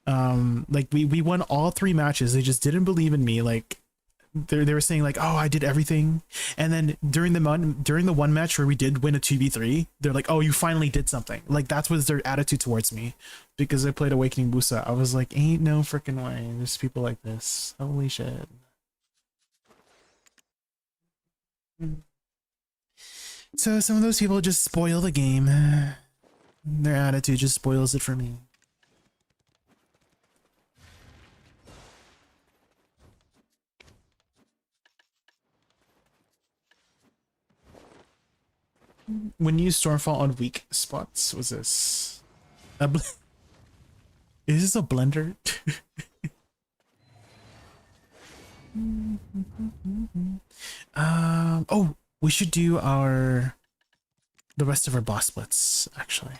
Like we won all 3 matches. They just didn't believe in me. Like they were saying like, oh, I did everything. And then during the one match where we did win a 2v3, they're like, oh, you finally did something. Like that's was their attitude towards me because I played Awakening Woosa. I was like, ain't no freaking way. There's people like this. Holy shit. So some of those people just spoil the game. Their attitude just spoils it for me. When you use Stormfall on weak spots, was this is this a blender? Oh, we should do the rest of our boss splits, actually.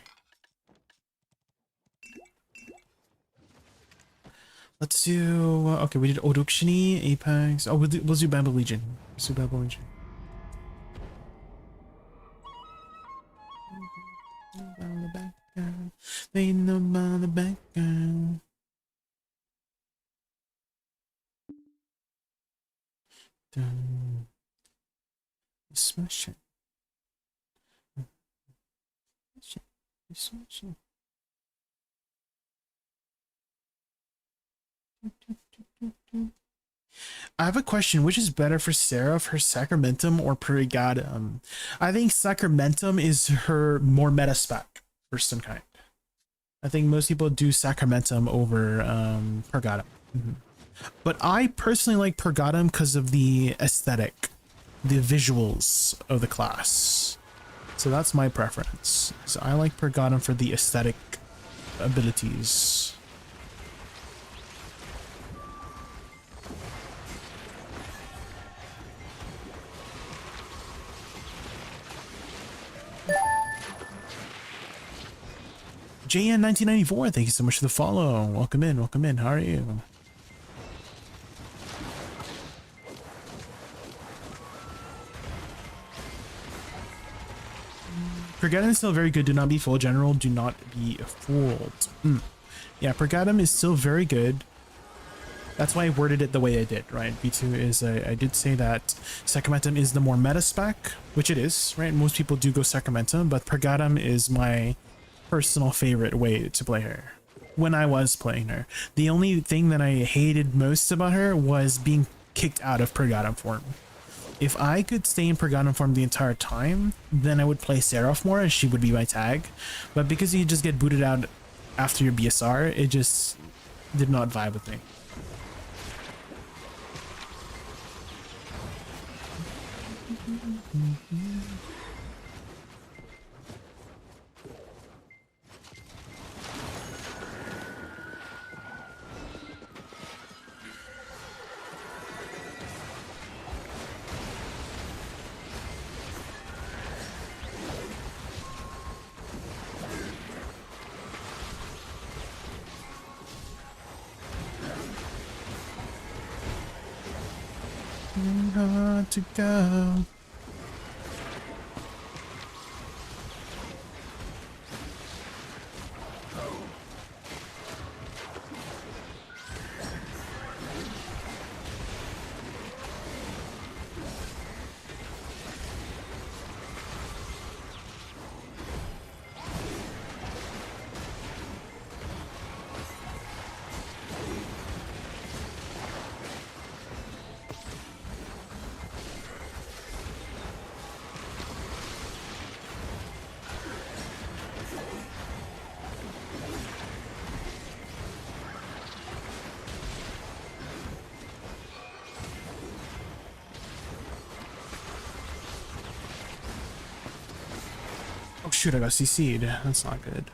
Let's do, okay, we did Odukshini, Apex. Oh, we'll do Bamboo Legion. Let's do Bamboo Legion. On the background, they know about the background. Dun. Smash it. Smash it. I have a question. Which is better for Seraph, her Sacramentum or Perigadum? I think Sacramentum is her more meta spec for some kind. I think most people do Sacramentum over Perigadum. But I personally like Perigadum because of the aesthetic, the visuals of the class. So that's my preference. So I like Perigadum for the aesthetic abilities. JN1994, thank you so much for the follow. Welcome in, welcome in. How are you? Pergadum is still very good. Do not be fooled. General, do not be fooled. Yeah, Pergadum is still very good. That's why I worded it the way I did, right? B2 is, I did say that Sacramentum is the more meta spec, which it is, right? Most people do go Sacramentum, but Pergadum is my personal favorite way to play her when I was playing her. The only thing that I hated most about her was being kicked out of Pergadum form. If I could stay in Pergadum form the entire time, then I would play Seraph more and she would be my tag. But because you just get booted out after your BSR, it just did not vibe with me. Hard to go. shoot, I got CC'd. That's not good.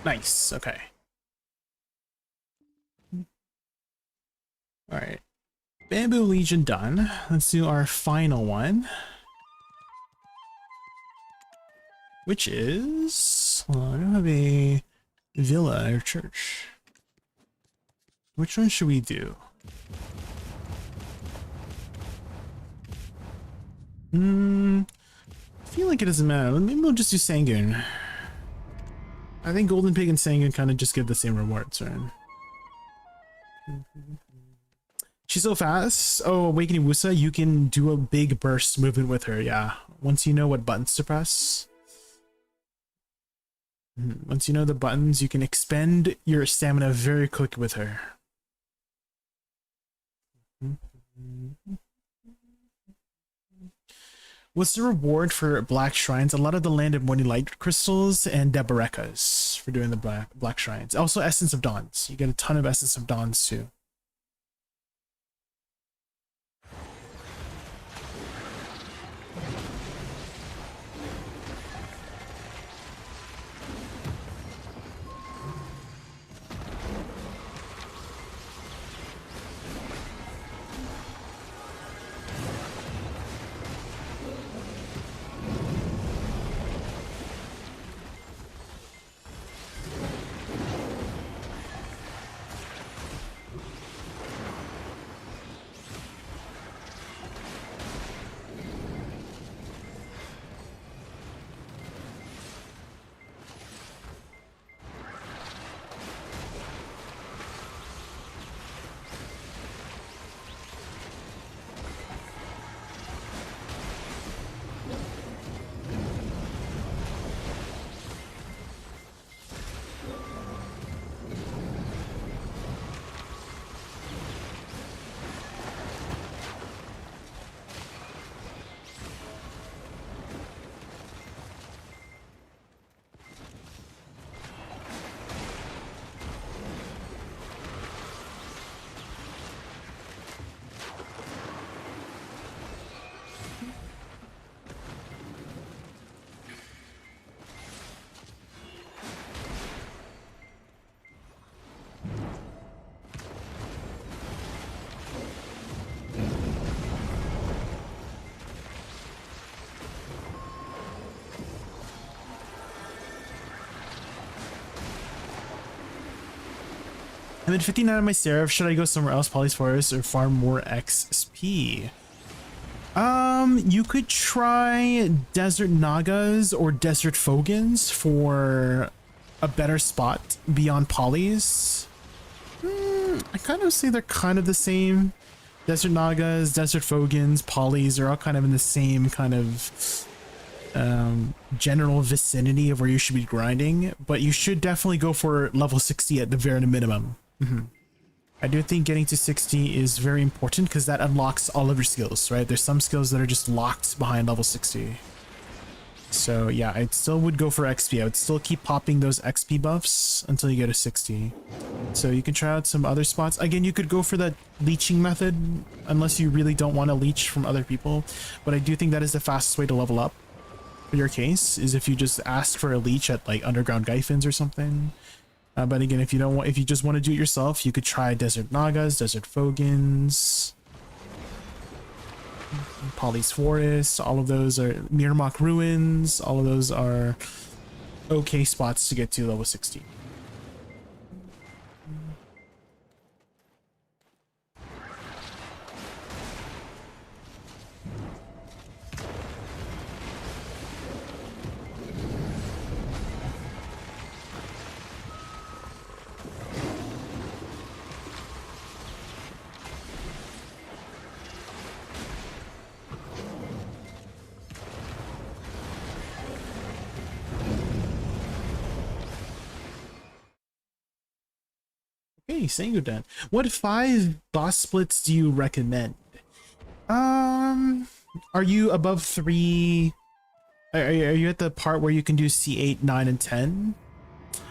Nice, okay. Alright. Bamboo Legion done. Let's do our final one. Which is... Well, I don't have a villa or church. Which one should we do? I feel like it doesn't matter. Maybe we'll just do Sanguine. I think Golden Pig and Sanguine kind of just give the same rewards, right? She's so fast. Oh, Awakening Woosa, you can do a big burst movement with her, yeah. Once you know what buttons to press. Once you know the buttons, you can expend your stamina very quick with her. What's the reward for black shrines? A lot of the land of morning light crystals and Debarekas for doing the black shrines. Also Essence of Dawns. You get a ton of Essence of Dawns too. I'm at 59 on my Seraph. Should I go somewhere else, Poly's Forest, or farm more XP? You could try Desert Nagas or Desert Fogans for a better spot beyond Poly's. I kind of say they're kind of the same. Desert Nagas, Desert Fogans, Poly's are all kind of in the same kind of general vicinity of where you should be grinding, but you should definitely go for level 60 at the very minimum. I do think getting to 60 is very important because that unlocks all of your skills, right? There's some skills that are just locked behind level 60. So yeah, I still would go for XP. I would still keep popping those XP buffs until you get to 60. So you can try out some other spots. Again, you could go for that leeching method unless you really don't want to leech from other people. But I do think that is the fastest way to level up for your case, is if you just ask for a leech at like Underground Gyphins or something. But again, if you don't want, if you just want to do it yourself, you could try Desert Nagas, Desert Fogans, Poly's Forest. All of those are Mirmok Ruins. All of those are okay spots to get to level 60. Hey, Sangudan. What 5 boss splits do you recommend? Are you above 3? Are you at the part where you can do C8, 9, and 10?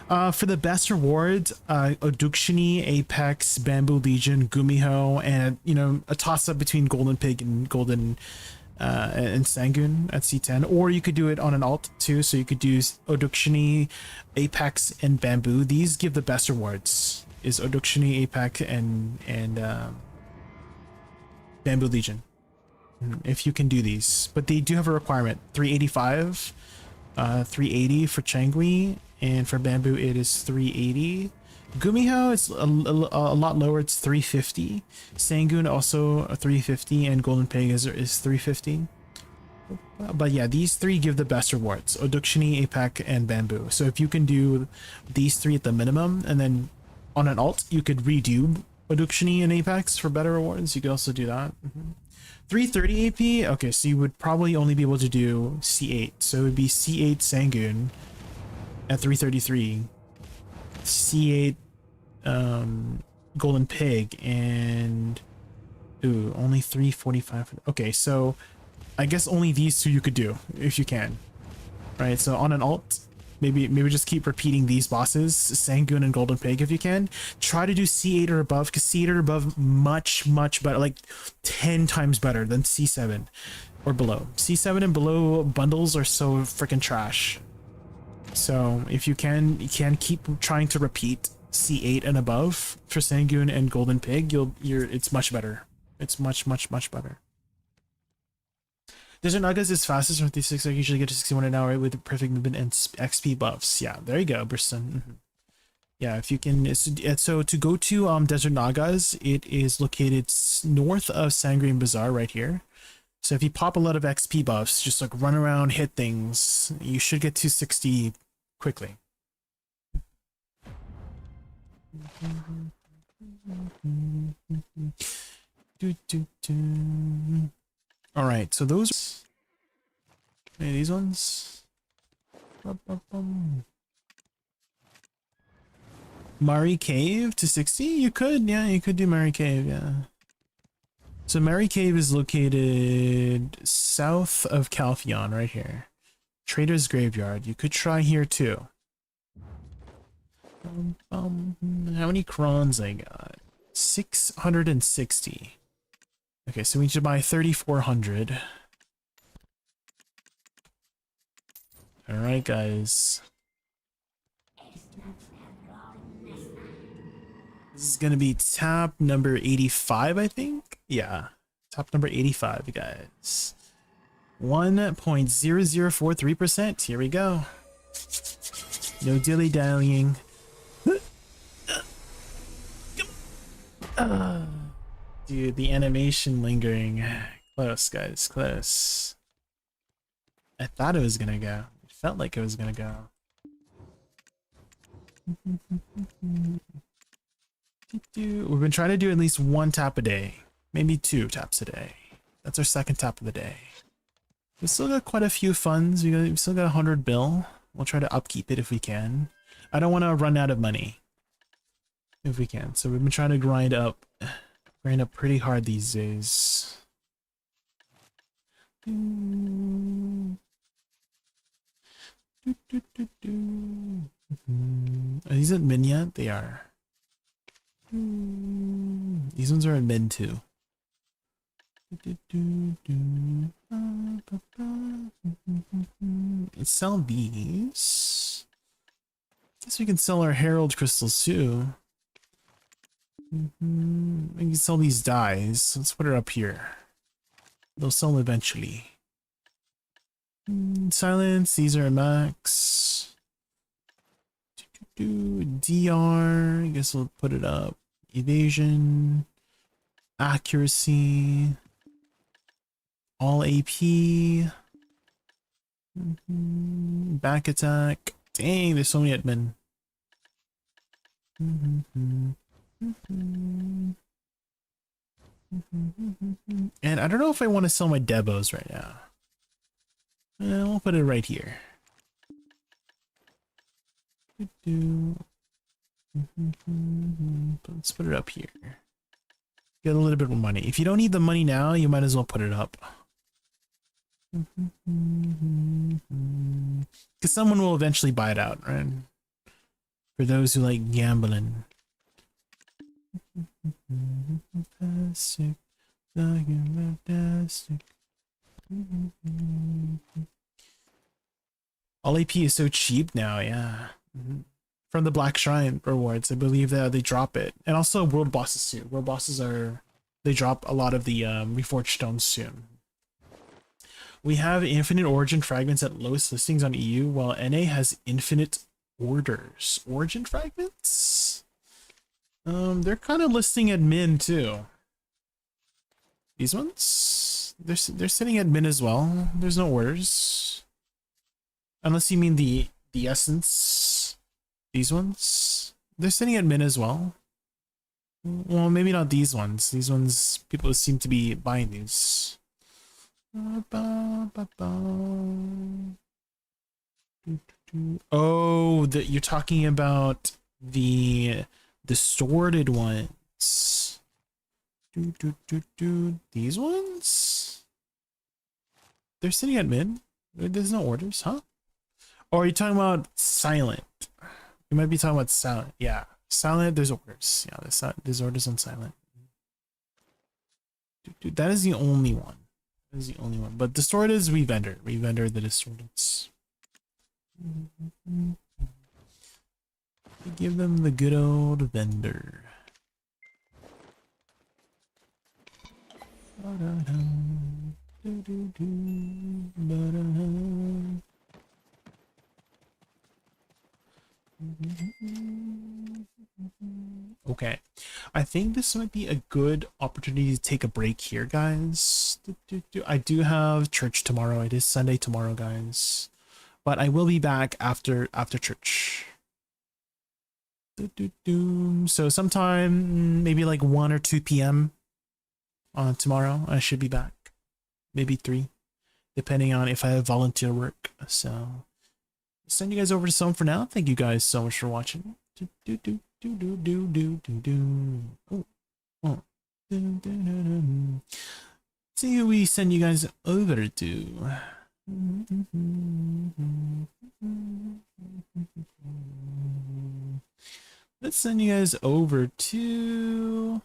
For the best rewards, Odukshini, Apex, Bamboo Legion, Gumiho, and, you know, a toss-up between Golden Pig and and Sangun at C10. Or you could do it on an alt too, so you could do Odukshini, Apex, and Bamboo. These give the best rewards, is Odukshini, Apex, and Bamboo Legion. If you can do these. But they do have a requirement. 385, 380 for Changui, and for Bamboo it is 380. Gumiho, it's a lot lower, it's 350. Sangun also a 350, and Golden Pig is 350. But yeah, these 3 give the best rewards: Odukshini, Apex, and Bamboo. So if you can do these 3 at the minimum, and then on an alt you could redo Odukshini and Apex for better rewards, you could also do that. 330 AP, okay, so you would probably only be able to do C8. So it would be C8 Sangun at 333, C8 Golden Pig, and only 345. Okay, so I guess only these 2 you could do if you can, right? So on an alt, maybe just keep repeating these bosses, Sangun and Golden Pig, if you can. Try to do C8 or above, because C8 or above much better, like 10 times better than C7 or below. C7 and below bundles are so freaking trash. So if you can keep trying to repeat C8 and above for Sangun and Golden Pig. It's much better. It's much better. Desert Nagas is fastest from 36. I usually get to 61 an hour with perfect movement and XP buffs. Yeah, there you go, Briston. Yeah, if you can. So to go to Desert Nagas, it is located north of Sangream Bazaar right here. So if you pop a lot of XP buffs, just like run around, hit things, you should get to 60 quickly. All right, so those. Hey, these ones. Mari Cave to 60? You could, yeah, you could do Mari Cave, yeah. So Mari Cave is located south of Calpheon, right here. Trader's Graveyard. You could try here too. How many crons I got? 660. Okay, so we need to buy 3,400. Alright, guys. This is gonna be tap number 85, I think? Yeah, tap number 85, guys. 1.0043%. Here we go. No dilly-dallying. Dude, the animation lingering. Close, guys, close. I thought it was gonna go. It felt like it was gonna go. We've been trying to do at least 1 tap a day. Maybe 2 taps a day. That's our 2nd tap of the day. We've still got quite a few funds. We've still got 100 bill. We'll try to upkeep it if we can. I don't want to run out of money. If we can. So we've been trying to grind up pretty hard these days. Are these at min yet? They are. These ones are at min too. Let's sell these. Guess we can sell our Herald crystals too. We can sell these dyes. Let's put it up here. They'll sell eventually. Silence, these are max. DR, I guess we'll put it up. Evasion, accuracy, all AP, back attack. Dang, there's so many admin. And I don't know if I want to sell my Debos right now. We'll put it right here. Let's put it up here. Get a little bit more money. If you don't need the money now, you might as well put it up. Because someone will eventually buy it out, right? For those who like gambling. Fantastic. Fantastic. All AP is so cheap now, yeah. From the Black Shrine rewards, I believe that they drop it. And also world bosses too. World bosses they drop a lot of the reforged stones soon. We have infinite origin fragments at lowest listings on EU, while NA has infinite orders. Origin fragments? They're kind of listing at min too. These ones? They're sitting at min as well. There's no orders. Unless you mean the essence. These ones? They're sitting at min as well. Well, maybe not these ones. These ones, people seem to be buying these. Oh, you're talking about the distorted ones. These ones? They're sitting at mid. There's no orders, huh? Or are you talking about silent? You might be talking about silent. Yeah, silent. There's orders. Yeah, there's orders on silent. Dude, that is the only one. That is the only one. But distorted, we vendor the distorteds. We give them the good old vendor. Okay, I think this might be a good opportunity to take a break here, guys. I do have church tomorrow. It is Sunday tomorrow, guys, but I will be back after church. So sometime maybe like 1 or 2 p.m. on tomorrow I should be back. Maybe 3, depending on if I have volunteer work. So I'll send you guys over to someone for now. Thank you guys so much for watching. See who we send you guys over to. Let's send you guys over to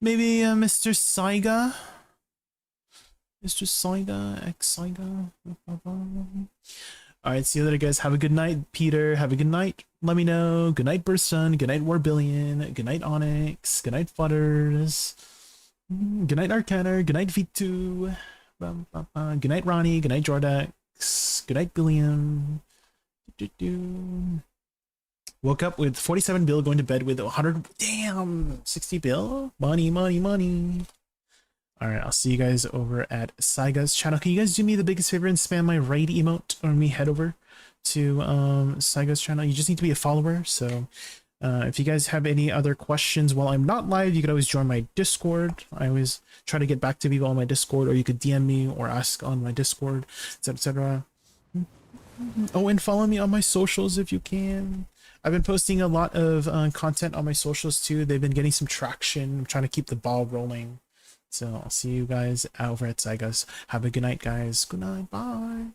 maybe Mr. Saiga. Mr. Saiga, X-Saiga. Alright, see you later, guys. Have a good night, Peter. Have a good night. Let me know. Good night, Burstun. Good night, Warbillion. Good night, Onyx. Good night, Futters. Good night, Arcana. Good night, V2. Good night, Ronnie. Good night, Jordax. Good night, Billiam. Woke up with 47 bill, going to bed with 100. Damn, 60 bill. Money, money, money. All right, I'll see you guys over at Saiga's channel. Can you guys do me the biggest favor and spam my raid emote, or me head over to Saiga's channel? You just need to be a follower. So if you guys have any other questions while I'm not live, you could always join my Discord. I always try to get back to people on my Discord, or you could DM me or ask on my Discord, etc. Oh, and follow me on my socials if you can. I've been posting a lot of content on my socials too. They've been getting some traction. I'm trying to keep the ball rolling. So I'll see you guys over at Saiga's. Have a good night, guys. Good night. Bye.